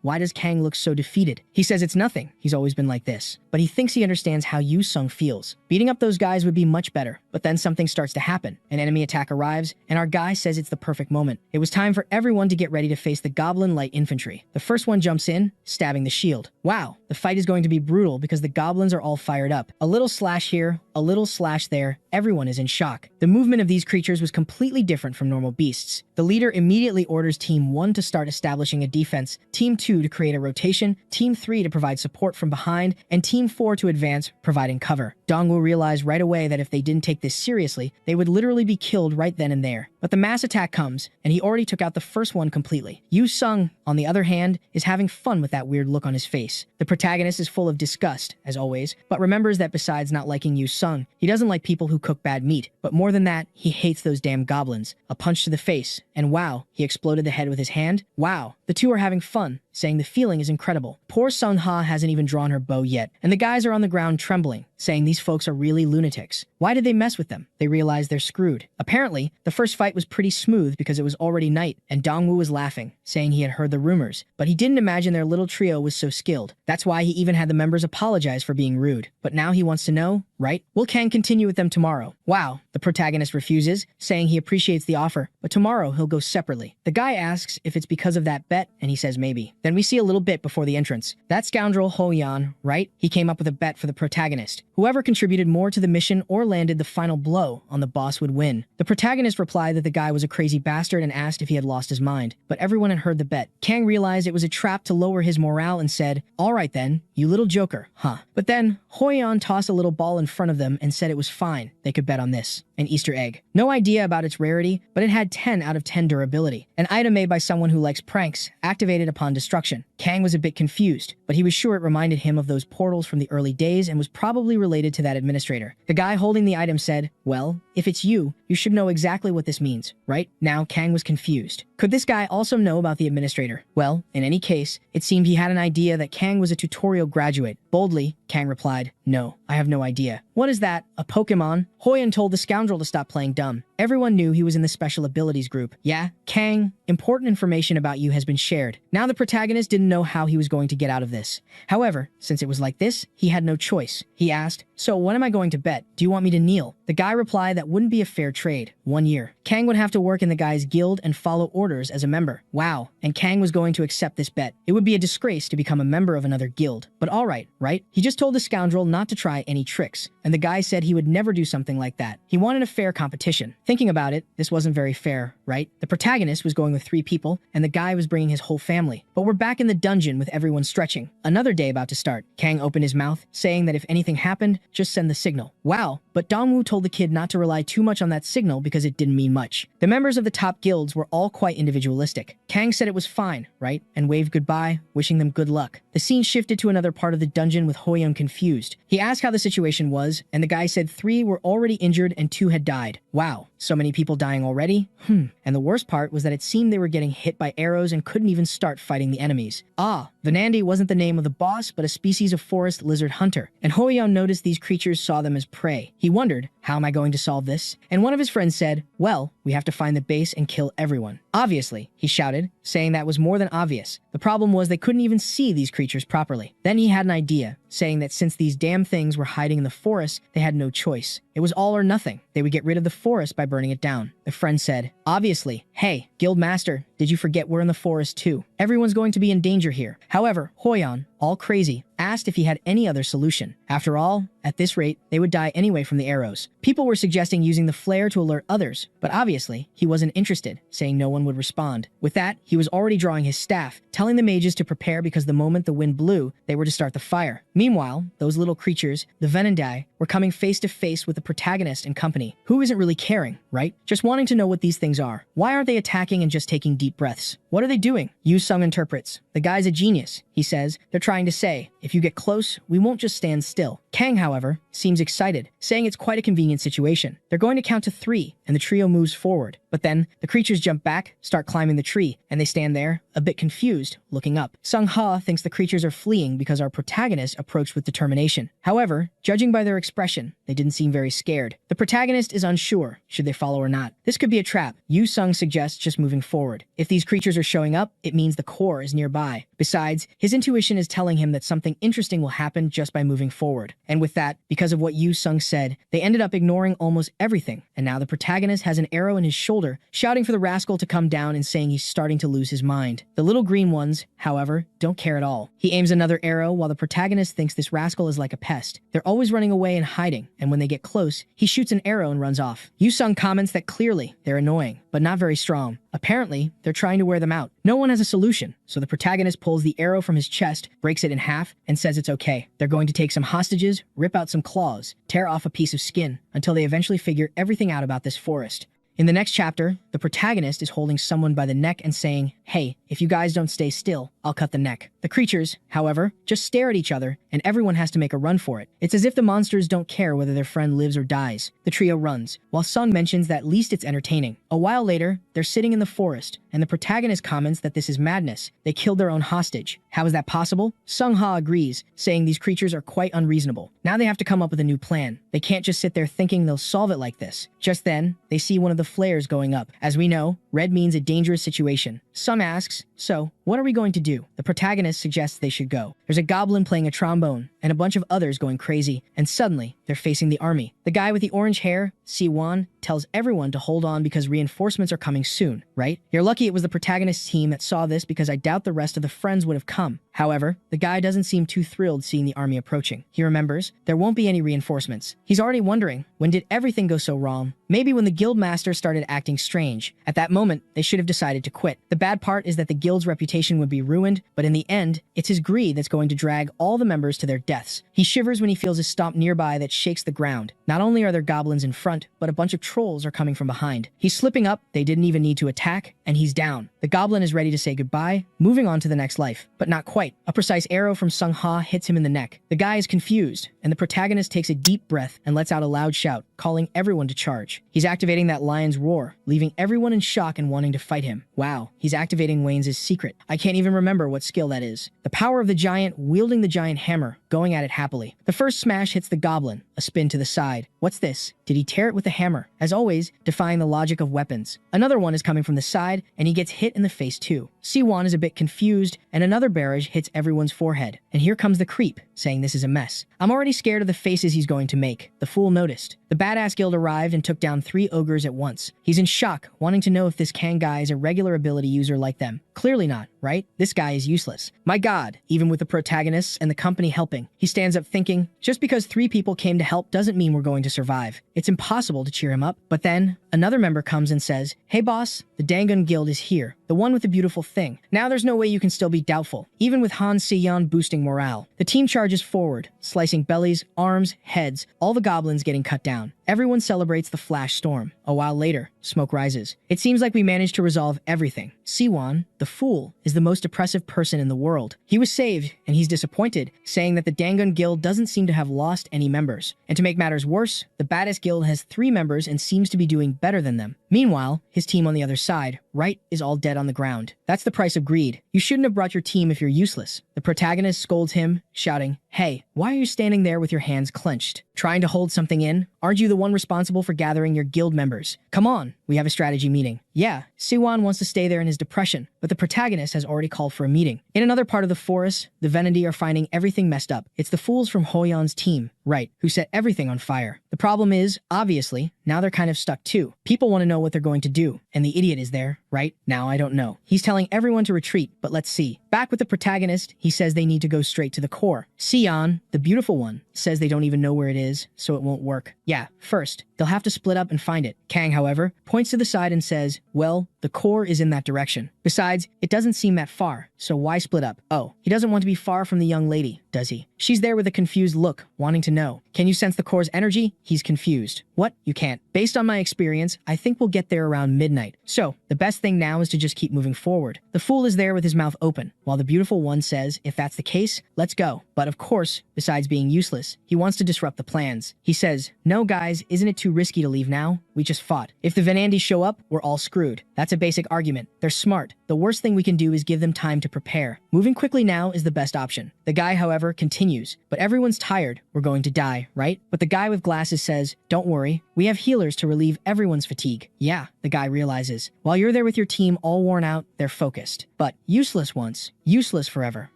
why does Kang look so defeated? He says it's nothing, he's always been like this. But he thinks he understands how Yu-sung feels. Beating up those guys would be much better, but then something starts to happen. An enemy attack arrives, and our guy says it's the perfect moment. It was time for everyone to get ready to face the Goblin Light Infantry. The first one jumps in, stabbing the shield. Wow, the fight is going to be brutal because the goblins are all fired up. A little slash here, a little slash there, everyone is in shock. The movement of these creatures was completely different from normal beasts. The leader immediately orders Team 1 to start establishing a defense, Team 2 to create a rotation, Team 3 to provide support from behind, and Team 4 to advance, providing cover. Dongwoo realized right away that if they didn't take this seriously, they would literally be killed right then and there. But the mass attack comes, and he already took out the first one completely. Yu Sung, on the other hand, is having fun with that weird look on his face. The protagonist is full of disgust, as always, but remembers that besides not liking Yu Sung, he doesn't like people who cook bad meat. But more than that, he hates those damn goblins. A punch to the face, and wow, he exploded the head with his hand. Wow. The two are having fun, saying the feeling is incredible. Poor Sung Ha hasn't even drawn her bow yet, and the guys are on the ground trembling, saying these folks are really lunatics. Why did they mess with them? They realize they're screwed. Apparently, the first fight was pretty smooth because it was already night, and Dongwu was laughing, saying he had heard the rumors, but he didn't imagine their little trio was so skilled. That's why he even had the members apologize for being rude. But now he wants to know, right? Will Kang continue with them tomorrow? Wow. The protagonist refuses, saying he appreciates the offer, but tomorrow he'll go separately. The guy asks if it's because of that bet, and he says maybe. Then we see a little bit before the entrance. That scoundrel Ho Yan, right? He came up with a bet for the protagonist. Whoever contributed more to the mission or landed the final blow on the boss would win. The protagonist replied that the guy was a crazy bastard and asked if he had lost his mind, but everyone had heard the bet. Kang realized it was a trap to lower his morale and said, "Alright then, you little joker, huh?" But then, Ho Yan tossed a little ball in front of them and said it was fine. They could bet on this. An Easter egg. No idea about its rarity, but it had 10 out of 10 durability. An item made by someone who likes pranks, activated upon destruction. Kang was a bit confused, but he was sure it reminded him of those portals from the early days and was probably related to that administrator. The guy holding the item said, "Well, if it's you, you should know exactly what this means, right?" Now Kang was confused. Could this guy also know about the administrator? Well, in any case, it seemed he had an idea that Kang was a tutorial graduate. Boldly, Kang replied, "No, I have no idea." "What is that? A Pokemon?" Hoyan told the scoundrel to stop playing dumb. Everyone knew he was in the special abilities group. "Yeah, Kang, important information about you has been shared." Now the protagonist didn't know how he was going to get out of this. However, since it was like this, he had no choice. He asked, "So what am I going to bet? Do you want me to kneel?" The guy replied that wouldn't be a fair trade. 1 year. Kang would have to work in the guy's guild and follow orders as a member. Wow. And Kang was going to accept this bet. It would be a disgrace to become a member of another guild. But alright, right? He just told the scoundrel not to try any tricks, and the guy said he would never do something like that. He wanted a fair competition. Thinking about it, this wasn't very fair, right? The protagonist was going with 3 people, and the guy was bringing his whole family. But we're back in the dungeon with everyone stretching. Another day about to start. Kang opened his mouth, saying that if anything happened, just send the signal. Wow. But Dongwu told the kid not to rely too much on that signal because it didn't mean much. The members of the top guilds were all quite individualistic. Kang said it was fine, right? And waved goodbye, wishing them good luck. The scene shifted to another part of the dungeon with Hoyeon confused. He asked how the situation was, and the guy said 3 were already injured and 2 had died. Wow, so many people dying already? And the worst part was that it seemed they were getting hit by arrows and couldn't even start fighting the enemies. Venandi wasn't the name of the boss, but a species of forest lizard hunter, and Hoyeon noticed these creatures saw them as prey. He wondered, how am I going to solve this? And one of his friends said, well, we have to find the base and kill everyone. Obviously, he shouted, saying that was more than obvious. The problem was they couldn't even see these creatures properly. Then he had an idea, saying that since these damn things were hiding in the forest, they had no choice. It was all or nothing. They would get rid of the forest by burning it down. The friend said, obviously, hey, guild master, did you forget we're in the forest too? Everyone's going to be in danger here. However, Hoyeon, all crazy, asked if he had any other solution. After all, at this rate, they would die anyway from the arrows. People were suggesting using the flare to alert others, but obviously, he wasn't interested, saying no one would respond. With that, he was already drawing his staff, telling the mages to prepare because the moment the wind blew, they were to start the fire. Meanwhile, those little creatures, the Venendai, were coming face to face with the protagonist and company. Who isn't really caring, right? Just wanting to know what these things are. Why aren't they attacking and just taking deep breaths? What are they doing? Yu Sung interprets. The guy's a genius. He says, they're trying to say, if you get close, we won't just stand still. Kang, however, seems excited, saying it's quite a convenient situation. They're going to count to 3, and the trio moves forward. But then, the creatures jump back, start climbing the tree, and they stand there, a bit confused, looking up. Sung Ha thinks the creatures are fleeing because our protagonist approached with determination. However, judging by their expression, they didn't seem very scared. The protagonist is unsure, should they follow or not. This could be a trap. Yu Sung suggests just moving forward. If these creatures are showing up, it means the core is nearby. Besides, his intuition is telling him that something interesting will happen just by moving forward. And with that, because of what Yu Sung said, they ended up ignoring almost everything, and now the protagonist has an arrow in his shoulder, shouting for the rascal to come down and saying he's starting to lose his mind. The little green ones, however, don't care at all. He aims another arrow while the protagonist thinks this rascal is like a pest. They're always running away and hiding, and when they get close, he shoots an arrow and runs off. Yu Sung comments that clearly they're annoying, but not very strong. Apparently, they're trying to wear them out. No one has a solution, so the protagonist pulls the arrow from his chest, breaks it in half, and says it's okay. They're going to take some hostages, rip out some claws, tear off a piece of skin, until they eventually figure everything out about this forest. In the next chapter, the protagonist is holding someone by the neck and saying, "Hey, if you guys don't stay still, I'll cut the neck." The creatures, however, just stare at each other and everyone has to make a run for it. It's as if the monsters don't care whether their friend lives or dies. The trio runs, while Sung mentions that at least it's entertaining. A while later, they're sitting in the forest, and the protagonist comments that this is madness. They killed their own hostage. How is that possible? Sung Ha agrees, saying these creatures are quite unreasonable. Now they have to come up with a new plan. They can't just sit there thinking they'll solve it like this. Just then, they see one of the flares going up. As we know, red means a dangerous situation. Sung asks, "So, what are we going to do?" The protagonist suggests they should go. There's a goblin playing a trombone, and a bunch of others going crazy, and suddenly, they're facing the army. The guy with the orange hair, Si-won, tells everyone to hold on because reinforcements are coming soon, right? You're lucky it was the protagonist's team that saw this because I doubt the rest of the friends would have come. However, the guy doesn't seem too thrilled seeing the army approaching. He remembers there won't be any reinforcements. He's already wondering, when did everything go so wrong? Maybe when the guild master started acting strange. At that moment, they should have decided to quit. The bad part is that the guild's reputation would be ruined, but in the end, it's his greed that's going to drag all the members to their deaths. He shivers when he feels a stomp nearby that shakes the ground. Not only are there goblins in front, but a bunch of trolls are coming from behind. He's slipping up, they didn't even need to attack, and he's down. The goblin is ready to say goodbye, moving on to the next life, but not quite. A precise arrow from Sung Ha hits him in the neck. The guy is confused, and the protagonist takes a deep breath and lets out a loud shout, calling everyone to charge. He's activating that lion's roar, leaving everyone in shock and wanting to fight him. Wow, he's activating Wayne's secret. I can't even remember what skill that is. The power of the giant wielding the giant hammer, going at it happily. The first smash hits the goblin, a spin to the side. What's this? Did he tear it with a hammer? As always, defying the logic of weapons. Another one is coming from the side, and he gets hit in the face too. Si-won is a bit confused, and another barrage hits everyone's forehead. And here comes the creep, saying this is a mess. I'm already scared of the faces he's going to make. The fool noticed. The badass guild arrived and took down 3 ogres at once. He's in shock, wanting to know if this Kang guy is a regular ability user like them. Clearly not, right? This guy is useless. My god, even with the protagonists and the company helping. He stands up thinking, just because 3 people came to help doesn't mean we're going to survive. It's impossible to cheer him up. But then, another member comes and says, "Hey boss, the Dangun Guild is here. The one with the beautiful thing." Now there's no way you can still be doubtful, even with Han Si-yeon boosting morale. The team charges forward, slicing bellies, arms, heads, all the goblins getting cut down. Everyone celebrates the flash storm. A while later, smoke rises. It seems like we managed to resolve everything. Si-won, the fool, is the most oppressive person in the world. He was saved, and he's disappointed, saying that the Dangun Guild doesn't seem to have lost any members. And to make matters worse, the baddest guild has 3 members and seems to be doing better than them. Meanwhile, his team on the other side, Right, is all dead on the ground. That's the price of greed. You shouldn't have brought your team if you're useless. The protagonist scolds him, shouting, "Hey, why are you standing there with your hands clenched? Trying to hold something in? Aren't you the one responsible for gathering your guild members? Come on, we have a strategy meeting." Yeah, Si-won wants to stay there in his depression, but the protagonist has already called for a meeting. In another part of the forest, the Venendi are finding everything messed up. It's the fools from Hoyeon's team, Right, who set everything on fire. The problem is, obviously, now they're kind of stuck too. People want to know what they're going to do, and the idiot is there, right? Now I don't know. He's telling everyone to retreat, but let's see. Back with the protagonist, he says they need to go straight to the core. Sion, the beautiful one, says they don't even know where it is, so it won't work. Yeah, first, they'll have to split up and find it. Kang, however, points to the side and says, well, the core is in that direction. Besides, it doesn't seem that far, so why split up? Oh, he doesn't want to be far from the young lady, does he? She's there with a confused look, wanting to know. Can you sense the core's energy? He's confused. What? You can't. Based on my experience, I think we'll get there around midnight. So, the best thing now is to just keep moving forward. The fool is there with his mouth open, while the beautiful one says, if that's the case, let's go. But of course, besides being useless, he wants to disrupt the plans. He says, no guys, isn't it too risky to leave now? We just fought. If the Venandi show up, we're all screwed. That's a basic argument. They're smart. The worst thing we can do is give them time to prepare. Moving quickly now is the best option. The guy, however, continues, but everyone's tired. We're going to die, right? But the guy with glasses says, don't worry, we have healers to relieve everyone's fatigue. Yeah, the guy realizes. While you're there with your team all worn out, they're focused. But useless once, useless forever,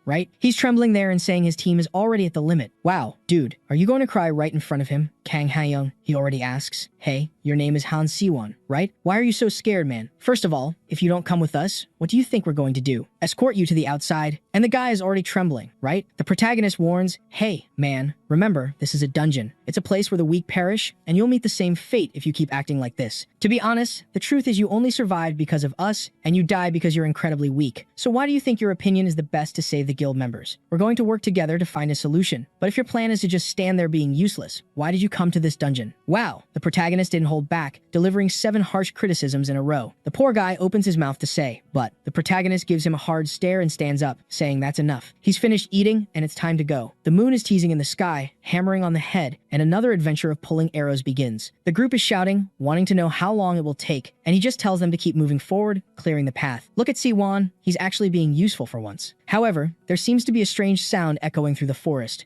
right? He's trembling there and saying his team is already at the limit. Wow, dude, are you going to cry right in front of him? Kang Ha-young, he already asks. Hey, your name is Han Si-won, right? Why are you so scared, man? First of all, if you don't come with us, what do you think we're going to do? Escort you to the outside? And the guy is already trembling, right? The protagonist warns, hey, man, remember, this is a dungeon. It's a place where the weak perish, and you'll meet the same fate if you keep acting like this. To be honest, The truth is you only survived because of us, and you die because you're incredibly weak. So why do you think your opinion is the best to save the guild members? We're going to work together to find a solution. But if your plan is to just stand there being useless, why did you come to this dungeon? Wow, the protagonist didn't hold back, delivering 7 harsh criticisms in a row. The poor guy opens his mouth to say, but the protagonist gives him a hard stare and stands up, saying that's enough. He's finished eating, and it's time to go. The moon is teasing in the sky, hammering on the head, and another adventure of pulling arrows begins. The group is shouting, wanting to know how long it will take, and he just tells them to keep moving forward, clearing the path. Look at Siwon, he's actually being useful for once. However, there seems to be a strange sound echoing through the forest.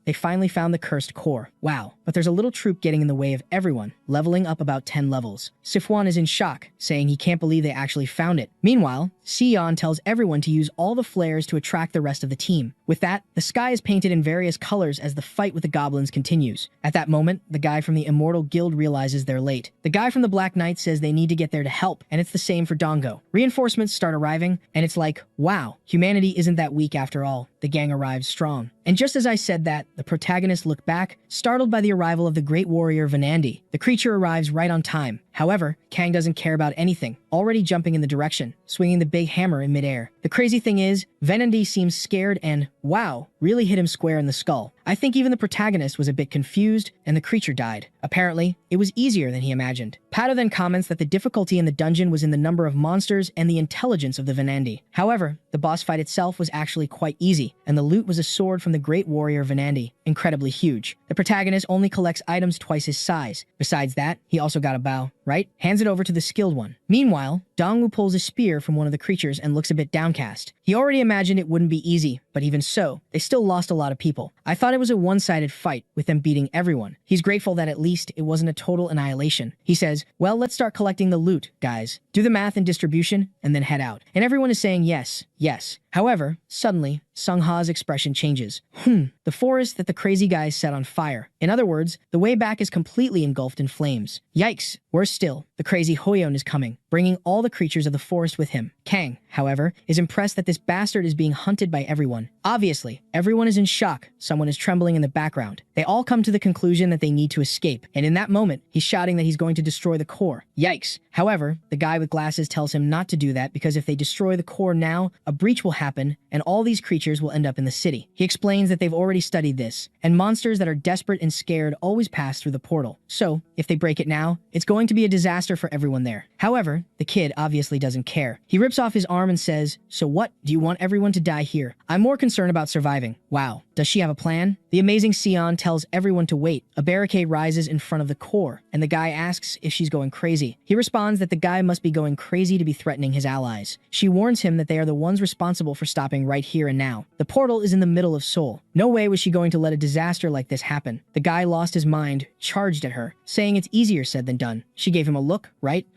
They finally found the cursed core. Wow, but there's a little troop getting in the way of everyone, leveling up about 10 levels. Sifuan is in shock, saying he can't believe they actually found it. Meanwhile, Sion tells everyone to use all the flares to attract the rest of the team. With that, the sky is painted in various colors as the fight with the goblins continues. At that moment, the guy from the Immortal Guild realizes they're late. The guy from the Black Knight says they need to get there to help, and it's the same for Dongo. Reinforcements start arriving, and it's like, wow, humanity isn't that weak after all. The gang arrives strong. And just as I said that, the protagonist looked back, startled by the arrival of the great warrior Venandi. The creature arrives right on time. However, Kang doesn't care about anything, already jumping in the direction, swinging the big hammer in midair. The crazy thing is, Venandi seems scared and, wow, really hit him square in the skull. I think even the protagonist was a bit confused, and the creature died. Apparently, it was easier than he imagined. Pato then comments that the difficulty in the dungeon was in the number of monsters and the intelligence of the Venandi. However, the boss fight itself was actually quite easy, and the loot was a sword from the great warrior Venandi, incredibly huge. The protagonist only collects items twice his size. Besides that, he also got a bow, right? Hands it over to the skilled one. Meanwhile, Dongwu pulls a spear from one of the creatures and looks a bit downcast. He already imagined it wouldn't be easy, but even so, they still lost a lot of people. I thought it was a one-sided fight, with them beating everyone. He's grateful that at least it wasn't a total annihilation. He says, well, let's start collecting the loot, guys. Do the math and distribution, and then head out. And everyone is saying yes, yes. However, suddenly, Sungha's expression changes. The forest that the crazy guys set on fire. In other words, the way back is completely engulfed in flames. Yikes! Worse still, the crazy Hoyon is coming, bringing all the creatures of the forest with him. Kang, however, is impressed that this bastard is being hunted by everyone. Obviously, everyone is in shock. Someone is trembling in the background. They all come to the conclusion that they need to escape, and in that moment, he's shouting that he's going to destroy the core. Yikes! However, the guy with glasses tells him not to do that because if they destroy the core now, a breach will happen, and all these creatures will end up in the city. He explains that they've already studied this, and monsters that are desperate and scared always pass through the portal. So, if they break it now, it's going to be a disaster for everyone there. However, the kid obviously doesn't care. He rips off his arm and says, so what? Do you want everyone to die here? I'm more concerned about surviving. Wow. Does she have a plan? The amazing Sion tells everyone to wait. A barricade rises in front of the core, and the guy asks if she's going crazy. He responds that the guy must be going crazy to be threatening his allies. She warns him that they are the ones responsible for stopping right here and now. The portal is in the middle of Seoul. No way was she going to let a disaster like this happen. The guy lost his mind, charged at her, saying it's easier said than done. She gave him a look, right?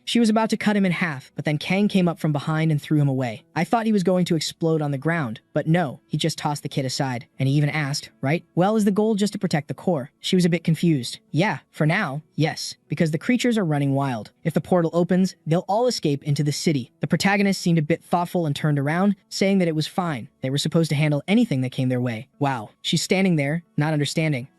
She was about to cut him in half, but then Kang came up from behind and threw him away. I thought he was going to explode on the ground, but no, he just tossed the kid aside. And he even asked, right? Well, is the goal just to protect the core? She was a bit confused. Yeah, for now, yes, because the creatures are running wild. If the portal opens, they'll all escape into the city. The protagonist seemed a bit thoughtful and turned around, saying that it was fine. They were supposed to handle anything that came their way. Wow, she's standing there, not understanding.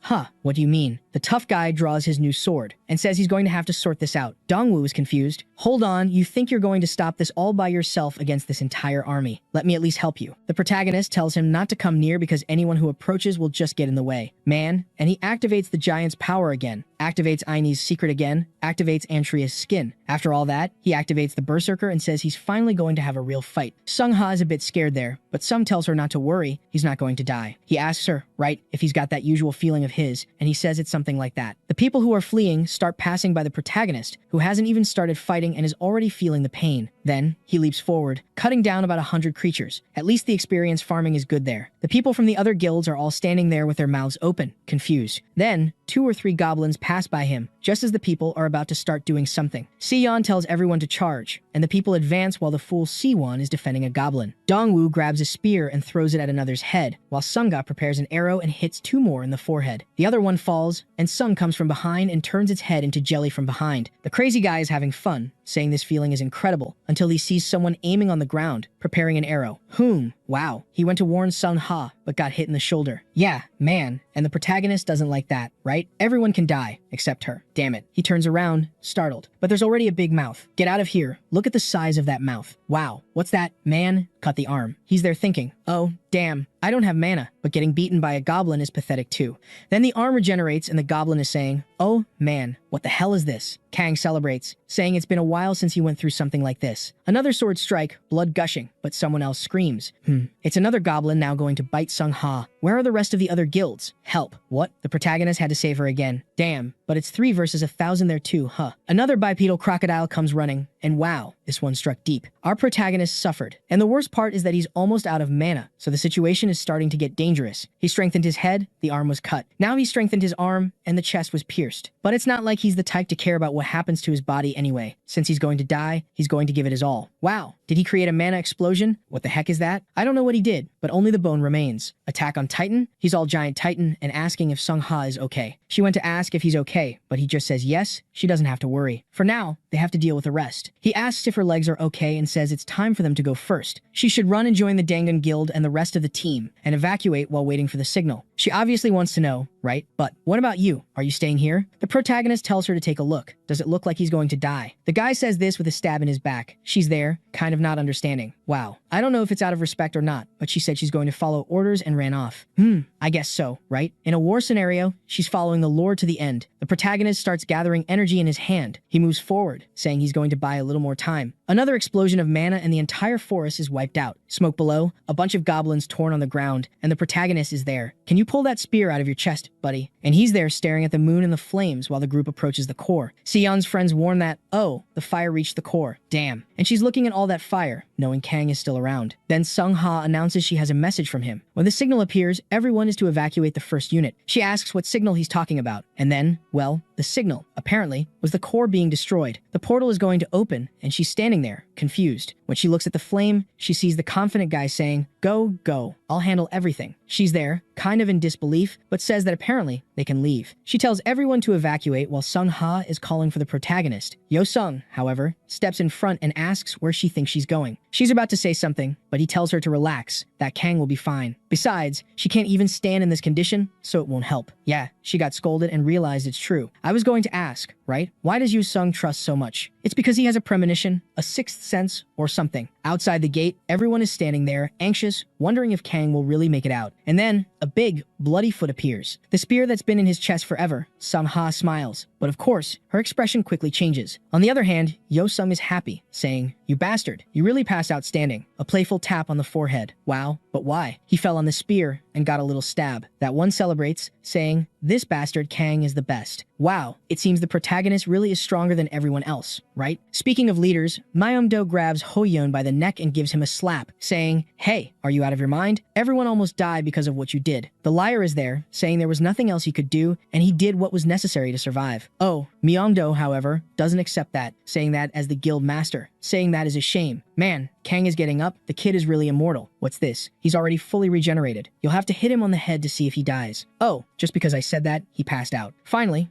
What do you mean? The tough guy draws his new sword and says he's going to have to sort this out. Dongwu is confused. Hold on, you think you're going to stop this all by yourself against this entire army. Let me at least help you. The protagonist tells him not to come near because anyone who approaches will just get in the way. Man, and he activates the giant's power again. Activates Aine's secret again, activates Antria's skin. After all that, he activates the Berserker and says he's finally going to have a real fight. Sungha is a bit scared there, but Sung tells her not to worry, he's not going to die. He asks her, right, if he's got that usual feeling of his, and he says it's something like that. The people who are fleeing start passing by the protagonist, who hasn't even started fighting and is already feeling the pain. Then, he leaps forward, cutting down about 100 creatures. At least the experience farming is good there. The people from the other guilds are all standing there with their mouths open, confused. Then, 2 or 3 goblins pass by him, just as the people are about to start doing something. Sion tells everyone to charge, and the people advance while the fool Siwon is defending a goblin. Dongwu grabs a spear and throws it at another's head, while Sunga prepares an arrow and hits 2 more in the forehead. The other one falls, and Sung comes from behind and turns its head into jelly from behind. The crazy guy is having fun, saying this feeling is incredible, until he sees someone aiming on the ground, preparing an arrow. Wow. He went to warn Sung-ha, but got hit in the shoulder. Yeah, man. And the protagonist doesn't like that, right? Everyone can die, except her. Damn it. He turns around, startled. But there's already a big mouth. Get out of here. Look at the size of that mouth. Wow. What's that? Man, cut the arm. He's there thinking, oh, damn, I don't have mana, but getting beaten by a goblin is pathetic too. Then the arm regenerates and the goblin is saying, oh man, what the hell is this? Kang celebrates, saying it's been a while since he went through something like this. Another sword strike, blood gushing, but someone else screams. It's another goblin now going to bite Sung-ha. Where are the rest of the other guilds? Help. What? The protagonist had to save her again. Damn, but it's 3 versus 1,000 there too, huh? Another bipedal crocodile comes running, and wow, this one struck deep. Our protagonist suffered, and the worst part is that he's almost out of mana, so the situation is starting to get dangerous. He strengthened his head, the arm was cut. Now he strengthened his arm, and the chest was pierced. But it's not like he's the type to care about what happens to his body anyway. Since he's going to die, he's going to give it his all. Wow, did he create a mana explosion? What the heck is that? I don't know what he did, but only the bone remains. Attack on Titan? He's all giant Titan and asking if Sung-ha is okay. She went to ask if he's okay, but he just says yes, she doesn't have to worry. For now, they have to deal with the rest. He asks if her legs are okay and says it's time for them to go first. She should run and join the Dangan Guild and the rest of the team and evacuate while waiting for the signal. She obviously wants to know, right? But what about you? Are you staying here? The protagonist tells her to take a look. Does it look like he's going to die? The guy says this with a stab in his back. She's there, kind of not understanding. Wow. I don't know if it's out of respect or not, but she said she's going to follow orders and ran off. I guess so, right? In a war scenario, she's following the lore to the end. The protagonist starts gathering energy in his hand. He moves forward, saying he's going to buy a little more time. Another explosion of mana and the entire forest is wiped out. Smoke below, a bunch of goblins torn on the ground, and the protagonist is there. Can you pull that spear out of your chest, buddy? And he's there staring at the moon and the flames while the group approaches the core. Sion's friends warn that, oh, the fire reached the core. Damn. And she's looking at all that fire, knowing Kang is still around. Then Sung-ha announces she has a message from him. When the signal appears, everyone is to evacuate the first unit. She asks what signal he's talking about. And then, well, the signal, apparently, was the core being destroyed. The portal is going to open, and she's standing there, confused. When she looks at the flame, she sees the confident guy saying, go, go, I'll handle everything. She's there, kind of in disbelief, but says that apparently they can leave. She tells everyone to evacuate while Sung-ha is calling for the protagonist. Yo-sung, however, steps in front and asks where she thinks she's going. She's about to say something, but he tells her to relax, that Kang will be fine. Besides, she can't even stand in this condition, so it won't help. Yeah, she got scolded and realized it's true. I was going to ask, right? Why does Yo-sung trust so much? It's because he has a premonition, a sixth sense, or something. Outside the gate, everyone is standing there, anxious, wondering if Kang will really make it out. And then, a big, bloody foot appears. The spear that's been in his chest forever. Sung-ha smiles. But of course, her expression quickly changes. On the other hand, Yo-sung is happy, saying, you bastard, you really passed outstanding. A playful tap on the forehead. Wow, but why? He fell on the spear and got a little stab. That one celebrates, saying, this bastard Kang is the best. Wow, it seems the protagonist really is stronger than everyone else, right? Speaking of leaders, Myeong-do grabs Ho-yeon by the neck and gives him a slap, saying, hey, are you out of your mind? Everyone almost died because of what you did. The liar is there, saying there was nothing else he could do, and he did what was necessary to survive. Oh, Myeong-do, however, doesn't accept that, saying that as the guild master, saying that is a shame. Man, Kang is getting up. The kid is really immortal. What's this? He's already fully regenerated. You'll have to hit him on the head to see if he dies. Oh, just because I said that, he passed out. Finally,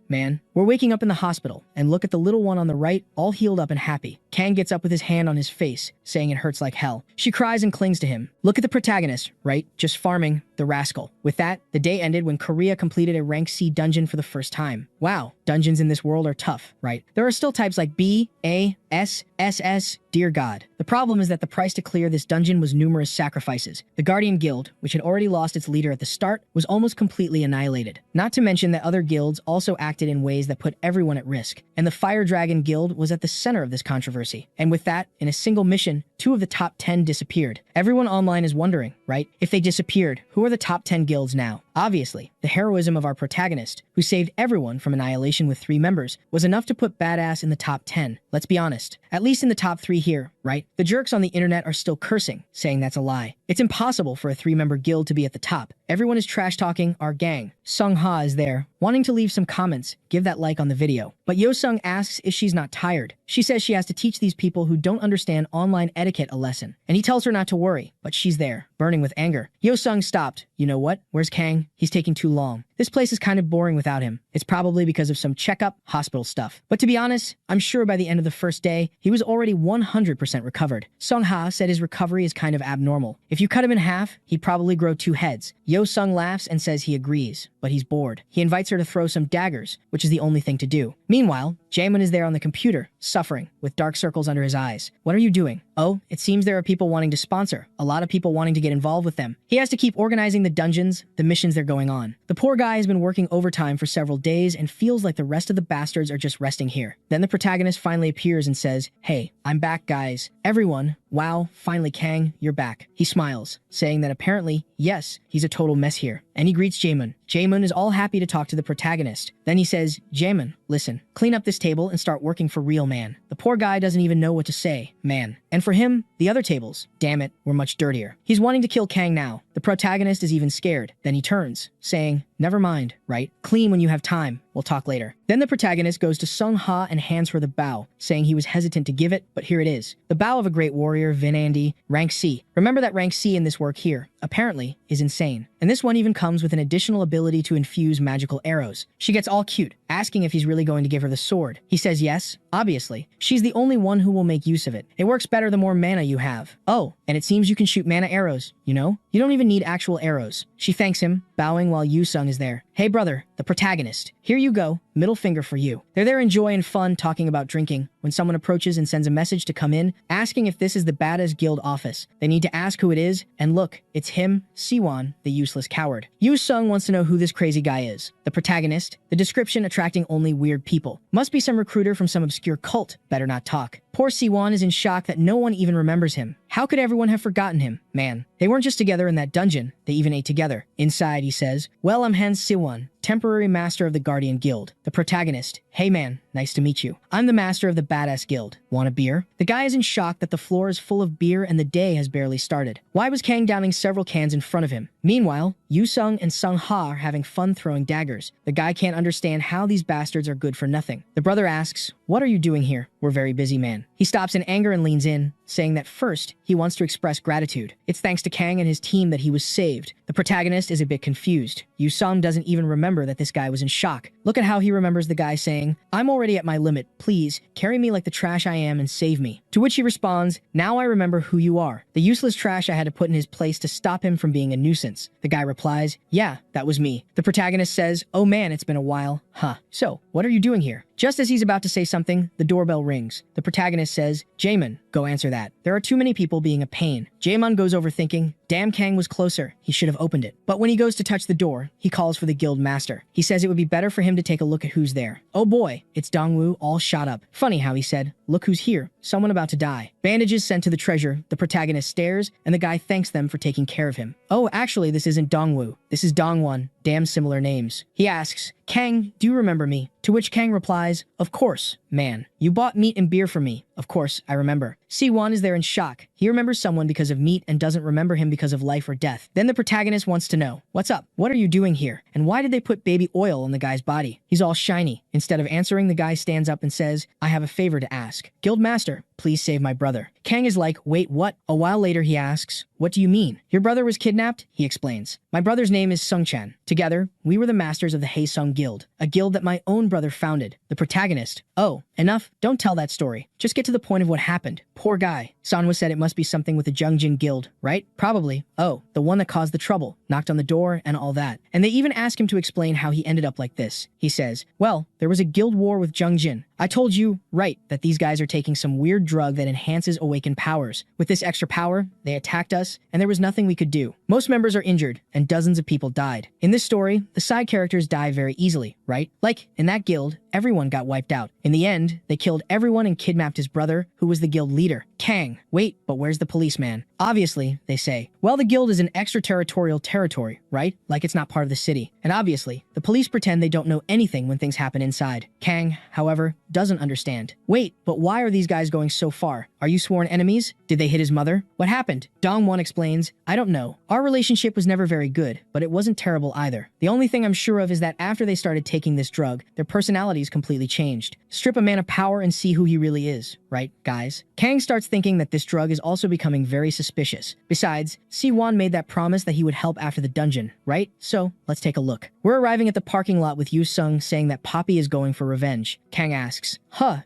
man. We're waking up in the hospital, and look at the little one on the right, all healed up and happy. Kang gets up with his hand on his face, saying it hurts like hell. She cries and clings to him. Look at the protagonist, right? Just farming, the rascal. With that, the day ended when Korea completed a rank C dungeon for the first time. Wow, dungeons in this world are tough, right? There are still types like B, A, S, SS, dear God. The problem is that the price to clear this dungeon was numerous sacrifices. The Guardian Guild, which had already lost its leader at the start, was almost completely annihilated. Not to mention that other guilds also acted in ways that put everyone at risk. And the Fire Dragon Guild was at the center of this controversy. And with that, in a single mission, 2 of the top 10 disappeared. Everyone online is wondering, right? If they disappeared, who are the top 10 guilds now? Obviously, the heroism of our protagonist, who saved everyone from annihilation with 3 members, was enough to put badass in the top 10. Let's be honest. At least in the top 3 here, right? The jerks on the internet are still cursing, saying that's a lie. It's impossible for a 3-member guild to be at the top. Everyone is trash-talking our gang. Sung-ha is there, wanting to leave some comments, give that like on the video. But Yo-sung asks if she's not tired. She says she has to teach these people who don't understand online etiquette a lesson. And he tells her not to worry, but she's there, burning with anger. Yo-sung stopped. You know what? Where's Kang? He's taking too long. This place is kind of boring without him. It's probably because of some checkup, hospital stuff. But to be honest, I'm sure by the end of the first day, he was already 100% recovered. Sung-ha said his recovery is kind of abnormal. If you cut him in half, he'd probably grow 2 heads. Yo-sung laughs and says he agrees, but he's bored. He invites her to throw some daggers, which is the only thing to do. Meanwhile, Jaemun is there on the computer, suffering, with dark circles under his eyes. What are you doing? Oh, it seems there are people wanting to sponsor, a lot of people wanting to get involved with them. He has to keep organizing the dungeons, the missions they're going on. The poor guy has been working overtime for several days and feels like the rest of the bastards are just resting here. Then the protagonist finally appears and says, "Hey, I'm back, guys. Everyone, wow, finally Kang, you're back." He smiles, saying that apparently, yes, he's a total mess here. And he greets Jaemun. Jaemun is all happy to talk to the protagonist. Then he says, "Jaemun, listen, clean up this table and start working for real, man." The poor guy doesn't even know what to say, man. And for him, the other tables, damn it, were much dirtier. He's wanting to kill Kang now. The protagonist is even scared. Then he turns, saying, "Never mind, right? Clean when you have time. We'll talk later." Then the protagonist goes to Sung-ha and hands her the bow, saying he was hesitant to give it, but here it is. The bow of a great warrior, Vin Andy, rank C. Remember that rank C in this work here, apparently, is insane. And this one even comes with an additional ability to infuse magical arrows. She gets all cute, asking if he's really going to give her the sword. He says yes, obviously. She's the only one who will make use of it. It works better the more mana you have. Oh, and it seems you can shoot mana arrows, you know? You don't even need actual arrows. She thanks him, bowing while Yoo-sung is there. "Hey brother, the protagonist. Here you go, middle finger for you." They're there in joy and fun talking about drinking when someone approaches and sends a message to come in, asking if this is the Badass Guild office. They need to ask who it is, and look, it's him, Siwon, the useless coward. Yoo-sung wants to know who this crazy guy is. The protagonist, the description attracting only weird people. Must be some recruiter from some obscure cult, better not talk. Poor Siwon is in shock that no one even remembers him. How could everyone have forgotten him? Man, they weren't just together in that dungeon, they even ate together. Inside, he says, "Well, I'm Han Siwon, temporary master of the Guardian Guild." The protagonist, "Hey man, nice to meet you. I'm the master of the Badass Guild. Want a beer?" The guy is in shock that the floor is full of beer and the day has barely started. Why was Kang downing several cans in front of him? Meanwhile, Yoo-sung and Sung-ha are having fun throwing daggers. The guy can't understand how these bastards are good for nothing. The brother asks, "What are you doing here?" "We're very busy, man." He stops in anger and leans in, saying that first, he wants to express gratitude. It's thanks to Kang and his team that he was saved. The protagonist is a bit confused. Yoo-sung doesn't even remember that this guy was in shock. Look at how he remembers the guy saying, "I'm already at my limit. Please, carry me like the trash I am and save me." To which he responds, "Now I remember who you are. The useless trash I had to put in his place to stop him from being a nuisance." The guy replies, "Yeah, that was me." The protagonist says, "Oh man, it's been a while. Huh. So, what are you doing here?" Just as he's about to say something, the doorbell rings. The protagonist says, "Jaemun, go answer that. There are too many people being a pain." Jaemun goes over thinking, damn, Kang was closer. He should have opened it. But when he goes to touch the door, he calls for the guild master. He says it would be better for him to take a look at who's there. Oh boy, it's Dongwoo all shot up. Funny how he said, "Look who's here. Someone about to die." Bandages sent to the treasure. The protagonist stares, and the guy thanks them for taking care of him. Oh, actually, this isn't Dongwoo. This is Dongwon. Damn similar names. He asks, "Kang, do you remember me?" To which Kang replies, "Of course, man. You bought meat and beer for me. Of course, I remember." Siwon is there in shock. He remembers someone because of meat and doesn't remember him because of life or death. Then the protagonist wants to know, "What's up? What are you doing here? And why did they put baby oil on the guy's body? He's all shiny." Instead of answering, the guy stands up and says, "I have a favor to ask. Guildmaster, please save my brother." Kang is like, "Wait, what?" A while later, he asks, "What do you mean? Your brother was kidnapped?" He explains, "My brother's name is Sung-chan. Together, we were the masters of the Haesung Guild, a guild that my own brother founded." The protagonist, "Oh, enough. Don't tell that story. Just get to the point of what happened." Poor guy. Sanwa said it must be something with the Jungjin Guild, right? Probably. Oh, the one that caused the trouble, knocked on the door, and all that. And they even ask him to explain how he ended up like this. He says, "Well, there was a guild war with Jungjin. I told you, right, that these guys are taking some weird drug that enhances awakened powers. With this extra power, they attacked us, and there was nothing we could do. Most members are injured, and dozens of people died. In this story, the side characters die very easily, right? Like, in that guild, everyone got wiped out. In the end, they killed everyone and kidnapped his brother, who was the guild leader. Kang, wait, but where's the policeman? Obviously, they say. Well, the guild is an extraterritorial territory, right? Like it's not part of the city. And obviously, the police pretend they don't know anything when things happen inside. Kang, however, doesn't understand. Wait, but why are these guys going so far? Are you sworn enemies? Did they hit his mother? What happened? Dongwon explains, I don't know. Our relationship was never very good, but it wasn't terrible either. The only thing I'm sure of is that after they started taking this drug, their personalities completely changed. Strip a man of power and see who he really is, right, guys? Kang starts thinking that this drug is also becoming very suspicious. Besides, Siwon made that promise that he would help after the dungeon, right? So, let's take a look. We're arriving at the parking lot with Yu Sung saying that Poppy is going for revenge. Kang asks,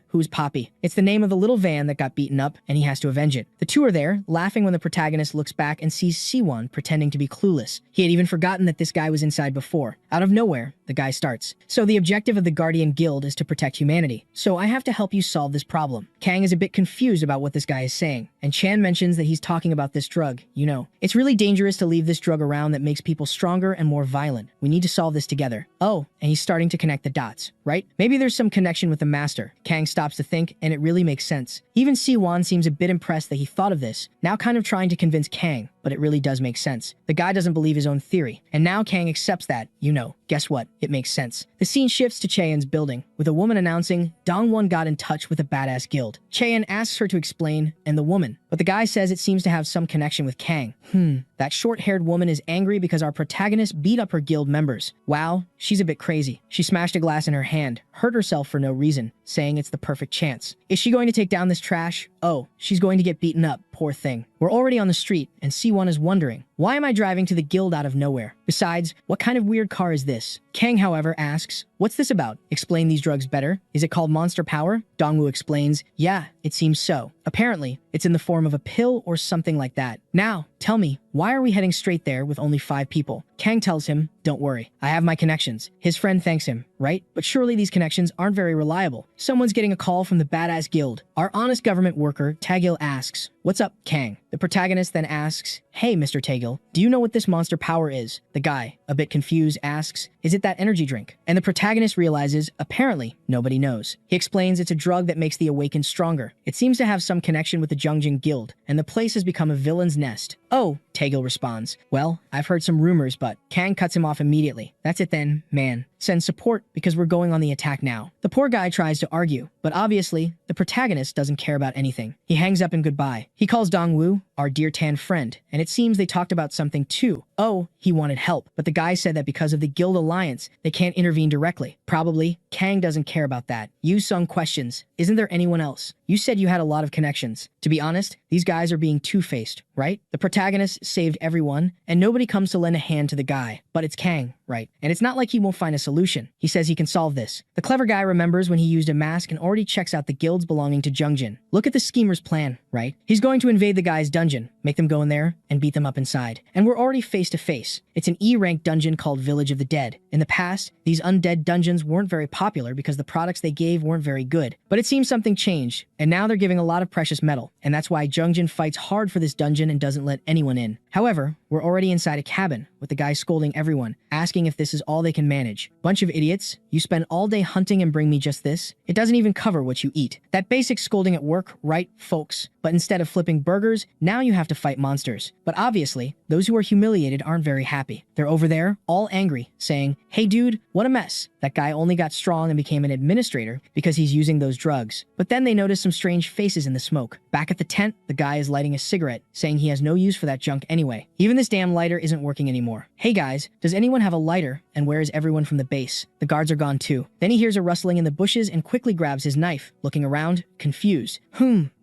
who's Poppy? It's the name of the little van that got beaten up, and he has to avenge it. The two are there, laughing when the protagonist looks back and sees Siwon pretending to be clueless. He had even forgotten that this guy was inside before. Out of nowhere, the guy starts. So the objective of the Guardian Guild is to protect humanity. So I have to help you solve this problem. Kang is a bit confused about what this guy is saying, and Chan mentions that he's talking about this drug, you know. It's really dangerous to leave this drug around that makes people stronger and more violent. We need to solve this together. Oh, and he's starting to connect the dots, right? Maybe there's some connection with the master. Kang stops to think, and it really makes sense. Even Siwon seems a bit impressed that he thought of this, now kind of trying to convince Kang, but it really does make sense. The guy doesn't believe his own theory, and now Kang accepts that, you know, guess what? It makes sense. The scene shifts to Chaeyeon's building, with a woman announcing Dongwon got in touch with a badass guild. Chaeyeon asks her to explain, and the woman, but the guy says it seems to have some connection with Kang. That short-haired woman is angry because our protagonist beat up her guild members. Wow, she's a bit crazy. She smashed a glass in her hand, hurt herself for no reason, saying it's the perfect chance. Is she going to take down this trash? Oh, she's going to get beaten up, poor thing. We're already on the street, and C1 is wondering, why am I driving to the guild out of nowhere? Besides, what kind of weird car is this? Kang, however, asks, what's this about? Explain these drugs better. Is it called Monster Power? Dongwoo explains, yeah, it seems so. Apparently, it's in the form of a pill or something like that. Now, tell me, why are we heading straight there with only 5 people? Kang tells him, don't worry, I have my connections. His friend thanks him, right? But surely these connections aren't very reliable. Someone's getting a call from the badass guild. Our honest government worker, Tagil, asks, what's up, Kang? The protagonist then asks, hey, Mr. Tagil, do you know what this monster power is? The guy, a bit confused, asks, is it that energy drink? And the protagonist realizes, apparently, nobody knows. He explains it's a drug that makes the awakened stronger. It seems to have some connection with the Jungjin Guild, and the place has become a villain's nest. Oh, Tagil responds, well, I've heard some rumors, but Kang cuts him off immediately. That's it then, man. Send support because we're going on the attack now. The poor guy tries to argue, but obviously, the protagonist doesn't care about anything. He hangs up in goodbye. He calls Dongwoo, our dear Tan friend, and it seems they talked about something too. Oh, he wanted help, but the guy said that because of the guild alliance, they can't intervene directly. Probably, Kang doesn't care about that. Yu Sung questions, isn't there anyone else? You said you had a lot of connections. To be honest, these guys are being two-faced, right? The protagonist saved everyone, and nobody comes to lend a hand to the guy. But it's Kang, right? And it's not like he won't find a solution. He says he can solve this. The clever guy remembers when he used a mask and already checks out the guilds belonging to Jungjin. Look at the schemer's plan, right? He's going to invade the guy's dungeon, make them go in there, and beat them up inside. And we're already face to face. It's an E-rank dungeon called Village of the Dead. In the past, these undead dungeons weren't very popular because the products they gave weren't very good. But it seems something changed, and now they're giving a lot of precious metal. And that's why Jungjin fights hard for this dungeon and doesn't let anyone in. However, we're already inside a cabin, with the guy scolding everyone, asking if this is all they can manage. Bunch of idiots, you spend all day hunting and bring me just this? It doesn't even cover what you eat. That basic scolding at work, right, folks? But instead of flipping burgers, now you have to fight monsters. But obviously, those who are humiliated aren't very happy. They're over there, all angry, saying, hey dude, what a mess. That guy only got strong and became an administrator because he's using those drugs. But then they notice some strange faces in the smoke. Back at the tent, the guy is lighting a cigarette, saying he has no use for that junk anyway. Even this damn lighter isn't working anymore. Hey guys, does anyone have a lighter? And where is everyone from the base? The guards are gone too. Then he hears a rustling in the bushes and quickly grabs his knife, looking around, confused.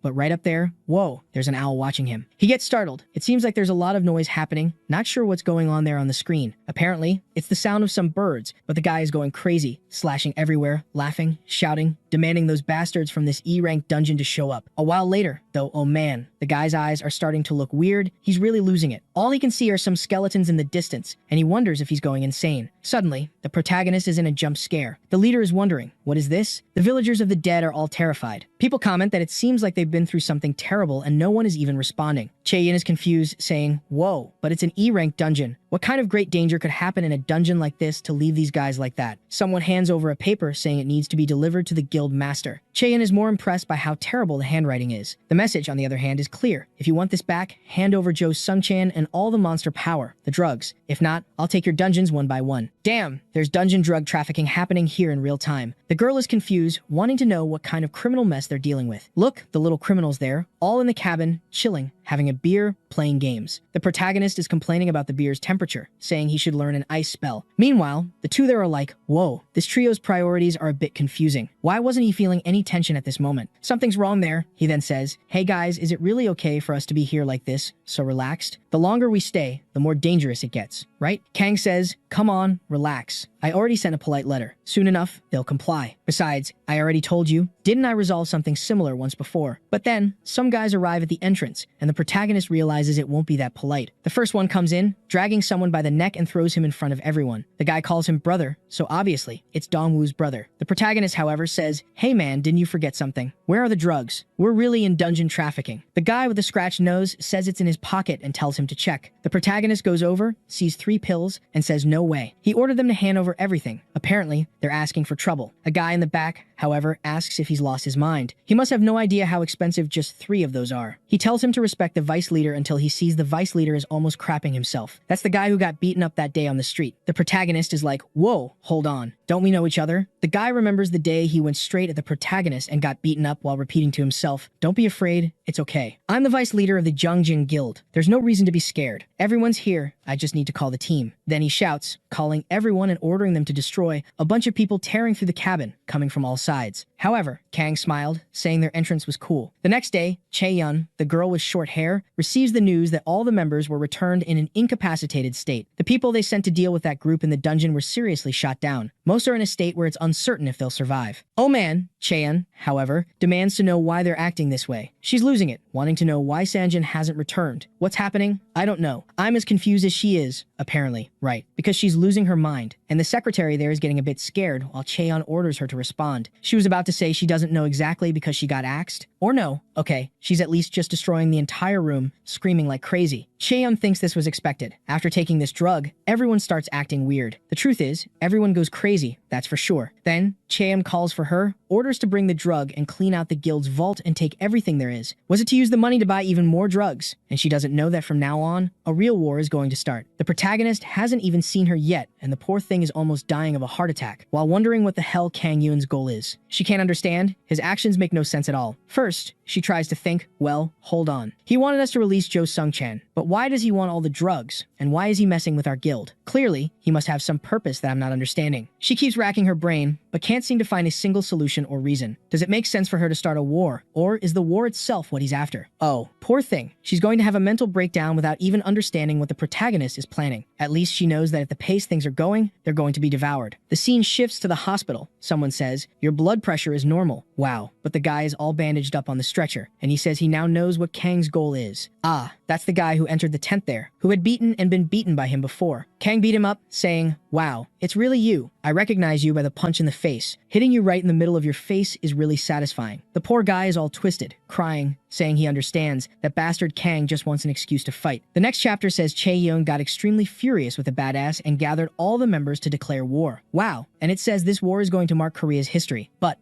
But right up there, whoa, there's an owl watching him. He gets startled. It seems like there's a lot of noise happening, not sure what's going on there on the screen. Apparently, it's the sound of some birds, but the guy is going crazy, slashing everywhere, laughing, shouting, demanding those bastards from this E-rank dungeon to show up. A while later, though, oh man, the guy's eyes are starting to look weird. He's really losing it. All he can see are some skeletons in the distance, and he wonders if he's going insane. Suddenly, the protagonist is in a jump scare. The leader is wondering, what is this? The villagers of the dead are all terrified. People comment that it seems like they've been through something terrible and no one is even responding. Chae-yin is confused, saying, whoa, but it's an E-rank dungeon. What kind of great danger could happen in a dungeon like this to leave these guys like that? Someone hands over a paper saying it needs to be delivered to the guild master. Chae-yin is more impressed by how terrible the handwriting is. The message, on the other hand, is clear. If you want this back, hand over Jo Sung-chan and all the monster power, the drugs. If not, I'll take your dungeons one by one. Damn, there's dungeon drug trafficking happening here in real time. The girl is confused, wanting to know what kind of criminal mess they're dealing with. Look, the little criminals there, all in the cabin, chilling, having a beer, playing games. The protagonist is complaining about the beer's temperature, saying he should learn an ice spell. Meanwhile, the two there are like, whoa, this trio's priorities are a bit confusing. Why wasn't he feeling any tension at this moment? Something's wrong there. He then says, hey guys, is it really okay for us to be here like this, so relaxed? The longer we stay, the more dangerous it gets, right? Kang says, come on, relax. I already sent a polite letter. Soon enough, they'll comply. Besides, I already told you, didn't I resolve something similar once before? But then, some guys arrive at the entrance, and the protagonist realizes it won't be that polite. The first one comes in, dragging someone by the neck and throws him in front of everyone. The guy calls him brother, so obviously, it's Dongwoo's brother. The protagonist, however, says, hey man, didn't you forget something? Where are the drugs? We're really in dungeon trafficking. The guy with the scratched nose says it's in his pocket and tells him to check. The protagonist goes over, sees 3 pills, and says no way. He ordered them to hand over everything. Apparently, they're asking for trouble. A guy in the back, however, asks if he's lost his mind. He must have no idea how expensive just 3 of those are. He tells him to respect the vice leader until he sees the vice leader is almost crapping himself. That's the guy who got beaten up that day on the street. The protagonist is like, whoa, hold on. Don't we know each other? The guy remembers the day he went straight at the protagonist and got beaten up while repeating to himself, don't be afraid, it's okay. I'm the vice leader of the Jongjin Guild. There's no reason to be scared. Everyone's here, I just need to call the team. Then he shouts, calling everyone and ordering them to destroy a bunch of people tearing through the cabin, coming from all sides. However, Kang smiled, saying their entrance was cool. The next day, Chae-yun, the girl with short hair, receives the news that all the members were returned in an incapacitated state. The people they sent to deal with that group in the dungeon were seriously shot down. Most are in a state where it's uncertain if they'll survive. Oh man, Chae-yun, however, demands to know why they're acting this way. She's losing it, wanting to know why Sanjin hasn't returned. What's happening? I don't know. I'm as confused as she is, apparently, right, because she's losing her mind. And the secretary there is getting a bit scared while Chae-yun orders her to respond. She was about to say she doesn't know exactly because she got axed. Or no, okay, she's at least just destroying the entire room, screaming like crazy. Chae-yun thinks this was expected. After taking this drug, everyone starts acting weird. The truth is, everyone goes crazy, that's for sure. Then, Chae-yun calls for her, orders to bring the drug and clean out the guild's vault and take everything there is. Was it to use the money to buy even more drugs? And she doesn't know that from now on, a real war is going to start. The protagonist hasn't even seen her yet, and the poor thing is almost dying of a heart attack, while wondering what the hell Kang Yun's goal is. She can't understand. His actions make no sense at all. First, she tries to think, well, hold on. He wanted us to release Jo Sung-chan, but why does he want all the drugs? And why is he messing with our guild? Clearly, he must have some purpose that I'm not understanding. She keeps racking her brain, but can't seem to find a single solution or reason. Does it make sense for her to start a war? Or is the war itself what he's after? Oh, poor thing. She's going to have a mental breakdown without even understanding what the protagonist is planning. At least she knows that at the pace things are going, they're going to be devoured. The scene shifts to the hospital. Someone says, your blood pressure is normal. Wow. But the guy is all bandaged up on the stretcher, and he says he now knows what Kang's goal is. Ah, that's the guy who entered the tent there, who had beaten and been beaten by him before. Kang beat him up, saying, wow, it's really you. I recognize you by the punch in the face. Hitting you right in the middle of your face is really satisfying. The poor guy is all twisted, crying, saying he understands that bastard Kang just wants an excuse to fight. The next chapter says Chae-yun got extremely furious with the badass and gathered all the members to declare war. Wow. And it says this war is going to mark Korea's history. But,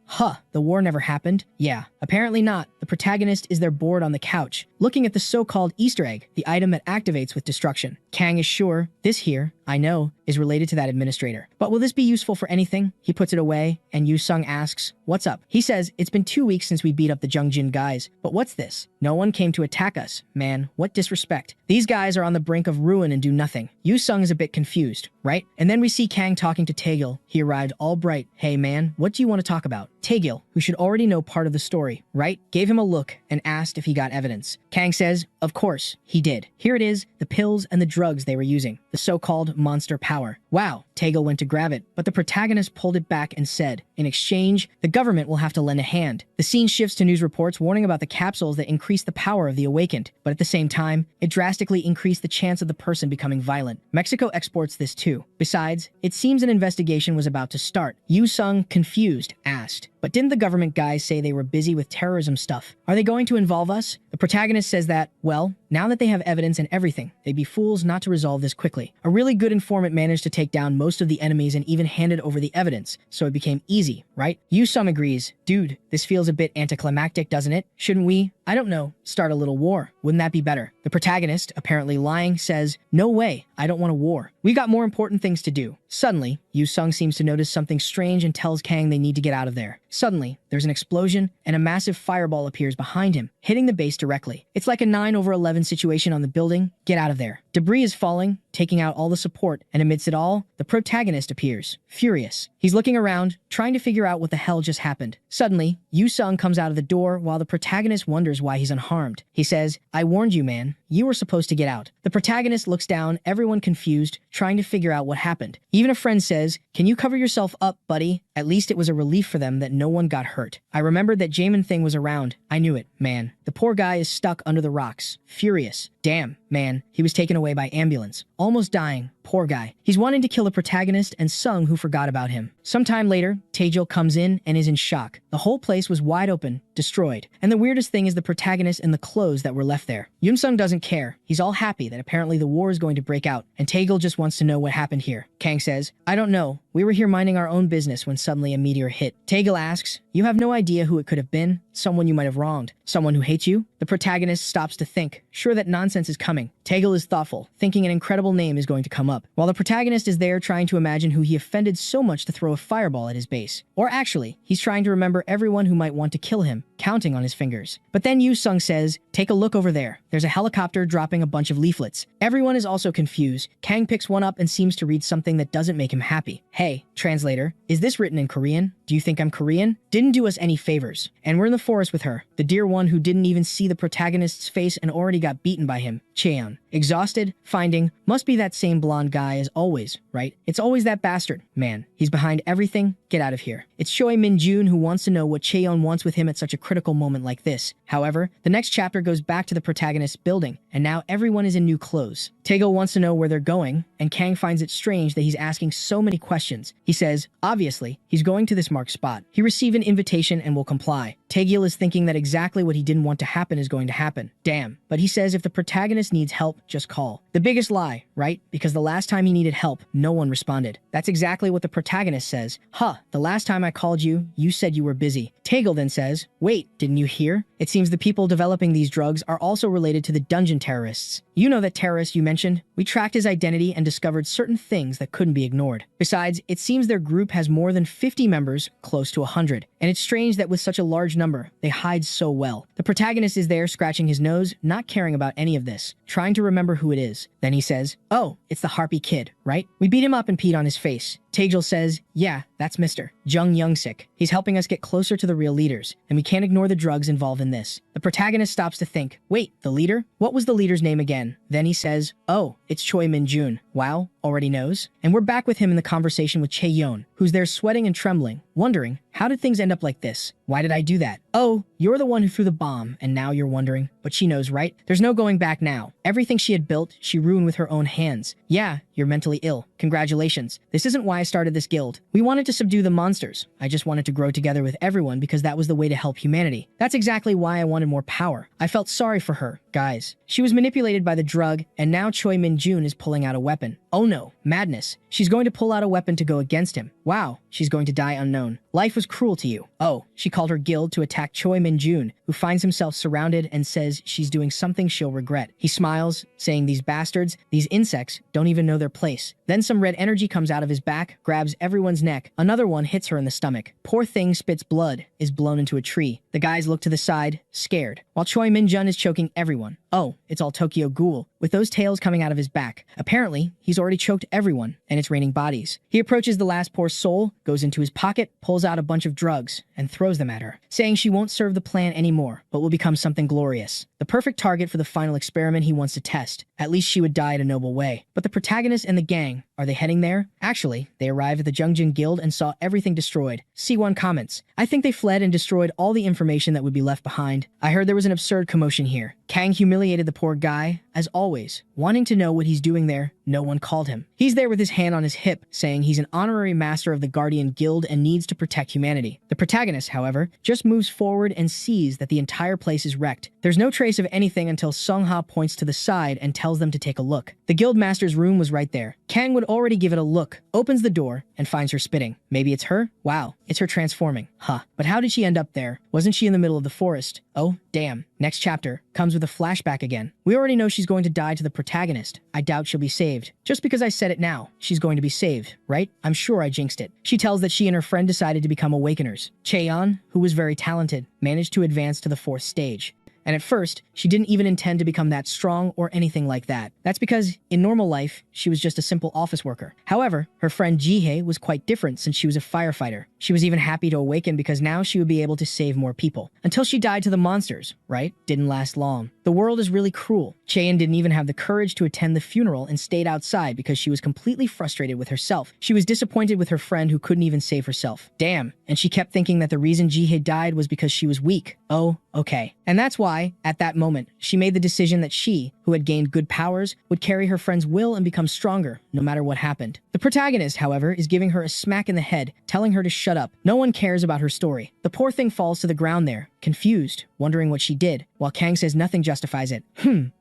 the war never happened? Yeah, apparently not. The protagonist is there bored on the couch, looking at the so-called Easter egg, the item that activates with destruction. Kang is sure, this here, I know, is related to that administrator. But will this be useful for anything? He puts it away, and Yu-sung asks, what's up? He says, it's been 2 weeks since we beat up the Jongjin guys, but what's this? No one came to attack us. Man, what disrespect. These guys are on the brink of ruin and do nothing. Yu-sung is a bit confused, right? And then we see Kang talking to Taegil. He arrived all bright. Hey man, what do you want to talk about? Taegil, who should already know part of the story, right? Gave him a look and asked if he got evidence. Kang says, of course, he did. Here it is, the pills and the drugs they were using, the so-called monster power. Wow, Taegil went to grab it, but the protagonist pulled it back and said, in exchange, the government will have to lend a hand. The scene shifts to news reports warning about the capsules that increase the power of the awakened, but at the same time, it drastically increased the chance of the person becoming violent. Mexico exports this too. Besides, it seems an investigation was about to start. Yu Sung, confused, asked, "But didn't the government guys say they were busy with terrorism stuff? Are they going to involve us?" The protagonist says that, well, now that they have evidence and everything, they'd be fools not to resolve this quickly. A really good informant managed to take down most of the enemies and even handed over the evidence, so it became easy, right? Yu Sung agrees. Dude, this feels a bit anticlimactic, doesn't it? Shouldn't we, I don't know, start a little war? Wouldn't that be better? The protagonist, apparently lying, says, "No way, I don't want a war. We got more important things to do." Suddenly, Yu Sung seems to notice something strange and tells Kang they need to get out of there. Suddenly, there's an explosion and a massive fireball appears behind him, hitting the base directly. It's like a 9/11 situation on the building. Get out of there. Debris is falling, taking out all the support, and amidst it all, the protagonist appears, furious. He's looking around, trying to figure out what the hell just happened. Suddenly, Yu Sung comes out of the door while the protagonist wonders why he's unharmed. He says, "I warned you, man. You were supposed to get out." The protagonist looks down, everyone confused, trying to figure out what happened. Even a friend says, "Can you cover yourself up, buddy?" At least it was a relief for them that no one got hurt. I remembered that Jamin thing was around. I knew it, man. The poor guy is stuck under the rocks, furious. Damn, man, he was taken away by ambulance. Almost dying. Poor guy. He's wanting to kill the protagonist and Sung, who forgot about him. Sometime later, Taejil comes in and is in shock. The whole place was wide open, destroyed. And the weirdest thing is the protagonist and the clothes that were left there. Yoon Sung doesn't care. He's all happy that apparently the war is going to break out, and Taejil just wants to know what happened here. Kang says, "I don't know. We were here minding our own business when suddenly a meteor hit." Taejil asks, "You have no idea who it could have been? Someone you might have wronged? Someone who hates you?" The protagonist stops to think, sure that nonsense is coming. Taejil is thoughtful, thinking an incredible name is going to come up, while the protagonist is there trying to imagine who he offended so much to throw a fireball at his base. Or actually, he's trying to remember everyone who might want to kill him, counting on his fingers. But then Yu Sung says, "Take a look over there. There's a helicopter dropping a bunch of leaflets." Everyone is also confused. Kang picks one up and seems to read something that doesn't make him happy. "Hey, translator, is this written in Korean? Do you think I'm Korean? Didn't do us any favors. And we're in the forest with her, the dear one who didn't even see the protagonist's face and already got beaten by him, Cheon. Exhausted, finding, must be that same blonde guy as always, right? It's always that bastard. Man, he's behind everything. Get out of here." It's Choi Min-jun who wants to know what Cheon wants with him at such a critical moment like this. However, the next chapter goes back to the protagonist's building, and now everyone is in new clothes. Taejil wants to know where they're going, and Kang finds it strange that he's asking so many questions. He says, obviously, he's going to this marked spot. He received an invitation and will comply. Taejil is thinking that exactly what he didn't want to happen is going to happen. Damn. But he says if the protagonist needs help, just call. The biggest lie, right? Because the last time he needed help, no one responded. That's exactly what the protagonist says. "Huh, the last time I called you, you said you were busy." Taejil then says, "Wait, didn't you hear? It seems the people developing these drugs are also related to the dungeon terrorists. You know that terrorist you mentioned? We tracked his identity and discovered certain things that couldn't be ignored. Besides, it seems their group has more than 50 members, close to 100. And it's strange that with such a large number, they hide so well." The protagonist is there scratching his nose, not caring about any of this, trying to remember who it is. Then he says, "Oh, it's the Harpy Kid, right? We beat him up and peed on his face." Taejil says, "Yeah, that's Mr. Jung Young-sik. He's helping us get closer to the real leaders, and we can't ignore the drugs involved in this." The protagonist stops to think, wait, the leader? What was the leader's name again? Then he says, "Oh, it's Choi Min-jun. Wow, already knows?" And we're back with him in the conversation with Chae-yeon, who's there sweating and trembling, wondering, how did things end up like this? Why did I do that? Oh, you're the one who threw the bomb, and now you're wondering. But she knows, right? There's no going back now. Everything she had built, she ruined with her own hands. Yeah, you're mentally ill. Congratulations. This isn't why I started this guild. We wanted to subdue the monsters. I just wanted to grow together with everyone because that was the way to help humanity. That's exactly why I wanted more power. I felt sorry for her. Guys, she was manipulated by the drug, and now Choi Min-jun is pulling out a weapon. Oh no, madness. She's going to pull out a weapon to go against him. Wow, she's going to die unknown. Life was cruel to you. Oh, she called her guild to attack Choi Min-jun, who finds himself surrounded and says she's doing something she'll regret. He smiles, saying these bastards, these insects, don't even know their place. Then some red energy comes out of his back, grabs everyone's neck. Another one hits her in the stomach. Poor thing spits blood, is blown into a tree. The guys look to the side, scared, while Choi Min-jun is choking everyone. Oh, it's all Tokyo Ghoul. with those tails coming out of his back. Apparently, he's already choked everyone, and it's raining bodies. He approaches the last poor soul, goes into his pocket, pulls out a bunch of drugs, and throws them at her, saying she won't serve the plan anymore, but will become something glorious. The perfect target for the final experiment he wants to test. At least she would die in a noble way. But the protagonist and the gang, are they heading there? Actually, they arrived at the Jungjin Guild and saw everything destroyed. C1 comments, I think they fled and destroyed all the information that would be left behind. I heard there was an absurd commotion here. Kang humiliated the poor guy, as always, wanting to know what he's doing there. No one called him. He's there with his hand on his hip, saying he's an honorary master of the Guardian Guild and needs to protect humanity. The protagonist, however, just moves forward and sees that the entire place is wrecked. There's no trace of anything until Sungha points to the side and tells them to take a look. The guild master's room was right there. Kang would already give it a look, opens the door, and finds her spitting. Maybe it's her? Wow, it's her transforming. Huh. But how did she end up there? Wasn't she in the middle of the forest? Oh, damn. Next chapter comes with a flashback again. We already know she's going to die to the protagonist. I doubt she'll be saved. Just because I said it now, she's going to be saved, right? I'm sure I jinxed it. She tells that she and her friend decided to become awakeners. Cheon, who was very talented, managed to advance to the 4th stage. And at first, she didn't even intend to become that strong or anything like that. That's because, in normal life, she was just a simple office worker. However, her friend Jihei was quite different since she was a firefighter. She was even happy to awaken because now she would be able to save more people. Until she died to the monsters, right? Didn't last long. The world is really cruel. Cheon didn't even have the courage to attend the funeral and stayed outside because she was completely frustrated with herself. She was disappointed with her friend who couldn't even save herself. Damn. And she kept thinking that the reason Jihei died was because she was weak. Oh, okay. And that's why, at that moment, she made the decision that she, who had gained good powers, would carry her friend's will and become stronger, no matter what happened. The protagonist, however, is giving her a smack in the head, telling her to shut up. No one cares about her story. The poor thing falls to the ground there, confused, wondering what she did, while Kang says nothing justifies it.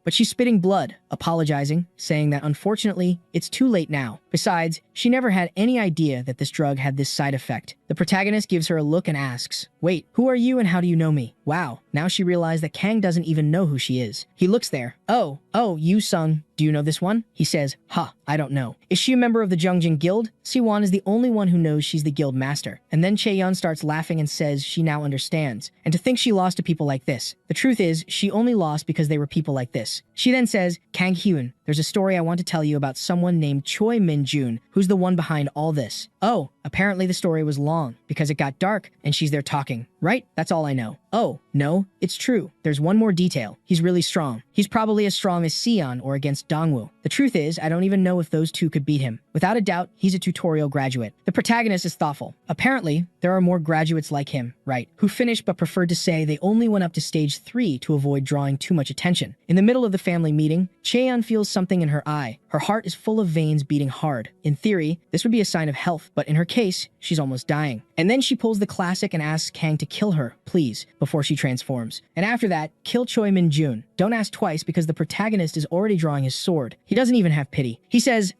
But she's spitting blood, apologizing, saying that unfortunately, it's too late now. Besides, she never had any idea that this drug had this side effect. The protagonist gives her a look and asks, wait, who are you and how do you know me? Wow, now she realized that Kang doesn't even know who she is. He looks there. Oh, you Sung. Do you know this one? He says, I don't know. Is she a member of the Jungjin Guild? Siwon is the only one who knows she's the guild master. And then Chaeyeon starts laughing and says she now understands. And to think she lost to people like this. The truth is, she only lost because they were people like this. She then says, Kang Hyun, there's a story I want to tell you about someone named Choi Min-jun, who's the one behind all this. Oh, apparently the story was long, because it got dark, and she's there talking. Right? That's all I know. Oh, no, it's true. There's one more detail. He's really strong. He's probably as strong as Sion or against Dongwoo. The truth is, I don't even know if those two could beat him. Without a doubt, he's a tutorial graduate. The protagonist is thoughtful. Apparently, there are more graduates like him, right, who finished but preferred to say they only went up to stage 3 to avoid drawing too much attention. In the middle of the family meeting, Cheon feels something in her eye. Her heart is full of veins beating hard. In theory, this would be a sign of health, but in her case, she's almost dying. And then she pulls the classic and asks Kang to kill her, please, before she transforms. And after that, kill Choi Min-jun. Don't ask twice because the protagonist is already drawing his sword. He doesn't even have pity. He says,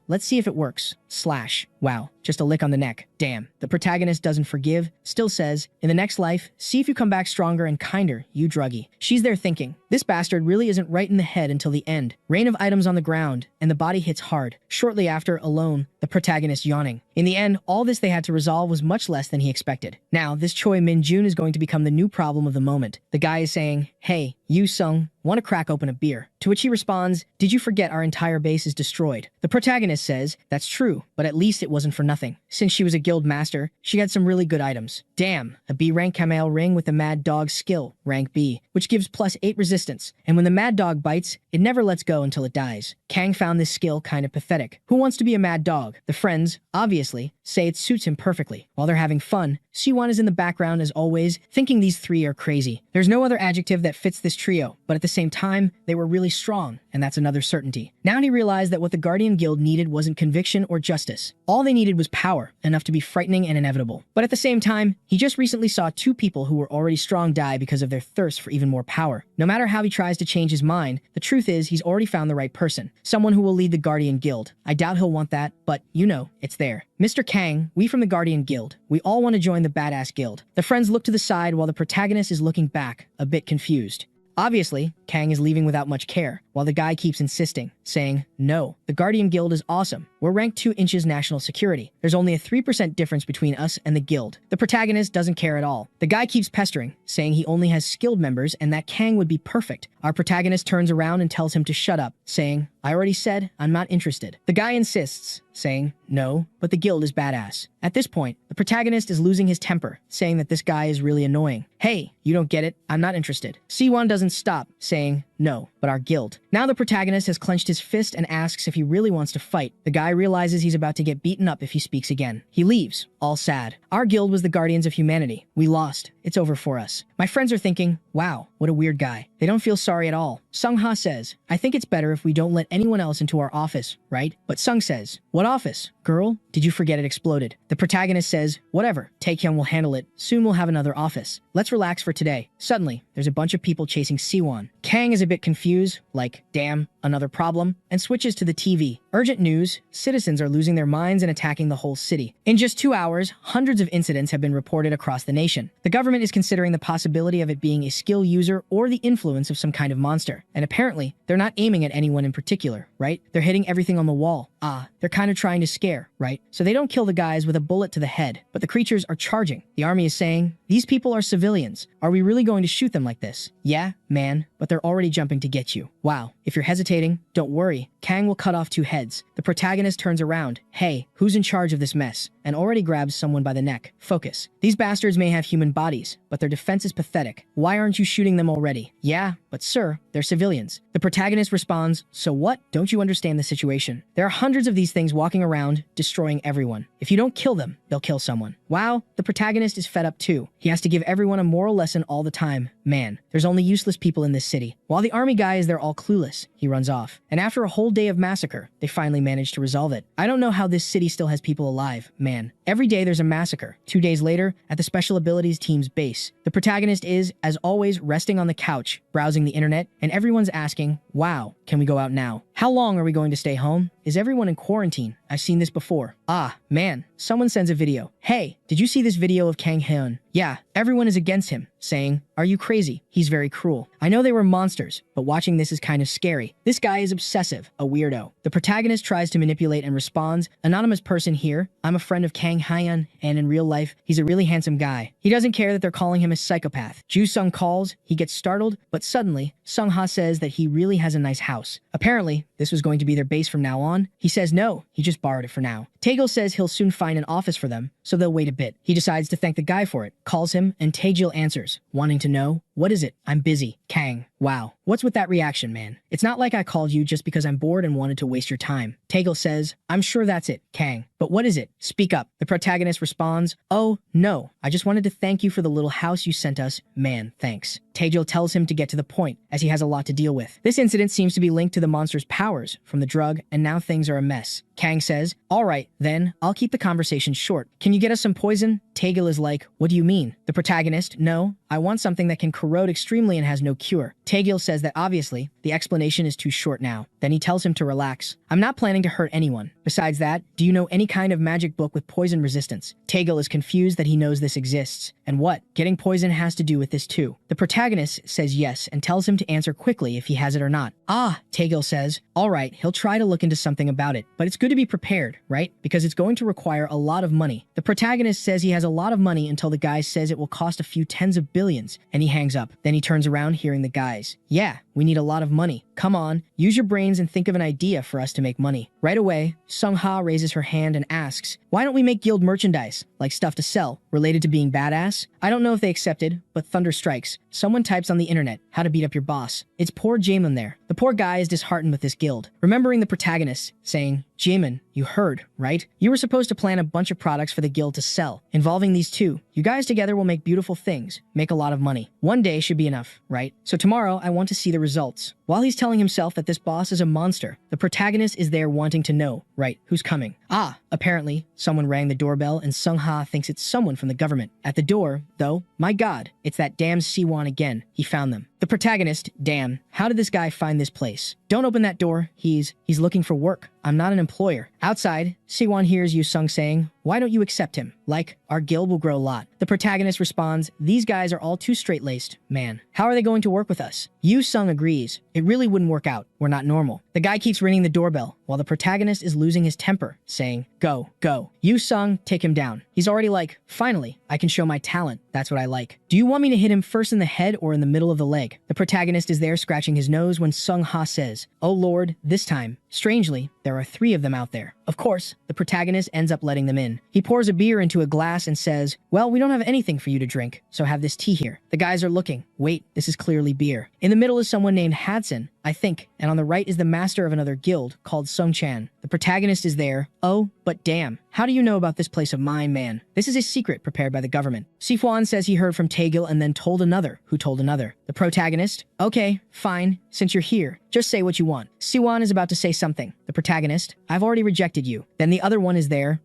let's see if it works. Slash. Wow, just a lick on the neck. Damn. The protagonist doesn't forgive, still says, in the next life, see if you come back stronger and kinder, you druggie. She's there thinking, this bastard really isn't right in the head until the end. Rain of items on the ground, and the body hits hard. Shortly after, alone, the protagonist yawning. In the end, all this they had to resolve was much less than he expected. Now, this Choi Min-jun is going to become the new problem of the moment. The guy is saying, hey, you Sung, want to crack open a beer? To which he responds, did you forget our entire base is destroyed? The protagonist says, that's true, but at least it wasn't for nothing. Since she was a guild master, she had some really good items. Damn, a B-rank Kamel ring with the Mad Dog skill, rank B, which gives +8 resistance, and when the Mad Dog bites, it never lets go until it dies. Kang found this skill kind of pathetic. Who wants to be a mad dog? The friends, obviously, say it suits him perfectly. While they're having fun, Siwon is in the background as always, thinking these three are crazy. There's no other adjective that fits this trio, but at the same time, they were really strong, and that's another certainty. Now he realized that what the Guardian Guild needed wasn't conviction or justice. All they needed was power, enough to be frightening and inevitable. But at the same time, he just recently saw 2 people who were already strong die because of their thirst for even more power. No matter how he tries to change his mind, the truth is he's already found the right person. Someone who will lead the Guardian Guild. I doubt he'll want that, but you know, it's there. Mr. Kang, we from the Guardian Guild. We all want to join the Badass Guild. The friends look to the side while the protagonist is looking back, a bit confused. Obviously, Kang is leaving without much care, while the guy keeps insisting, saying, no, the Guardian Guild is awesome. We're ranked 2 inches national security. There's only a 3% difference between us and the guild. The protagonist doesn't care at all. The guy keeps pestering, saying he only has skilled members and that Kang would be perfect. Our protagonist turns around and tells him to shut up, saying, I already said I'm not interested. The guy insists, saying, no, but the guild is badass. At this point, the protagonist is losing his temper, saying that this guy is really annoying. Hey, you don't get it, I'm not interested. Siwon doesn't stop, saying, no, but our guild. Now the protagonist has clenched his fist and asks if he really wants to fight. The guy realizes he's about to get beaten up if he speaks again. He leaves, all sad. Our guild was the guardians of humanity. We lost. It's over for us. My friends are thinking, wow, what a weird guy. They don't feel sorry at all. Sung-ha says, I think it's better if we don't let anyone else into our office, right? But Sung says, what office? Girl, did you forget it exploded? The protagonist says, whatever, Taekyung will handle it. Soon we'll have another office. Let's relax for today. Suddenly, there's a bunch of people chasing Siwon. Kang is a bit confused, like, damn, another problem, and switches to the TV. Urgent news, citizens are losing their minds and attacking the whole city. In just 2 hours, hundreds of incidents have been reported across the nation. The government is considering the possibility of it being a skill user or the influence of some kind of monster. And apparently, they're not aiming at anyone in particular, right? They're hitting everything on the wall. They're kind of trying to scare, right? So they don't kill the guys with a bullet to the head, but the creatures are charging. The army is saying, these people are civilians. Are we really going to shoot them like this? Yeah, man, but they're already jumping to get you. Wow, if you're hesitating, don't worry. Kang will cut off 2 heads. The protagonist turns around. Hey, who's in charge of this mess? And already grabs someone by the neck. Focus. These bastards may have human bodies, but their defense is pathetic. Why aren't you shooting them already? Yeah, but sir, they're civilians. The protagonist responds, so what? Don't you understand the situation? There are hundreds of these things walking around, destroying everyone. If you don't kill them, they'll kill someone. Wow, the protagonist is fed up too. He has to give everyone a moral lesson all the time. Man, there's only useless people in this city. While the army guy is there all clueless, he runs off. And after a whole day of massacre, they finally manage to resolve it. I don't know how this city still has people alive, man. Every day there's a massacre. 2 days later, at the Special Abilities team's base, the protagonist is, as always, resting on the couch, browsing the internet, and everyone's asking, wow, can we go out now? How long are we going to stay home? Is everyone in quarantine? I've seen this before. Man, someone sends a video. Hey, did you see this video of Kang Hyun? Yeah, everyone is against him, saying, are you crazy? He's very cruel. I know they were monsters, but watching this is kind of scary. This guy is obsessive, a weirdo. The protagonist tries to manipulate and responds, anonymous person here, I'm a friend of Kang Hyun, and in real life, he's a really handsome guy. He doesn't care that they're calling him a psychopath. Ju Sung calls, he gets startled, but suddenly, Sung Ha says that he really has a nice house. Apparently, this was going to be their base from now on. He says no, he just borrowed it for now. Taegil says he'll soon find an office for them, so they'll wait a bit. He decides to thank the guy for it, calls him, and Taegil answers, wanting to know, what is it? I'm busy. Kang. Wow. What's with that reaction, man? It's not like I called you just because I'm bored and wanted to waste your time. Taegil says, I'm sure that's it, Kang. But what is it? Speak up. The protagonist responds, oh, no. I just wanted to thank you for the little house you sent us. Man, thanks. Taegil tells him to get to the point, as he has a lot to deal with. This incident seems to be linked to the monster's powers from the drug, and now things are a mess. Kang says, all right, then, I'll keep the conversation short. Can you get us some poison? Taegil is like, what do you mean? The protagonist, no, I want something that can corrode extremely and has no cure. Taegil says that obviously, the explanation is too short now. Then he tells him to relax. I'm not planning to hurt anyone. Besides that, do you know any kind of magic book with poison resistance? Taegil is confused that he knows this exists. And what? Getting poison has to do with this too. The protagonist says yes and tells him to answer quickly if he has it or not. Taegil says, all right, he'll try to look into something about it, but it's good to be prepared, right? Because it's going to require a lot of money. The protagonist says he has a lot of money until the guy says it will cost a few tens of billions, and he hangs up. Then he turns around hearing the guys. Yeah, we need a lot of money. Come on, use your brains and think of an idea for us to make money. Right away, Sung Ha raises her hand and asks, why don't we make guild merchandise, like stuff to sell, related to being badass? I don't know if they accepted, but thunder strikes. Someone types on the internet, how to beat up your boss. It's poor Jamin there. The poor guy is disheartened with this guild, remembering the protagonist, saying, Jamin, you heard, right? You were supposed to plan a bunch of products for the guild to sell, involving these two. You guys together will make beautiful things, make a lot of money. One day should be enough, right? So tomorrow, I want to see the results. While he's telling himself that this boss is a monster, the protagonist is there wanting to know, right, who's coming. Apparently, someone rang the doorbell and Sung Ha thinks it's someone from the government. At the door, though, my god, it's that damn Siwon again. He found them. The protagonist, damn, how did this guy find this place? Don't open that door. He's looking for work. I'm not an employer. Outside, Siwon hears Yu Sung saying, why don't you accept him? Like, our guild will grow a lot. The protagonist responds, these guys are all too straight-laced, man. How are they going to work with us? Yu Sung agrees. It really wouldn't work out. We're we're not normal. The guy keeps ringing the doorbell while the protagonist is losing his temper, saying, go, go. Yu Sung, take him down. He's already like, finally, I can show my talent. That's what I like. Do you want me to hit him first in the head or in the middle of the leg? The protagonist is there scratching his nose when Sung Ha says, oh Lord, this time. Strangely, there are 3 of them out there. Of course, the protagonist ends up letting them in. He pours a beer into a glass and says, well, we don't have anything for you to drink, so have this tea here. The guys are looking. Wait, this is clearly beer. In the middle is someone named Hadson, I think, and on the right is the master of another guild called Sung Chan. The protagonist is there. Oh, but damn. How do you know about this place of mine, man? This is a secret prepared by the government. Sifuan says he heard from Taegil and then told another, who told another. The protagonist, okay, fine, since you're here, just say what you want. Siwan is about to say something. The protagonist, I've already rejected you. Then the other one is there.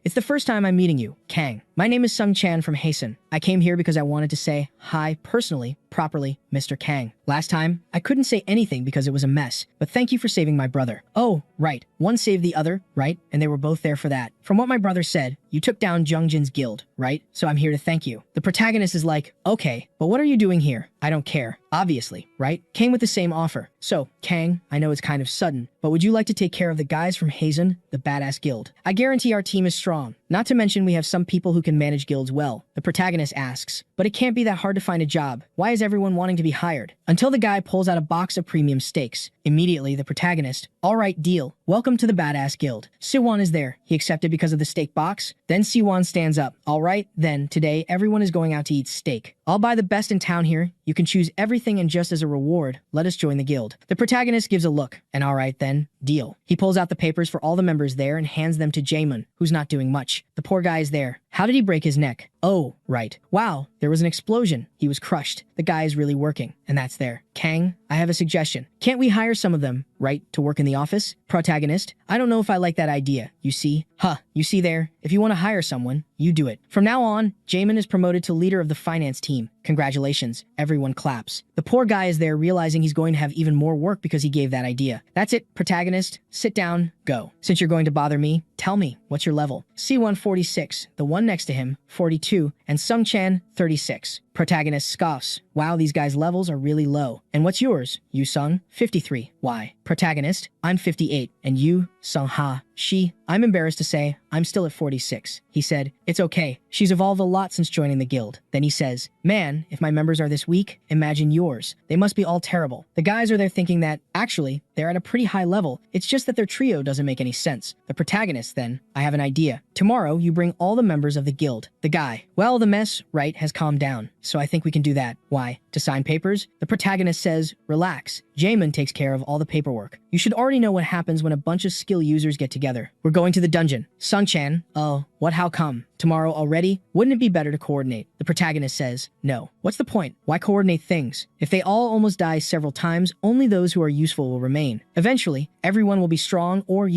It's the first time I'm meeting you, Kang. My name is Sung Chan from Hasen. I came here because I wanted to say hi personally, properly, Mr. Kang. Last time, I couldn't say anything because it was a mess, but thank you for saving my brother. Oh, right. One saved the other, right? And they were both there for that. From what my brother said, you took down Jungjin's guild, right? So I'm here to thank you. The protagonist is like, okay, but what are you doing here? I don't care. Obviously, right? Came with the same offer. So, Kang, I know it's kind of sudden, but would you like to take care of the guys from Hazen, the badass guild? I guarantee our team is strong. Not to mention we have some people who can manage guilds well. The protagonist asks, but it can't be that hard to find a job. Why is everyone wanting to be hired? Until the guy pulls out a box of premium steaks. Immediately, the protagonist, all right, deal. Welcome to the badass guild. Siwon is there. He accepted because of the steak box. Then Siwon stands up. All right, then, today, everyone is going out to eat steak. I'll buy the best in town here. You can choose everything, and just as a reward, let us join the guild. The protagonist gives a look, and all right then, deal. He pulls out the papers for all the members there and hands them to Jaemun, who's not doing much. The poor guy is there. How did he break his neck? Oh, right. Wow, there was an explosion. He was crushed. The guy is really working, and that's there. Kang, I have a suggestion. Can't we hire some of them, right, to work in the office? Protagonist, I don't know if I like that idea, you see? You see there? If you want to hire someone, you do it. From now on, Jaemun is promoted to leader of the finance team. Congratulations. Everyone claps. The poor guy is there realizing he's going to have even more work because he gave that idea. That's it, protagonist. Sit down, go. Since you're going to bother me, tell me, what's your level? C1 46, the one next to him, 42, and Sung Chan, 36. Protagonist scoffs. Wow, these guys' levels are really low. And what's yours? You Sung? 53. Why? Protagonist, I'm 58. And you, Sung Ha? I'm embarrassed to say, I'm still at 46. He said, it's okay. She's evolved a lot since joining the guild. Then he says, man, if my members are this weak, imagine yours. They must be all terrible. The guys are there thinking that, actually, they're at a pretty high level. It's just that their trio doesn't make any sense. The protagonist then, I have an idea. Tomorrow, you bring all the members of the guild. The guy, well, the mess, right, has calmed down. So I think we can do that. Why? To sign papers? The protagonist says, relax. Jaemun takes care of all the paperwork. You should already know what happens when a bunch of skill users get together. We're going to the dungeon. Sung-chan, oh, what, how come? Tomorrow already? Wouldn't it be better to coordinate? The protagonist says, no. What's the point? Why coordinate things? If they all almost die several times, only those who are useful will remain. Eventually, everyone will be strong or,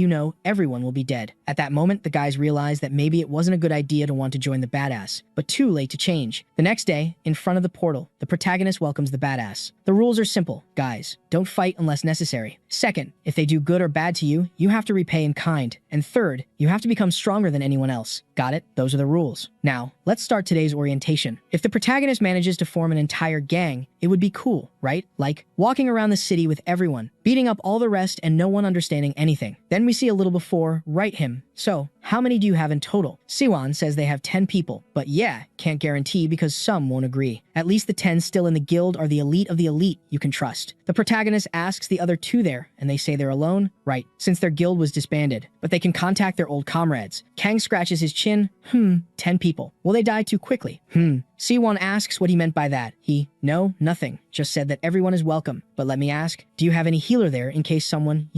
everyone will be dead. At that moment, the guys realize that maybe it wasn't a good idea to want to join the badass, but too late to change. The next day, in front of the portal, the protagonist welcomes the badass. The rules are simple, guys. Don't fight unless necessary. Second, if they do good or bad to you, you have to repay in kind. And third, you have to become stronger than anyone else. Got it? Those are the rules. Now, let's start today's orientation. If the protagonist manages to form an entire gang, it would be cool, right? Like, walking around the city with everyone, beating up all the rest and no one understanding anything. Then we see a little before, write him. So, how many do you have in total? Siwon says they have 10 people, but yeah, can't guarantee because some won't agree. At least the 10 still in the guild are the elite of the elite you can trust. The protagonist asks the other 2 there, and they say they're alone, right, since their guild was disbanded, but they can contact their old comrades. Kang scratches his chin, 10 people. Will they die too quickly? Siwon asks what he meant by that. No, nothing. Just said that everyone is welcome. But let me ask, do you have any healer there in case someone,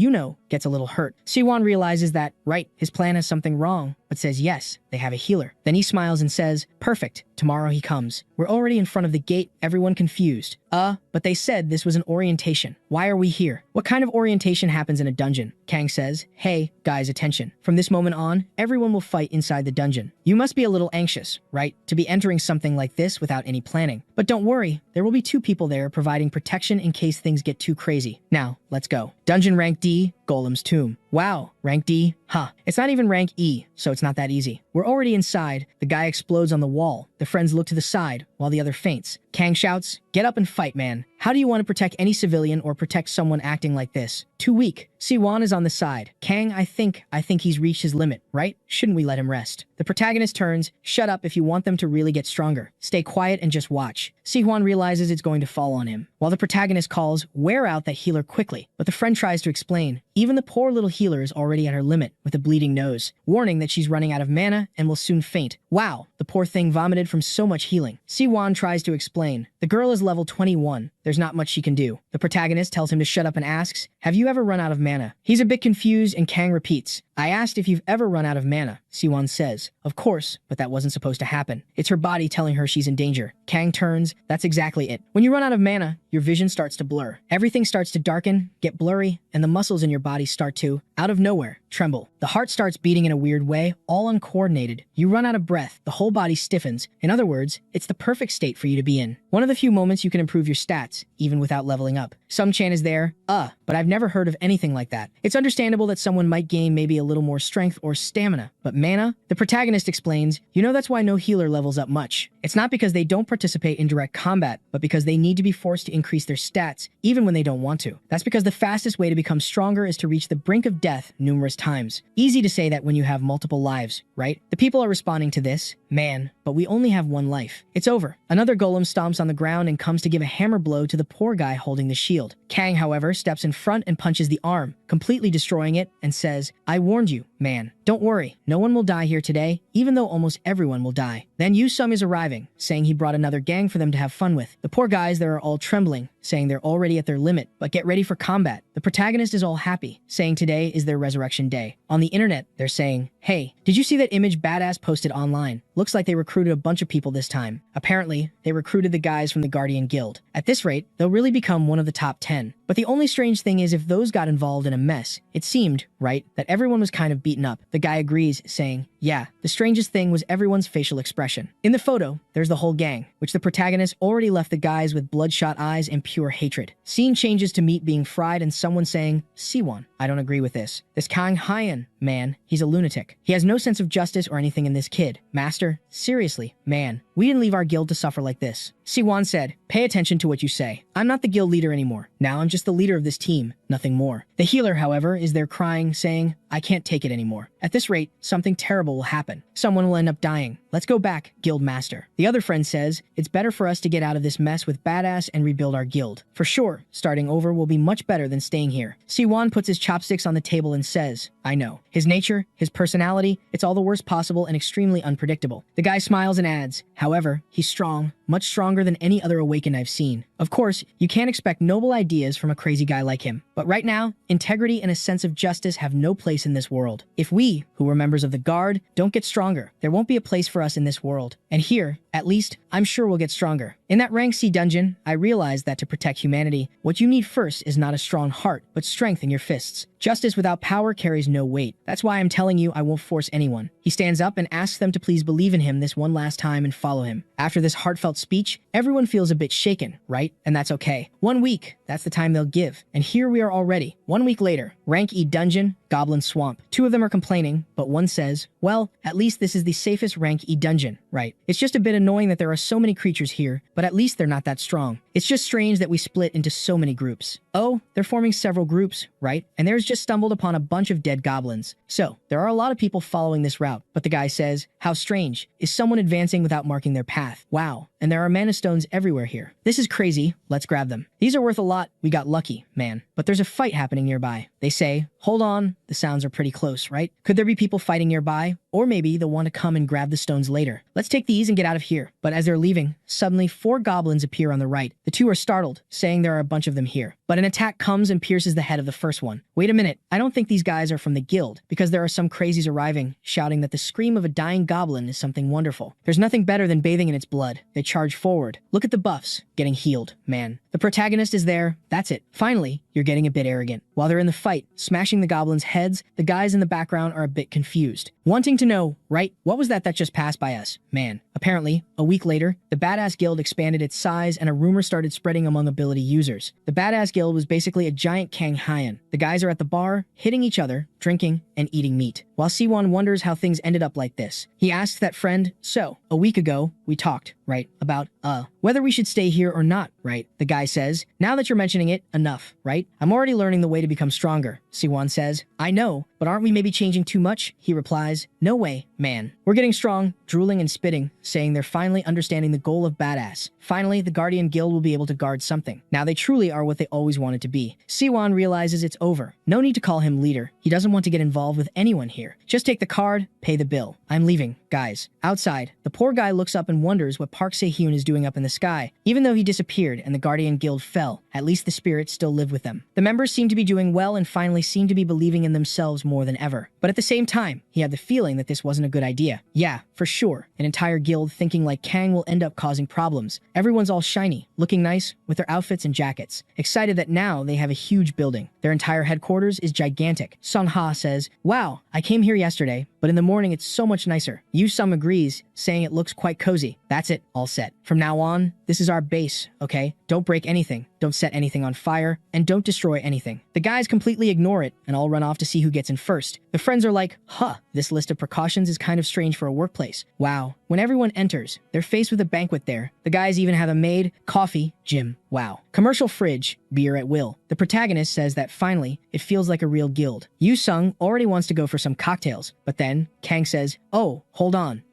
gets a little hurt? Siwon realizes that, right, his plan has something wrong, but says yes, they have a healer. Then he smiles and says, perfect, tomorrow he comes. We're already in front of the gate, everyone confused. But they said this was an orientation. Why are we here? What kind of orientation happens in a dungeon? Kang says, hey, guys, attention. From this moment on, everyone will fight inside the dungeon. You must be a little anxious, right, to be entering something like this without any planning. But don't worry, there will be 2 people there providing protection in case things get too crazy. Now, let's go. Dungeon rank D, Golem's tomb. Wow, rank D? Huh. It's not even rank E, so it's not that easy. We're already inside. The guy explodes on the wall. The friends look to the side, while the other faints. Kang shouts, "Get up and fight, man. How do you want to protect any civilian or protect someone acting like this? Too weak." Siwon is on the side. Kang, I think he's reached his limit, right? Shouldn't we let him rest? The protagonist turns, "Shut up if you want them to really get stronger. Stay quiet and just watch." Siwon realizes it's going to fall on him, while the protagonist calls, "Wear out that healer quickly." But the friend tries to explain, even the poor little healer is already at her limit with a bleeding nose, warning that she's running out of mana and will soon faint. Wow, the poor thing vomited from so much healing. Siwon tries to explain, "The girl is level 21. There's not much she can do." The protagonist tells him to shut up and asks, "Have you ever run out of mana?" He's a bit confused and Kang repeats, "I asked if you've ever run out of mana." Siwon says, "Of course, but that wasn't supposed to happen. It's her body telling her she's in danger." Kang turns, "That's exactly it. When you run out of mana, your vision starts to blur. Everything starts to darken, get blurry, and the muscles in your body start to, out of nowhere, tremble. The heart starts beating in a weird way, all uncoordinated. You run out of breath, the whole body stiffens. In other words, it's the perfect state for you to be in. One of the few moments you can improve your stats, even without leveling up." Some chan is there, but I've never heard of anything like that. It's understandable that someone might gain maybe a little more strength or stamina, but mana? The protagonist explains, that's why no healer levels up much. It's not because they don't participate in direct combat, but because they need to be forced to increase their stats, even when they don't want to. That's because the fastest way to become stronger is to reach the brink of death numerous times. Easy to say that when you have multiple lives, right? The people are responding to this, "Man, but we only have one life. It's over." Another golem stomps on the ground and comes to give a hammer blow to the poor guy holding the shield. Kang, however, steps in front and punches the arm, completely destroying it, and says, "I warned you, man. Don't worry, no one will die here today, even though almost everyone will die." Then Yusum is arriving, saying he brought another gang for them to have fun with. The poor guys there are all trembling, saying they're already at their limit, but get ready for combat. The protagonist is all happy, saying today is their resurrection day. On the internet, they're saying, "Hey, did you see that image Badass posted online? Looks like they recruited a bunch of people this time." Apparently, they recruited the guys from the Guardian Guild. At this rate, they'll really become one of the top 10. But the only strange thing is if those got involved in a mess, it seemed, right, that everyone was kind of beaten up. The guy agrees, saying, "Yeah, the strangest thing was everyone's facial expression." In the photo, there's the whole gang, which the protagonist already left the guys with bloodshot eyes and pure hatred. Scene changes to meat being fried and someone saying, "Siwon, I don't agree with this. This Kang Hyan, man, he's a lunatic. He has no sense of justice or anything in this kid. Master, seriously, man, we didn't leave our guild to suffer like this." Siwon said, "Pay attention to what you say. I'm not the guild leader anymore. Now I'm just the leader of this team, nothing more." The healer, however, is there crying, saying, "I can't take it anymore. At this rate, something terrible will happen. Someone will end up dying. Let's go back, guild master." The other friend says, "It's better for us to get out of this mess with Badass and rebuild our guild. For sure, starting over will be much better than staying here." Siwon puts his chopsticks on the table and says, "I know. His nature, his personality, it's all the worst possible and extremely unpredictable." The guy smiles and adds, "However, he's strong, much stronger than any other awakened I've seen. Of course, you can't expect noble ideas from a crazy guy like him. But right now, integrity and a sense of justice have no place in this world. If we, who were members of the Guard, don't get stronger, there won't be a place for us in this world. And here, at least, I'm sure we'll get stronger." In that rank C dungeon, I realized that to protect humanity, what you need first is not a strong heart, but strength in your fists. Justice without power carries no weight. That's why I'm telling you I won't force anyone. He stands up and asks them to please believe in him this one last time and follow him. After this heartfelt speech, everyone feels a bit shaken, right? And that's okay. 1 week, that's the time they'll give. And here we are already. 1 week later, rank E dungeon, Goblin Swamp. 2 of them are complaining, but one says, "Well, at least this is the safest rank E dungeon, right? It's just a bit annoying that there are so many creatures here, but at least they're not that strong. It's just strange that we split into so many groups." Oh, they're forming several groups, right? And there's just stumbled upon a bunch of dead goblins. So, there are a lot of people following this route, but the guy says, "How strange. Is someone advancing without marking their path? Wow. And there are mana stones everywhere here. This is crazy. Let's grab them. These are worth a lot. We got lucky, man." But there's a fight happening nearby. They say, "Hold on. The sounds are pretty close, right? Could there be people fighting nearby? Or maybe they'll want to come and grab the stones later. Let's take these and get out of here." But as they're leaving, suddenly 4 goblins appear on the right. The 2 are startled, saying there are a bunch of them here. But an attack comes and pierces the head of the first one. Wait a minute, I don't think these guys are from the guild, because there are some crazies arriving, shouting that the scream of a dying goblin is something wonderful. There's nothing better than bathing in its blood. They charge forward. Look at the buffs, getting healed, man. The protagonist is there. That's it. Finally, you're getting a bit arrogant. While they're in the fight, smashing the goblins' heads, the guys in the background are a bit confused, wanting to know right? What was that just passed by us? Man. Apparently, a week later, the Badass Guild expanded its size and a rumor started spreading among ability users. The Badass Guild was basically a giant Kang Hyan. The guys are at the bar, hitting each other, drinking, and eating meat. While Siwon wonders how things ended up like this, he asks that friend, so, a week ago, we talked, right, about, whether we should stay here or not, right? The guy says, now that you're mentioning it, enough, right? I'm already learning the way to become stronger. Siwon says, I know, but aren't we maybe changing too much? He replies, no way, man. We're getting strong, drooling and spitting, saying they're finally understanding the goal of badass. Finally, the Guardian Guild will be able to guard something. Now they truly are what they always wanted to be. Siwon realizes it's over. No need to call him leader. He doesn't want to get involved with anyone here. Just take the card, pay the bill. I'm leaving, guys. Outside, the poor guy looks up and wonders what Park Se-hyun is doing up in the sky. Even though he disappeared and the Guardian Guild fell, at least the spirits still live with them. The members seem to be doing well and finally seem to be believing in themselves more than ever. But at the same time, he had the feeling that this wasn't a good idea. Yeah, for sure. An entire guild thinking like Kang will end up causing problems. Everyone's all shiny, looking nice with their outfits and jackets, excited that now they have a huge building. Their entire headquarters is gigantic. Sung-ha says, wow, I came here yesterday, but in the morning it's so much nicer. Yu-sung agrees, saying it looks quite cozy. That's it, all set. From now on, this is our base, okay? Don't break anything, don't set anything on fire, and don't destroy anything. The guys completely ignore it and all run off to see who gets in first. The friends are like, huh, this list of precautions is kind of strange for a workplace. Wow. When everyone enters, they're faced with a banquet there. The guys even have a maid, coffee, gym. Wow. Commercial fridge, beer at will. The protagonist says that finally, it feels like a real guild. Yu-sung already wants to go for some cocktails, but then Kang says, oh, hold on.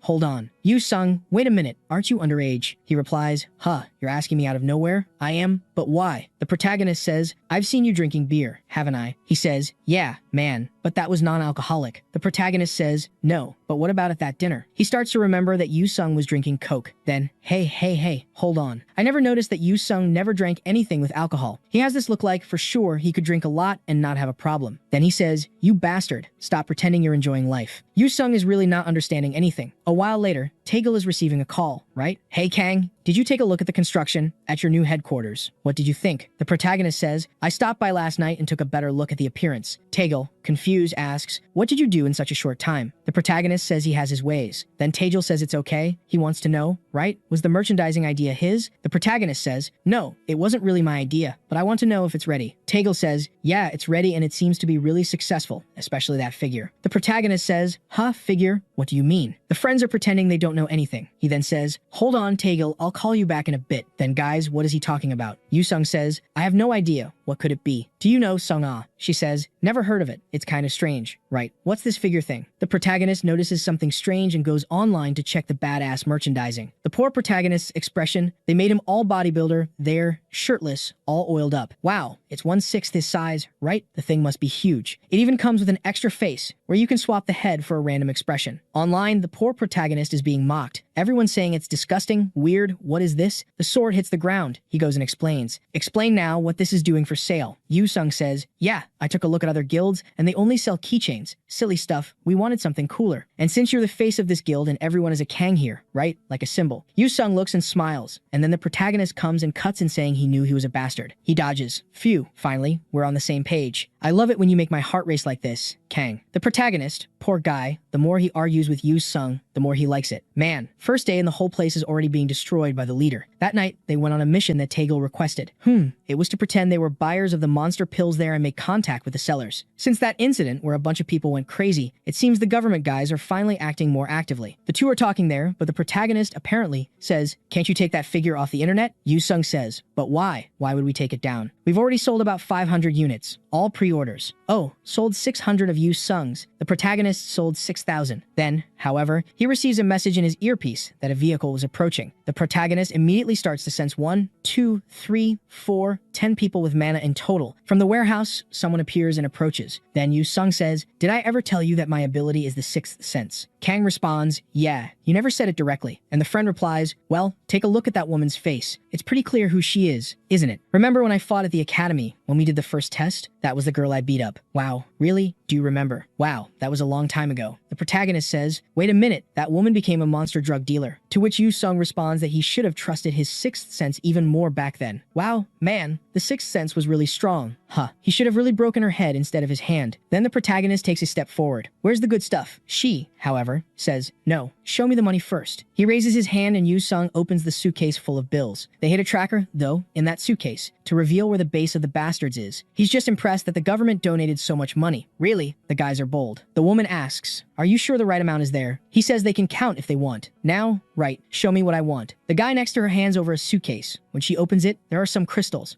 Yu-sung, wait a minute, aren't you underage? He replies, huh, you're asking me out of nowhere? I am, but why? The protagonist says, I've seen you drinking beer, haven't I? He says, yeah, man, but that was non-alcoholic. The protagonist says, no, but what about at that dinner? He starts to remember that Yu-sung was drinking Coke. Then, hey, hold on. I never noticed that Yu-sung never drank anything with alcohol. He has this look like, for sure, he could drink a lot and not have a problem. Then he says, you bastard, stop pretending you're enjoying life. Yu-sung is really not understanding anything. A while later, Taegil is receiving a call, right? Hey Kang, did you take a look at the construction at your new headquarters? What did you think? The protagonist says, I stopped by last night and took a better look at the appearance. Taegil, confused, asks, what did you do in such a short time? The protagonist says he has his ways. Then Taegil says it's okay. He wants to know, right? Was the merchandising idea his? The protagonist says, no, it wasn't really my idea, but I want to know if it's ready. Taegil says, yeah, it's ready and it seems to be really successful, especially that figure. The protagonist says, huh, figure? What do you mean? The friends are pretending they don't know anything. He then says, hold on, Taegil, I'll call you back in a bit. Then guys, what is he talking about? Yu-sung says, I have no idea. What could it be? Do you know Sung-ah? She says, never heard of it. It's kind of strange, right? What's this figure thing? The protagonist notices something strange and goes online to check the badass merchandising. The poor protagonist's expression, they made him all bodybuilder, there, shirtless, all oiled up. Wow, it's 1/6 his size, right? The thing must be huge. It even comes with an extra face, where you can swap the head for a random expression. Online, the poor protagonist is being mocked. Everyone's saying it's disgusting, weird, what is this? The sword hits the ground. He goes and explains. Explain now what this is doing for sale. Yu-sung says, yeah, I took a look at other guilds and they only sell keychains. Silly stuff. We wanted something cooler. And since you're the face of this guild and everyone is a Kang here, right? Like a symbol. Yu-sung looks and smiles. And then the protagonist comes and cuts in saying he knew he was a bastard. He dodges. Phew, finally, we're on the same page. I love it when you make my heart race like this. Kang. The protagonist, poor guy, the more he argues with Yu-sung, the more he likes it. Man, first day and the whole place is already being destroyed by the leader. That night, they went on a mission that Taegil requested. It was to pretend they were buyers of the monster pills there and make contact with the sellers. Since that incident where a bunch of people went crazy, it seems the government guys are finally acting more actively. The two are talking there, but the protagonist apparently says, can't you take that figure off the internet? Yu-sung says, but why? Why would we take it down? We've already sold about 500 units, all pre-orders. Oh, sold 600 of Yu-sung's. The protagonist sold 6,000. Then, however, he receives a message in his earpiece that a vehicle was approaching. The protagonist immediately starts to sense 1, 2, 3, 4, 10 people with mana in total. From the warehouse, someone appears and approaches. Then Yu-sung says, did I ever tell you that my ability is the sixth sense? Kang responds, yeah, you never said it directly. And the friend replies, well, take a look at that woman's face. It's pretty clear who she is, isn't it? Remember when I fought at the academy, when we did the first test, that was the girl I beat up. Wow, really? Do you remember? Wow, that was a long time ago. The protagonist says, wait a minute, that woman became a monster drug dealer. To which Yu Sung responds that he should have trusted his sixth sense even more back then. Wow, man, the sixth sense was really strong. Huh, he should have really broken her head instead of his hand. Then the protagonist takes a step forward. Where's the good stuff? She, however, says, no, show me the money first. He raises his hand and Yu Sung opens the suitcase full of bills. They hit a tracker, though, in that suitcase, to reveal where the base of the bastards is. He's just impressed that the government donated so much money. Really, the guys are bold. The woman asks, are you sure the right amount is there? He says they can count if they want. Now, right, show me what I want. The guy next to her hands over a suitcase. When she opens it, there are some crystals.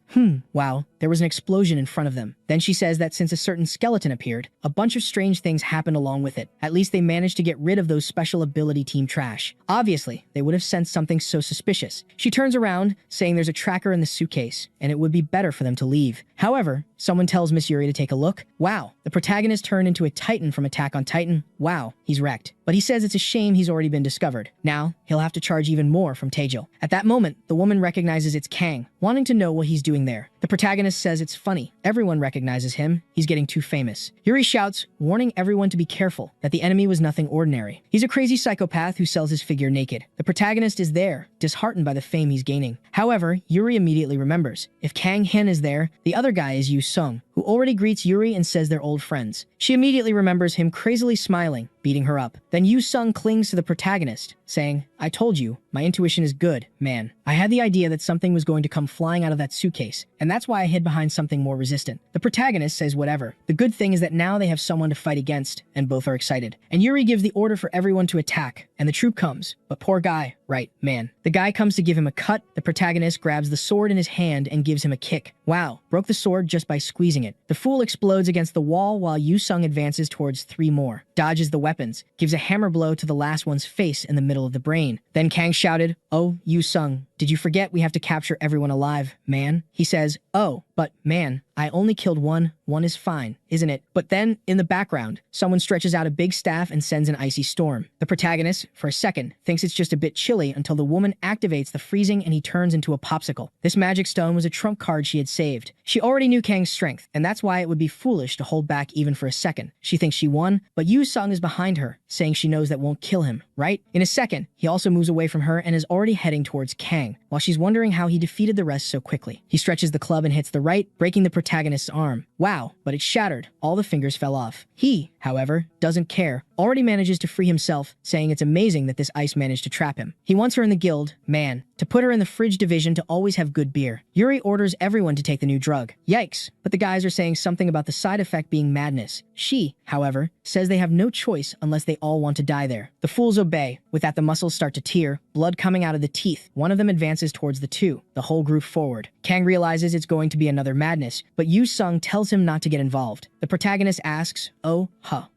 Wow, there was an explosion in front of them. Then she says that since a certain skeleton appeared, a bunch of strange things happened along with it. At least they managed to get rid of those special ability team trash. Obviously, they would have sensed something so suspicious. She turns around, saying there's a tracker in the suitcase, and it would be better for them to leave. However, someone tells Miss Yuri to take a look. Wow, the protagonist turned into a Titan from Attack on Titan. Wow, he's wrecked. But he says it's a shame he's already been discovered. Now, he'll have to charge even more from Taejil. At that moment, the woman recognizes it's Kang, wanting to know what he's doing there. The protagonist says it's funny. Everyone recognizes him. He's getting too famous. Yuri shouts, warning everyone to be careful, that the enemy was nothing ordinary. He's a crazy psychopath who sells his figure naked. The protagonist is there, disheartened by the fame he's gaining. However, Yuri immediately remembers. If Kang Hin is there, the other guy is Yu Sung, who already greets Yuri and says they're old friends. She immediately remembers him crazily smiling, beating her up. Then Yu Sung clings to the protagonist, saying, I told you, my intuition is good, man. I had the idea that something was going to come flying out of that suitcase, and that's why I hid behind something more resistant. The protagonist says whatever. The good thing is that now they have someone to fight against, and both are excited. And Yuri gives the order for everyone to attack, and the troop comes. But poor guy, right, man. The guy comes to give him a cut. The protagonist grabs the sword in his hand and gives him a kick. Wow, broke the sword just by squeezing it. The fool explodes against the wall while Yu Sung advances towards three more, dodges the weapons, gives a hammer blow to the last one's face in the middle of the brain. Then Kang shouted, oh, Yu Sung, did you forget we have to capture everyone alive, man? He says, oh, but man, I only killed one. One is fine, isn't it? But then, in the background, someone stretches out a big staff and sends an icy storm. The protagonist, for a second, thinks it's just a bit chilly until the woman activates the freezing and he turns into a popsicle. This magic stone was a trump card she had saved. She already knew Kang's strength, and that's why it would be foolish to hold back even for a second. She thinks she won, but Yu Sung is behind her, saying she knows that won't kill him, right? In a second, he also moves away from her and is already heading towards Kang, while she's wondering how he defeated the rest so quickly. He stretches the club and hits the right, breaking the protagonist's arm. Wow, but it shattered. All the fingers fell off. He, however, doesn't care, already manages to free himself, saying it's amazing that this ice managed to trap him. He wants her in the guild, man, to put her in the fridge division to always have good beer. Yuri orders everyone to take the new drug. Yikes, but the guys are saying something about the side effect being madness. She, however, says they have no choice unless they all want to die there. The fools obey. With that, the muscles start to tear, blood coming out of the teeth. One of them advances towards the two, the whole group forward. Kang realizes it's going to be another madness, but Yu Sung tells him not to get involved. The protagonist asks, oh,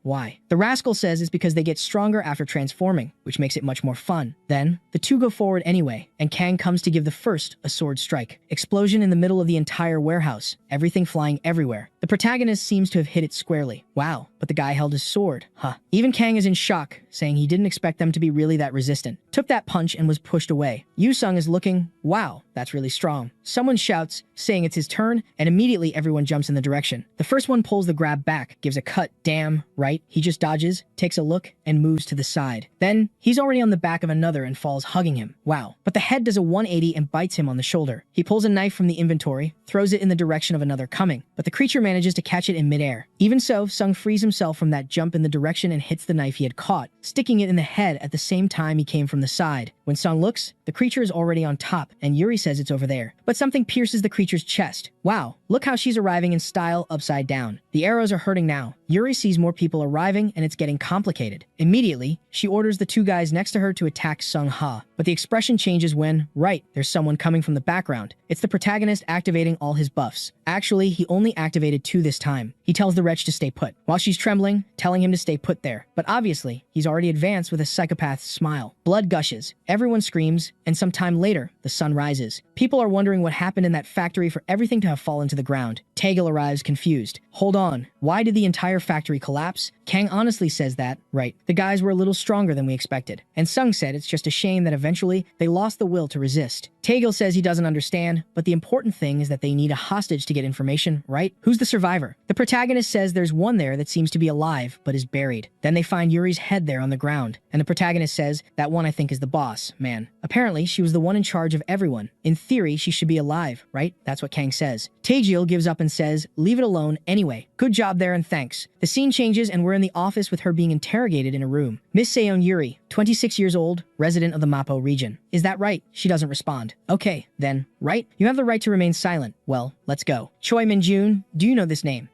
why? The rascal says it's because they get stronger after transforming, which makes it much more fun. Then, the two go forward anyway, and Kang comes to give the first a sword strike. Explosion in the middle of the entire warehouse, everything flying everywhere. The protagonist seems to have hit it squarely. Wow, but the guy held his sword. Even Kang is in shock, saying he didn't expect them to be really that resistant. Took that punch and was pushed away. Yu Sung is looking, wow, that's really strong. Someone shouts, saying it's his turn, and immediately everyone jumps in the direction. The first one pulls the grab back, gives a cut. Damn, right? He just dodges, takes a look, and moves to the side. Then, he's already on the back of another and falls hugging him. Wow. But the head does a 180 and bites him on the shoulder. He pulls a knife from the inventory, throws it in the direction of another coming, but the creature manages to catch it in midair. Even so, Sung frees himself from that jump in the direction and hits the knife he had caught, sticking it in the head at the same time he came from the side. When Sung looks, the creature is already on top, and Yuri says it's over there. But something pierces the creature's chest. Wow, look how she's arriving in style upside down. The arrows are hurting now. Yuri sees more people arriving, and it's getting complicated. Immediately, she orders the two guys next to her to attack Sung Ha. But the expression changes when, right, there's someone coming from the background. It's the protagonist activating all his buffs. Actually, he only activated 2 this time. He tells the wretch to stay put, while she's trembling, telling him to stay put there. But obviously, he's already advanced with a psychopath's smile. Blood gushes, everyone screams, and some time later, the sun rises. People are wondering what happened in that factory for everything to have fallen to the ground. Taegil arrives confused. Hold on, why did the entire factory collapse? Kang honestly says that, right, the guys were a little stronger than we expected. And Sung said it's just a shame that eventually they lost the will to resist. Taegil says he doesn't understand, but the important thing is that they need a hostage to get information, right? Who's the survivor? The protagonist says there's one there that seems to be alive, but is buried. Then they find Yuri's head there on the ground, and the protagonist says that one I think is the boss, man. Apparently, she was the one in charge of everyone. In theory, she should be alive, right? That's what Kang says. Taegil gives up and says, leave it alone anyway. Good job there and thanks. The scene changes and we're in the office with her being interrogated in a room. Miss Seon Yuri, 26 years old, resident of the Mapo region. Is that right? She doesn't respond. Okay, then, right? You have the right to remain silent. Well, let's go. Choi Min-jun, do you know this name?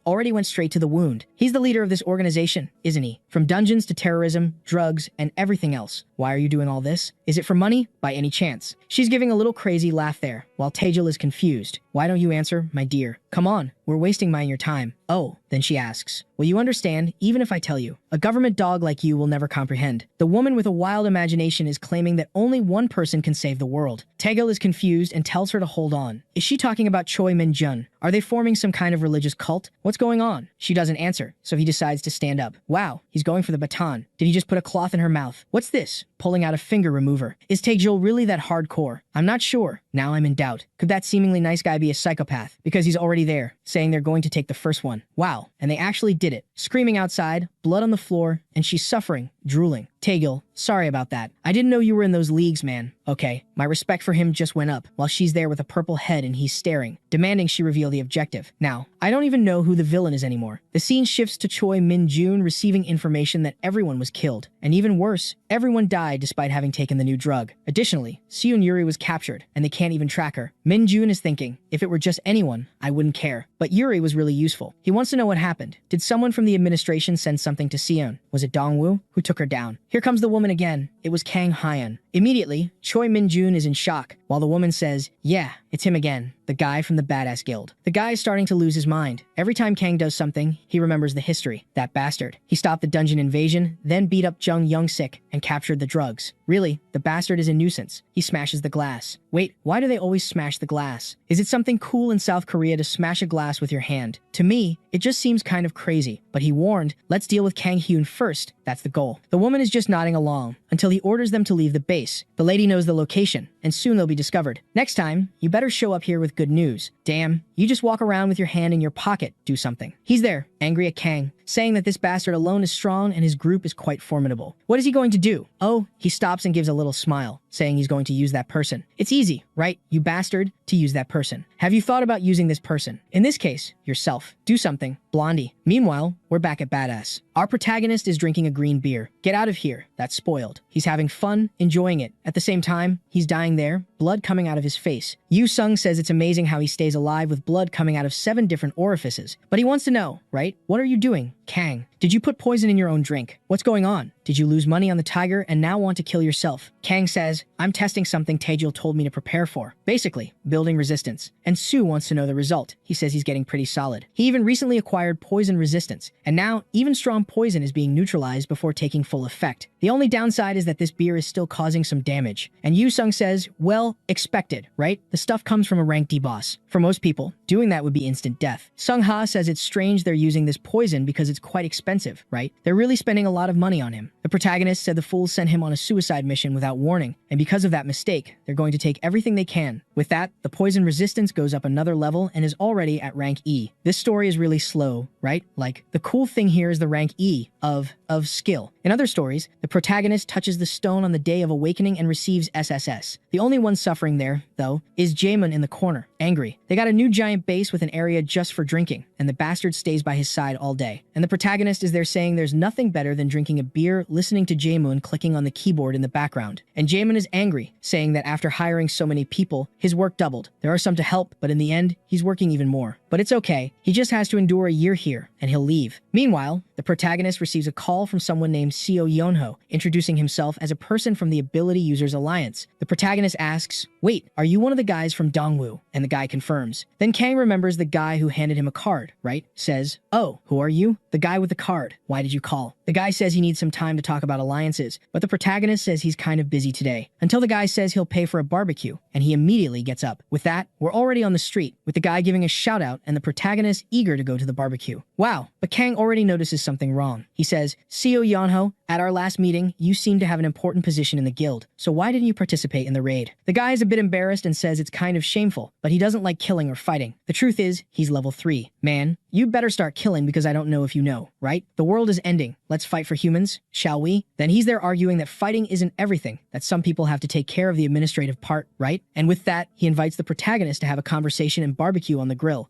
Already went straight to the wound. He's the leader of this organization, isn't he? From dungeons to terrorism, drugs, and everything else. Why are you doing all this? Is it for money? By any chance? She's giving a little crazy laugh there, while Taegil is confused. Why don't you answer, my dear? Come on, we're wasting my and your time. Oh, then she asks, will you understand, even if I tell you? A government dog like you will never comprehend. The woman with a wild imagination is claiming that only one person can save the world. Taegil is confused and tells her to hold on. Is she talking about Choi Min-jun? Are they forming some kind of religious cult? What's going on? She doesn't answer, so he decides to stand up. Wow, he's going for the baton. Did he just put a cloth in her mouth? What's this? Pulling out a finger remover. Is Taegil really that hardcore? I'm not sure. Now I'm in doubt. Could that seemingly nice guy be a psychopath? Because he's already there, saying they're going to take the first one. Wow, and they actually did it. Screaming outside, blood on the floor, and she's suffering, drooling. Taegil, sorry about that. I didn't know you were in those leagues, man. Okay, my respect for him just went up, while she's there with a purple head and he's staring, demanding she reveal the objective. Now, I don't even know who the villain is anymore. The scene shifts to Choi Min-jun receiving information that everyone was killed. And even worse, everyone died despite having taken the new drug. Additionally, Seon Yuri was captured, and they can't even track her. Min-jun is thinking, if it were just anyone, I wouldn't care. But Yuri was really useful. He wants to know what happened. Did someone from the administration send something to Seon? Was it Dongwoo who took her down? Here comes the woman again. It was Kang Hyun. Immediately, Choi Min-jun is in shock, while the woman says, yeah, it's him again, the guy from the Badass Guild. The guy is starting to lose his mind. Every time Kang does something, he remembers the history. That bastard. He stopped the dungeon invasion, then beat up Jung Young-sik and captured the drugs. Really, the bastard is a nuisance. He smashes the glass. Wait, why do they always smash the glass? Is it something cool in South Korea to smash a glass with your hand? To me, it just seems kind of crazy. But he warned, let's deal with Kang Hyun first. That's the goal. The woman is just nodding along until he orders them to leave the base. The lady knows the location, and soon they'll be discovered. Next time, you better show up here with good news. Damn, you just walk around with your hand in your pocket. Do something. He's there, angry at Kang, saying that this bastard alone is strong and his group is quite formidable. What is he going to do? Oh, he stops and gives a little smile, saying he's going to use that person. It's easy, right, you bastard, to use that person. Have you thought about using this person? In this case, yourself. Do something. Blondie. Meanwhile, we're back at Badass. Our protagonist is drinking a green beer. Get out of here. That's spoiled. He's having fun, enjoying it. At the same time, he's dying there, blood coming out of his face. Yu Sung says it's amazing how he stays alive with blood coming out of 7 different orifices. But he wants to know, right? What are you doing? Kang, did you put poison in your own drink? What's going on? Did you lose money on the tiger and now want to kill yourself? Kang says, I'm testing something Taegil told me to prepare for. Basically, building resistance. And Sue wants to know the result. He says he's getting pretty solid. He even recently acquired poison resistance, and now even strong poison is being neutralized before taking full effect. The only downside is that this beer is still causing some damage. And Yu Sung says, well, expected, right? The stuff comes from a rank D boss. For most people, doing that would be instant death. Sung Ha says it's strange they're using this poison because it's quite expensive, right? They're really spending a lot of money on him. The protagonist said the fools sent him on a suicide mission without warning, and because of that mistake, they're going to take everything they can. With that, the poison resistance goes up another level and is already at rank E. This story is really slow, right? Like, the cool thing here is the rank E of skill. In other stories, the protagonist touches the stone on the day of awakening and receives SSS. The only one suffering there, though, is Jaemun in the corner, angry. They got a new giant base with an area just for drinking, and the bastard stays by his side all day. And the protagonist is there saying there's nothing better than drinking a beer, listening to Jaemun clicking on the keyboard in the background. And Jaemun is angry, saying that after hiring so many people, his work doubled. There are some to help, but in the end, he's working even more. But it's okay. He just has to endure a year here, and he'll leave. Meanwhile, the protagonist receives a call from someone named Seo Yonho, introducing himself as a person from the Ability Users Alliance. The protagonist asks, wait, are you one of the guys from Dongwoo? And the guy confirms. Then Kang remembers the guy who handed him a card, right? Says, oh, who are you? The guy with the card. Why did you call? The guy says he needs some time to talk about alliances, but the protagonist says he's kind of busy today, until the guy says he'll pay for a barbecue, and he immediately gets up. With that, we're already on the street, with the guy giving a shout out and the protagonist eager to go to the barbecue. Wow, but Kang already notices something wrong. He says, "Seo Yeonho, at our last meeting, you seem to have an important position in the guild, so why didn't you participate in the raid?" The guy is a bit embarrassed and says it's kind of shameful, but he doesn't like killing or fighting. The truth is, he's level 3. Man, you better start killing because I don't know if you know, right? The world is ending. Let's fight for humans, shall we? Then he's there arguing that fighting isn't everything, that some people have to take care of the administrative part, right? And with that, he invites the protagonist to have a conversation and barbecue on the grill.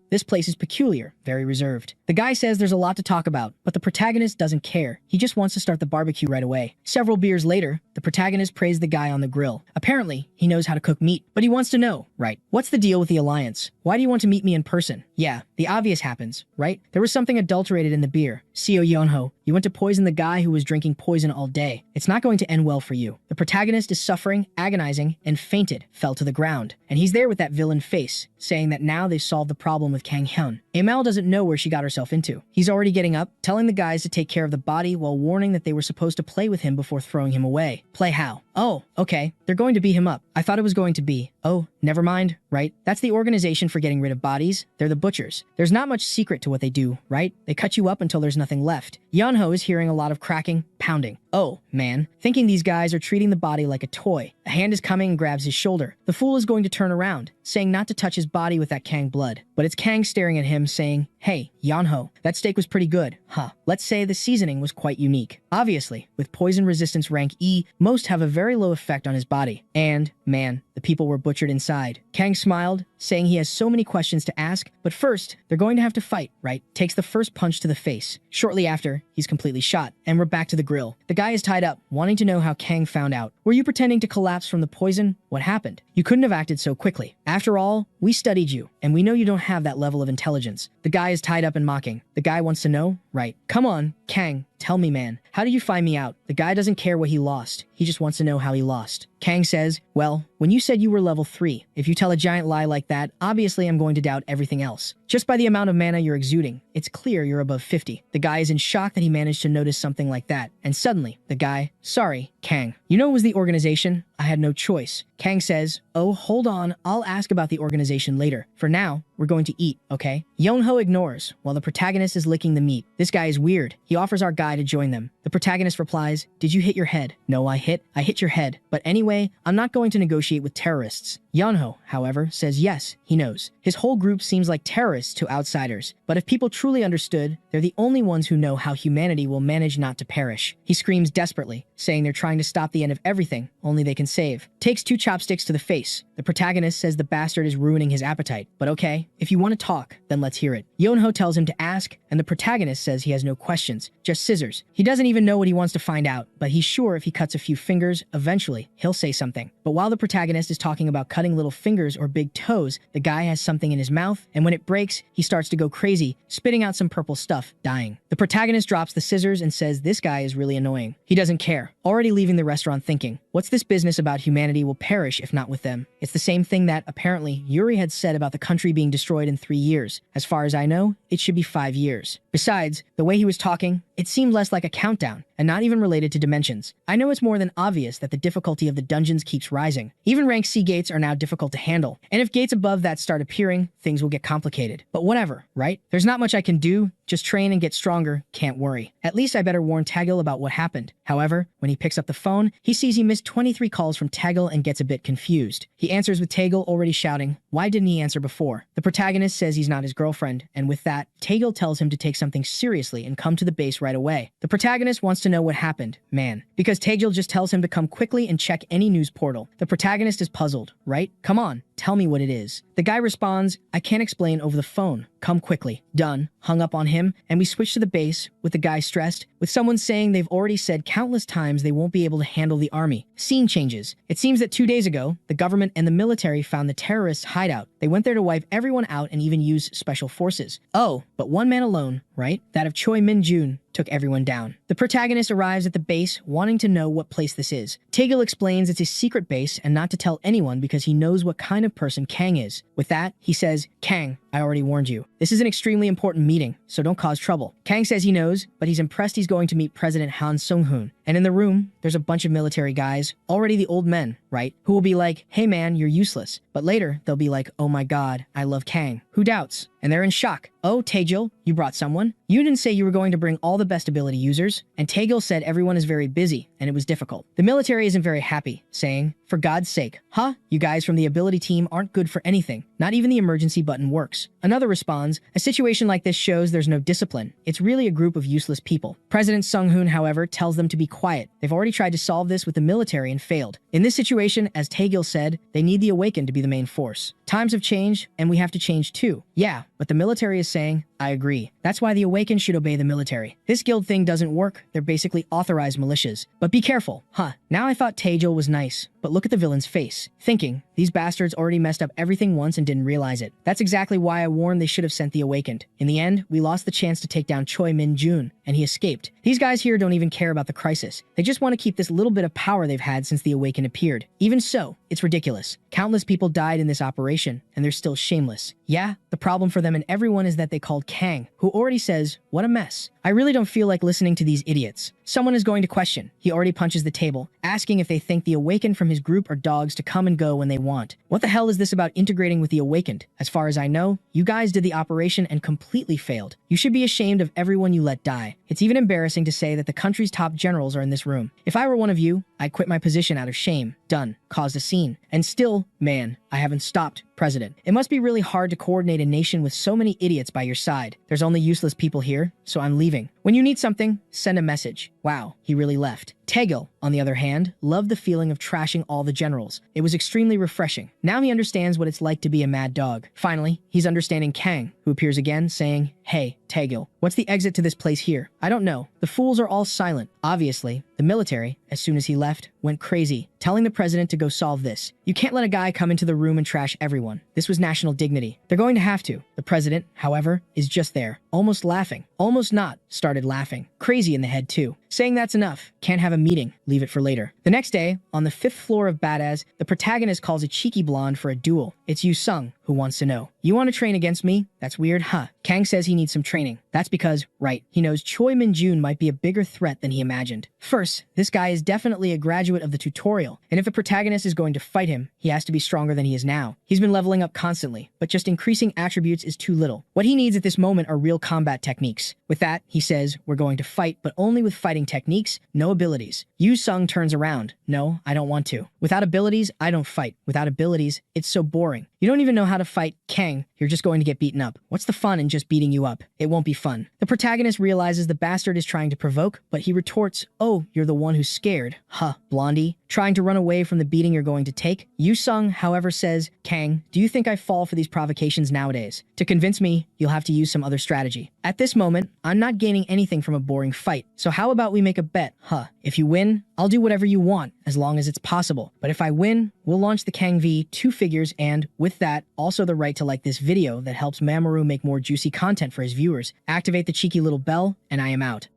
This place is peculiar, very reserved. The guy says there's a lot to talk about, but the protagonist doesn't care. He just wants to start the barbecue right away. Several beers later, the protagonist praised the guy on the grill. Apparently, he knows how to cook meat, but he wants to know, right? What's the deal with the alliance? Why do you want to meet me in person? Yeah, the obvious happens, right? There was something adulterated in the beer. Seo Yeonho, you went to poison the guy who was drinking poison all day. It's not going to end well for you. The protagonist is suffering, agonizing, and fainted, fell to the ground. And he's there with that villain face, saying that now they've solved the problem with Kang Hyun. Amel doesn't know where she got herself into. He's already getting up, telling the guys to take care of the body while warning that they were supposed to play with him before throwing him away. Play how? Oh, okay. They're going to beat him up. I thought it was going to be. Oh, never mind, right? That's the organization for getting rid of bodies. They're the butchers. There's not much secret to what they do, right? They cut you up until there's nothing left. Yeonho is hearing a lot of cracking, pounding. Oh, man. Thinking these guys are treating the body like a toy. A hand is coming and grabs his shoulder. The fool is going to turn around, saying not to touch his body with that Kang blood. But it's Kang staring at him, saying, "Hey, Yeonho, that steak was pretty good, huh? Let's say the seasoning was quite unique." Obviously, with poison resistance rank E, most have a very low effect on his body. And, man, the people were butchered inside. Kang smiled, saying he has so many questions to ask, but first, they're going to have to fight, right? Takes the first punch to the face. Shortly after, he's completely shot, and we're back to the grill. The guy is tied up, wanting to know how Kang found out. Were you pretending to collapse from the poison? What happened? You couldn't have acted so quickly. After all, we studied you, and we know you don't have that level of intelligence. The guy is tied up and mocking. The guy wants to know, right? Come on, Kang, tell me, man. How did you find me out? The guy doesn't care what he lost. He just wants to know how he lost. Kang says, well, when you said you were level 3, if you tell a giant lie like that, obviously I'm going to doubt everything else. Just by the amount of mana you're exuding, it's clear you're above 50. The guy is in shock that he managed to notice something like that. And suddenly, the guy, sorry, Kang. You know it was the organization? I had no choice. Kang says, oh, hold on, I'll ask about the organization later. For now, we're going to eat, okay? Yeonho ignores, while the protagonist is licking the meat. This guy is weird. He offers our guy to join them. The protagonist replies, did you hit your head? No, I hit your head. But anyway, I'm not going to negotiate with terrorists. Yeonho, however, says yes, he knows. His whole group seems like terrorists to outsiders. But if people truly understood, they're the only ones who know how humanity will manage not to perish. He screams desperately, saying they're trying to stop the end of everything, only they can save. Takes 2 chopsticks to the face. The protagonist says the bastard is ruining his appetite. But okay, if you want to talk, then let's hear it. Yeonho tells him to ask, and the protagonist says he has no questions, just scissors. He doesn't even know what he wants to find out, but he's sure if he cuts a few fingers, eventually, he'll say something. But while the protagonist is talking about cutting little fingers or big toes, the guy has something in his mouth, and when it breaks, he starts to go crazy, spitting out some purple stuff, dying. The protagonist drops the scissors and says this guy is really annoying. He doesn't care, already leaving the restaurant thinking, what's this business about humanity will perish if not with them? It's the same thing that, apparently, Yuri had said about the country being destroyed in 3 years. As far as I know, it should be 5 years. Besides, the way he was talking, it seemed less like a countdown, and not even related to dimensions. I know it's more than obvious that the difficulty of the dungeons keeps rising. Even rank C gates are now difficult to handle, and if gates above that start appearing, things will get complicated. But whatever, right? There's not much I can do, just train and get stronger, can't worry. At least I better warn Tagil about what happened. However, when he picks up the phone, he sees he missed 23 calls from Tagil and gets a bit confused. He answers with Tagil already shouting, why didn't he answer before? The protagonist says he's not his girlfriend, and with that, Tagil tells him to take something seriously and come to the base right away. The protagonist wants to know what happened, man, because Tagil just tells him to come quickly and check any news portal. The protagonist is puzzled, right? Come on, tell me what it is. The guy responds, I can't explain over the phone. Come quickly. Done. Hung up on him, and we switch to the base, with the guy stressed, with someone saying they've already said countless times they won't be able to handle the army. Scene changes. It seems that 2 days ago, the government and the military found the terrorists' hideout. They went there to wipe everyone out and even use special forces. Oh, but one man alone, right? That of Choi Min-jun, took everyone down. The protagonist arrives at the base, wanting to know what place this is. Tagil explains it's his secret base and not to tell anyone because he knows what kind of person Kang is. With that, he says, Kang, I already warned you. This is an extremely important meeting, so don't cause trouble. Kang says he knows, but he's impressed he's going to meet President Han Sung-hoon. And in the room, there's a bunch of military guys, already the old men, right? Who will be like, hey man, you're useless. But later, they'll be like, oh my god, I love Kang. Who doubts? And they're in shock. Oh, Taegil, you brought someone? You didn't say you were going to bring all the best ability users. And Taegil said everyone is very busy, and it was difficult. The military isn't very happy, saying, for God's sake, huh? You guys from the ability team aren't good for anything. Not even the emergency button works. Another responds, a situation like this shows there's no discipline. It's really a group of useless people. President Sung-hoon, however, tells them to be quiet. They've already tried to solve this with the military and failed. In this situation, as Taegil said, they need the Awakened to be the main force. Times have changed, and we have to change too. Yeah, but the military is saying, I agree. That's why the Awakened should obey the military. This guild thing doesn't work. They're basically authorized militias. But be careful. Huh. Now I thought Taegil was nice, but look at the villain's face. Thinking, these bastards already messed up everything once and didn't realize it. That's exactly why I warned they should have sent the Awakened. In the end, we lost the chance to take down Choi Min-jun, and he escaped. These guys here don't even care about the crisis. They just want to keep this little bit of power they've had since the Awakened appeared. Even so, it's ridiculous. Countless people died in this operation, and they're still shameless. Yeah, the problem for them and everyone is that they called Kang, who already says, what a mess. I really don't feel like listening to these idiots. Someone is going to question. He already punches the table, asking if they think the Awakened from his group are dogs to come and go when they want. What the hell is this about integrating with the Awakened? As far as I know, you guys did the operation and completely failed. You should be ashamed of everyone you let die. It's even embarrassing to say that the country's top generals are in this room. If I were one of you, I'd quit my position out of shame. Done. Caused a scene. And still, man, I haven't stopped. President. It must be really hard to coordinate a nation with so many idiots by your side. There's only useless people here, so I'm leaving. When you need something, send a message. Wow, he really left. Taegil, on the other hand, loved the feeling of trashing all the generals. It was extremely refreshing. Now he understands what it's like to be a mad dog. Finally, he's understanding Kang, who appears again, saying, hey, Taegil, what's the exit to this place here? I don't know. The fools are all silent. Obviously, the military, as soon as he left, went crazy, telling the president to go solve this. You can't let a guy come into the room and trash everyone. This was national dignity. They're going to have to. The president, however, is just there, almost laughing. Almost not, started laughing. Crazy in the head too. Saying that's enough. Can't have a meeting. Leave it for later. The next day, on the 5th floor of Badass, the protagonist calls a cheeky blonde for a duel. It's Yu Sung, who wants to know. You want to train against me? That's weird, huh? Kang says he needs some training. That's because, right, he knows Choi Min-jun might be a bigger threat than he imagined. First, this guy is definitely a graduate of the tutorial, and if the protagonist is going to fight him, he has to be stronger than he is now. He's been leveling up constantly, but just increasing attributes is too little. What he needs at this moment are real combat techniques. With that, he says, we're going to fight, but only with fighting techniques, no abilities. Yu Sung turns around. No, I don't want to. Without abilities, I don't fight. Without abilities, it's so boring. You don't even know how to fight Kang. You're just going to get beaten up. What's the fun in just beating you up? It won't be fun. The protagonist realizes the bastard is trying to provoke, but he retorts, oh, you're the one who's scared. Huh, blondie. Trying to run away from the beating you're going to take? Yu Sung, however, says, Kang, do you think I fall for these provocations nowadays? To convince me, you'll have to use some other strategy. At this moment, I'm not gaining anything from a boring fight, so how about we make a bet? Huh. If you win, I'll do whatever you want, as long as it's possible. But if I win, we'll launch the Kang V 2 figures and, with that, also the right to like this video that helps Mamoru make more juicy content for his viewers. Activate the cheeky little bell, and I am out.